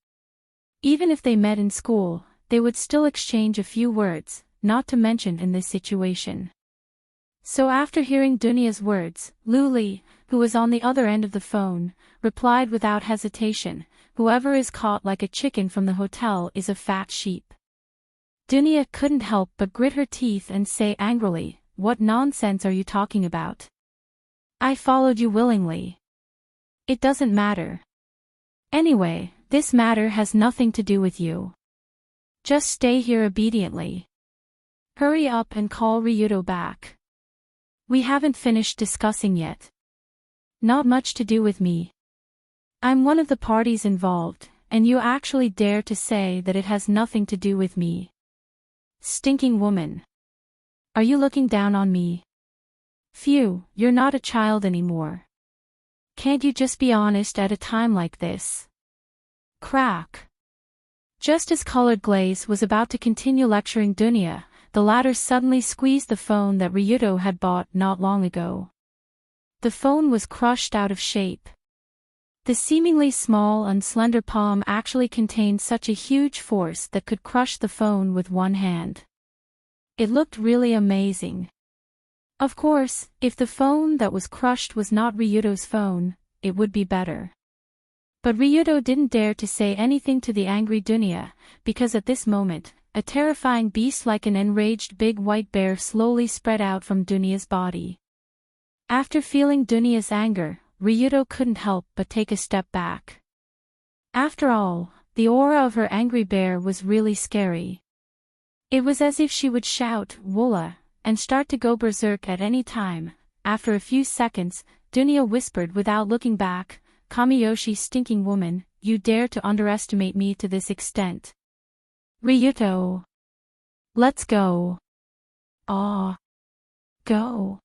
Even if they met in school, they would still exchange a few words, not to mention in this situation. So after hearing Dunya's words, Luli, who was on the other end of the phone, replied without hesitation, "Whoever is caught like a chicken from the hotel is a fat sheep." Dunya couldn't help but grit her teeth and say angrily, "What nonsense are you talking about? I followed you willingly. It doesn't matter. Anyway, this matter has nothing to do with you. Just stay here obediently. Hurry up and call Ryudo back. We haven't finished discussing yet. Not much to do with me. I'm one of the parties involved, and you actually dare to say that it has nothing to do with me. Stinking woman. Are you looking down on me? Phew, you're not a child anymore. Can't you just be honest at a time like this?" Crack. Just as Colored Glaze was about to continue lecturing Dunya, the latter suddenly squeezed the phone that Ryudo had bought not long ago. The phone was crushed out of shape. The seemingly small and slender palm actually contained such a huge force that could crush the phone with one hand. It looked really amazing. Of course, if the phone that was crushed was not Ryudo's phone, it would be better. But Ryudo didn't dare to say anything to the angry Dunya, because at this moment, a terrifying beast like an enraged big white bear slowly spread out from Dunya's body. After feeling Dunya's anger, Ryudo couldn't help but take a step back. After all, the aura of her angry bear was really scary. It was as if she would shout, "Wola," and start to go berserk at any time. After a few seconds, Dunya whispered without looking back, "Kamiyoshi, stinking woman, you dare to underestimate me to this extent. Ryudo. Let's go." "Aw. Go.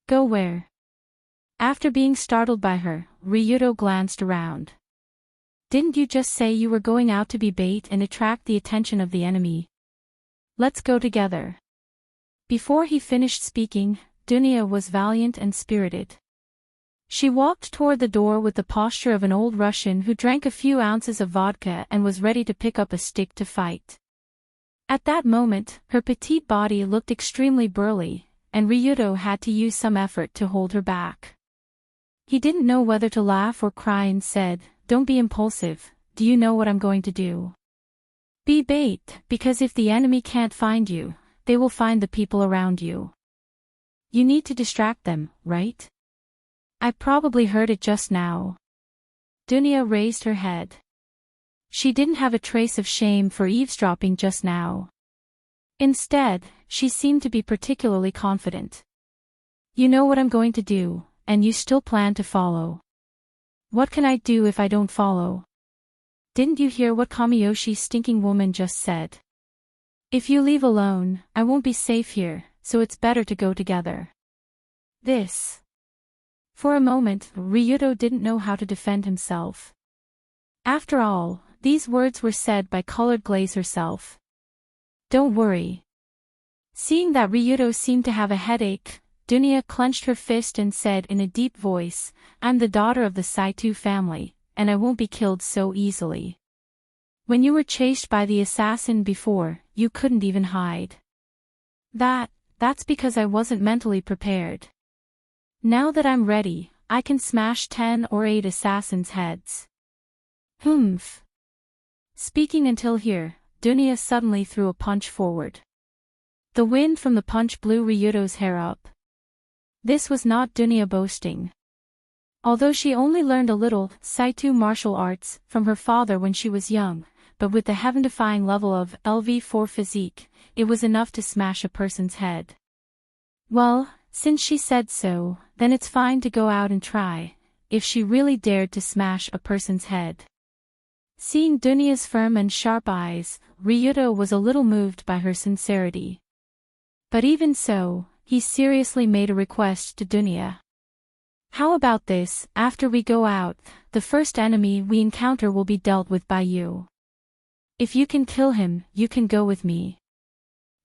Go where?" After being startled by her, Ryudo glanced around. "Didn't you just say you were going out to be bait and attract the attention of the enemy? Let's go together." Before he finished speaking, Dunya was valiant and spirited. She walked toward the door with the posture of an old Russian who drank a few ounces of vodka and was ready to pick up a stick to fight. At that moment, her petite body looked extremely burly, and Ryuto had to use some effort to hold her back. He didn't know whether to laugh or cry and said, "Don't be impulsive, do you know what I'm going to do? Be bait, because if the enemy can't find you, they will find the people around you. You need to distract them, right? I probably heard it just now." Dunya raised her head. She didn't have a trace of shame for eavesdropping just now. Instead, she seemed to be particularly confident. "You know what I'm going to do, and you still plan to follow. What can I do if I don't follow? Didn't you hear what Kamiyoshi's stinking woman just said? If you leave alone, I won't be safe here, so it's better to go together." This. For a moment, Ryuto didn't know how to defend himself. After all, these words were said by Colored Glaze herself. "Don't worry." Seeing that Ryuto seemed to have a headache, Dunya clenched her fist and said in a deep voice, "I'm the daughter of the Saito family, and I won't be killed so easily. When you were chased by the assassin before, you couldn't even hide. That's because I wasn't mentally prepared. Now that I'm ready, I can smash 10 or 8 assassins' heads." Humph. Speaking until here, Dunya suddenly threw a punch forward. The wind from the punch blew Ryuto's hair up. This was not Dunya boasting. Although she only learned a little Saito martial arts from her father when she was young, but with the heaven-defying level of LV4 physique, it was enough to smash a person's head. Well, since she said so, then it's fine to go out and try, if she really dared to smash a person's head. Seeing Dunya's firm and sharp eyes, Ryuto was a little moved by her sincerity. But even so, he seriously made a request to Dunya. "How about this, after we go out, the first enemy we encounter will be dealt with by you. If you can kill him, you can go with me.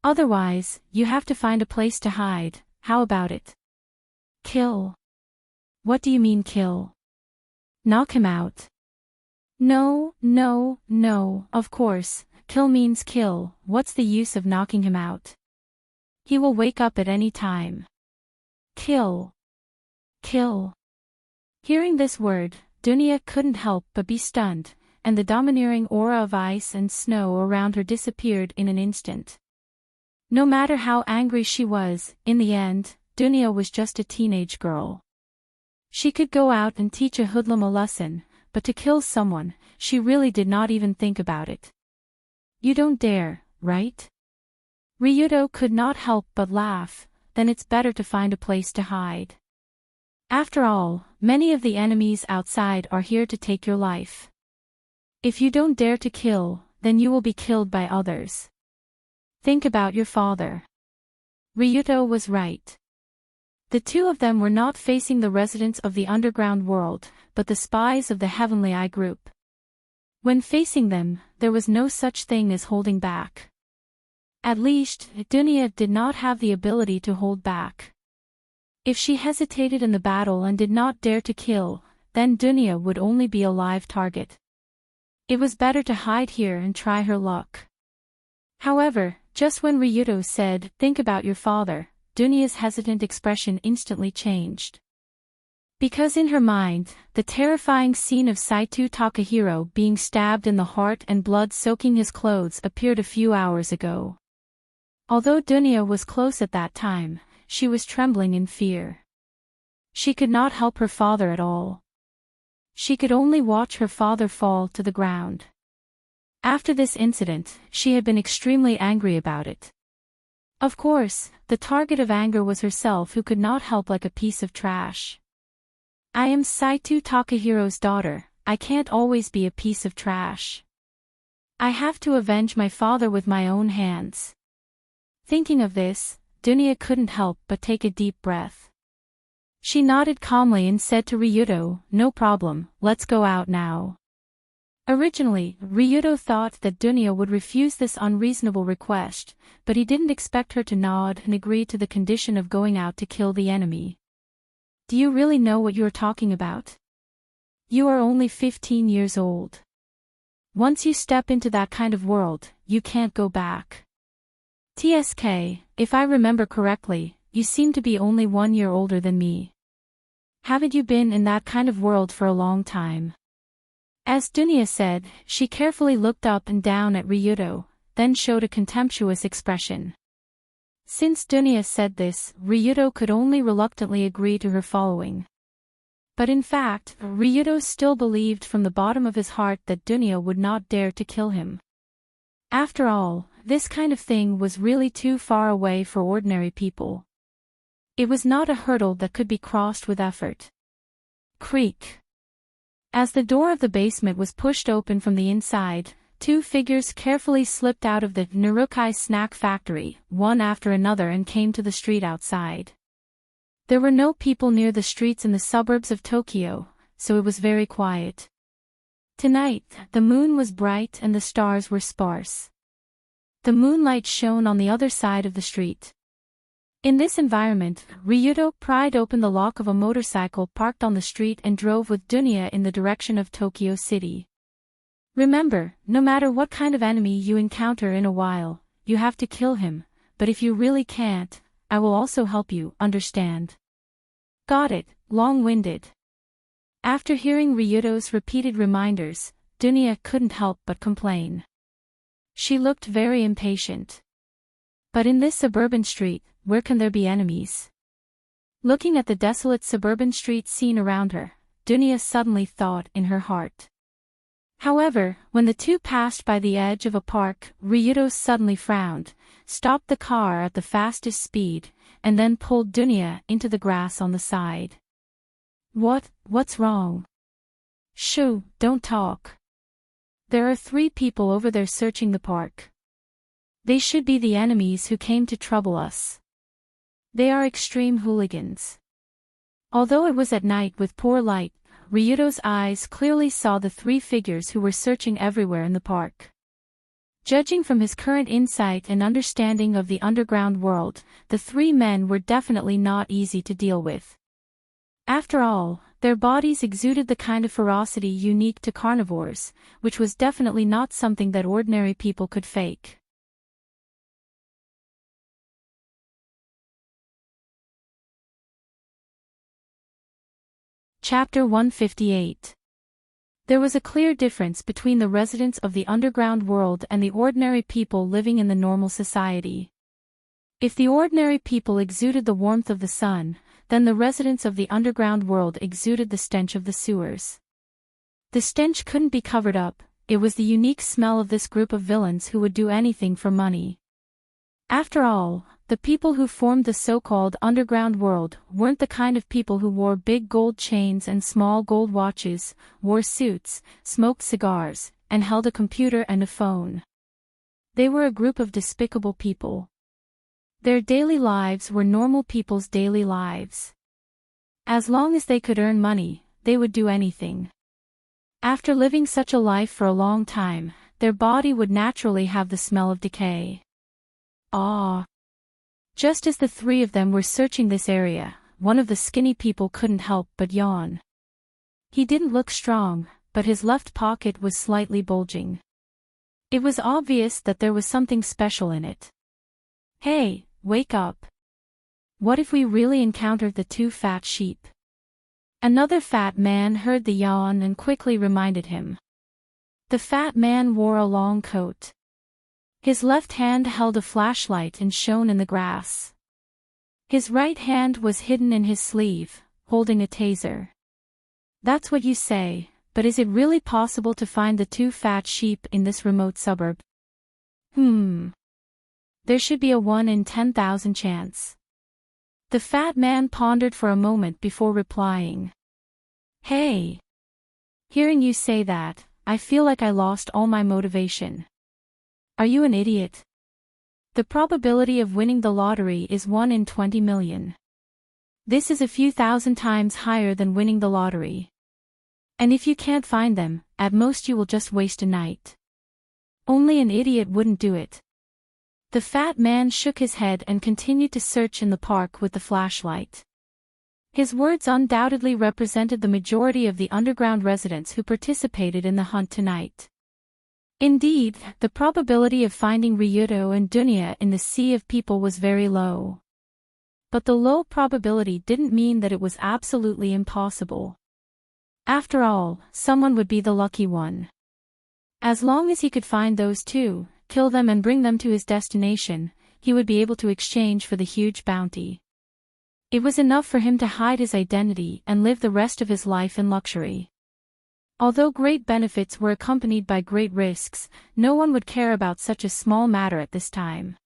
Otherwise, you have to find a place to hide, how about it?" "Kill? What do you mean kill? Knock him out?" No, of course, kill means kill, what's the use of knocking him out? He will wake up at any time. Kill. Hearing this word, Dunya couldn't help but be stunned, and the domineering aura of ice and snow around her disappeared in an instant. No matter how angry she was, in the end, Dunya was just a teenage girl. She could go out and teach a hoodlum a lesson, but to kill someone, she really did not even think about it. "You don't dare, right?" Ryuto could not help but laugh. "Then it's better to find a place to hide. After all, many of the enemies outside are here to take your life. If you don't dare to kill, then you will be killed by others. Think about your father." Ryuto was right. The two of them were not facing the residents of the underground world, but the spies of the Heavenly Eye group. When facing them, there was no such thing as holding back. At least, Dunya did not have the ability to hold back. If she hesitated in the battle and did not dare to kill, then Dunya would only be a live target. It was better to hide here and try her luck. However, just when Ryuto said, "Think about your father," Dunya's hesitant expression instantly changed. Because in her mind, the terrifying scene of Saito Takahiro being stabbed in the heart and blood soaking his clothes appeared a few hours ago. Although Dunya was close at that time, she was trembling in fear. She could not help her father at all. She could only watch her father fall to the ground. After this incident, she had been extremely angry about it. Of course, the target of anger was herself, who could not help like a piece of trash. "I am Saito Takahiro's daughter, I can't always be a piece of trash. I have to avenge my father with my own hands." Thinking of this, Dunya couldn't help but take a deep breath. She nodded calmly and said to Ryuto, "No problem, let's go out now." Originally, Ryuto thought that Dunya would refuse this unreasonable request, but he didn't expect her to nod and agree to the condition of going out to kill the enemy. "Do you really know what you are talking about? You are only 15 years old. Once you step into that kind of world, you can't go back. TSK, if I remember correctly, you seem to be only 1 year older than me. Haven't you been in that kind of world for a long time? As Dunya said, she carefully looked up and down at Ryudo, then showed a contemptuous expression. Since Dunya said this, Ryudo could only reluctantly agree to her following. But in fact, Ryudo still believed from the bottom of his heart that Dunya would not dare to kill him. After all, this kind of thing was really too far away for ordinary people. It was not a hurdle that could be crossed with effort. Creak. As the door of the basement was pushed open from the inside, 2 figures carefully slipped out of the Narukai snack factory, one after another, and came to the street outside. There were no people near the streets in the suburbs of Tokyo, so it was very quiet. Tonight, the moon was bright and the stars were sparse. The moonlight shone on the other side of the street. In this environment, Ryudo pried open the lock of a motorcycle parked on the street and drove with Dunya in the direction of Tokyo City. Remember, no matter what kind of enemy you encounter in a while, you have to kill him, but if you really can't, I will also help you, understand? Got it, long-winded. After hearing Ryudo's repeated reminders, Dunya couldn't help but complain. She looked very impatient. But in this suburban street, where can there be enemies? Looking at the desolate suburban street scene around her, Dunya suddenly thought in her heart. However, when the two passed by the edge of a park, Ryudo suddenly frowned, stopped the car at the fastest speed, and then pulled Dunya into the grass on the side. What's wrong? Shoo, don't talk. There are 3 people over there searching the park. They should be the enemies who came to trouble us. They are extreme hooligans. Although it was at night with poor light, Ryudo's eyes clearly saw the 3 figures who were searching everywhere in the park. Judging from his current insight and understanding of the underground world, the 3 men were definitely not easy to deal with. After all, their bodies exuded the kind of ferocity unique to carnivores, which was definitely not something that ordinary people could fake. Chapter 158. There was a clear difference between the residents of the underground world and the ordinary people living in the normal society. If the ordinary people exuded the warmth of the sun, then the residents of the underground world exuded the stench of the sewers. The stench couldn't be covered up, it was the unique smell of this group of villains who would do anything for money. After all, the people who formed the so-called underground world weren't the kind of people who wore big gold chains and small gold watches, wore suits, smoked cigars, and held a computer and a phone. They were a group of despicable people. Their daily lives were normal people's daily lives. As long as they could earn money, they would do anything. After living such a life for a long time, their body would naturally have the smell of decay. Just as the 3 of them were searching this area, one of the skinny people couldn't help but yawn. He didn't look strong, but his left pocket was slightly bulging. It was obvious that there was something special in it. Hey, wake up. What if we really encountered the 2 fat sheep? Another fat man heard the yawn and quickly reminded him. The fat man wore a long coat. His left hand held a flashlight and shone in the grass. His right hand was hidden in his sleeve, holding a taser. That's what you say, but is it really possible to find the 2 fat sheep in this remote suburb? There should be a 1 in 10,000 chance. The fat man pondered for a moment before replying. Hey! Hearing you say that, I feel like I lost all my motivation. Are you an idiot? The probability of winning the lottery is 1 in 20 million. This is a few thousand times higher than winning the lottery. And if you can't find them, at most you will just waste a night. Only an idiot wouldn't do it. The fat man shook his head and continued to search in the park with the flashlight. His words undoubtedly represented the majority of the underground residents who participated in the hunt tonight. Indeed, the probability of finding Ryudo and Dunya in the sea of people was very low. But the low probability didn't mean that it was absolutely impossible. After all, someone would be the lucky one. As long as he could find those two, kill them and bring them to his destination, he would be able to exchange for the huge bounty. It was enough for him to hide his identity and live the rest of his life in luxury. Although great benefits were accompanied by great risks, no one would care about such a small matter at this time.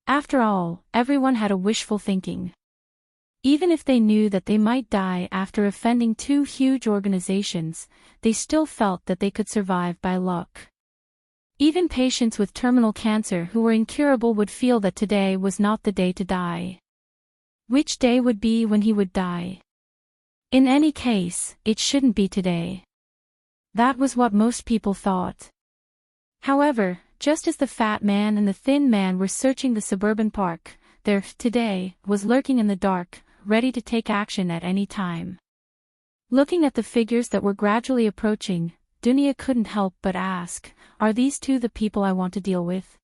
After all, everyone had a wishful thinking. Even if they knew that they might die after offending two huge organizations, they still felt that they could survive by luck. Even patients with terminal cancer who were incurable would feel that today was not the day to die. Which day would be when he would die? In any case, it shouldn't be today. That was what most people thought. However, just as the fat man and the thin man were searching the suburban park, their today was lurking in the dark, ready to take action at any time. Looking at the figures that were gradually approaching, Dunya couldn't help but ask, are these two the people I want to deal with?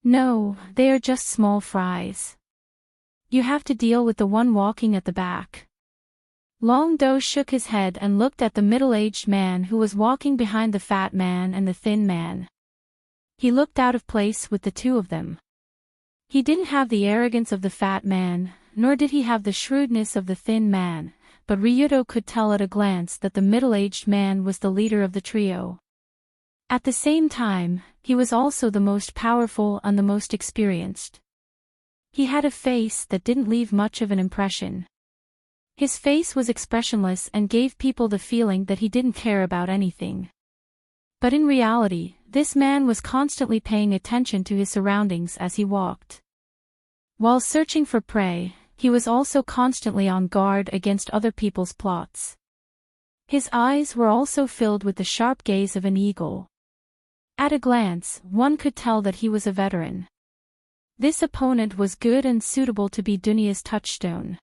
No, they are just small fries. You have to deal with the one walking at the back. Long Do shook his head and looked at the middle-aged man who was walking behind the fat man and the thin man. He looked out of place with the two of them. He didn't have the arrogance of the fat man, nor did he have the shrewdness of the thin man, but Ryuto could tell at a glance that the middle-aged man was the leader of the trio. At the same time, he was also the most powerful and the most experienced. He had a face that didn't leave much of an impression. His face was expressionless and gave people the feeling that he didn't care about anything. But in reality, this man was constantly paying attention to his surroundings as he walked. While searching for prey, he was also constantly on guard against other people's plots. His eyes were also filled with the sharp gaze of an eagle. At a glance, one could tell that he was a veteran. This opponent was good and suitable to be Dunya's touchstone.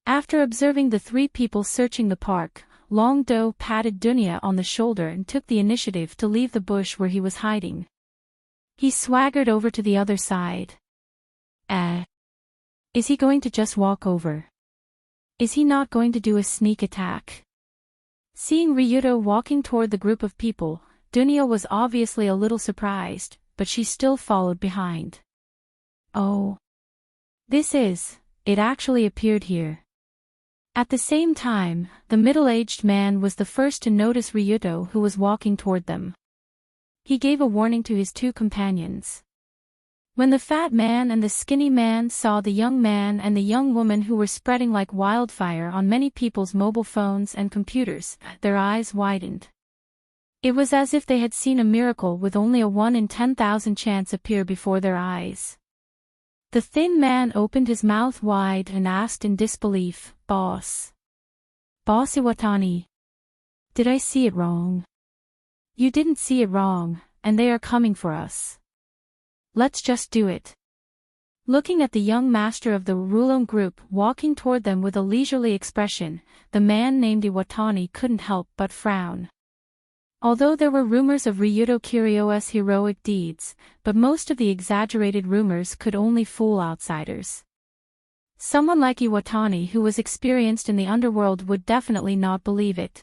After observing the three people searching the park, Long Do patted Dunya on the shoulder and took the initiative to leave the bush where he was hiding. He swaggered over to the other side. Is he going to just walk over? Is he not going to do a sneak attack? Seeing Ryuto walking toward the group of people, Dunya was obviously a little surprised, but she still followed behind. Oh. It actually appeared here. At the same time, the middle-aged man was the first to notice Ryuto who was walking toward them. He gave a warning to his two companions. When the fat man and the skinny man saw the young man and the young woman who were spreading like wildfire on many people's mobile phones and computers, their eyes widened. It was as if they had seen a miracle with only a 1 in 10,000 chance appear before their eyes. The thin man opened his mouth wide and asked in disbelief, Boss Iwatani. Did I see it wrong? You didn't see it wrong, and they are coming for us. Let's just do it. Looking at the young master of the Rulon group walking toward them with a leisurely expression, the man named Iwatani couldn't help but frown. Although there were rumors of Ryuto Kiryo's heroic deeds, but most of the exaggerated rumors could only fool outsiders. Someone like Iwatani who was experienced in the underworld would definitely not believe it.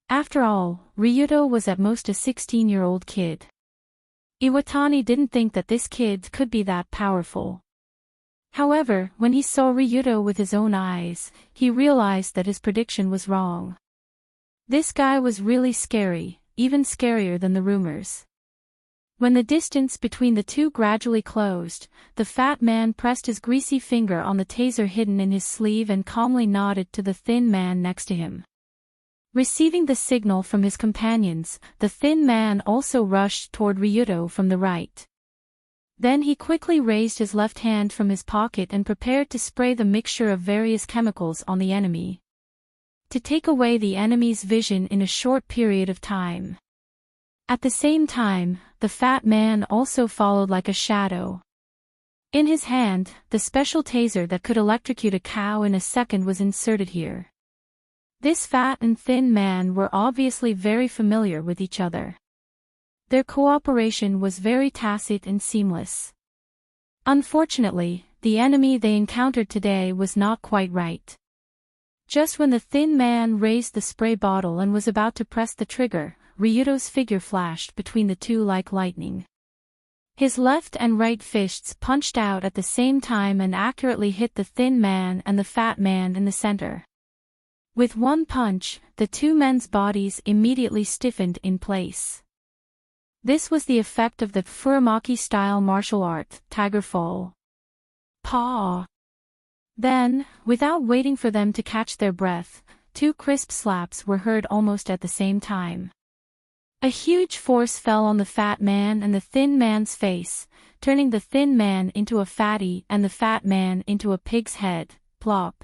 After all, Ryuto was at most a 16-year-old kid. Iwatani didn't think that this kid could be that powerful. However, when he saw Ryuto with his own eyes, he realized that his prediction was wrong. This guy was really scary, even scarier than the rumors. When the distance between the two gradually closed, the fat man pressed his greasy finger on the taser hidden in his sleeve and calmly nodded to the thin man next to him. Receiving the signal from his companions, the thin man also rushed toward Ryuto from the right. Then he quickly raised his left hand from his pocket and prepared to spray the mixture of various chemicals on the enemy. To take away the enemy's vision in a short period of time. At the same time, the fat man also followed like a shadow. In his hand, the special taser that could electrocute a cow in a second was inserted here. This fat and thin man were obviously very familiar with each other. Their cooperation was very tacit and seamless. Unfortunately, the enemy they encountered today was not quite right. Just when the thin man raised the spray bottle and was about to press the trigger, Ryuto's figure flashed between the two like lightning. His left and right fists punched out at the same time and accurately hit the thin man and the fat man in the center. With one punch, the two men's bodies immediately stiffened in place. This was the effect of the Furamaki-style martial art, Tiger Fall. Paw! Then, without waiting for them to catch their breath, two crisp slaps were heard almost at the same time. A huge force fell on the fat man and the thin man's face, turning the thin man into a fatty and the fat man into a pig's head, plop.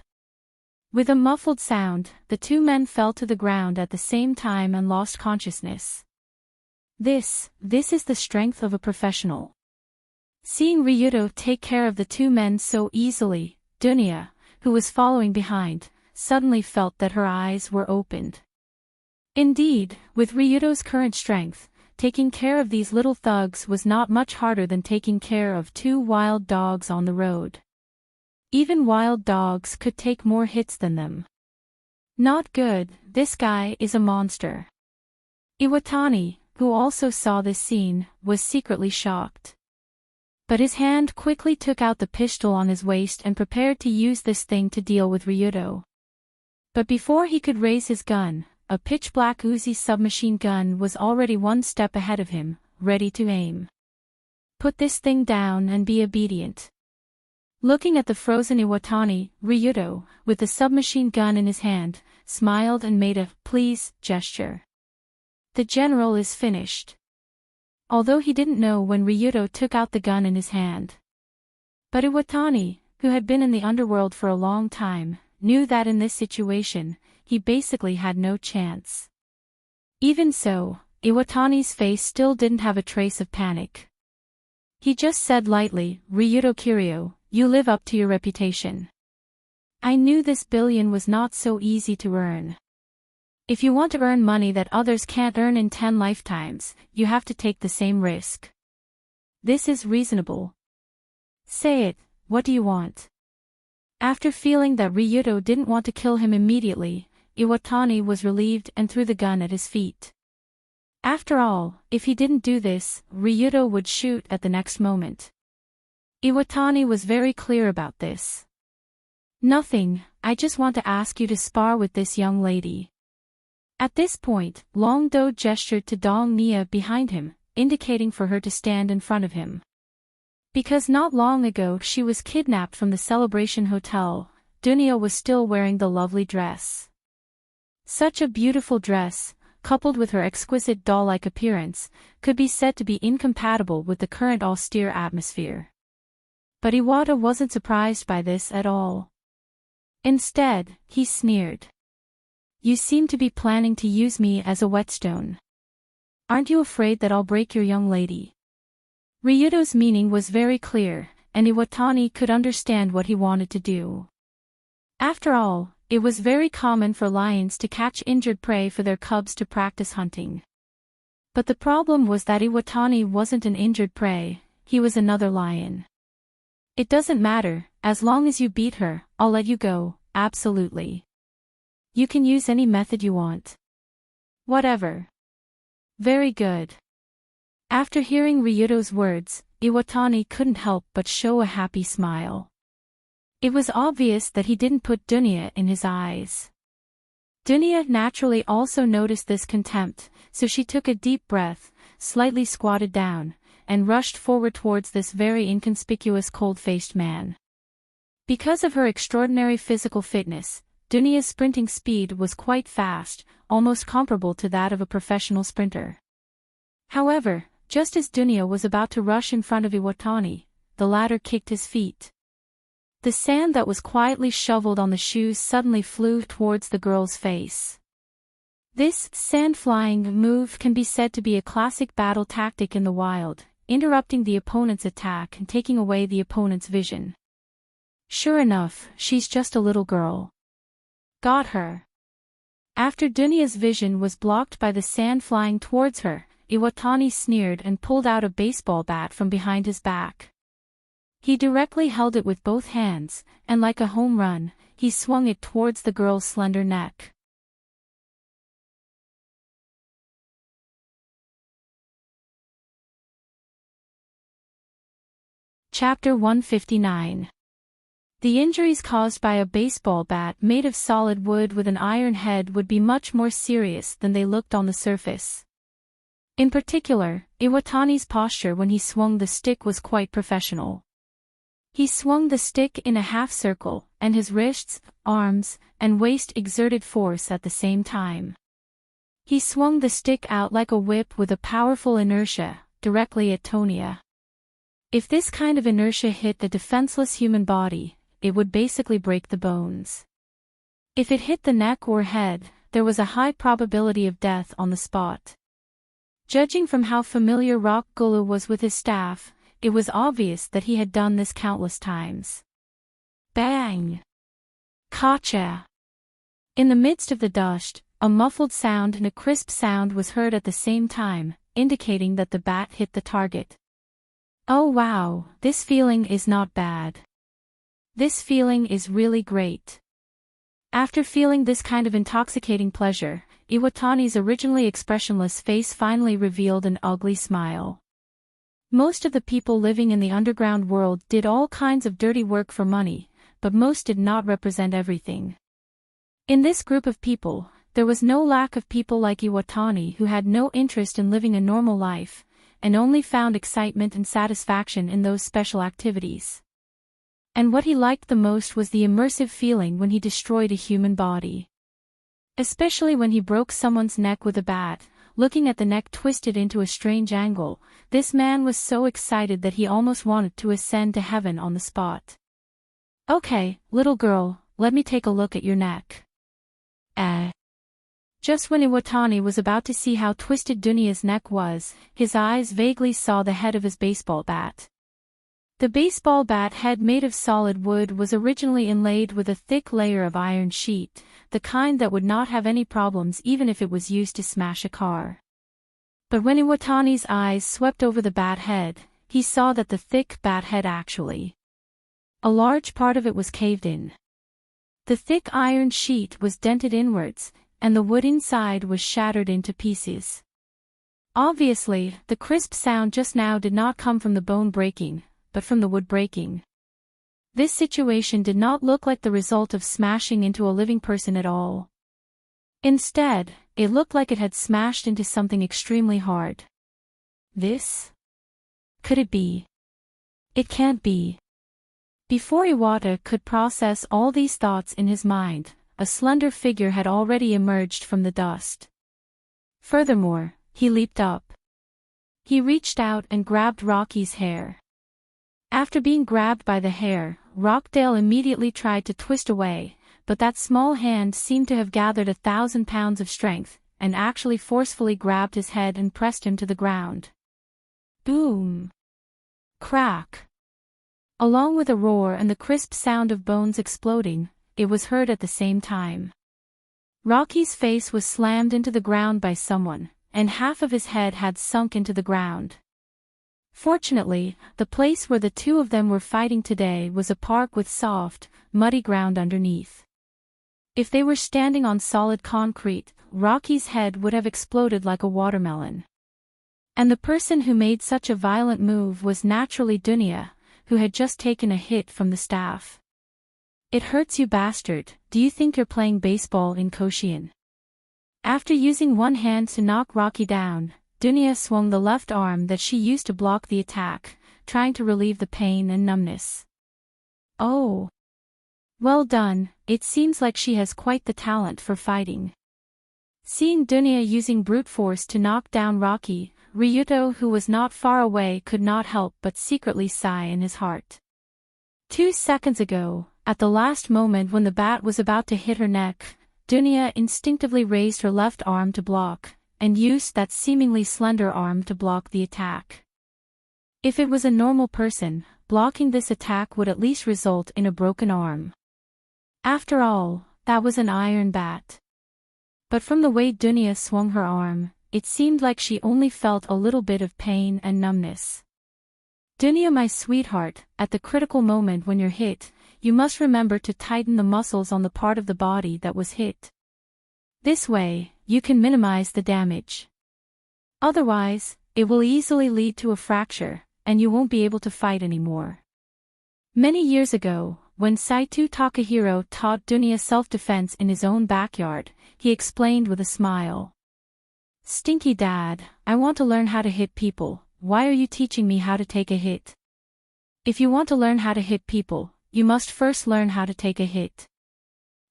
With a muffled sound, the two men fell to the ground at the same time and lost consciousness. This is the strength of a professional. Seeing Ryuto take care of the two men so easily, Dunya, who was following behind, suddenly felt that her eyes were opened. Indeed, with Ryuto's current strength, taking care of these little thugs was not much harder than taking care of two wild dogs on the road. Even wild dogs could take more hits than them. Not good, this guy is a monster. Iwatani, who also saw this scene, was secretly shocked. But his hand quickly took out the pistol on his waist and prepared to use this thing to deal with Ryuto. But before he could raise his gun, a pitch-black Uzi submachine gun was already one step ahead of him, ready to aim. Put this thing down and be obedient. Looking at the frozen Iwatani, Ryuto, with the submachine gun in his hand, smiled and made a "please" gesture. The general is finished. Although he didn't know when Ryuto took out the gun in his hand. But Iwatani, who had been in the underworld for a long time, knew that in this situation, he basically had no chance. Even so, Iwatani's face still didn't have a trace of panic. He just said lightly, "Ryuto Kiryu, you live up to your reputation. I knew this billion was not so easy to earn. If you want to earn money that others can't earn in 10 lifetimes, you have to take the same risk. This is reasonable. Say it, what do you want?" After feeling that Ryuto didn't want to kill him immediately, Iwatani was relieved and threw the gun at his feet. After all, if he didn't do this, Ryuto would shoot at the next moment. Iwatani was very clear about this. "Nothing, I just want to ask you to spar with this young lady." At this point, Long Do gestured to Dong Nia behind him, indicating for her to stand in front of him. Because not long ago she was kidnapped from the Celebration Hotel, Dunya was still wearing the lovely dress. Such a beautiful dress, coupled with her exquisite doll-like appearance, could be said to be incompatible with the current austere atmosphere. But Iwata wasn't surprised by this at all. Instead, he sneered. "You seem to be planning to use me as a whetstone. Aren't you afraid that I'll break your young lady?" Ryuto's meaning was very clear, and Iwatani could understand what he wanted to do. After all, it was very common for lions to catch injured prey for their cubs to practice hunting. But the problem was that Iwatani wasn't an injured prey, he was another lion. "It doesn't matter, as long as you beat her, I'll let you go, absolutely. You can use any method you want." "Whatever." "Very good." After hearing Ryuto's words, Iwatani couldn't help but show a happy smile. It was obvious that he didn't put Dunya in his eyes. Dunya naturally also noticed this contempt, so she took a deep breath, slightly squatted down, and rushed forward towards this very inconspicuous cold-faced man. Because of her extraordinary physical fitness, Dunya's sprinting speed was quite fast, almost comparable to that of a professional sprinter. However, just as Dunya was about to rush in front of Iwatani, the latter kicked his feet. The sand that was quietly shoveled on the shoes suddenly flew towards the girl's face. This sand-flying move can be said to be a classic battle tactic in the wild, interrupting the opponent's attack and taking away the opponent's vision. Sure enough, she's just a little girl. Got her. After Dunya's vision was blocked by the sand flying towards her, Iwatani sneered and pulled out a baseball bat from behind his back. He directly held it with both hands, and like a home run, he swung it towards the girl's slender neck. Chapter 159. The injuries caused by a baseball bat made of solid wood with an iron head would be much more serious than they looked on the surface. In particular, Iwatani's posture when he swung the stick was quite professional. He swung the stick in a half circle, and his wrists, arms, and waist exerted force at the same time. He swung the stick out like a whip with a powerful inertia, directly at Tonia. If this kind of inertia hit the defenseless human body, it would basically break the bones. If it hit the neck or head, there was a high probability of death on the spot. Judging from how familiar Rock Gulu was with his staff, it was obvious that he had done this countless times. Bang! Kacha! In the midst of the dust, a muffled sound and a crisp sound was heard at the same time, indicating that the bat hit the target. Oh wow, this feeling is not bad. This feeling is really great. After feeling this kind of intoxicating pleasure, Iwatani's originally expressionless face finally revealed an ugly smile. Most of the people living in the underground world did all kinds of dirty work for money, but most did not represent everything. In this group of people, there was no lack of people like Iwatani who had no interest in living a normal life, and only found excitement and satisfaction in those special activities. And what he liked the most was the immersive feeling when he destroyed a human body. Especially when he broke someone's neck with a bat, looking at the neck twisted into a strange angle, this man was so excited that he almost wanted to ascend to heaven on the spot. Okay, little girl, let me take a look at your neck. Just when Iwatani was about to see how twisted Dunia's neck was, his eyes vaguely saw the head of his baseball bat. The baseball bat head made of solid wood was originally inlaid with a thick layer of iron sheet, the kind that would not have any problems even if it was used to smash a car. But when Iwatani's eyes swept over the bat head, he saw that the thick bat head actually, a large part of it was caved in. The thick iron sheet was dented inwards, and the wood inside was shattered into pieces. Obviously, the crisp sound just now did not come from the bone breaking, but from the wood breaking. This situation did not look like the result of smashing into a living person at all. Instead, it looked like it had smashed into something extremely hard. This? Could it be? It can't be. Before Iwata could process all these thoughts in his mind, a slender figure had already emerged from the dust. Furthermore, he leaped up. He reached out and grabbed Rocky's hair. After being grabbed by the hair, Rockdale immediately tried to twist away, but that small hand seemed to have gathered 1,000 pounds of strength, and actually forcefully grabbed his head and pressed him to the ground. Boom! Crack! Along with a roar and the crisp sound of bones exploding, it was heard at the same time. Rocky's face was slammed into the ground by someone, and half of his head had sunk into the ground. Fortunately, the place where the two of them were fighting today was a park with soft, muddy ground underneath. If they were standing on solid concrete, Rocky's head would have exploded like a watermelon. And the person who made such a violent move was naturally Dunya, who had just taken a hit from the staff. It hurts, you bastard. Do you think you're playing baseball in Koshian? After using one hand to knock Rocky down, Dunya swung the left arm that she used to block the attack, trying to relieve the pain and numbness. Oh! Well done, it seems like she has quite the talent for fighting. Seeing Dunya using brute force to knock down Rocky, Ryuto, who was not far away, could not help but secretly sigh in his heart. 2 seconds ago, at the last moment when the bat was about to hit her neck, Dunya instinctively raised her left arm to block, and used that seemingly slender arm to block the attack. If it was a normal person, blocking this attack would at least result in a broken arm. After all, that was an iron bat. But from the way Dunya swung her arm, it seemed like she only felt a little bit of pain and numbness. Dunya, my sweetheart, at the critical moment when you're hit, you must remember to tighten the muscles on the part of the body that was hit. This way, you can minimize the damage. Otherwise, it will easily lead to a fracture, and you won't be able to fight anymore. Many years ago, when Saito Takahiro taught Dunya self-defense in his own backyard, he explained with a smile. Stinky Dad, I want to learn how to hit people. Why are you teaching me how to take a hit? If you want to learn how to hit people, you must first learn how to take a hit.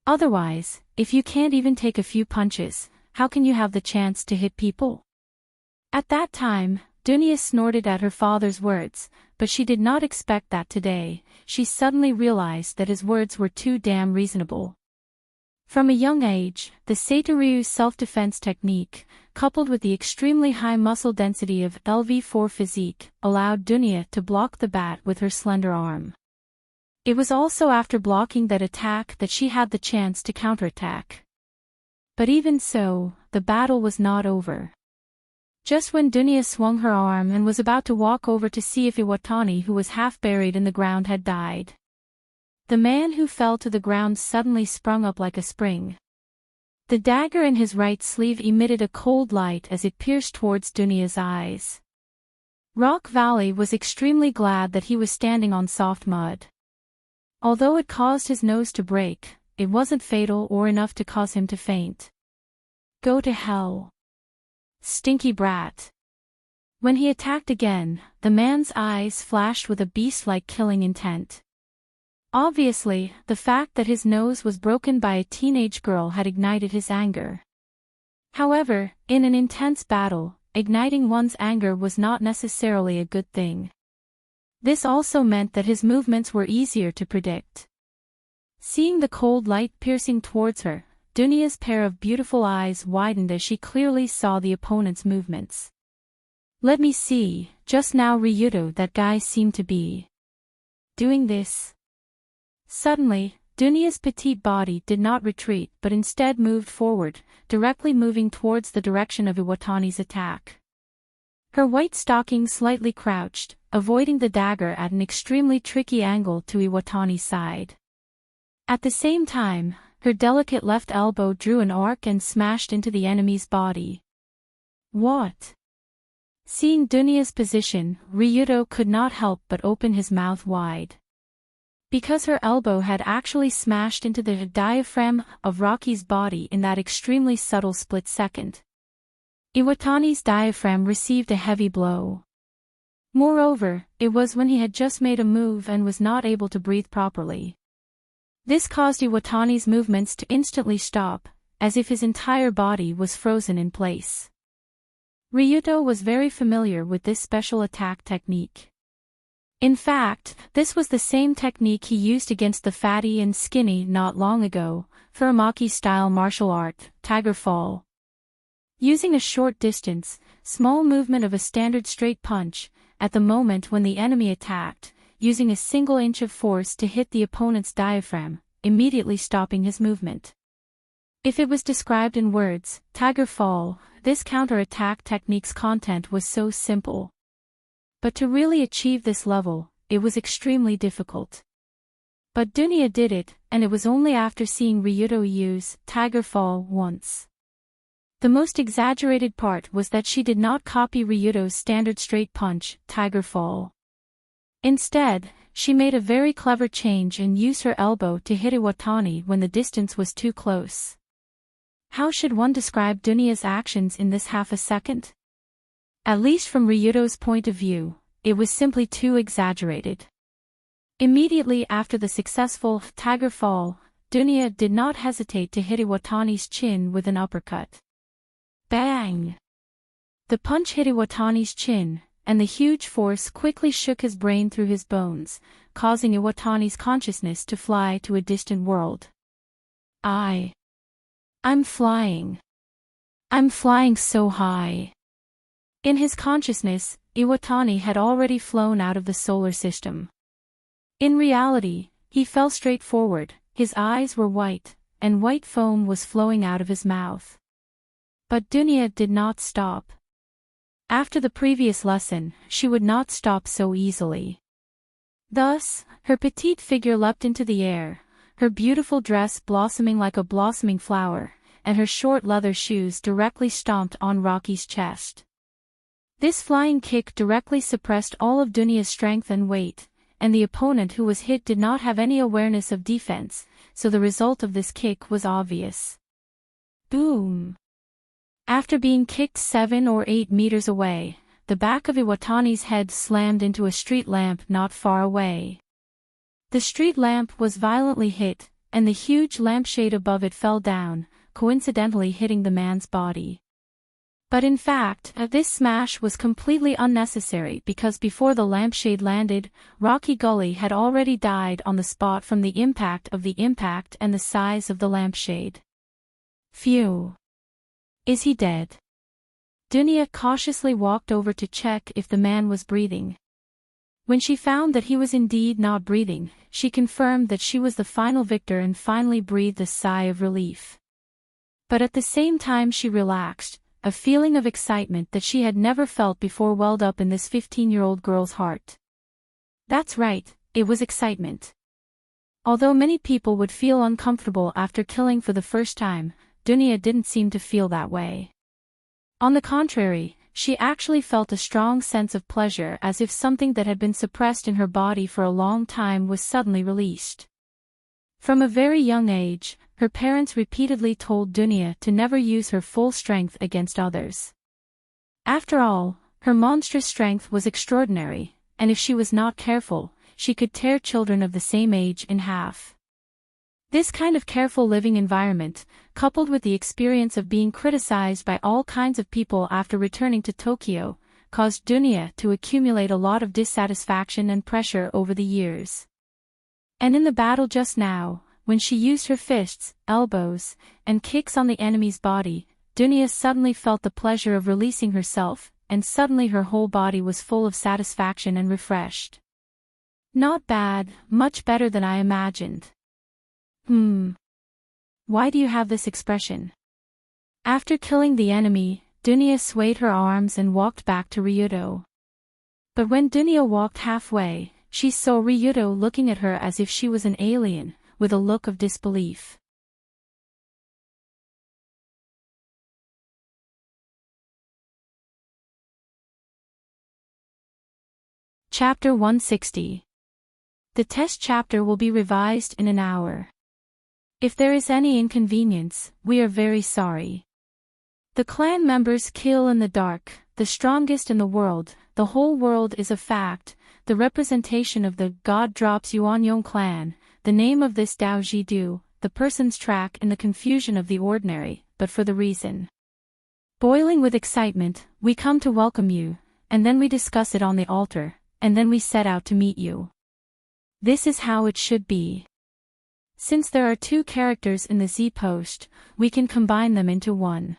Otherwise, if you can't even take a few punches, how can you have the chance to hit people? At that time, Dunya snorted at her father's words, but she did not expect that today. She suddenly realized that his words were too damn reasonable. From a young age, the Seitoryu self-defense technique, coupled with the extremely high muscle density of LV4 physique, allowed Dunya to block the bat with her slender arm. It was also after blocking that attack that she had the chance to counterattack. But even so, the battle was not over. Just when Dunya swung her arm and was about to walk over to see if Iwatani, who was half buried in the ground, had died, the man who fell to the ground suddenly sprung up like a spring. The dagger in his right sleeve emitted a cold light as it pierced towards Dunya's eyes. Rock Valley was extremely glad that he was standing on soft mud. Although it caused his nose to break, it wasn't fatal or enough to cause him to faint. Go to hell. Stinky brat. When he attacked again, the man's eyes flashed with a beast-like killing intent. Obviously, the fact that his nose was broken by a teenage girl had ignited his anger. However, in an intense battle, igniting one's anger was not necessarily a good thing. This also meant that his movements were easier to predict. Seeing the cold light piercing towards her, Dunya's pair of beautiful eyes widened as she clearly saw the opponent's movements. Let me see, just now Ryuto, that guy seemed to be doing this. Suddenly, Dunya's petite body did not retreat but instead moved forward, directly moving towards the direction of Iwatani's attack. Her white stockings slightly crouched, avoiding the dagger at an extremely tricky angle to Iwatani's side. At the same time, her delicate left elbow drew an arc and smashed into the enemy's body. What? Seeing Dunya's position, Ryuto could not help but open his mouth wide. Because her elbow had actually smashed into the diaphragm of Rocky's body in that extremely subtle split second. Iwatani's diaphragm received a heavy blow. Moreover, it was when he had just made a move and was not able to breathe properly. This caused Iwatani's movements to instantly stop, as if his entire body was frozen in place. Ryuto was very familiar with this special attack technique. In fact, this was the same technique he used against the fatty and skinny not long ago, Furamaki-style martial art, Tiger Fall. Using a short distance, small movement of a standard straight punch, at the moment when the enemy attacked, using a single inch of force to hit the opponent's diaphragm, immediately stopping his movement. If it was described in words, Tiger Fall, this counter-attack technique's content was so simple. But to really achieve this level, it was extremely difficult. But Dunya did it, and it was only after seeing Ryuto use Tiger Fall once. The most exaggerated part was that she did not copy Ryuto's standard straight punch, Tiger Fall. Instead, she made a very clever change and used her elbow to hit Iwatani when the distance was too close. How should one describe Dunya's actions in this half a second? At least from Ryuto's point of view, it was simply too exaggerated. Immediately after the successful Tiger Fall, Dunya did not hesitate to hit Iwatani's chin with an uppercut. Bang! The punch hit Iwatani's chin, and the huge force quickly shook his brain through his bones, causing Iwatani's consciousness to fly to a distant world. I'm flying. I'm flying so high. In his consciousness, Iwatani had already flown out of the solar system. In reality, he fell straight forward, his eyes were white, and white foam was flowing out of his mouth. But Dunya did not stop. After the previous lesson, she would not stop so easily. Thus, her petite figure leapt into the air, her beautiful dress blossoming like a blossoming flower, and her short leather shoes directly stomped on Rocky's chest. This flying kick directly suppressed all of Dunia's strength and weight, and the opponent who was hit did not have any awareness of defense, so the result of this kick was obvious. Boom! After being kicked 7 or 8 meters away, the back of Iwatani's head slammed into a street lamp not far away. The street lamp was violently hit, and the huge lampshade above it fell down, coincidentally hitting the man's body. But in fact, this smash was completely unnecessary because before the lampshade landed, Rocky Gully had already died on the spot from the impact and the size of the lampshade. Phew! Is he dead? Dunia cautiously walked over to check if the man was breathing. When she found that he was indeed not breathing, she confirmed that she was the final victor and finally breathed a sigh of relief. But at the same time she relaxed, a feeling of excitement that she had never felt before welled up in this 15-year-old girl's heart. That's right, it was excitement. Although many people would feel uncomfortable after killing for the first time, Dunia didn't seem to feel that way. On the contrary, she actually felt a strong sense of pleasure as if something that had been suppressed in her body for a long time was suddenly released. From a very young age, her parents repeatedly told Dunia to never use her full strength against others. After all, her monstrous strength was extraordinary, and if she was not careful, she could tear children of the same age in half. This kind of careful living environment, coupled with the experience of being criticized by all kinds of people after returning to Tokyo, caused Dunia to accumulate a lot of dissatisfaction and pressure over the years. And in the battle just now, when she used her fists, elbows, and kicks on the enemy's body, Dunia suddenly felt the pleasure of releasing herself, and suddenly her whole body was full of satisfaction and refreshed. Not bad, much better than I imagined. Why do you have this expression? After killing the enemy, Dunia swayed her arms and walked back to Ryudo. But when Dunia walked halfway, she saw Ryudo looking at her as if she was an alien, with a look of disbelief. Chapter 160. The test chapter will be revised in an hour. If there is any inconvenience, we are very sorry. The clan members kill in the dark, the strongest in the world, the whole world is a fact, the representation of the God drops Yuanyong clan, the name of this Dao Jidu, the person's track in the confusion of the ordinary, but for the reason. Boiling with excitement, we come to welcome you, and then we discuss it on the altar, and then we set out to meet you. This is how it should be. Since there are 2 characters in the Z-post, we can combine them into one.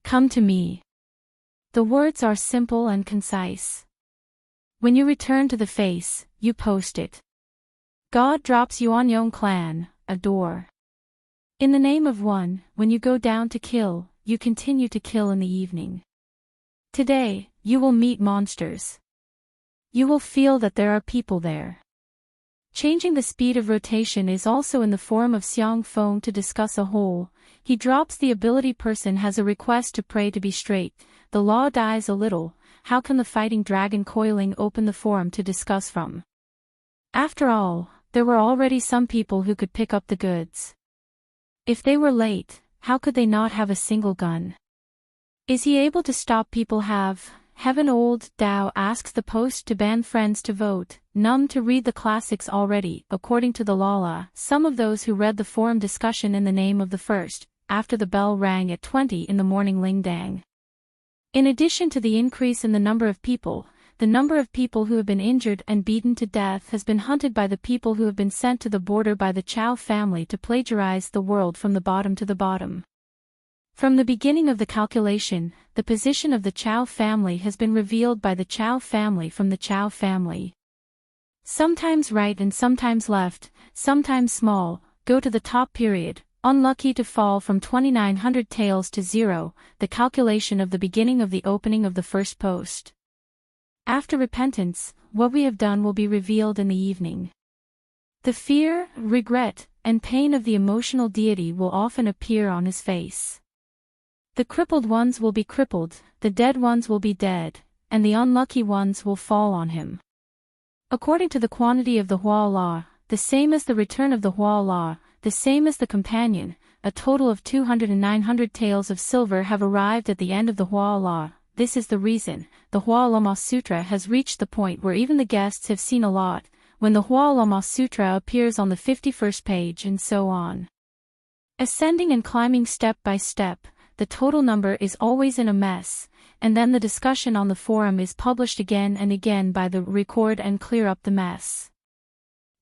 Come to me. The words are simple and concise. When you return to the face, you post it. God drops Yuanyong clan, adore. In the name of one, when you go down to kill, you continue to kill in the evening. Today, you will meet monsters. You will feel that there are people there. Changing the speed of rotation is also in the form of Xiang Feng to discuss a whole. He drops the ability person has a request to pray to be straight. The law dies a little. How can the fighting dragon coiling open the forum to discuss from? After all, there were already some people who could pick up the goods. If they were late, how could they not have a single gun? Is he able to stop people have? Heaven old Dao asks the post to ban friends to vote, none to read the classics already, according to the Lala, some of those who read the forum discussion in the name of the first, after the bell rang at 20 in the morning Ling Dang. In addition to the increase in the number of people who have been injured and beaten to death has been hunted by the people who have been sent to the border by the Chow family to plagiarize the world from the bottom to the bottom. From the beginning of the calculation, the position of the Chow family has been revealed by the Chow family from the Chow family. Sometimes right and sometimes left, sometimes small, go to the top period, unlucky to fall from 2900 taels to 0, the calculation of the beginning of the opening of the first post. After repentance, what we have done will be revealed in the evening. The fear, regret, and pain of the emotional deity will often appear on his face. The crippled ones will be crippled, the dead ones will be dead, and the unlucky ones will fall on him. According to the quantity of the Hua Law, the same as the return of the Hua Law, the same as the companion, a total of 200 and 900 taels of silver have arrived at the end of the Hua Law. This is the reason the Hua Lama Sutra has reached the point where even the guests have seen a lot, when the Hua Lama Sutra appears on the 51st page and so on. Ascending and climbing step by step, the total number is always in a mess, and then the discussion on the forum is published again and again by the record and clear up the mess.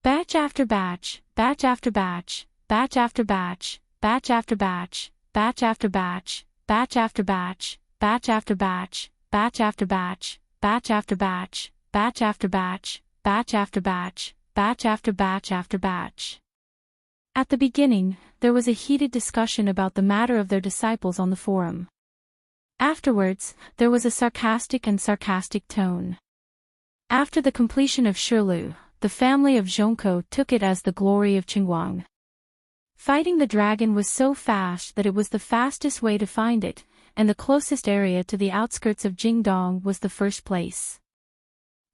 Batch after batch, batch after batch, batch after batch, batch after batch, batch after batch, batch after batch, batch after batch, batch after batch, batch after batch, batch after batch, batch after batch, batch after batch after batch. At the beginning, there was a heated discussion about the matter of their disciples on the forum. Afterwards, there was a sarcastic tone. After the completion of Shirlu, the family of Zhongko took it as the glory of Qingguang. Fighting the dragon was so fast that it was the fastest way to find it, and the closest area to the outskirts of Jingdong was the first place.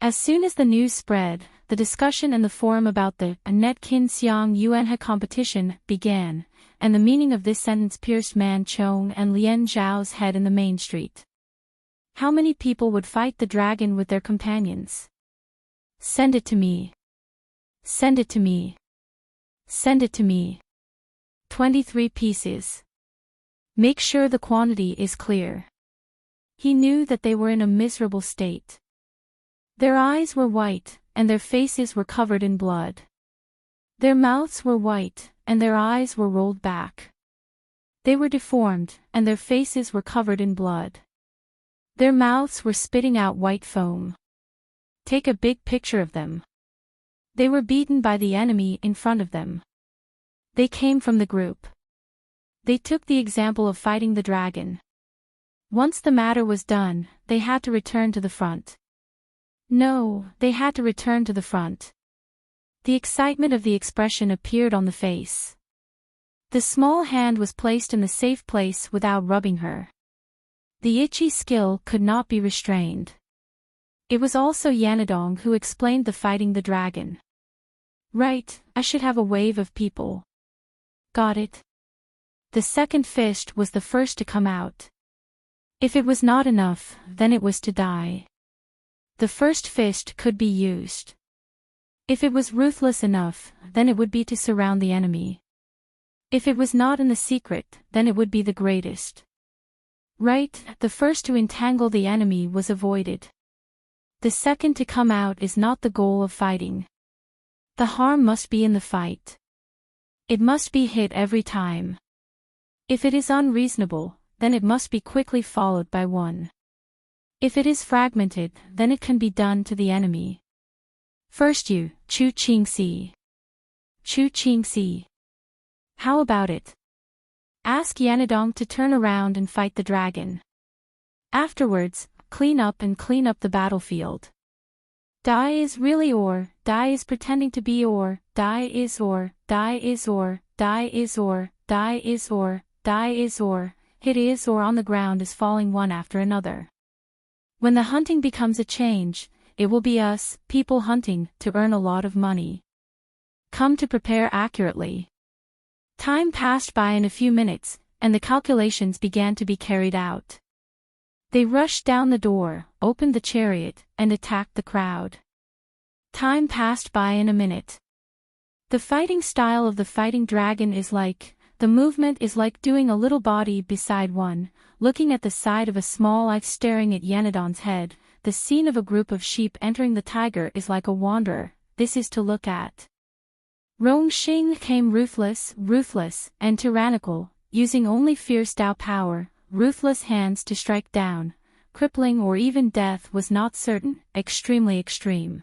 As soon as the news spread, the discussion and the forum about the Net Kin Xiang Yuanhe competition began, and the meaning of this sentence pierced Man Chong and Lian Zhao's head in the main street. How many people would fight the dragon with their companions? Send it to me. Send it to me. Send it to me. 23 pieces. Make sure the quantity is clear. He knew that they were in a miserable state. Their eyes were white, and their faces were covered in blood. Their mouths were white, and their eyes were rolled back. They were deformed, and their faces were covered in blood. Their mouths were spitting out white foam. Take a big picture of them. They were beaten by the enemy in front of them. They came from the group. They took the example of fighting the dragon. Once the matter was done, they had to return to the front. No, they had to return to the front. The excitement of the expression appeared on the face. The small hand was placed in the safe place without rubbing her. The itchy skill could not be restrained. It was also Yanadong who explained the fighting the dragon. Right, I should have a wave of people. Got it. The second fist was the first to come out. If it was not enough, then it was to die. The first fist could be used. If it was ruthless enough, then it would be to surround the enemy. If it was not in the secret, then it would be the greatest. Right, the first to entangle the enemy was avoided. The second to come out is not the goal of fighting. The harm must be in the fight. It must be hit every time. If it is unreasonable, then it must be quickly followed by one. If it is fragmented, then it can be done to the enemy. First you, Chu Qingxi. Chu Qingxi. How about it? Ask Yanadong to turn around and fight the dragon. Afterwards, clean up the battlefield. Dai is really or, Dai is pretending to be or, Dai is or, Dai is or, Dai is or, Dai is or, Dai is or, it is or on the ground is falling one after another. When the hunting becomes a change, it will be us, people hunting, to earn a lot of money. Come to prepare accurately. Time passed by in a few minutes, and the calculations began to be carried out. They rushed down the door, opened the chariot, and attacked the crowd. Time passed by in a minute. The fighting style of the fighting dragon is like, the movement is like doing a little body beside one, looking at the side of a small eye staring at Yanadon's head. The scene of a group of sheep entering the tiger is like a wanderer, this is to look at. Rongxing came ruthless, and tyrannical, using only fierce Dao power, ruthless hands to strike down, crippling or even death was not certain, extremely extreme.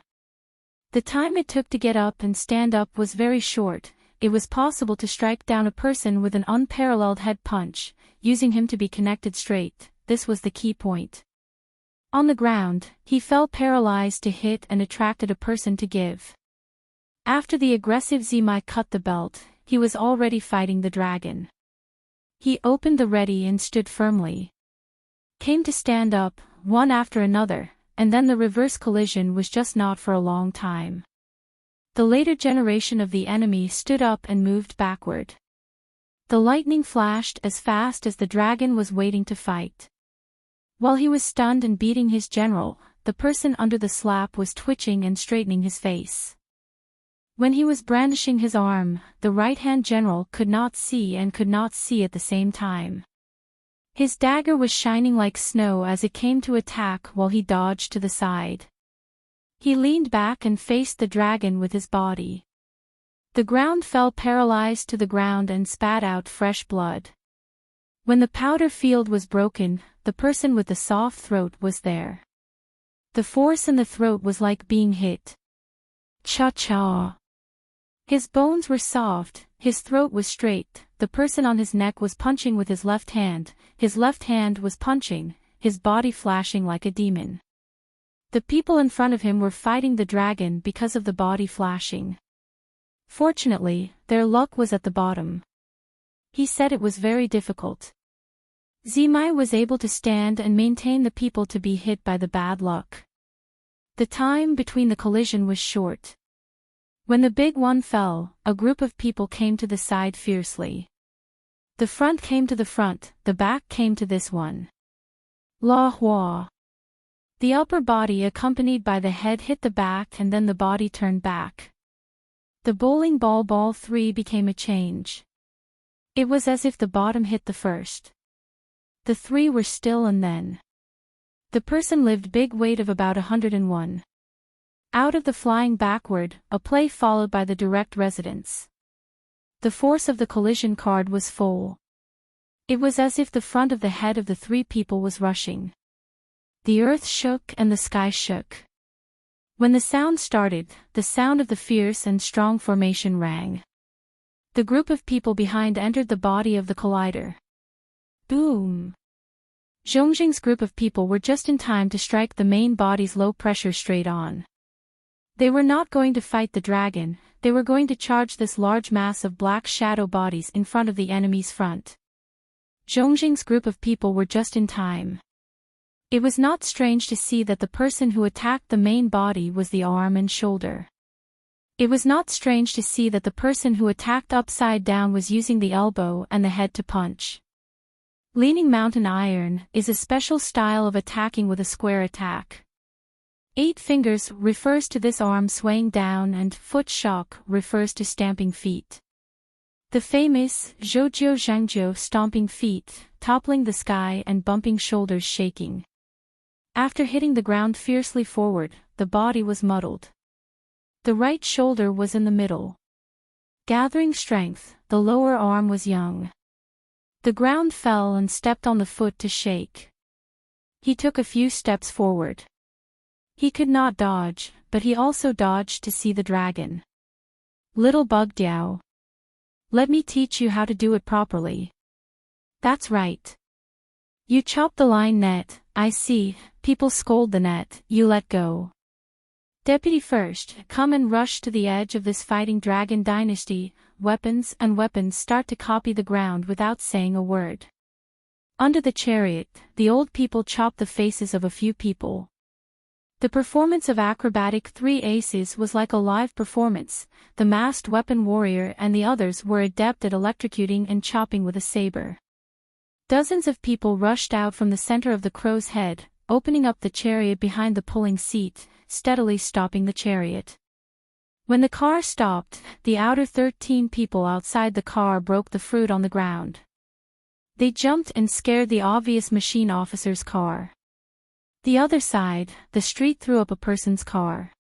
The time it took to get up and stand up was very short, it was possible to strike down a person with an unparalleled head punch, using him to be connected straight. This was the key point. On the ground, he fell paralyzed to hit and attracted a person to give. After the aggressive Zeemai cut the belt, he was already fighting the dragon. He opened the ready and stood firmly. Came to stand up, one after another, and then the reverse collision was just not for a long time. The later generation of the enemy stood up and moved backward. The lightning flashed as fast as the dragon was waiting to fight. While he was stunned and beating his general, the person under the slap was twitching and straightening his face. When he was brandishing his arm, the right-hand general could not see and could not see at the same time. His dagger was shining like snow as it came to attack while he dodged to the side. He leaned back and faced the dragon with his body. The ground fell paralyzed to the ground and spat out fresh blood. When the powder field was broken, the person with the soft throat was there. The force in the throat was like being hit. Cha-cha. His bones were soft, his throat was straight, the person on his neck was punching with his left hand was punching, his body flashing like a demon. The people in front of him were fighting the dragon because of the body flashing. Fortunately, their luck was at the bottom. He said it was very difficult. Zeemai was able to stand and maintain the people to be hit by the bad luck. The time between the collision was short. When the big one fell, a group of people came to the side fiercely. The front came to the front, the back came to this one. La Hua. The upper body accompanied by the head hit the back and then the body turned back. The bowling ball 3 became a change. It was as if the bottom hit the first. The 3 were still and then. The person lived big weight of about 101. Out of the flying backward, a play followed by the direct residence. The force of the collision card was full. It was as if the front of the head of the 3 people was rushing. The earth shook and the sky shook. When the sound started, the sound of the fierce and strong formation rang. The group of people behind entered the body of the collider. Boom! Zhongjing's group of people were just in time to strike the main body's low pressure straight on. They were not going to fight the dragon, they were going to charge this large mass of black shadow bodies in front of the enemy's front. Zhongjing's group of people were just in time. It was not strange to see that the person who attacked the main body was the arm and shoulder. It was not strange to see that the person who attacked upside down was using the elbow and the head to punch. Leaning mountain iron is a special style of attacking with a square attack. 8 fingers refers to this arm swaying down and foot shock refers to stamping feet. The famous Zhoujiu Zhangjiu stomping feet, toppling the sky and bumping shoulders shaking. After hitting the ground fiercely forward, the body was muddled. The right shoulder was in the middle. Gathering strength, the lower arm was young. The ground fell and stepped on the foot to shake. He took a few steps forward. He could not dodge, but he also dodged to see the dragon. Little Bug Diao. Let me teach you how to do it properly. That's right. You chop the line net, I see, people scold the net, you let go. Deputy first, come and rush to the edge of this fighting dragon dynasty, weapons start to copy the ground without saying a word. Under the chariot, the old people chopped the faces of a few people. The performance of acrobatic 3 aces was like a live performance, the masked weapon warrior and the others were adept at electrocuting and chopping with a saber. Dozens of people rushed out from the center of the crow's head, opening up the chariot behind the pulling seat, steadily stopping the chariot. When the car stopped, the outer 13 people outside the car broke the fruit on the ground. They jumped and scared the obvious machine officer's car. The other side, the street threw up a person's car.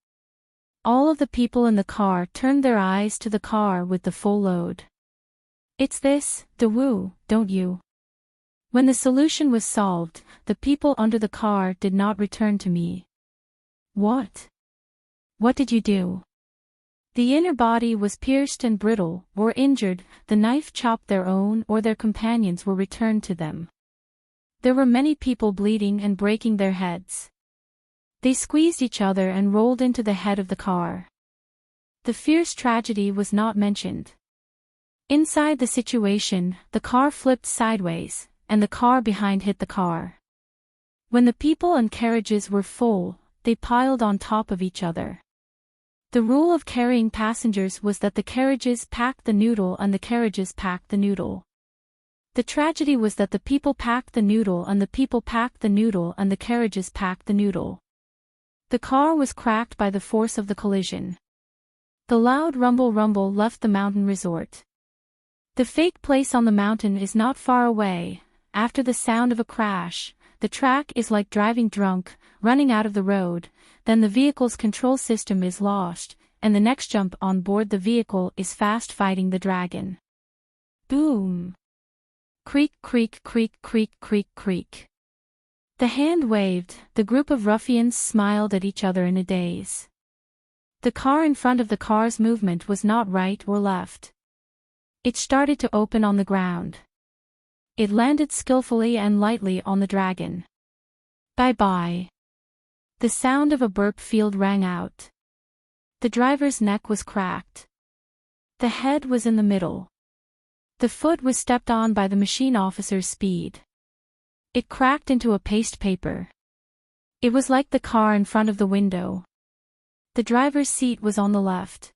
All of the people in the car turned their eyes to the car with the full load. It's this, Dawu, don't you? When the solution was solved, the people under the car did not return to me. What? What did you do? The inner body was pierced and brittle, or injured, the knife chopped their own or their companions were returned to them. There were many people bleeding and breaking their heads. They squeezed each other and rolled into the head of the car. The fierce tragedy was not mentioned. Inside the situation, the car flipped sideways, and the car behind hit the car. When the people and carriages were full, they piled on top of each other. The rule of carrying passengers was that the carriages packed the noodle and the carriages packed the noodle. The tragedy was that the people packed the noodle and the people packed the noodle and the carriages packed the noodle. The car was cracked by the force of the collision. The loud rumble left the mountain resort. The fake place on the mountain is not far away. After the sound of a crash, the track is like driving drunk, running out of the road, then the vehicle's control system is lost, and the next jump on board the vehicle is fast fighting the dragon. Boom! Creak, creak, creak, creak, creak, creak. The hand waved, the group of ruffians smiled at each other in a daze. The car in front of the car's movement was not right or left. It started to open on the ground. It landed skillfully and lightly on the dragon. Bye-bye. The sound of a burp field rang out. The driver's neck was cracked. The head was in the middle. The foot was stepped on by the machine officer's speed. It cracked into a paste paper. It was like the car in front of the window. The driver's seat was on the left.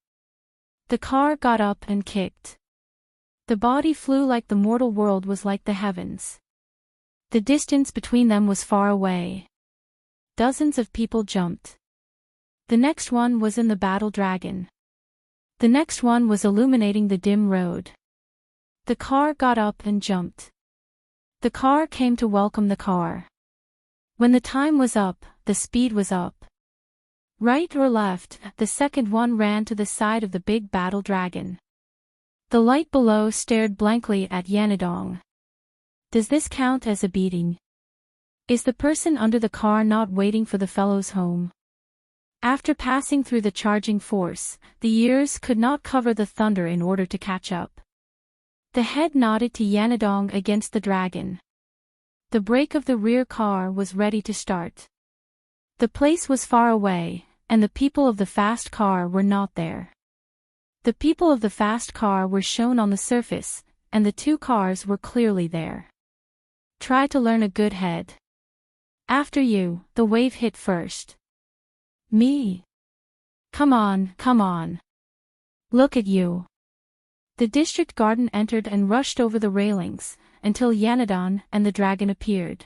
The car got up and kicked. The body flew like the mortal world was like the heavens. The distance between them was far away. Dozens of people jumped. The next one was in the battle dragon. The next one was illuminating the dim road. The car got up and jumped. The car came to welcome the car. When the time was up, the speed was up. Right or left, the second one ran to the side of the big battle dragon. The light below stared blankly at Yanadong. Does this count as a beating? Is the person under the car not waiting for the fellows home? After passing through the charging force, the ears could not cover the thunder in order to catch up. The head nodded to Yanadong against the dragon. The brake of the rear car was ready to start. The place was far away, and the people of the fast car were not there. The people of the fast car were shown on the surface, and the two cars were clearly there. Try to learn a good head. After you, the wave hit first. Me? Come on, come on. Look at you. The district garden entered and rushed over the railings, until Yanadon and the dragon appeared.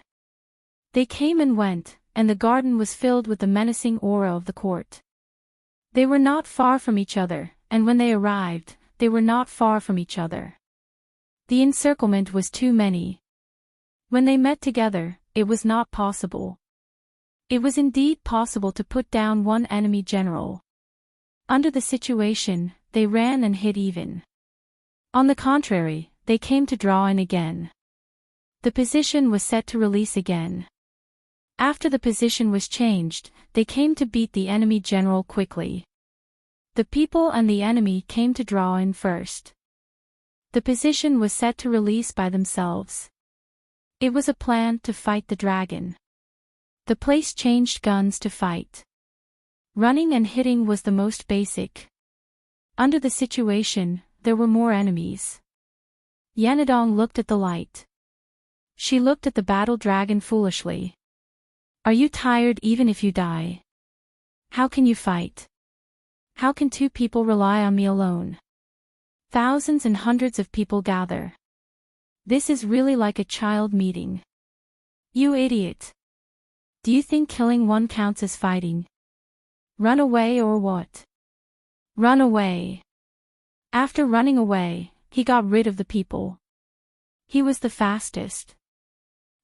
They came and went, and the garden was filled with the menacing aura of the court. They were not far from each other, and when they arrived, they were not far from each other. The encirclement was too many. When they met together, it was not possible. It was indeed possible to put down one enemy general. Under the situation, they ran and hid even. On the contrary, they came to draw in again. The position was set to release again. After the position was changed, they came to beat the enemy general quickly. The people and the enemy came to draw in first. The position was set to release by themselves. It was a plan to fight the dragon. The place changed guns to fight. Running and hitting was the most basic. Under the situation, there were more enemies. Yanadong looked at the light. She looked at the battle dragon foolishly. Are you tired even if you die? How can you fight? How can two people rely on me alone? Thousands and hundreds of people gather. This is really like a child meeting. You idiot. Do you think killing one counts as fighting? Run away or what? Run away. After running away, he got rid of the people. He was the fastest.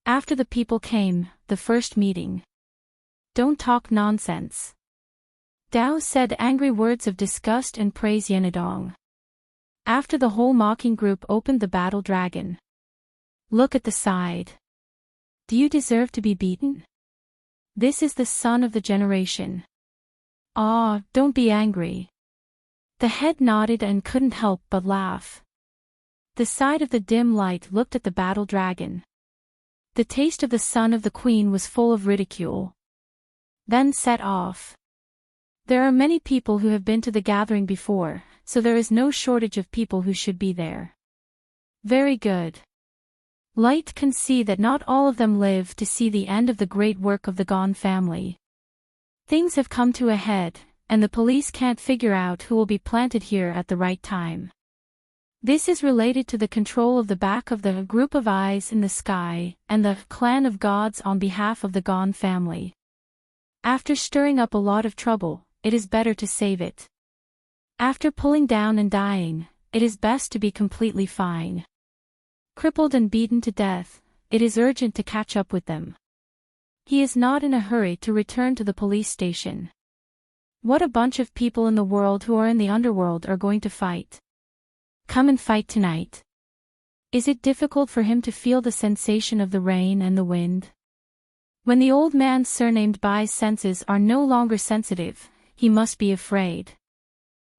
After the people came, the first meeting. Don't talk nonsense. Dao said angry words of disgust and praise Yanadong. After the whole mocking group opened the battle dragon. Look at the side. Do you deserve to be beaten? This is the son of the generation. Ah, don't be angry. The head nodded and couldn't help but laugh. The side of the dim light looked at the battle dragon. The taste of the son of the queen was full of ridicule. Then set off. There are many people who have been to the gathering before, so there is no shortage of people who should be there. Very good. Light can see that not all of them live to see the end of the great work of the Gone family. Things have come to a head, and the police can't figure out who will be planted here at the right time. This is related to the control of the back of the group of eyes in the sky, and the clan of gods on behalf of the Gone family. After stirring up a lot of trouble, it is better to save it. After pulling down and dying, it is best to be completely fine. Crippled and beaten to death, it is urgent to catch up with them. He is not in a hurry to return to the police station. What a bunch of people in the world who are in the underworld are going to fight. Come and fight tonight. Is it difficult for him to feel the sensation of the rain and the wind? When the old man's surnamed Bai's senses are no longer sensitive, he must be afraid.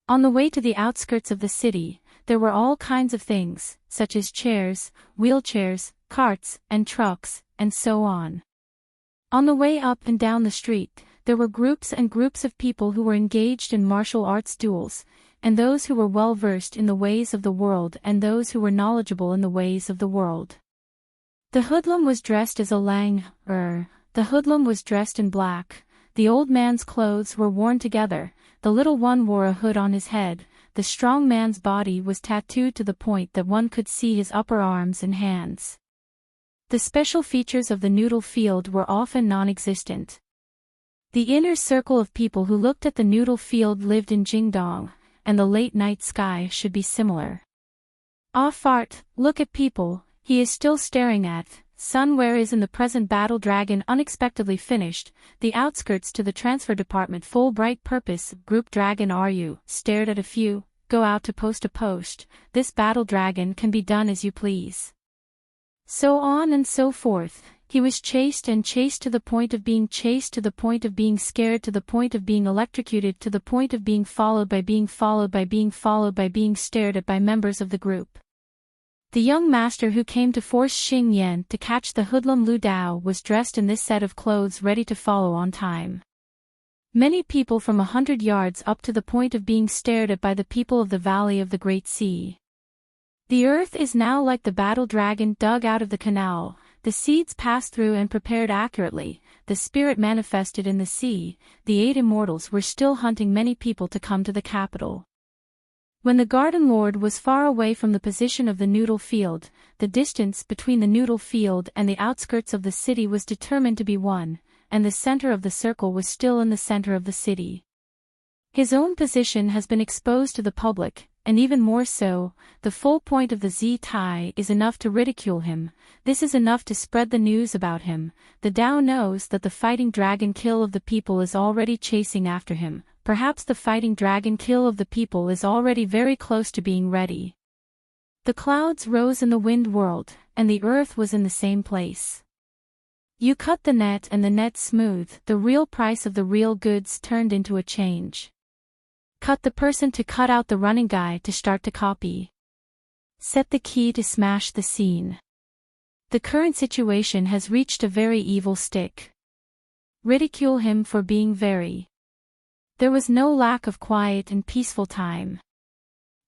On the way to the outskirts of the city, there were all kinds of things, such as chairs, wheelchairs, carts, and trucks, and so on. On the way up and down the street, there were groups and groups of people who were engaged in martial arts duels, and those who were well versed in the ways of the world and those who were knowledgeable in the ways of the world. The hoodlum was dressed as a the hoodlum was dressed in black, the old man's clothes were worn together, the little one wore a hood on his head, the strong man's body was tattooed to the point that one could see his upper arms and hands. The special features of the noodle field were often non-existent. The inner circle of people who looked at the noodle field lived in Jingdong, and the late-night sky should be similar. Ah fart, look at people, he is still staring at, son where is in the present battle dragon unexpectedly finished, the outskirts to the transfer department full bright purpose, group dragon are you, stared at a few, go out to post, this battle dragon can be done as you please. So on and so forth. He was chased and chased to the point of being chased to the point of being scared to the point of being electrocuted to the point of being followed by being followed by being followed by being stared at by members of the group. The young master who came to force Xing Yan to catch the hoodlum Lu Dao was dressed in this set of clothes ready to follow on time. Many people from 100 yards up to the point of being stared at by the people of the Valley of the Great Sea. The earth is now like the battle dragon dug out of the canal. The seeds passed through and prepared accurately, the spirit manifested in the sea, the 8 immortals were still hunting many people to come to the capital. When the Garden Lord was far away from the position of the noodle field, the distance between the noodle field and the outskirts of the city was determined to be 1, and the center of the circle was still in the center of the city. His own position has been exposed to the public, and even more so, the full point of the Z-Tai is enough to ridicule him, this is enough to spread the news about him, the Tao knows that the fighting dragon kill of the people is already chasing after him, perhaps the fighting dragon kill of the people is already very close to being ready. The clouds rose in the wind whirled, and the earth was in the same place. You cut the net and the net smooth, the real price of the real goods turned into a change. Cut the person to cut out the running guy to start to copy. Set the key to smash the scene. The current situation has reached a very evil stick. Ridicule him for being very. There was no lack of quiet and peaceful time.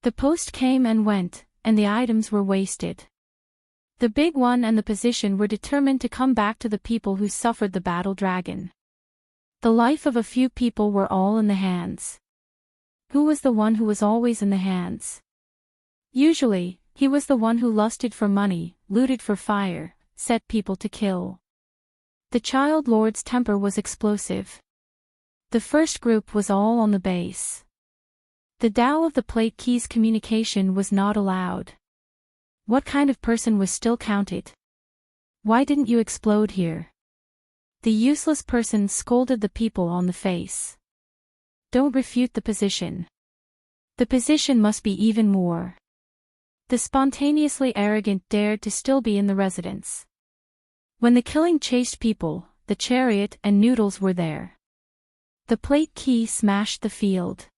The post came and went, and the items were wasted. The big one and the position were determined to come back to the people who suffered the battle dragon. The life of a few people were all in the hands. Who was the one who was always in the hands? Usually, he was the one who lusted for money, looted for fire, set people to kill. The child lord's temper was explosive. The first group was all on the base. The Tao of the plate keys communication was not allowed. What kind of person was still counted? Why didn't you explode here? The useless person scolded the people on the face. Don't refute the position. The position must be even more. The spontaneously arrogant dared to still be in the residence. When the killing chased people, the chariot and noodles were there. The plate key smashed the field.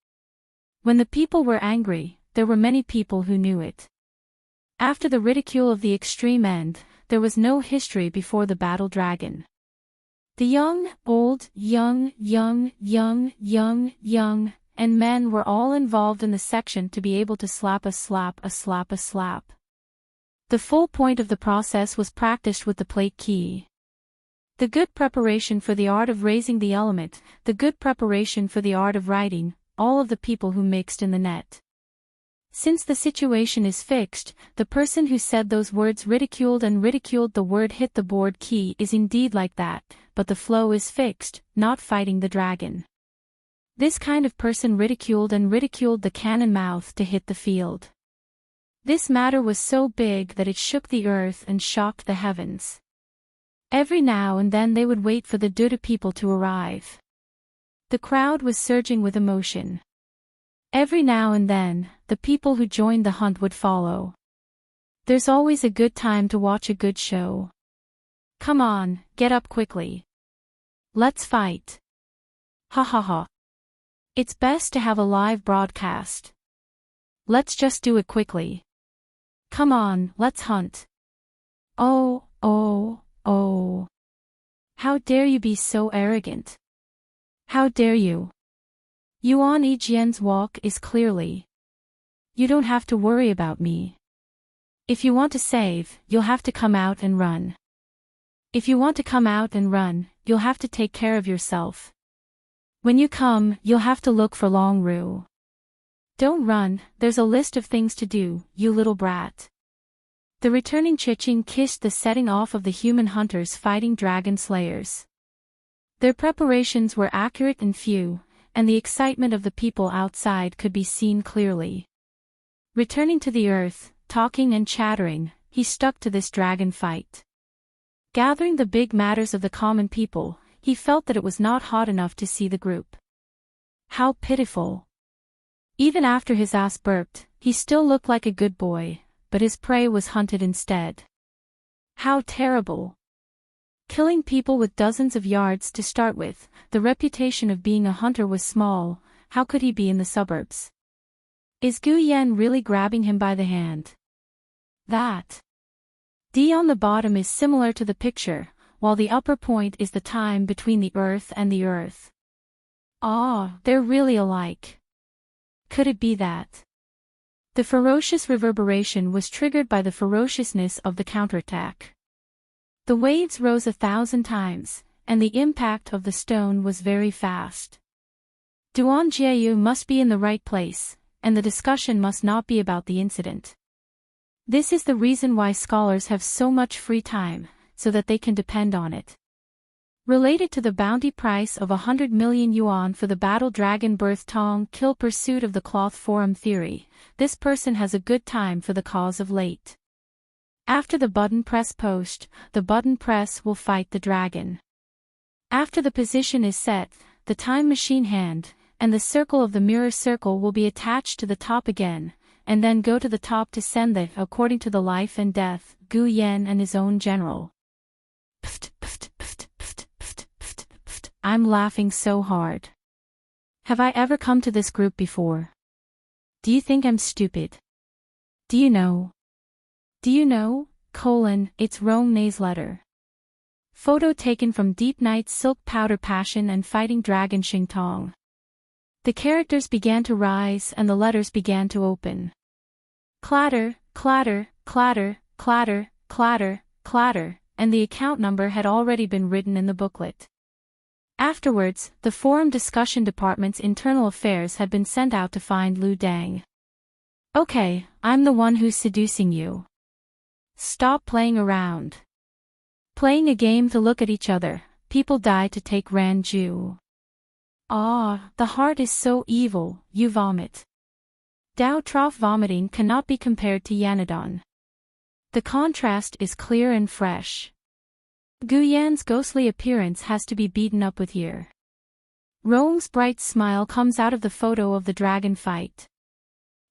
When the people were angry, there were many people who knew it. After the ridicule of the extreme end, there was no history before the battle dragon. The young, old, young, and men were all involved in the section to be able to slap. The full point of the process was practiced with the plate key. The good preparation for the art of raising the element, the good preparation for the art of writing, all of the people who mixed in the net. Since the situation is fixed, the person who said those words ridiculed the word hit the board key is indeed like that, but the flow is fixed, not fighting the dragon. This kind of person ridiculed the cannon mouth to hit the field. This matter was so big that it shook the earth and shocked the heavens. Every now and then they would wait for the Duda people to arrive. The crowd was surging with emotion. Every now and then, the people who joined the hunt would follow. There's always a good time to watch a good show. Come on, get up quickly. Let's fight. Ha ha ha. It's best to have a live broadcast. Let's just do it quickly. Come on, let's hunt. Oh. How dare you be so arrogant? How dare you? Yuan Yijian's walk is clearly. You don't have to worry about me. If you want to save, you'll have to come out and run. If you want to come out and run, you'll have to take care of yourself. When you come, you'll have to look for Long Ru. Don't run, there's a list of things to do, you little brat. The returning Chiching kissed the setting off of the human hunters fighting dragon slayers. Their preparations were accurate and few, and the excitement of the people outside could be seen clearly. Returning to the earth, talking and chattering, he stuck to this dragon fight. Gathering the big matters of the common people, he felt that it was not hot enough to see the group. How pitiful. Even after his ass burped, he still looked like a good boy, but his prey was hunted instead. How terrible. Killing people with dozens of yards to start with, the reputation of being a hunter was small, how could he be in the suburbs? Is Gu Yan really grabbing him by the hand? That D on the bottom is similar to the picture, while the upper point is the time between the earth and the earth. Ah, they're really alike. Could it be that? The ferocious reverberation was triggered by the ferociousness of the counterattack. The waves rose 1,000 times, and the impact of the stone was very fast. Duan Jieyu must be in the right place, and the discussion must not be about the incident. This is the reason why scholars have so much free time, so that they can depend on it. Related to the bounty price of 100 million yuan for the battle dragon birth Tong kill pursuit of the cloth forum theory, this person has a good time for the cause of late. After the button press post, the button press will fight the dragon. After the position is set, the time machine hand, and the circle of the mirror circle will be attached to the top again, and then go to the top to send the, according to the life and death, Gu Yan and his own general. I'm laughing so hard. Have I ever come to this group before? Do you think I'm stupid? Do you know? It's Rome Nay's letter. Photo taken from Deep Night's Silk Powder Passion and Fighting Dragon Xingtong. The characters began to rise and the letters began to open. Clatter, clatter, clatter, clatter, clatter, clatter, and the account number had already been written in the booklet. Afterwards, the forum discussion department's internal affairs had been sent out to find Lu Dang. Okay, I'm the one who's seducing you. Stop playing around. Playing a game to look at each other, people die to take Ranju. Ah, the heart is so evil, you vomit. Dao trough vomiting cannot be compared to Yanadon. The contrast is clear and fresh. Gu Yan's ghostly appearance has to be beaten up with here. Rome's bright smile comes out of the photo of the dragon fight.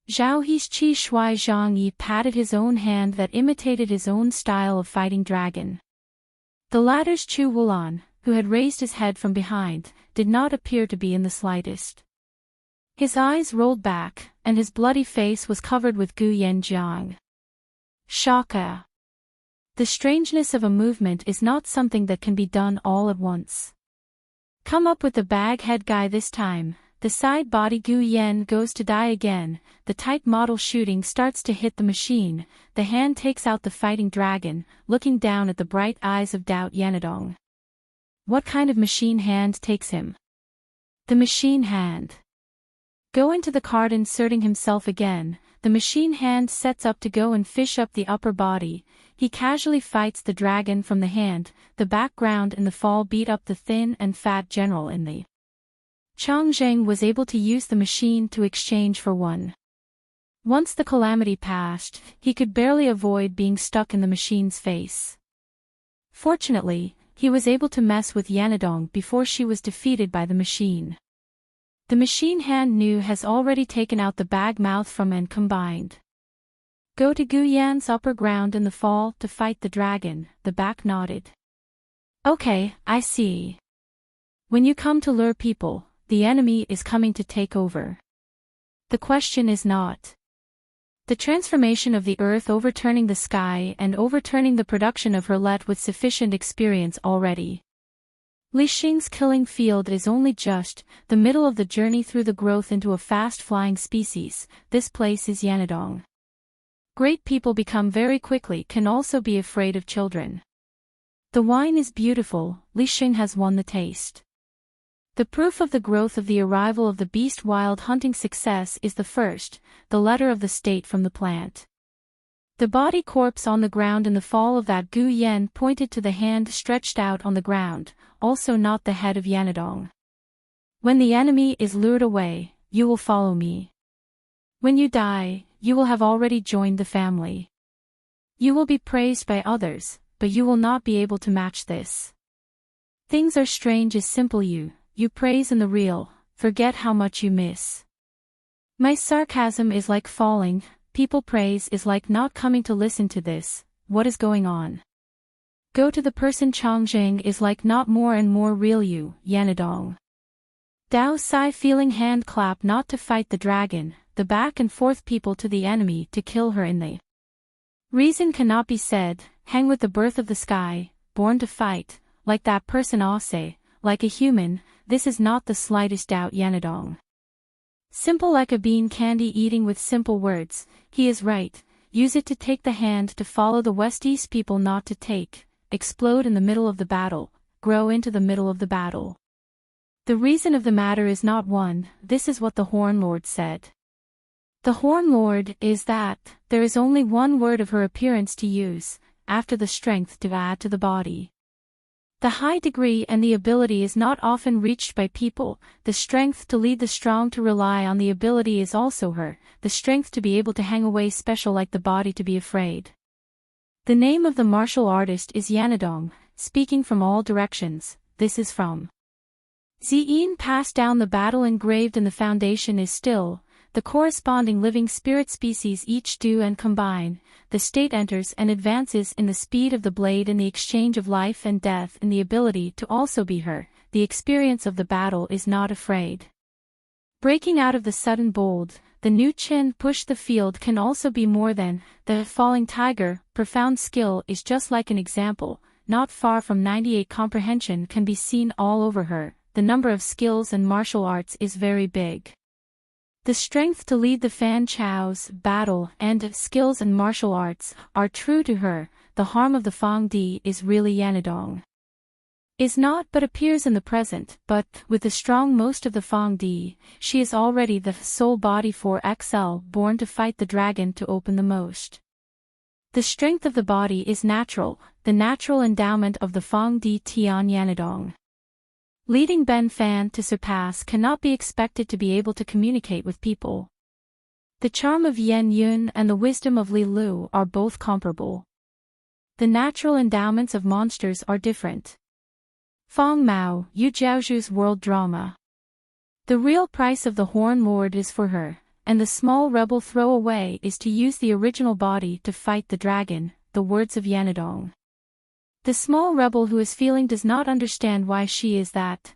Zhao He's Qi Shui Zhang Yi patted his own hand that imitated his own style of fighting dragon. The latter's Chu Wulan, who had raised his head from behind, did not appear to be in the slightest. His eyes rolled back, and his bloody face was covered with Gu Yanjiang. Shaka. The strangeness of a movement is not something that can be done all at once. Come up with the bag head guy this time. The side body Gu Yan goes to die again, the tight model shooting starts to hit the machine, the hand takes out the fighting dragon, looking down at the bright eyes of doubt Yanadong. What kind of machine hand takes him? The machine hand. Go into the card inserting himself again, the machine hand sets up to go and fish up the upper body, he casually fights the dragon from the hand, the background in the fall beat up the thin and fat general in the Changzheng was able to use the machine to exchange for one. Once the calamity passed, he could barely avoid being stuck in the machine's face. Fortunately, he was able to mess with Yanadong before she was defeated by the machine. The machine hand Nu has already taken out the bag mouth from and combined. Go to Gu Yan's upper ground in the fall to fight the dragon, the back nodded. Okay, I see. When you come to lure people, the enemy is coming to take over. The question is not the transformation of the earth overturning the sky and overturning the production of her let with sufficient experience already. Li Xing's killing field is only just the middle of the journey through the growth into a fast-flying species. This place is Yanadong. Great people become very quickly can also be afraid of children. The wine is beautiful, Li Xing has won the taste. The proof of the growth of the arrival of the beast wild hunting success is the first, the letter of the state from the plant. The body corpse on the ground in the fall of that Gu Yan pointed to the hand stretched out on the ground, also not the head of Yanadong. When the enemy is lured away, you will follow me. When you die, you will have already joined the family. You will be praised by others, but you will not be able to match this. Things are strange as simple you praise in the real, forget how much you miss. My sarcasm is like falling, people praise is like not coming to listen to this, what is going on? Go to the person Changzheng is like not more and more real Yanadong. Dao Sai feeling hand clap not to fight the dragon, the back and forth people to the enemy to kill her in the reason cannot be said, hang with the birth of the sky, born to fight, like that person Ase, like a human, this is not the slightest doubt Yanadong. Simple like a bean candy eating with simple words, he is right, use it to take the hand to follow the West-East people not to take, explode in the middle of the battle, grow into the middle of the battle. The reason of the matter is not one, this is what the Horn Lord said. The Horn Lord is that, there is only one word of her appearance to use, after the strength to add to the body. The high degree and the ability is not often reached by people, the strength to lead the strong to rely on the ability is also her, the strength to be able to hang away special like the body to be afraid. The name of the martial artist is Yanadong, speaking from all directions, this is from Ziyin passed down the battle engraved in the foundation is still, the corresponding living spirit species each do and combine, the state enters and advances in the speed of the blade in the exchange of life and death in the ability to also be her, the experience of the battle is not afraid. Breaking out of the sudden bold, the new chin push the field can also be more than, the falling tiger, profound skill is just like an example, not far from 98 comprehension can be seen all over her, the number of skills and martial arts is very big. The strength to lead the Fan Chao's battle and skills and martial arts are true to her, the harm of the Fang Di is really Yanadong. Is not but appears in the present, but, with the strong most of the Fang Di, she is already the soul body for XL born to fight the dragon to open the most. The strength of the body is natural, the natural endowment of the Fang Di Tian Yanadong. Leading Ben Fan to surpass cannot be expected to be able to communicate with people. The charm of Yan Yun and the wisdom of Li Lu are both comparable. The natural endowments of monsters are different. Feng Mao, Yu Jiaozhu's world drama. The real price of the Horn Lord is for her, and the small rebel throwaway is to use the original body to fight the dragon, the words of Yanadong. The small rebel who is feeling does not understand why she is that,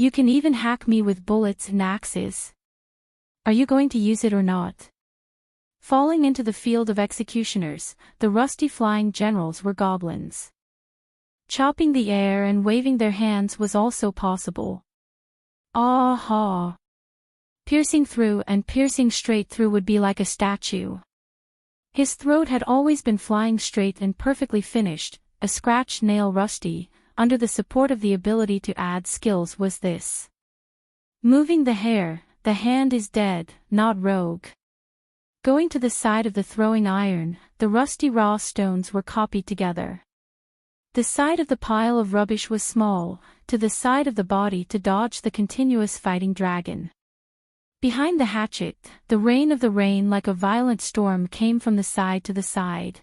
You can even hack me with bullets and axes. Are you going to use it or not? Falling into the field of executioners, the rusty flying generals were goblins. Chopping the air and waving their hands was also possible. Ah-ha! Piercing through and piercing straight through would be like a statue. His throat had always been flying straight and perfectly finished, a scratched nail rusty, under the support of the ability to add skills was this. Moving the hair, the hand is dead, not rogue. Going to the side of the throwing iron, the rusty raw stones were copied together. The side of the pile of rubbish was small, to the side of the body to dodge the continuous fighting dragon. Behind the hatchet, the rain of the rain like a violent storm came from the side to the side.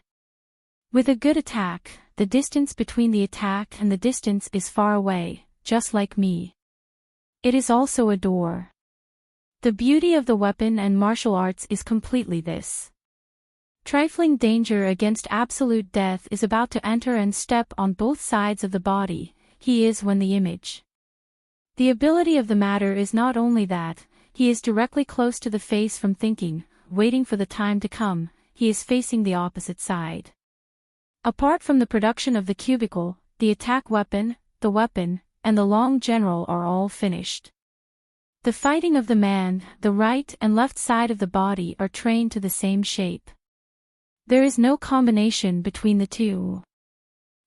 With a good attack, the distance between the attack and the distance is far away, just like me. It is also a door. The beauty of the weapon and martial arts is completely this. Trifling danger against absolute death is about to enter and step on both sides of the body, he is when the image. The ability of the matter is not only that, he is directly close to the face from thinking, waiting for the time to come, he is facing the opposite side. Apart from the production of the cubicle, the attack weapon, and the long general are all finished. The fighting of the man, the right and left side of the body are trained to the same shape. There is no combination between the two.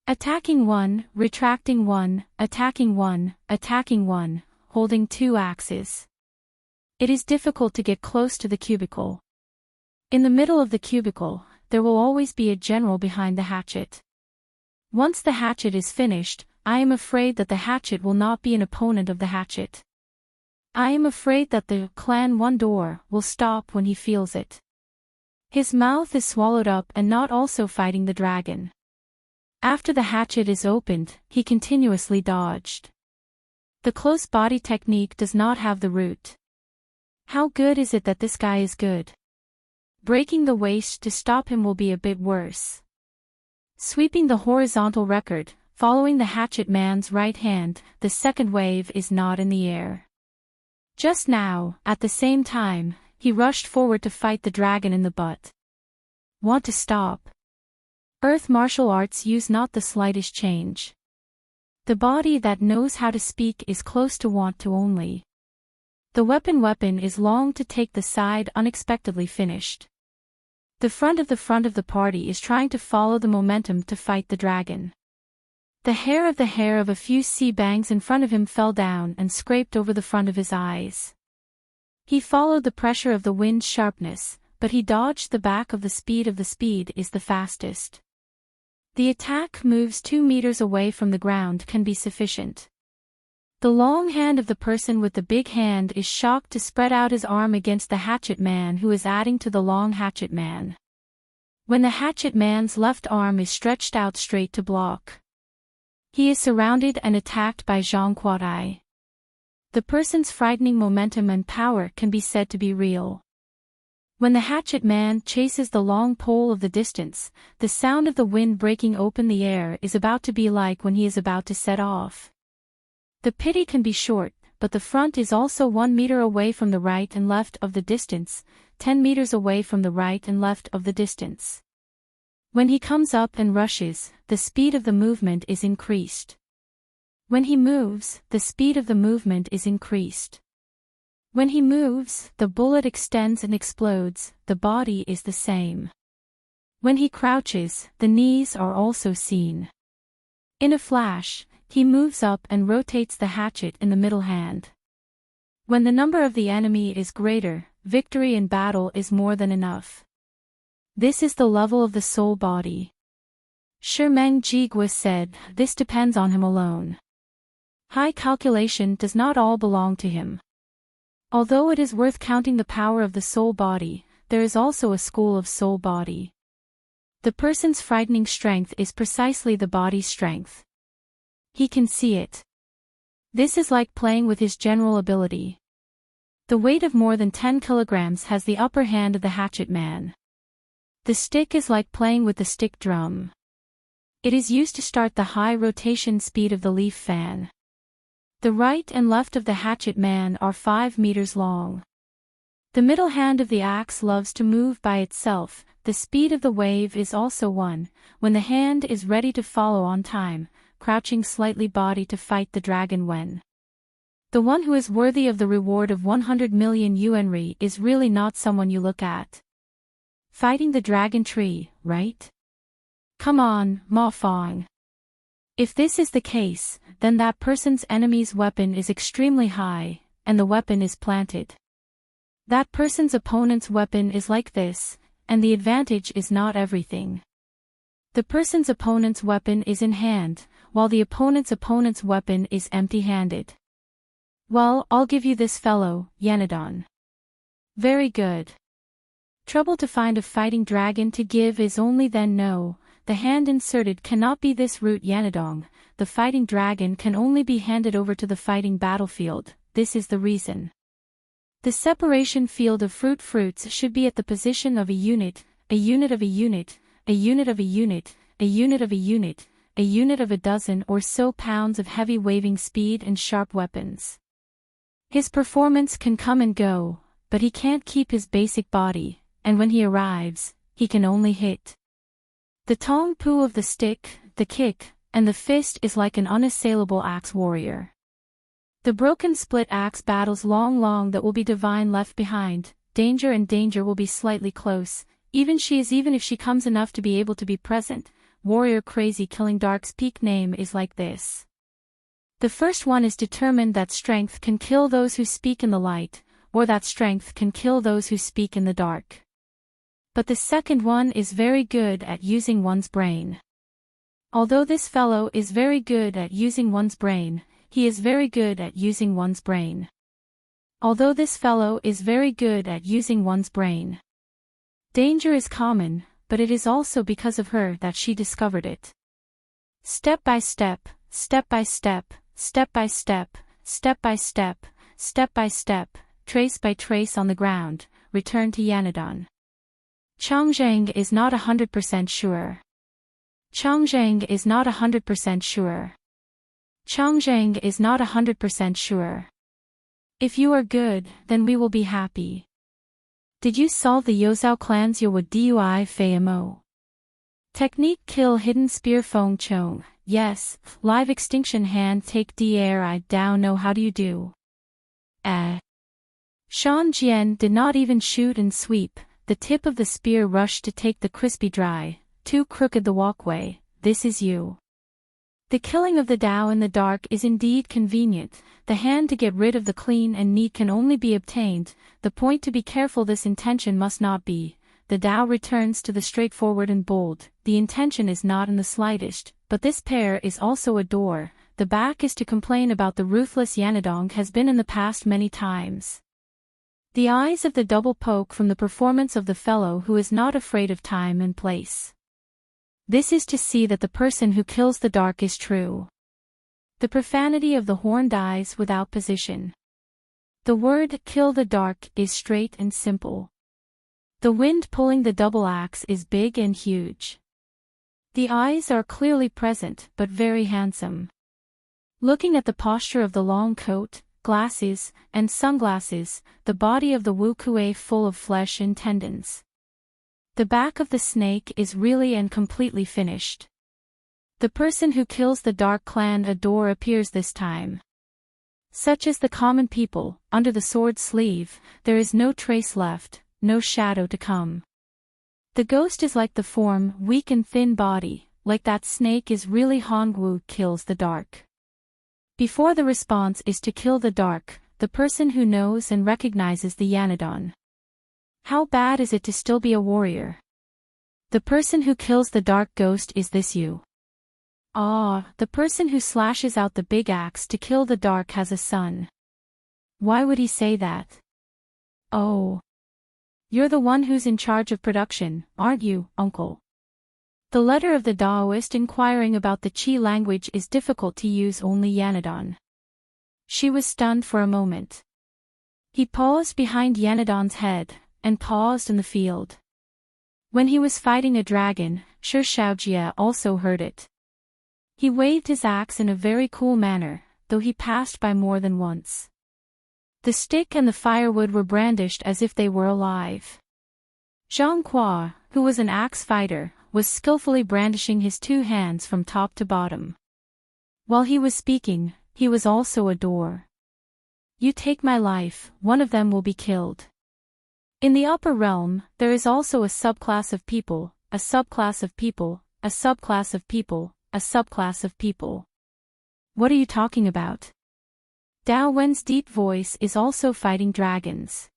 Attacking one, retracting one, attacking one, holding two axes. It is difficult to get close to the cubicle. In the middle of the cubicle, there will always be a general behind the hatchet. Once the hatchet is finished, I am afraid that the hatchet will not be an opponent of the hatchet. I am afraid that the clan one door will stop when he feels it. His mouth is swallowed up and not also fighting the dragon. After the hatchet is opened, he continuously dodged. The close body technique does not have the root. How good is it that this guy is good? Breaking the waist to stop him will be a bit worse. Sweeping the horizontal record, following the hatchet man's right hand, the second wave is not in the air. Just now, at the same time, he rushed forward to fight the dragon in the butt. Want to stop? Earth martial arts use not the slightest change. The body that knows how to speak is close to want to only. The weapon is long to take the side unexpectedly finished. The front of the party is trying to follow the momentum to fight the dragon. The hair of a few sea bangs in front of him fell down and scraped over the front of his eyes. He followed the pressure of the wind's sharpness, but he dodged the back of the speed is the fastest. The attack moves 2 meters away from the ground can be sufficient. The long hand of the person with the big hand is shocked to spread out his arm against the hatchet man who is adding to the long hatchet man. When the hatchet man's left arm is stretched out straight to block. He is surrounded and attacked by Jean Quadai. The person's frightening momentum and power can be said to be real. When the hatchet man chases the long pole of the distance, the sound of the wind breaking open the air is about to be like when he is about to set off. The pity can be short, but the front is also 1 meter away from the right and left of the distance, 10 meters away from the right and left of the distance. When he comes up and rushes, the speed of the movement is increased. When he moves, the speed of the movement is increased. When he moves, the bullet extends and explodes, the body is the same. When he crouches, the knees are also seen. In a flash, he moves up and rotates the hatchet in the middle hand. When the number of the enemy is greater, victory in battle is more than enough. This is the level of the soul body. Shimeng Jigwe said, this depends on him alone. High calculation does not all belong to him. Although it is worth counting the power of the soul body, there is also a school of soul body. The person's frightening strength is precisely the body's strength. He can see it. This is like playing with his general ability. The weight of more than 10 kilograms has the upper hand of the hatchet man. The stick is like playing with the stick drum. It is used to start the high rotation speed of the leaf fan. The right and left of the hatchet man are 5 meters long. The middle hand of the axe loves to move by itself. The speed of the wave is also 1, when the hand is ready to follow on time, crouching slightly body to fight the dragon when. The one who is worthy of the reward of 100 million yuanri is really not someone you look at. Fighting the dragon tree, right? Come on, Ma Fong. If this is the case, then that person's enemy's weapon is extremely high, and the weapon is planted. That person's opponent's weapon is like this, and the advantage is not everything. The person's opponent's weapon is in hand, while the opponent's weapon is empty-handed. Well, I'll give you this fellow, Yanadon. Very good. Trouble to find a fighting dragon to give is only then no, the hand inserted cannot be this root Yanadong, the fighting dragon can only be handed over to the fighting battlefield, this is the reason. The separation field of fruits should be at the position of a unit of a unit, a unit of a unit, a unit of a unit, a unit of a dozen or so pounds of heavy waving speed and sharp weapons. His performance can come and go, but he can't keep his basic body, and when he arrives, he can only hit. The tong pu of the stick, the kick, and the fist is like an unassailable axe warrior. The broken split axe battles long that will be divine left behind, danger and danger will be slightly close, even if she comes enough to be able to be present, warrior crazy killing dark's peak name is like this. The first one is determined that strength can kill those who speak in the light, or that strength can kill those who speak in the dark. But the second one is very good at using one's brain. Although this fellow is very good at using one's brain, he is very good at using one's brain. Although this fellow is very good at using one's brain. Danger is common, but it is also because of her that she discovered it. Step by step, step by step, step by step, step by step, step by step, trace by trace on the ground, return to Yanadon. Chongzheng is not 100% sure. Chongzheng is not 100% sure. Chongzheng is not 100% sure. If you are good, then we will be happy. Did you solve the Yozhao clan's Yowa Dui Fei Mo? Technique kill hidden spear Feng Chong. Yes, live extinction hand take dr I down know how do you do. Shan Jian did not even shoot and sweep, the tip of the spear rushed to take the crispy dry, too crooked the walkway, this is you. The killing of the Dao in the dark is indeed convenient, the hand to get rid of the clean and neat can only be obtained, the point to be careful this intention must not be. The Dao returns to the straightforward and bold, the intention is not in the slightest, but this pair is also a door, the back is to complain about the ruthless Yanadong has been in the past many times. The eyes of the double poke from the performance of the fellow who is not afraid of time and place. This is to see that the person who kills the dark is true. The profanity of the horn dies without position. The word kill the dark is straight and simple. The wind pulling the double axe is big and huge. The eyes are clearly present but very handsome. Looking at the posture of the long coat, glasses, and sunglasses, the body of the Wu Kuei full of flesh and tendons. The back of the snake is really and completely finished. The person who kills the Dark Clan Adore appears this time. Such as the common people, under the sword sleeve, there is no trace left, no shadow to come. The ghost is like the form, weak and thin body, like that snake is really Hongwu kills the dark. Before the response is to kill the dark, the person who knows and recognizes the Yanadon. How bad is it to still be a warrior? The person who kills the dark ghost is this you. The person who slashes out the big axe to kill the dark has a son. Why would he say that? Oh. You're the one who's in charge of production, aren't you, uncle? The letter of the Taoist inquiring about the Qi language is difficult to use only Yanadon. She was stunned for a moment. He paused behind Yanadon's head, and paused in the field. When he was fighting a dragon, Shi Shaojie also heard it. He waved his axe in a very cool manner, though he passed by more than once. The stick and the firewood were brandished as if they were alive. Zhang Hua, who was an axe fighter, was skillfully brandishing his 2 hands from top to bottom. While he was speaking, he was also a door. You take my life, one of them will be killed. In the upper realm, there is also a subclass of people, a subclass of people, a subclass of people, a subclass of people. What are you talking about? Dao Wen's deep voice is also fighting dragons.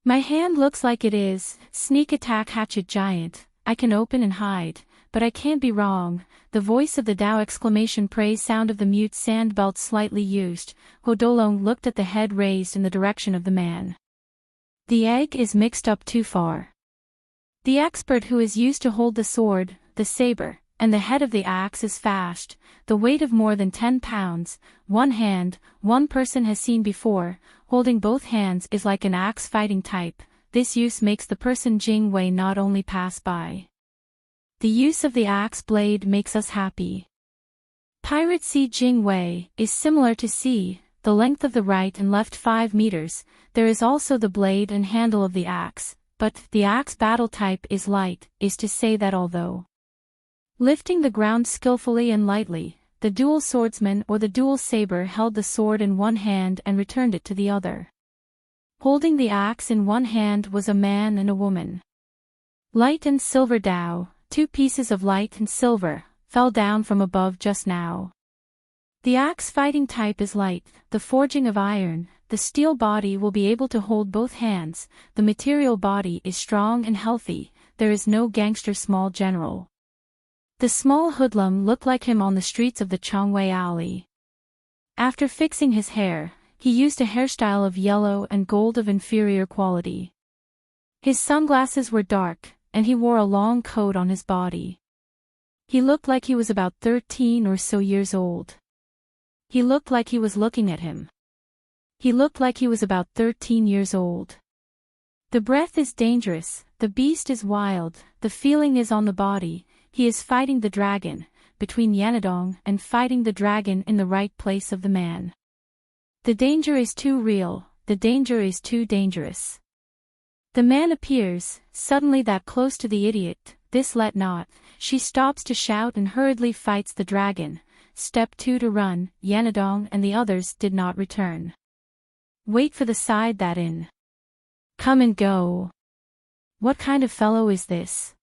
My hand looks like it is, sneak attack hatchet giant, I can open and hide, but I can't be wrong. The voice of the Dao exclamation praise sound of the mute sand belt slightly used. Hodolong looked at the head raised in the direction of the man. The egg is mixed up too far. The expert who is used to hold the sword, the saber, and the head of the axe is fast, the weight of more than 10 pounds, one hand, one person has seen before, holding both hands is like an axe fighting type. This use makes the person Jing Wei not only pass by. The use of the axe blade makes us happy. Pirate Sea Jing Wei is similar to sea, the length of the right and left 5 meters, there is also the blade and handle of the axe, but the axe battle type is light, is to say that although lifting the ground skillfully and lightly, the dual swordsman or the dual saber held the sword in one hand and returned it to the other. Holding the axe in one hand was a man and a woman. Light and silver Dao, 2 pieces of light and silver, fell down from above just now. The axe fighting type is light, the forging of iron, the steel body will be able to hold both hands, the material body is strong and healthy, there is no gangster small general. The small hoodlum looked like him on the streets of the Chongwei Alley. After fixing his hair, he used a hairstyle of yellow and gold of inferior quality. His sunglasses were dark, and he wore a long coat on his body. He looked like he was about 13 or so years old. He looked like he was looking at him. He looked like he was about 13 years old. The breath is dangerous, the beast is wild, the feeling is on the body, he is fighting the dragon, between Yanadong and fighting the dragon in the right place of the man. The danger is too real, the danger is too dangerous. The man appears, suddenly that close to the idiot, this let not, she stops to shout and hurriedly fights the dragon, step 2 to run, Yanadong and the others did not return. Wait for the side that in. Come and go. What kind of fellow is this?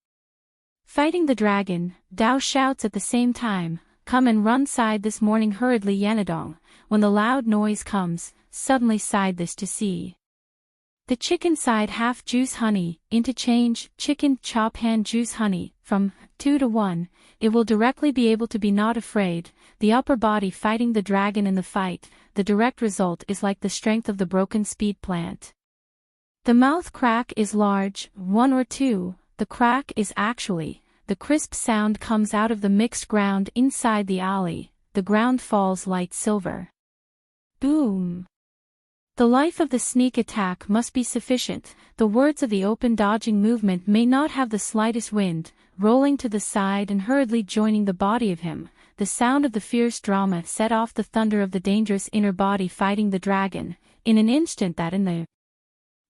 Fighting the dragon, Dao shouts at the same time, come and run side this morning hurriedly Yanadong, when the loud noise comes, suddenly side this to see. The chicken side half juice honey, interchange, chicken chop hand juice honey, from 2 to 1, it will directly be able to be not afraid, the upper body fighting the dragon in the fight, the direct result is like the strength of the broken speed plant. The mouth crack is large, 1 or 2, the crack is actually, the crisp sound comes out of the mixed ground inside the alley, the ground falls light silver. Boom! The life of the sneak attack must be sufficient, the words of the open dodging movement may not have the slightest wind, rolling to the side and hurriedly joining the body of him, the sound of the fierce drama set off the thunder of the dangerous inner body fighting the dragon, in an instant that in the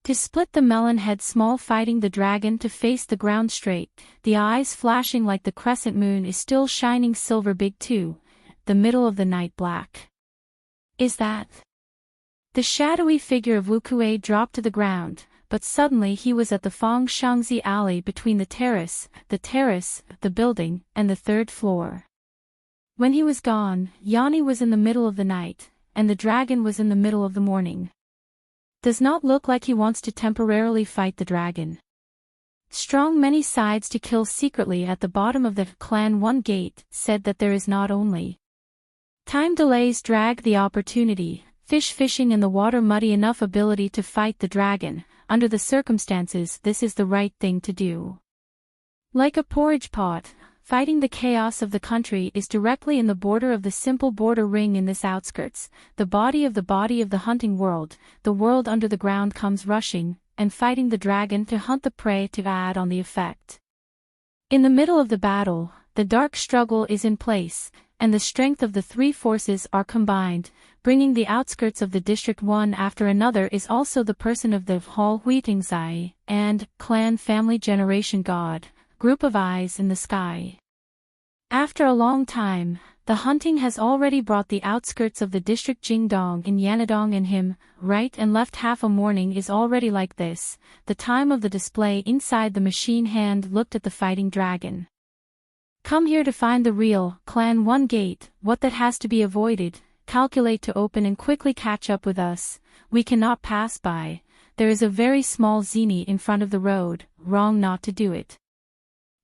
to split the melon head small fighting the dragon to face the ground straight, the eyes flashing like the crescent moon is still shining silver big too, the middle of the night black. Is that? The shadowy figure of Wu Kuei dropped to the ground, but suddenly he was at the Fong Shangzi alley between the terrace, the building, and the 3rd floor. When he was gone, Yanni was in the middle of the night, and the dragon was in the middle of the morning. Does not look like he wants to temporarily fight the dragon. Strong many sides to kill secretly at the bottom of the Clan 1 gate, said that there is not only time delays drag the opportunity, fishing in the water muddy enough ability to fight the dragon, under the circumstances this is the right thing to do. Like a porridge pot, fighting the chaos of the country is directly in the border of the simple border ring in this outskirts, the body of the hunting world, the world under the ground comes rushing, and fighting the dragon to hunt the prey to add on the effect. In the middle of the battle, the dark struggle is in place, and the strength of the three forces are combined, bringing the outskirts of the district one after another is also the person of the Hall Huitingzai, and clan family generation god, group of eyes in the sky. After a long time, the hunting has already brought the outskirts of the district Jingdong in Yanadong and him, right and left half a morning is already like this, the time of the display inside the machine hand looked at the fighting dragon. Come here to find the real, clan 1 gate, what that has to be avoided, calculate to open and quickly catch up with us, we cannot pass by, there is a very small zini in front of the road, wrong not to do it.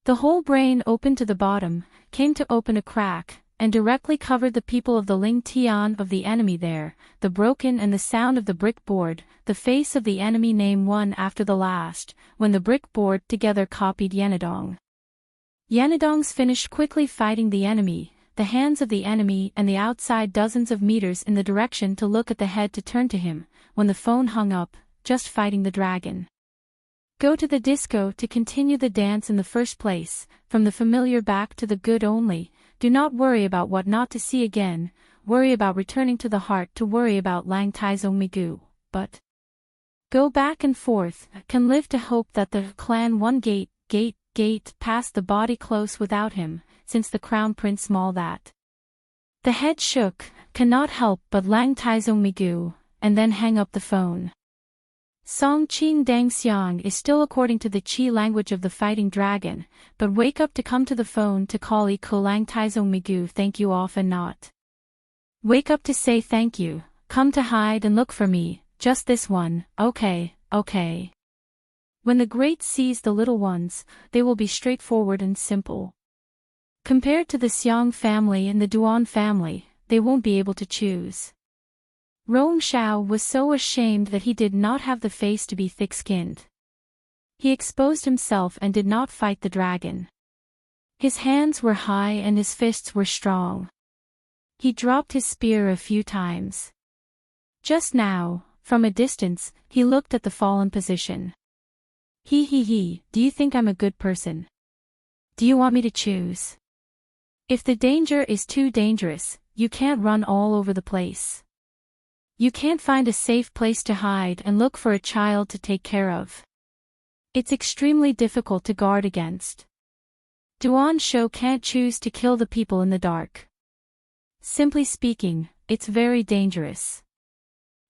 The whole brain opened to the bottom, came to open a crack, and directly covered the people of the Ling Tian of the enemy there, the broken and the sound of the brick board, the face of the enemy name one after the last, when the brick board together copied Yanadong. Yanadong's finished quickly fighting the enemy, the hands of the enemy and the outside dozens of meters in the direction to look at the head to turn to him, when the phone hung up, just fighting the dragon. Go to the disco to continue the dance in the first place, from the familiar back to the good only, do not worry about what not to see again, worry about returning to the heart to worry about Lang Taizong Migu, but go back and forth, can live to hope that the clan 1 gate past the body close without him, since the crown prince small that. The head shook, cannot help but Lang Taizong Migu, and then hang up the phone. Song Qing Dang Xiang is still according to the Qi language of the fighting dragon, but wake up to come to the phone to call Iko Lang Taizong Migu thank you off and not. Wake up to say thank you, come to hide and look for me, just this one, okay. When the great sees the little ones, they will be straightforward and simple. Compared to the Xiang family and the Duan family, they won't be able to choose. Rong Xiao was so ashamed that he did not have the face to be thick-skinned. He exposed himself and did not fight the dragon. His hands were high and his fists were strong. He dropped his spear a few times. Just now, from a distance, he looked at the fallen position. He, do you think I'm a good person? Do you want me to choose? If the danger is too dangerous, you can't run all over the place. You can't find a safe place to hide and look for a child to take care of. It's extremely difficult to guard against. Duan Shou can't choose to kill the people in the dark. Simply speaking, it's very dangerous.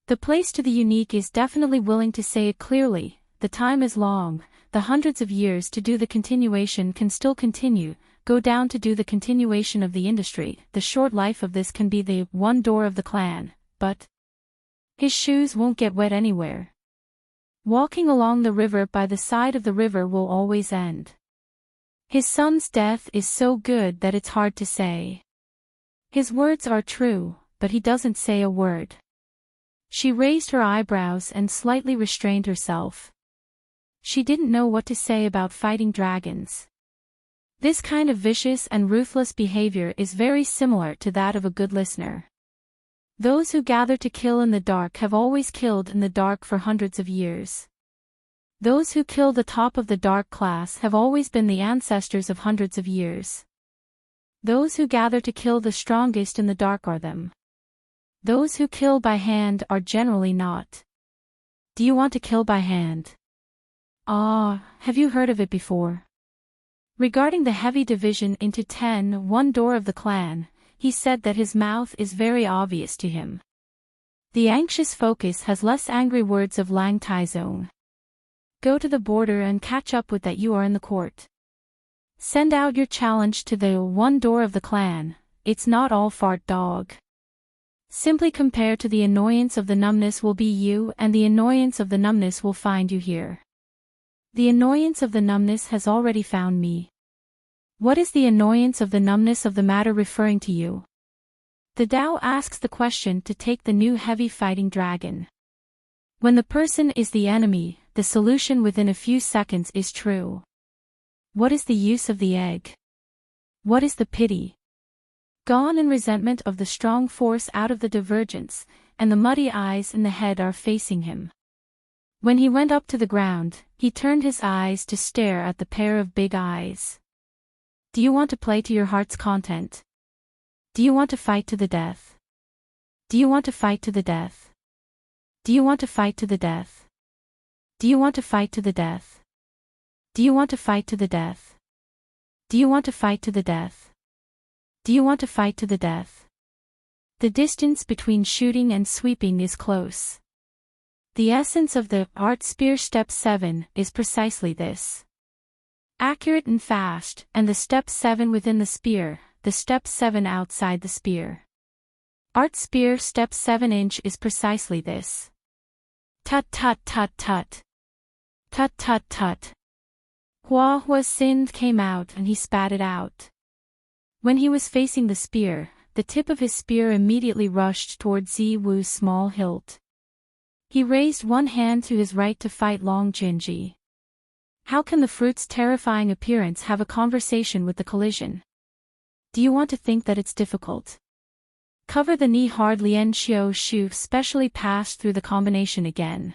The place to the unique is definitely willing to say it clearly, the time is long, the hundreds of years to do the continuation can still continue, go down to do the continuation of the industry, the short life of this can be the one door of the clan, but his shoes won't get wet anywhere. Walking along the river by the side of the river will always end. His son's death is so good that it's hard to say. His words are true, but he doesn't say a word. She raised her eyebrows and slightly restrained herself. She didn't know what to say about fighting dragons. This kind of vicious and ruthless behavior is very similar to that of a good listener. Those who gather to kill in the dark have always killed in the dark for hundreds of years. Those who kill the top of the dark class have always been the ancestors of hundreds of years. Those who gather to kill the strongest in the dark are them. Those who kill by hand are generally not. Do you want to kill by hand? Have you heard of it before? Regarding the heavy division into 10, one door of the clan, he said that his mouth is very obvious to him. The anxious focus has less angry words of Lang Taizong. Go to the border and catch up with that you are in the court. Send out your challenge to the one door of the clan, it's not all fart dog. Simply compare to the annoyance of the numbness will be you and the annoyance of the numbness will find you here. The annoyance of the numbness has already found me. What is the annoyance of the numbness of the matter referring to you? The Tao asks the question to take the new heavy fighting dragon. When the person is the enemy, the solution within a few seconds is true. What is the use of the egg? What is the pity? Gone in resentment of the strong force out of the divergence, and the muddy eyes in the head are facing him. When he went up to the ground, he turned his eyes to stare at the pair of big eyes. Do you want to play to your heart's content? Do you want to fight to the death? Do you want to fight to the death? Do you want to fight to the death? Do you want to fight to the death? Do you want to fight to the death? Do you want to fight to the death? Do you want to fight to the death? The distance between shooting and sweeping is close. The essence of the art spear step 7 is precisely this. Accurate and fast, and the step 7 within the spear, the step 7 outside the spear. Art spear step 7" is precisely this. Tut tut tut tut. Tut tut tut. Hua Hua's sin came out and he spat it out. When he was facing the spear, the tip of his spear immediately rushed toward Zi Wu's small hilt. He raised one hand to his right to fight Long Jinji. How can the fruit's terrifying appearance have a conversation with the collision? Do you want to think that it's difficult? Cover the knee hard. Lian Xiao Shu specially passed through the combination again.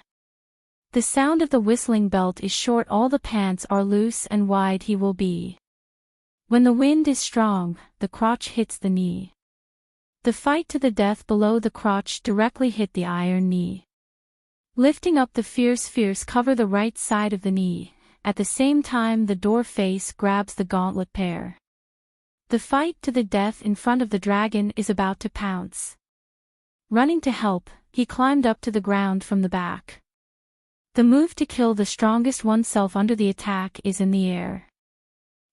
The sound of the whistling belt is short, all the pants are loose and wide he will be. When the wind is strong, the crotch hits the knee. The fight to the death below the crotch directly hit the iron knee. Lifting up the fierce cover the right side of the knee, at the same time the door face grabs the gauntlet pair. The fight to the death in front of the dragon is about to pounce. Running to help, he climbed up to the ground from the back. The move to kill the strongest oneself under the attack is in the air.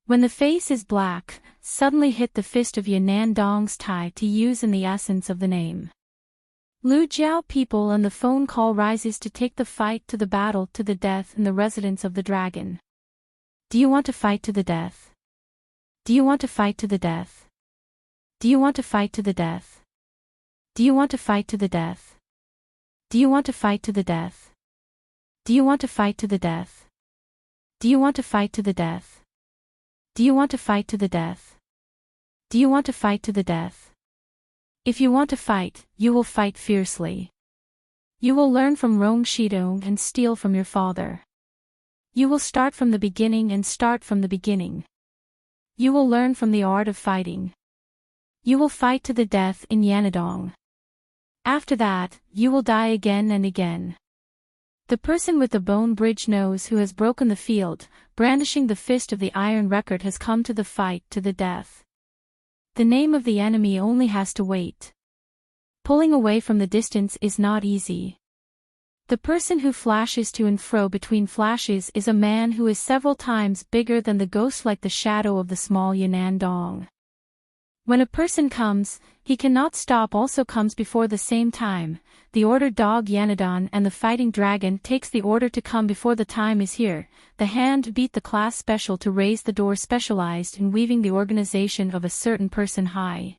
When the face is black, suddenly hit the fist of Yanan Dong's Tai to use in the essence of the name. Lu Jiao people and the phone call rises to take the fight to the battle to the death in the residence of the dragon. Do you want to fight to the death? Do you want to fight to the death? Do you want to fight to the death? Do you want to fight to the death? Do you want to fight to the death? Do you want to fight to the death? Do you want to fight to the death? Do you want to fight to the death? Do you want to fight to the death? If you want to fight, you will fight fiercely. You will learn from Rong Shidong and steal from your father. You will start from the beginning and start from the beginning. You will learn from the art of fighting. You will fight to the death in Yanadong. After that, you will die again and again. The person with the bone bridge nose who has broken the field, brandishing the fist of the iron record has come to the fight to the death. The name of the enemy only has to wait. Pulling away from the distance is not easy. The person who flashes to and fro between flashes is a man who is several times bigger than the ghost, like the shadow of the small Yanan Dong. When a person comes, he cannot stop, also comes before the same time. The order dog Yanadon and the fighting dragon takes the order to come before the time is here. The hand beat the class special to raise the door, specialized in weaving the organization of a certain person high.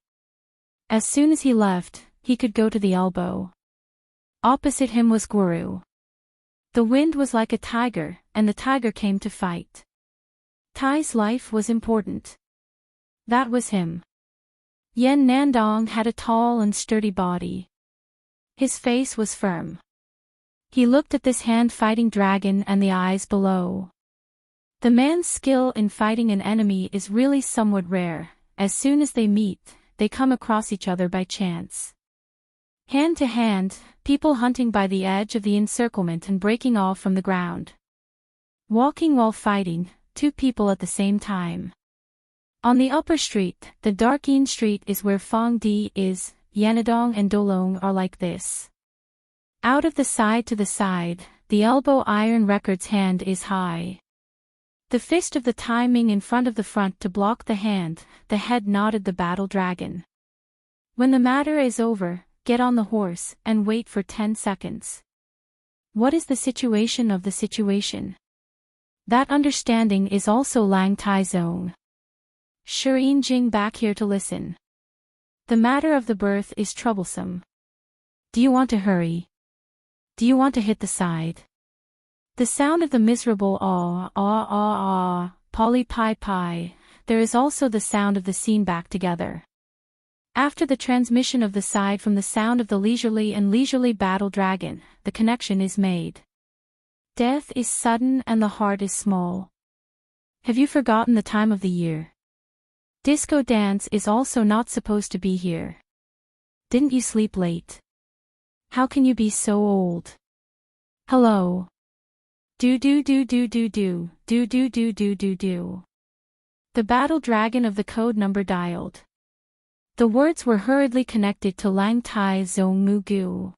As soon as he left, he could go to the elbow. Opposite him was Guru. The wind was like a tiger, and the tiger came to fight. Tai's life was important. That was him. Yan Nandong had a tall and sturdy body. His face was firm. He looked at this hand-fighting dragon and the eyes below. The man's skill in fighting an enemy is really somewhat rare. As soon as they meet, they come across each other by chance. Hand to hand, people hunting by the edge of the encirclement and breaking off from the ground. Walking while fighting, two people at the same time. On the upper street, the Darkin Street is where Fong Di is. Yanadong and Dolong are like this. Out of the side to the side, the elbow iron record's hand is high. The fist of the timing in front of the front to block the hand, the head nodded the battle dragon. When the matter is over, get on the horse and wait for 10 seconds. What is the situation of the situation? That understanding is also Lang Tai Zone. Shirin Jing back here to listen. The matter of the birth is troublesome. Do you want to hurry? Do you want to hit the side? The sound of the miserable poly pi pi, there is also the sound of the scene back together. After the transmission of the side from the sound of the leisurely battle dragon, the connection is made. Death is sudden and the heart is small. Have you forgotten the time of the year? Disco dance is also not supposed to be here. Didn't you sleep late? How can you be so old? Hello. Do. The battle dragon of the code number dialed. The words were hurriedly connected to Lang Tai Zong Mugu.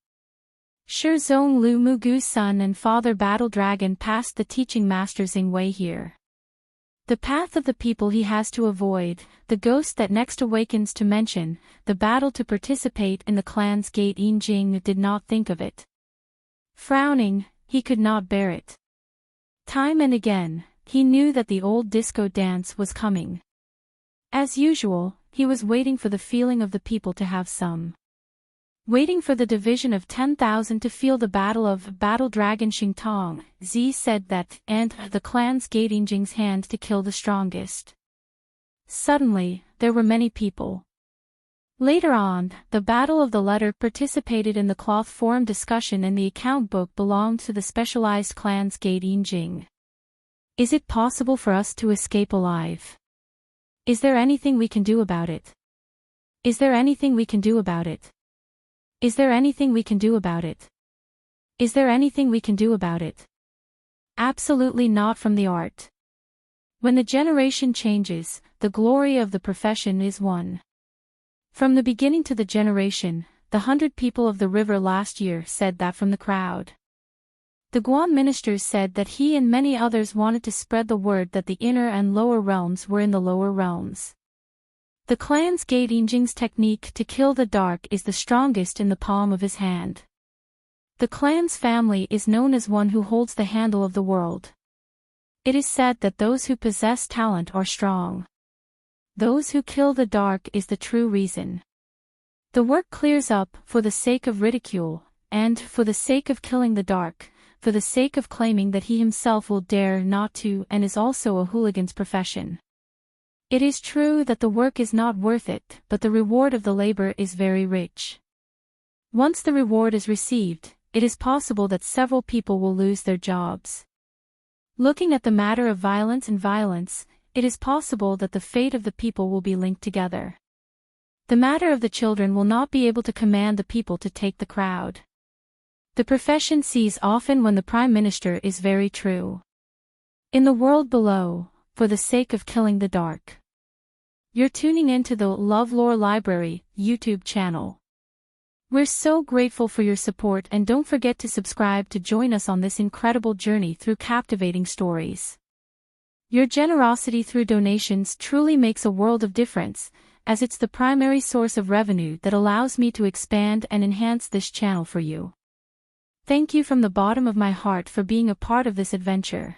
Shi Zong Lu Mugu's son and father battle dragon passed the teaching master Xing Wei here. The path of the people he has to avoid, the ghost that next awakens to mention, the battle to participate in the clan's gate. Jing did not think of it. Frowning, he could not bear it. Time and again, he knew that the old disco dance was coming. As usual, he was waiting for the feeling of the people to have some. Waiting for the division of 10,000 to feel the battle of Battle Dragon Xingtong. Z said that, and the clan's gate Jing's hand to kill the strongest. Suddenly, there were many people. Later on, the Battle of the Letter participated in the cloth forum discussion and the account book belonged to the specialized clan's gate Jing. Is it possible for us to escape alive? Is there anything we can do about it? Is there anything we can do about it? Is there anything we can do about it? Is there anything we can do about it? Absolutely not from the art. When the generation changes, the glory of the profession is won. From the beginning to the generation, the 100 people of the river last year said that from the crowd. The Guan ministers said that he and many others wanted to spread the word that the inner and lower realms were in the lower realms. The clan's gate Jing's technique to kill the dark is the strongest in the palm of his hand. The clan's family is known as one who holds the handle of the world. It is said that those who possess talent are strong. Those who kill the dark is the true reason. The work clears up for the sake of ridicule, and for the sake of killing the dark, for the sake of claiming that he himself will dare not to and is also a hooligan's profession. It is true that the work is not worth it, but the reward of the labor is very rich. Once the reward is received, it is possible that several people will lose their jobs. Looking at the matter of violence and violence, it is possible that the fate of the people will be linked together. The matter of the children will not be able to command the people to take the crowd. The profession sees often when the Prime Minister is very true. In the world below, for the sake of killing the dark. You're tuning into the LoveLore Library YouTube channel. We're so grateful for your support and don't forget to subscribe to join us on this incredible journey through captivating stories. Your generosity through donations truly makes a world of difference, as it's the primary source of revenue that allows me to expand and enhance this channel for you. Thank you from the bottom of my heart for being a part of this adventure.